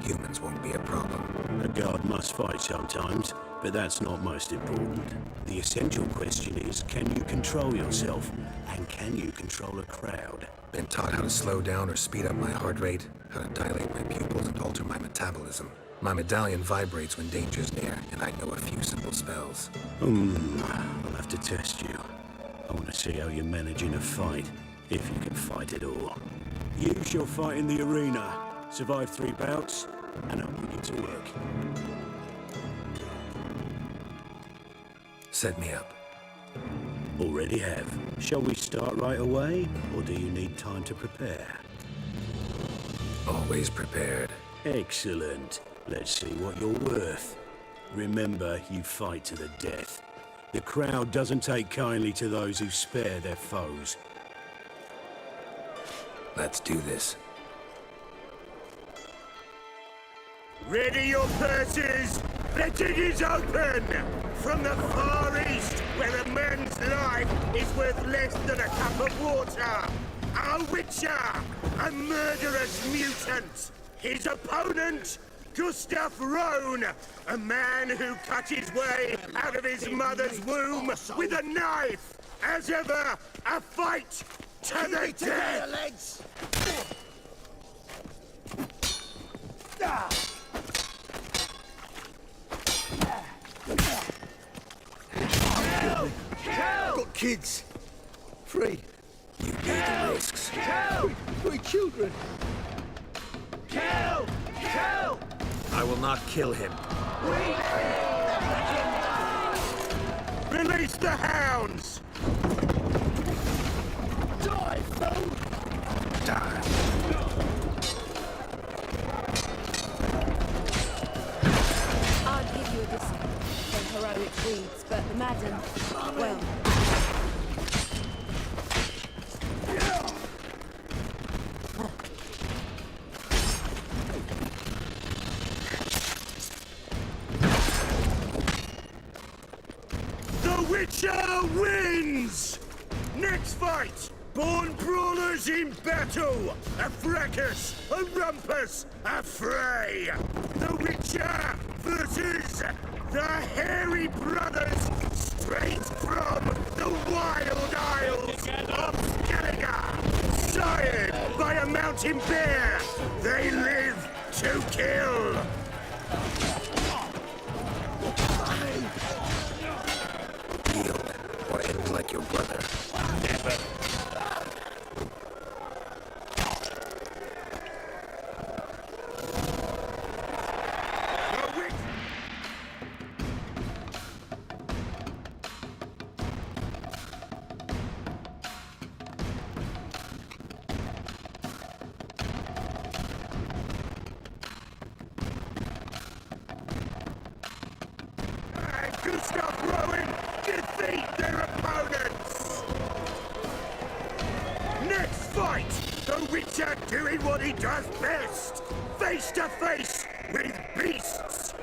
Humans won't be a problem. A guard must fight sometimes, but that's not most important. The essential question is, can you control yourself? And can you control a crowd? Been taught how to slow down or speed up my heart rate, how to dilate my pupils and alter my metabolism. My medallion vibrates when danger's near, and I know a few simple spells. I'll have to test you. I want to see how you manage in a fight, if you can fight at all. You shall fight in the arena, survive 3 bouts, and I'll put you to work. Set me up. Already have. Shall we start right away, or do you need time to prepare? Always prepared. Excellent. Let's see what you're worth. Remember, you fight to the death. The crowd doesn't take kindly to those who spare their foes. Let's do this. Ready your purses! The dig is open! From the far east, where a man's life is worth less than a cup of water! A witcher! A murderous mutant! His opponent, Gustav Rohn! A man who cut his way out of his mother's womb with a knife! As ever, a fight to the death! Got kids. 3. You need the risks. Kill! 3 children. Kill! Kill! I will not kill him. Release the hounds! Die, fool! Die. I'd give you a discount for heroic deeds, but the madam, well... The Witcher wins! Next fight! Born brawlers in battle! A fracas! A rumpus! A fray! The Witcher versus the Hairy Brothers, straight from the Wild Isles of Gallagher! Sired by a mountain bear! They live to kill! Yield, or end like your brother. Never. Gustav Rowan defeat their opponents! Next fight! The Witcher doing what he does best! Face to face with beasts!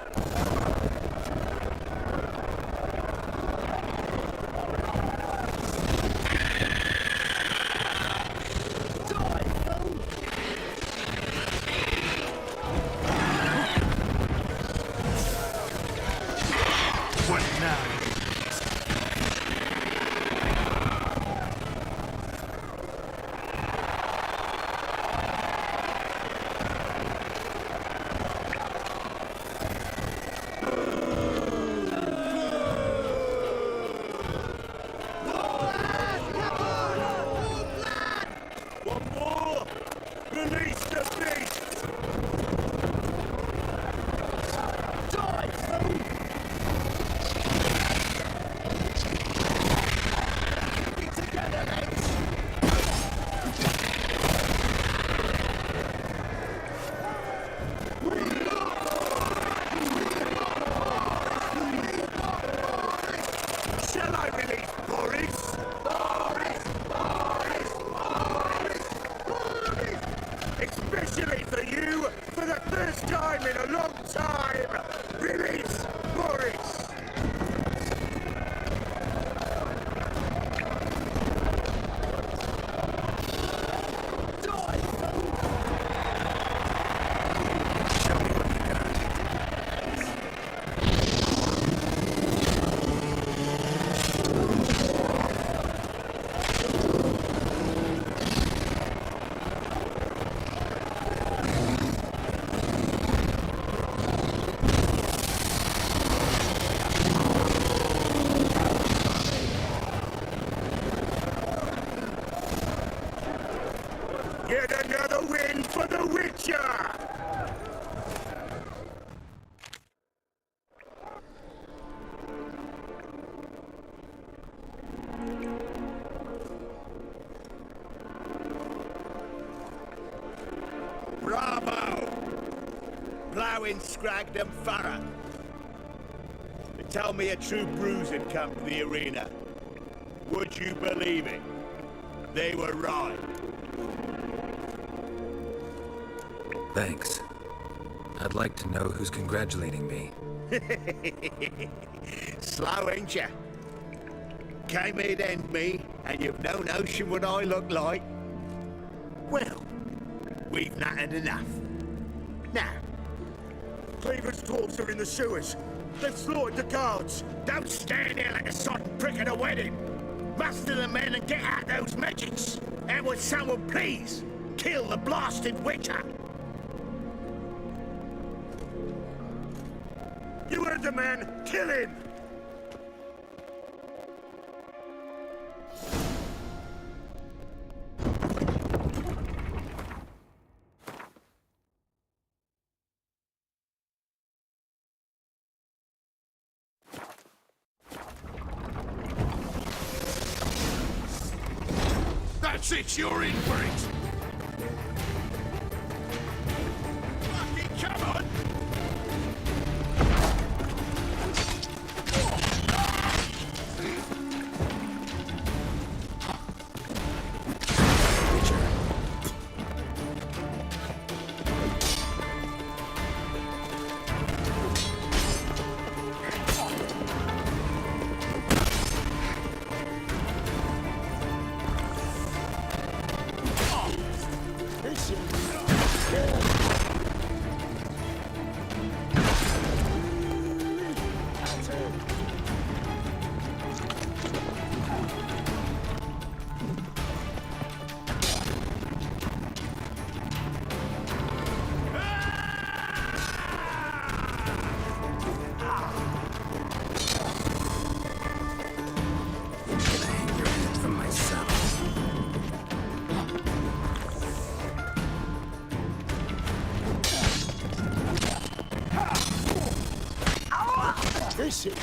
Especially for you, for the first time in a long time, release Boris! Yet another win for the Witcher! Bravo! Ploughing Scragdom Thorough. They tell me a true bruise had come to the arena. Would you believe it? They were right. Thanks. I'd like to know who's congratulating me. Slow, ain't ya? Came here'd end me, and you've no notion what I look like? Well, we've nattered enough. Now, Cleaver's dwarves are in the sewers. They've slaughtered the guards. don't stand there like a sodden prick at a wedding. Muster the men and get out those midgets. And would someone please kill the blasted Witcher? You heard the man! Kill him! That's it, you're in for it! Fucking come on! This is...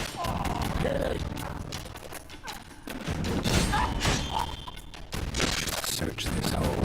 Search this hole.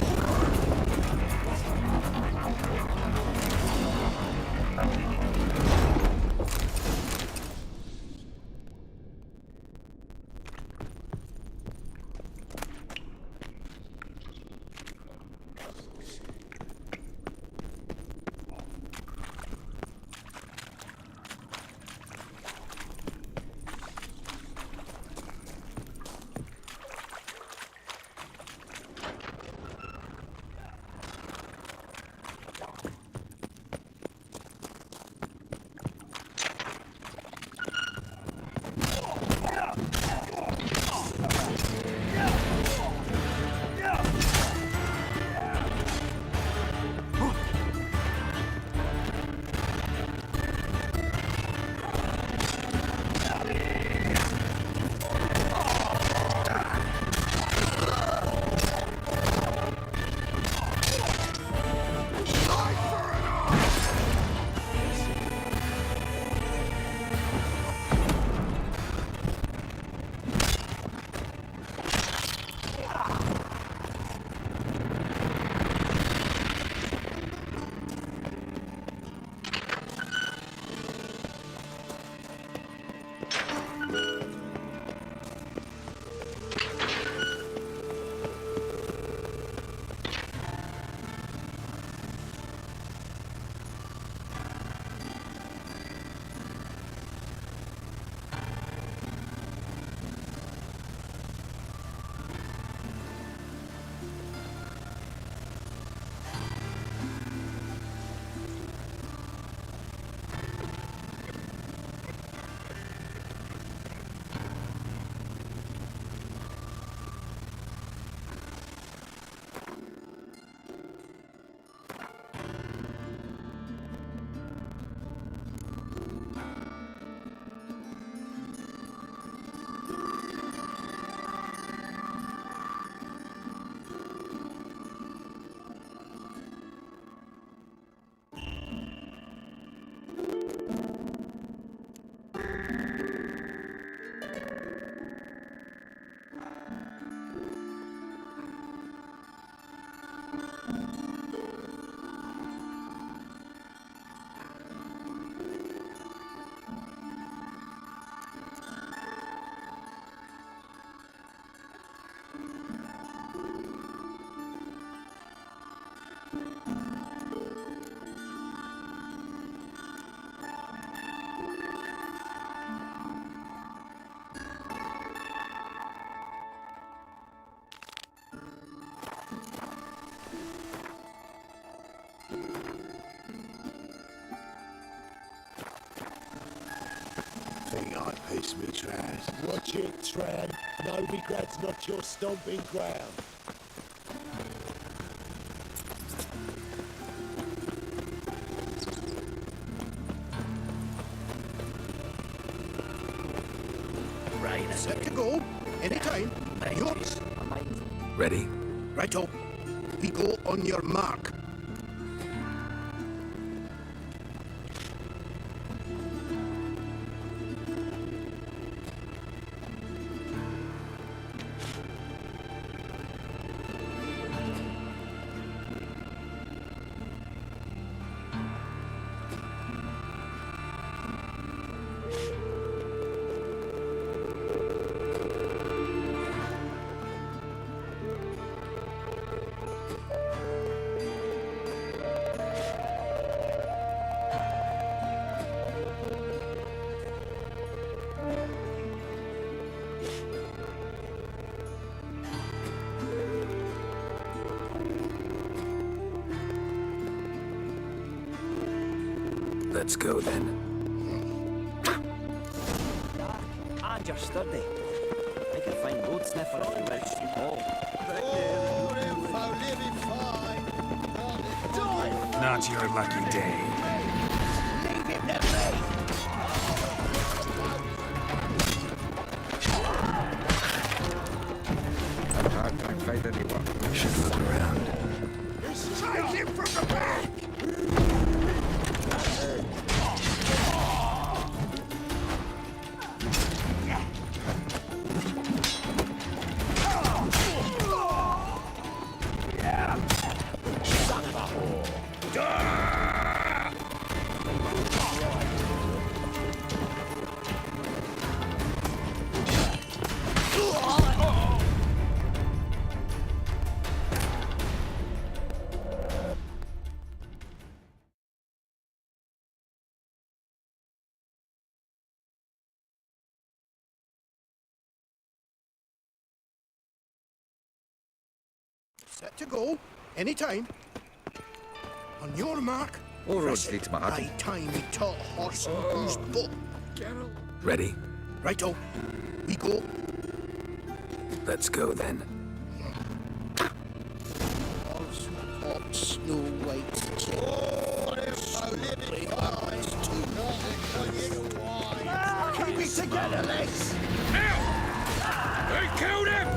Think I piss me trash. Watch it, Tran. No regrets, not your stomping ground. Right, set to go. Anytime. Yours. Ready? Righto. We go on your mark. Let's go then. And you're sturdy. I can find road sniffer if you wish. Not your lucky day. Leave him to me. Hard time find anyone. Should look around. Strike him from the back. Set to go. Anytime. On your mark. All roads lead to my high time we taught horse who's butt. Geralt. Ready? Righto. We go. Let's go then. Hot snow white. Oh, keep it together, lads. They killed him!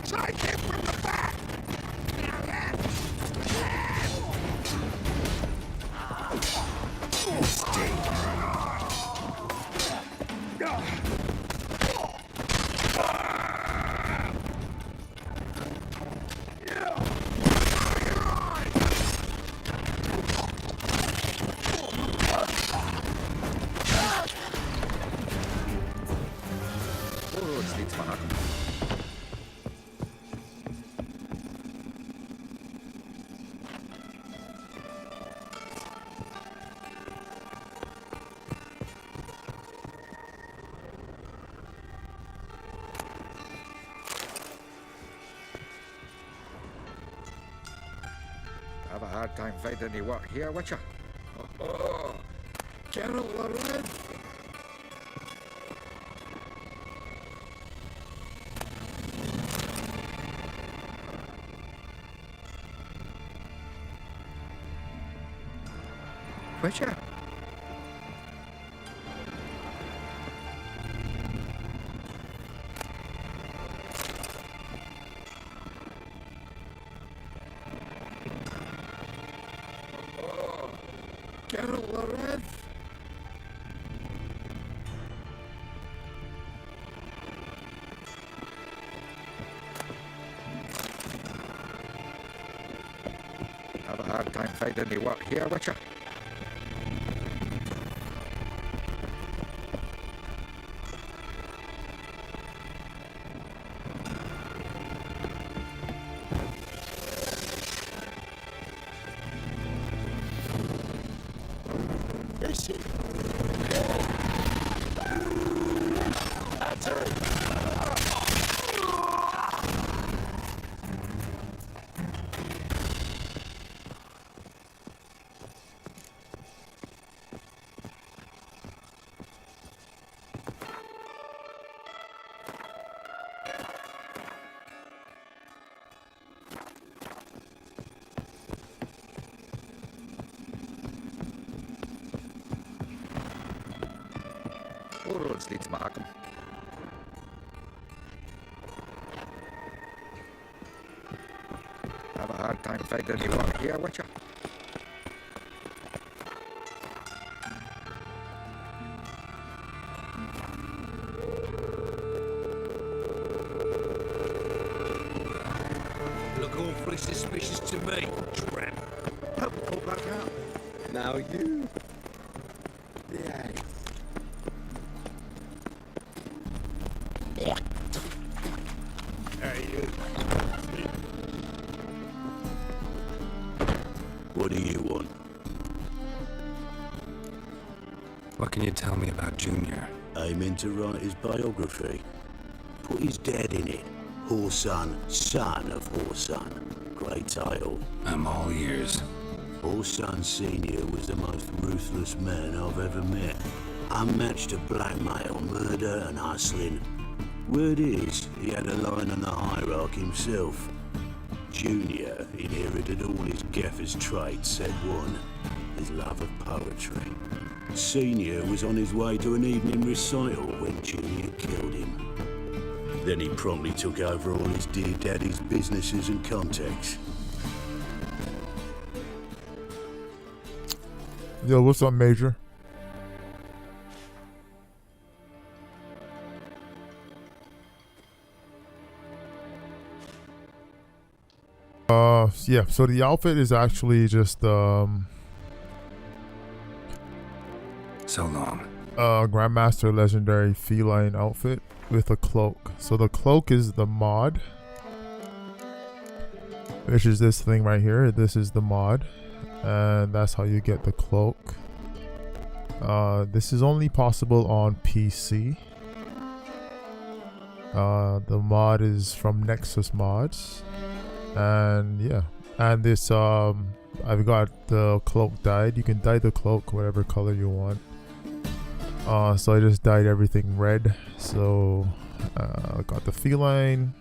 Take him from the back! All roads lead to Manhattan. Have a hard time finding any work here, Witcher. Oh, Geralt the Red. Witcher? Geralt the Red. hard time finding any work here, Witcher. This it. That's it. All roads lead to Markham. Have a hard time finding any work here, Witcher. Look awfully suspicious to me, tramp. Help me pull back out. Now you. Yeah. Hey, you. What do you want? What can you tell me about Junior? Aiming to write his biography. Put his dad in it. Horson, son of Horson. Great title. I'm all ears. Horson Sr. was the most ruthless man I've ever met. Unmatched at blackmail, murder and hustling. Word is, he had a line on the hierarchy himself. Junior inherited all his gaffer's traits, said one, his love of poetry. Senior was on his way to an evening recital when Junior killed him. Then he promptly took over all his dear daddy's businesses and contacts. Yo, what's up, Major? Yeah, so the outfit is actually just So long. Grandmaster Legendary Feline outfit with a cloak. So the cloak is the mod, which is this thing right here. This is the mod, and that's how you get the cloak. This is only possible on PC. The mod is from Nexus Mods, and yeah, and this I've got the cloak dyed. You can dye the cloak whatever color you want. So I just dyed everything red. So I got the feline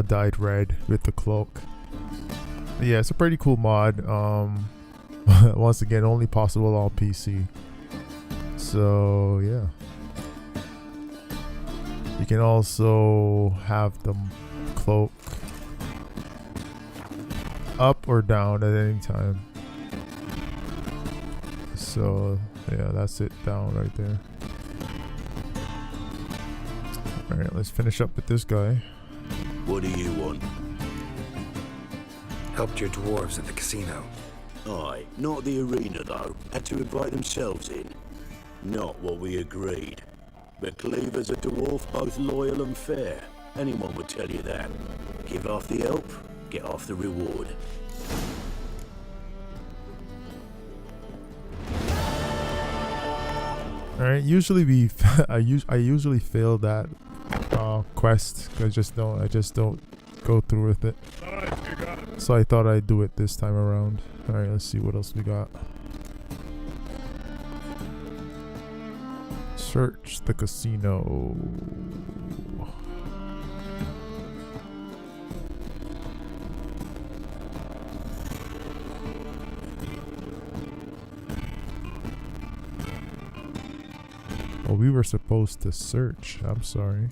dyed red with the cloak. But yeah, it's a pretty cool mod. Once again, only possible on PC. So yeah, you can also have the cloak up or down at any time. So yeah, that's it down right there. Alright, let's finish up with this guy. What do you want? Helped your dwarves at the casino. Aye, not the arena though. Had to invite themselves in. Not what we agreed. But Cleaver's a dwarf, both loyal and fair. Anyone would tell you that. Give half the help, get half the reward. Alright, usually I usually fail that quest. I just don't go through with it. So I thought I'd do it this time around. Alright, let's see what else we got. Search the casino. Oh, we were supposed to search. I'm sorry.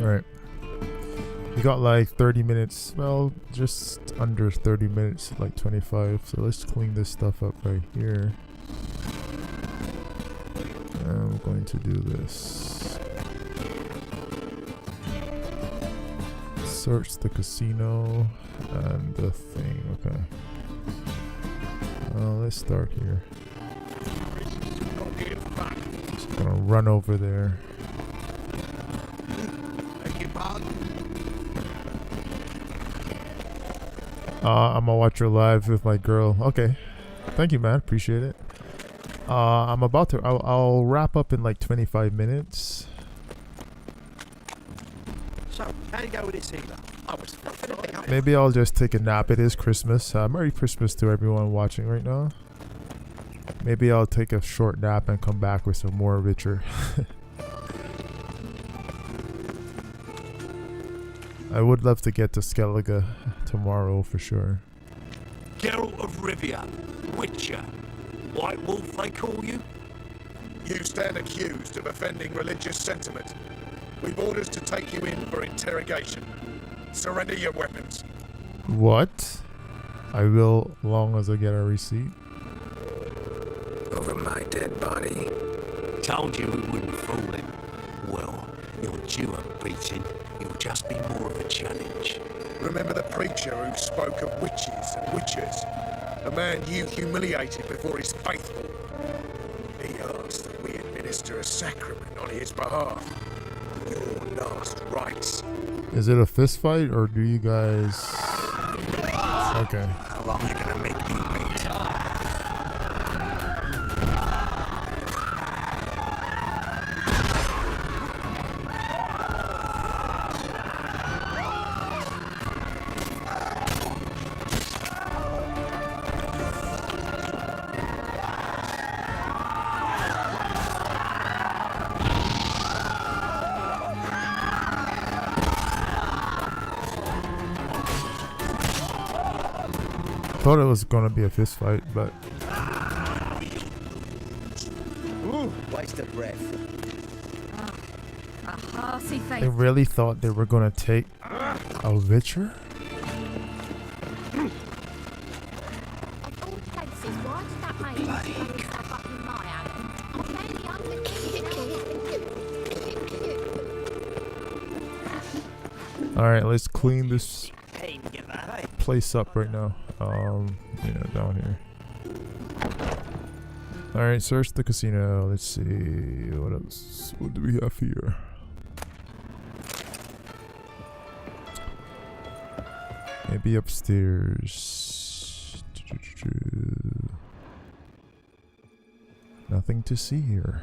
Alright. We got like 30 minutes. Well, just under 30 minutes, like 25. So let's clean this stuff up right here. And we're going to do this. Search the casino and the thing. Okay. Let's start here. Just gonna run over there. I'm gonna watch your live with my girl. Okay. Thank you, man. Appreciate it. I'm about to. I'll wrap up in like 25 minutes. So, how'd it go with this healer? I was fluffing a bit up. Maybe I'll just take a nap. It is Christmas. Merry Christmas to everyone watching right now. Maybe I'll take a short nap and come back with some more Witcher. I would love to get to Skellige tomorrow for sure. Geralt of Rivia, Witcher. White Wolf, they call you? You stand accused of offending religious sentiment. We've orders to take you in for interrogation. Surrender your weapons. What? I will, long as I get a receipt. Over my dead body. Told you we wouldn't fool him. Well, you're due a beating. It'll just be more of a challenge. Remember the preacher who spoke of witches and witchers? A man you humiliated before his faithful. He asked that we administer a sacrament on his behalf. Your last rites. Is it a fist fight or do you guys... Okay. How long are you gonna make me wait? Thought it was gonna be a fist fight, but Ooh, waste of breath. A hearty face. they really thought they were gonna take a Witcher? Alright, let's clean this place up right now. Yeah, down here. Alright, search the casino. Let's see. What else? What do we have here? Maybe upstairs. Nothing to see here.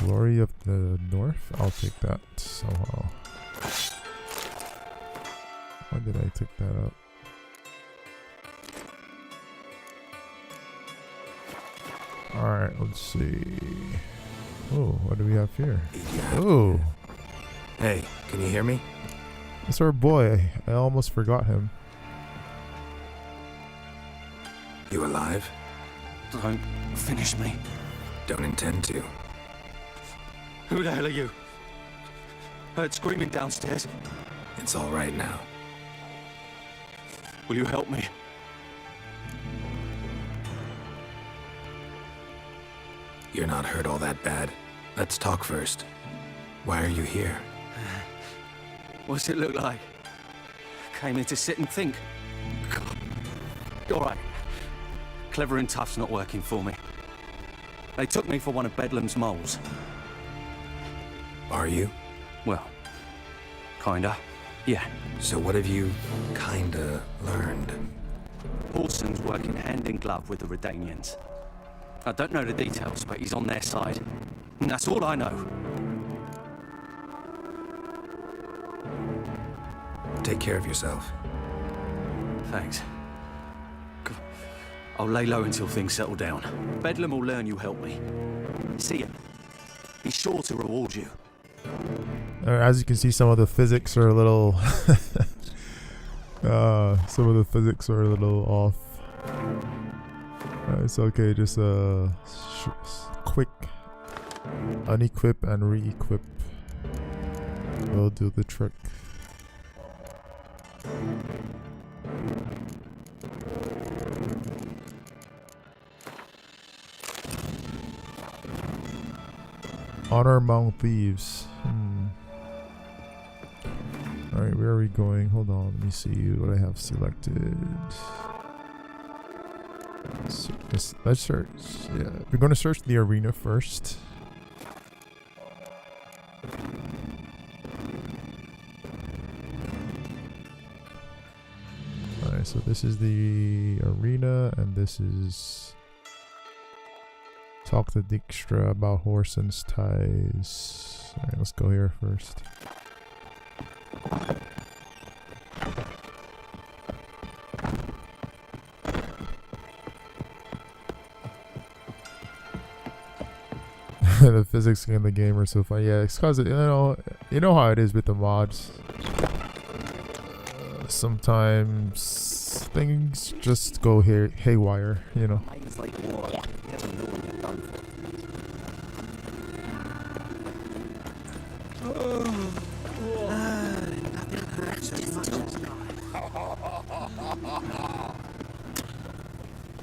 Glory of the North? I'll take that somehow. Why did I take that up? Alright, let's see. Oh, what do we have here? Oh! Hey, can you hear me? It's our boy. I almost forgot him. You alive? Don't finish me. Don't intend to. Who the hell are you? Heard screaming downstairs. It's all right now. Will you help me? You're not hurt all that bad. Let's talk first. Why are you here? What's it look like? Came here to sit and think. All right. Clever and tough's not working for me. They took me for one of Bedlam's moles. Are you? Well, kinda. Yeah. So what have you kinda learned? Paulson's working hand in glove with the Redanians. I don't know the details, but he's on their side. And that's all I know. Take care of yourself. Thanks. I'll lay low until things settle down. Bedlam will learn you helped me. See him. He's sure to reward you. As you can see, some of the physics are a little some of the physics are a little off. It's okay, just quick unequip and re-equip will do the trick. Honor among thieves. Alright, where are we going? Hold on, let me see what I have selected. So let's search. Yeah, we're going to search the arena first. Alright, so this is the arena, and this is talk to Dijkstra about Whoreson's ties. Alright, let's go here first. The physics in the game are so fun. Yeah, it's cause you know how it is with the mods. Sometimes things just go haywire, you know.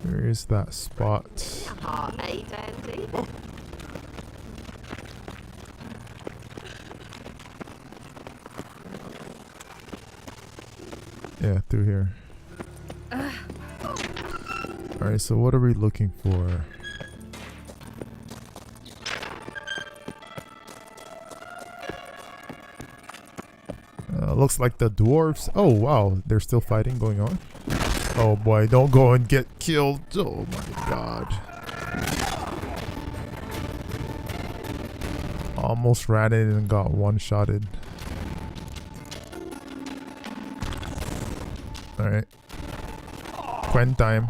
Where is that spot? Dandy. Yeah, through here. Alright, so what are we looking for? Looks like the dwarves. Oh wow, there's still fighting going on. Oh boy, don't go and get killed. Oh my god. Almost ran in and got one-shotted. Alright. Gwent time.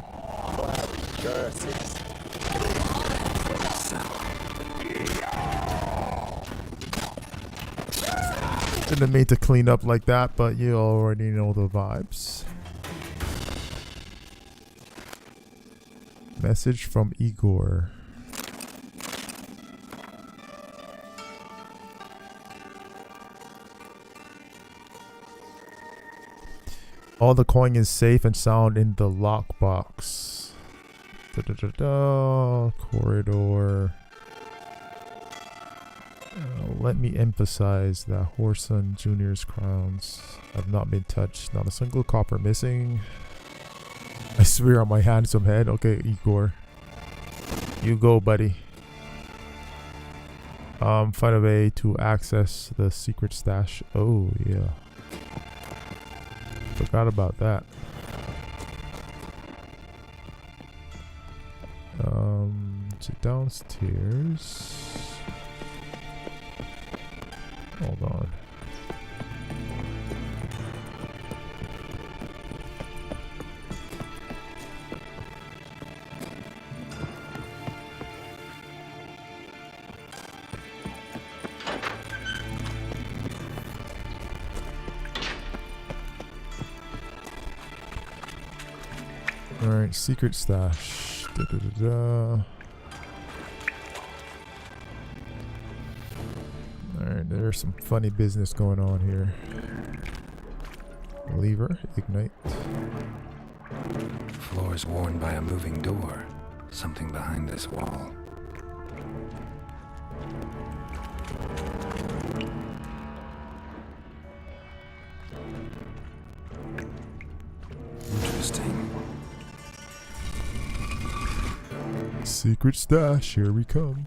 Didn't mean to clean up like that, but you already know the vibes. Message from Igor. All the coin is safe and sound in the lockbox. Corridor. Let me emphasize that Whoreson Jr.'s crowns have not been touched. Not a single copper missing. I swear on my handsome head. Okay, Igor. You go, buddy. Find a way to access the secret stash. Oh, yeah. Forgot about that. So downstairs. Hold on. Alright, secret stash. Alright, there's some funny business going on here. Lever, ignite. Floor is worn by a moving door. Something behind this wall. Interesting. Secret stash, here we come.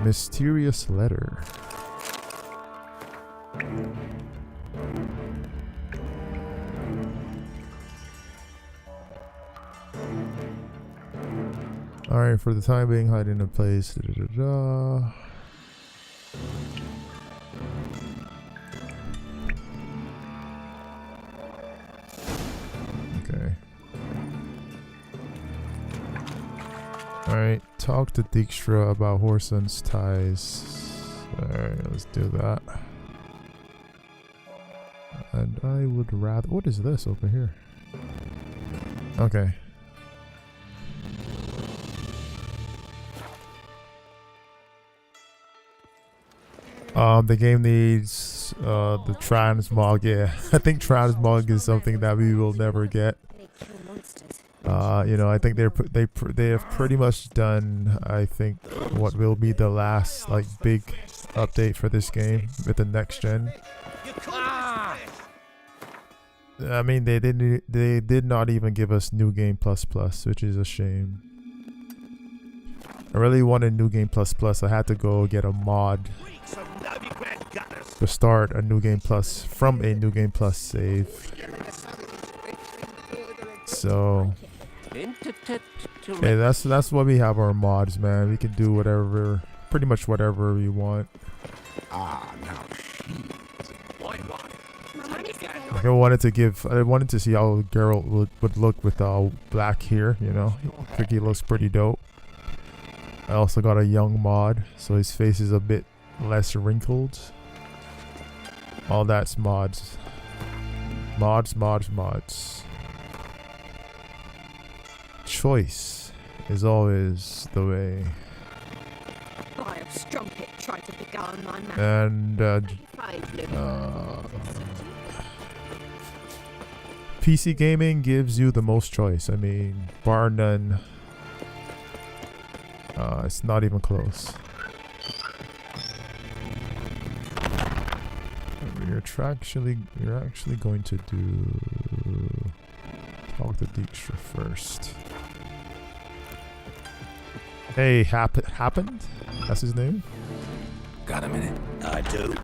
Mysterious letter. Alright, for the time being, hide in a place. Okay. Alright, talk to Dijkstra about Whoreson's ties. Alright, let's do that. And I would rather... What is this over here? Okay. The game needs the transmog. Yeah, I think transmog is something that we will never get. They kill monsters. You know, I think they have pretty much done, I think, what will be the last like big update for this game with the next gen. I mean, they did not even give us New Game Plus Plus, which is a shame. I really wanted New Game Plus Plus. I had to go get a mod to start a New Game Plus from a New Game Plus save. So hey, that's why we have our mods, man. We can do whatever, pretty much whatever we want. Ah, now Like I wanted to see how Geralt would look with black hair, you know. I think he looks pretty dope. I also got a young mod, so his face is a bit less wrinkled. All that's mods. Mods. Choice is always the way. I have strumpet tried to beguile my man. And PC gaming gives you the most choice. I mean, bar none. It's not even close. You're actually going to talk to Dijkstra first. Hey, happened? That's his name? Got a minute? I do.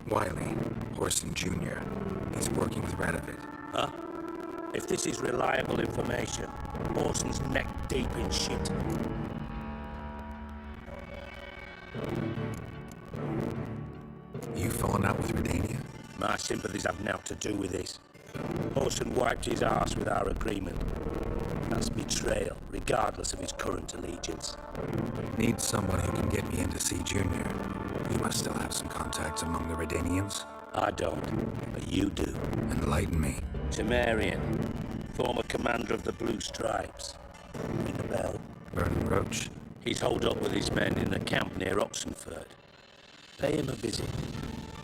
Wiley, Horson Jr. He's working with Radovid. Huh? If this is reliable information, Orson's neck deep in shit. You fallen out with Redania? My sympathies have now to do with this. Orson wiped his arse with our agreement. That's betrayal, regardless of his current allegiance. Need someone who can get me in to see Junior. You must still have some contacts among the Redanians. I don't, but you do. Enlighten me. Temerian, former commander of the Blue Stripes. Ring a bell? Vernon Roach. He's holed up with his men in a camp near Oxenford. Pay him a visit.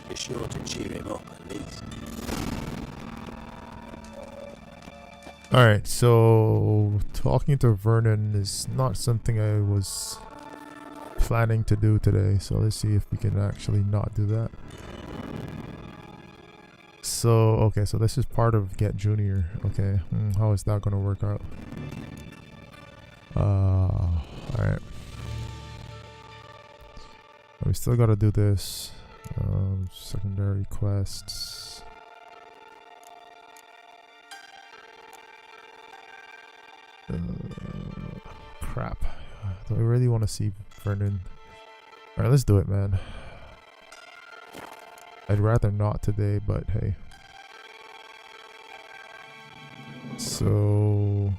Be sure to cheer him up at least. Alright, so talking to Vernon is not something I was planning to do today, so let's see if we can actually not do that. So, okay, so this is part of Get Junior. Okay, how is that gonna work out? Alright. We still gotta do this. Secondary quests. Crap. Do I really want to see Vernon? Alright, let's do it, man. I'd rather not today, but hey. So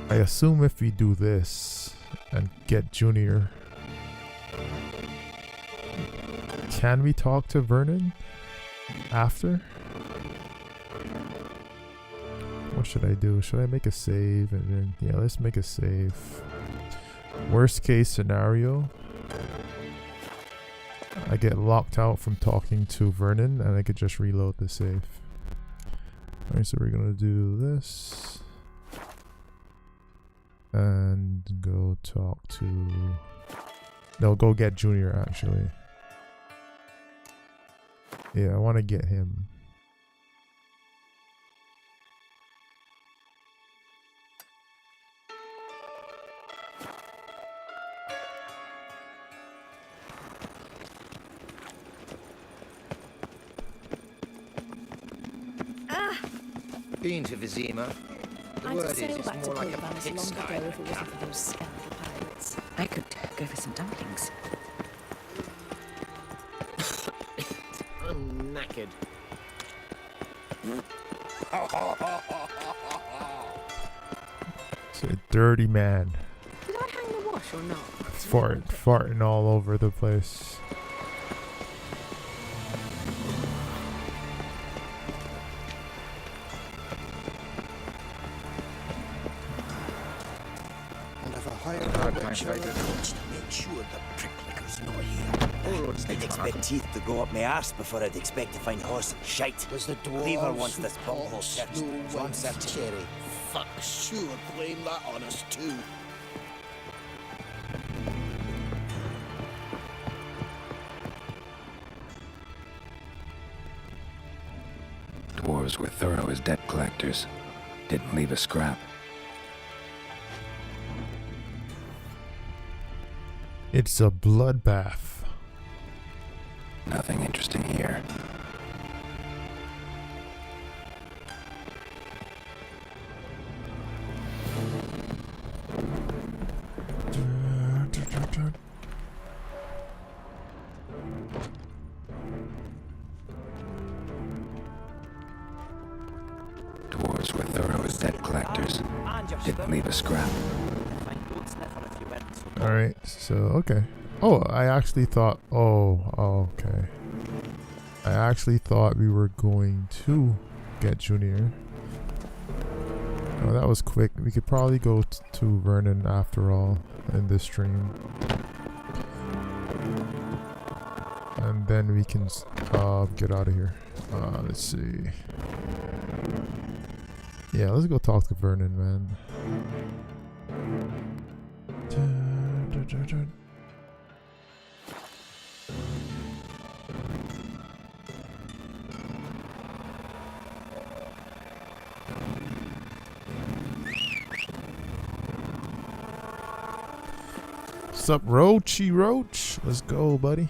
I assume if we do this and get Junior, can we talk to Vernon after? What should I do? Should I make a save? And then, yeah, let's make a save. Worst case scenario, I get locked out from talking to Vernon and I could just reload the save. Alright, so we're gonna do this. And go talk to... No, go get Junior actually. Yeah, I want to get him. Been to Vizima. The I'd word is sail it's back to more like a Portland pigsty long ago than if it a wasn't for camp. those scoundrel pirates. I could go for some dumplings. I'm knackered. It's a dirty man. Did I hang the wash or not? Farting all over the place. I'll have a higher power to make sure the pricklicker's not here. I'd expect teeth to go up my arse before I'd expect to find horse and shite. Was the Lever dwarves wants this bunghole searched. So I'm searching. cherry? Fuck, sure, blame that on us too. Dwarves were thorough as debt collectors. Didn't leave a scrap. It's a bloodbath. Nothing interesting here. Dwarves were thorough as debt collectors. Didn't leave a scrap. Alright, so, okay. Oh, I actually thought, okay. I actually thought we were going to get Junior. Oh, that was quick. We could probably go to Vernon after all in this stream. And then we can get out of here. Let's see. Yeah, let's go talk to Vernon, man. What's up, Roachy Roach? Let's go, buddy.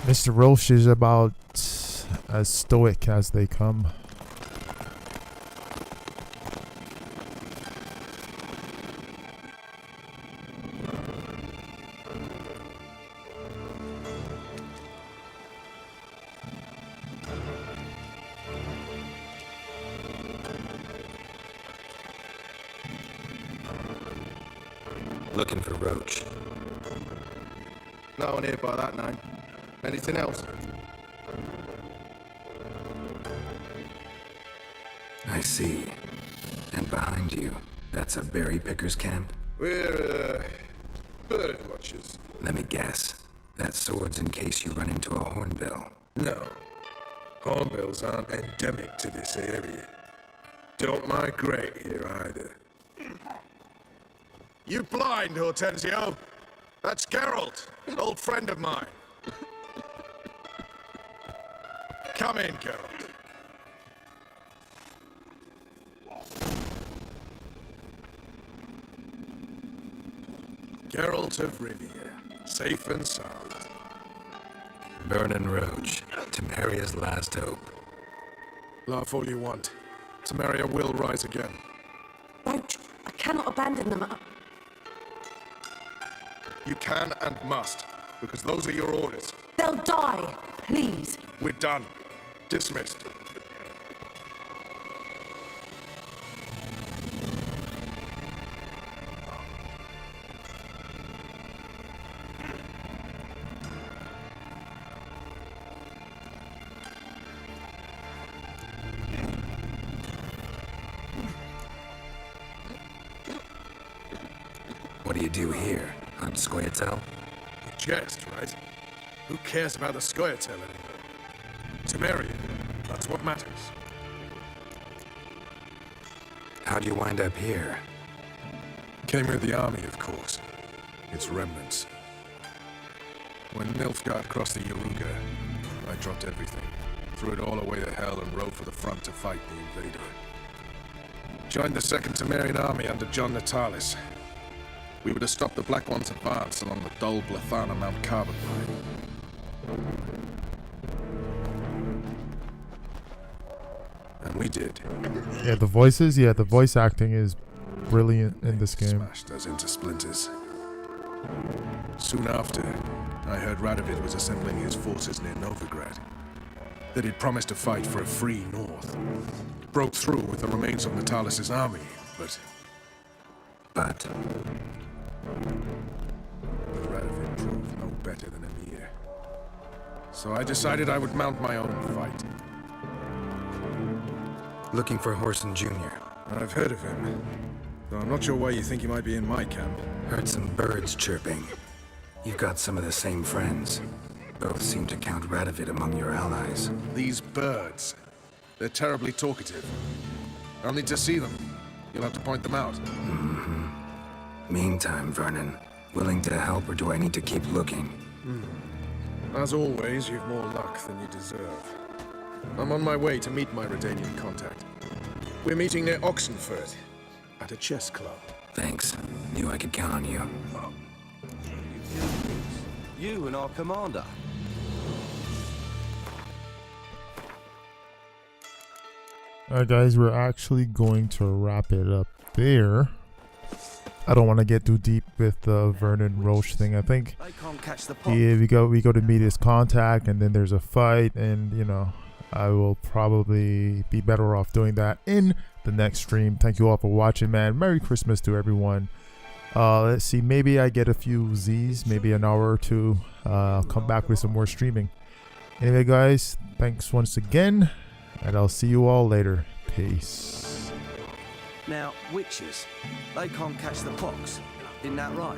Mr. Roche is about as stoic as they come. Looking for Roach. No one here by that name. Anything else? I see. And behind you, that's a berry picker's camp? We're, bird watchers. Let me guess. That sword's in case you run into a hornbill. No. Hornbills aren't endemic to this area. Don't migrate here either. You blind, Hortensio? That's Geralt, an old friend of mine. Come in, Geralt. Geralt of Rivia, safe and sound. Vernon Roach, Temeria's last hope. Laugh all you want. Temeria will rise again. Roach, I cannot abandon them. You can and must, because those are your orders. They'll die, please. We're done. Dismissed. What do you do here? Hunt Scoia'tael? You jest, right? Who cares about the Scoia'tael anymore? Temeria, that's what matters. How'd you wind up here? Came with the army, of course. Its remnants. When Nilfgaard crossed the Yaruga, I dropped everything. Threw it all away to hell and rode for the front to fight the invader. Joined the Second Temerian Army under John Natalis. We were to stop the Black One's advance along the Dol Blathana Mount Carbon line. And we did. Yeah, the voices, the voice acting is brilliant in this game. Smashed us into splinters. Soon after, I heard Radovid was assembling his forces near Novigrad. that he'd promised to fight for a free North. Broke through with the remains of Natalis' army, but Radovid proved no better than Emir. So I decided I would mount my own fight. Looking for Horson Jr. I've heard of him, though I'm not sure why you think he might be in my camp. Heard some birds chirping. You've got some of the same friends. Both seem to count Radovid among your allies. These birds, they're terribly talkative. I'll need to see them. You'll have to point them out. Meantime, Vernon, willing to help or do I need to keep looking? As always, you've more luck than you deserve. I'm on my way to meet my Redanian contact. We're meeting near Oxenford, at a chess club. Thanks. Knew I could count on you. You and our commander. Alright guys, we're actually going to wrap it up there. I don't want to get too deep with the Vernon Roche thing. I think we go to meet his contact and then there's a fight, and you know, I will probably be better off doing that in the next stream. Thank you all for watching, man. Merry Christmas to everyone. Let's see, maybe I get a few Z's, maybe an hour or two. I'll come back with some more streaming. Anyway guys, thanks once again, and I'll see you all later. Peace. Now, witches, they can't catch the pox. Isn't that right?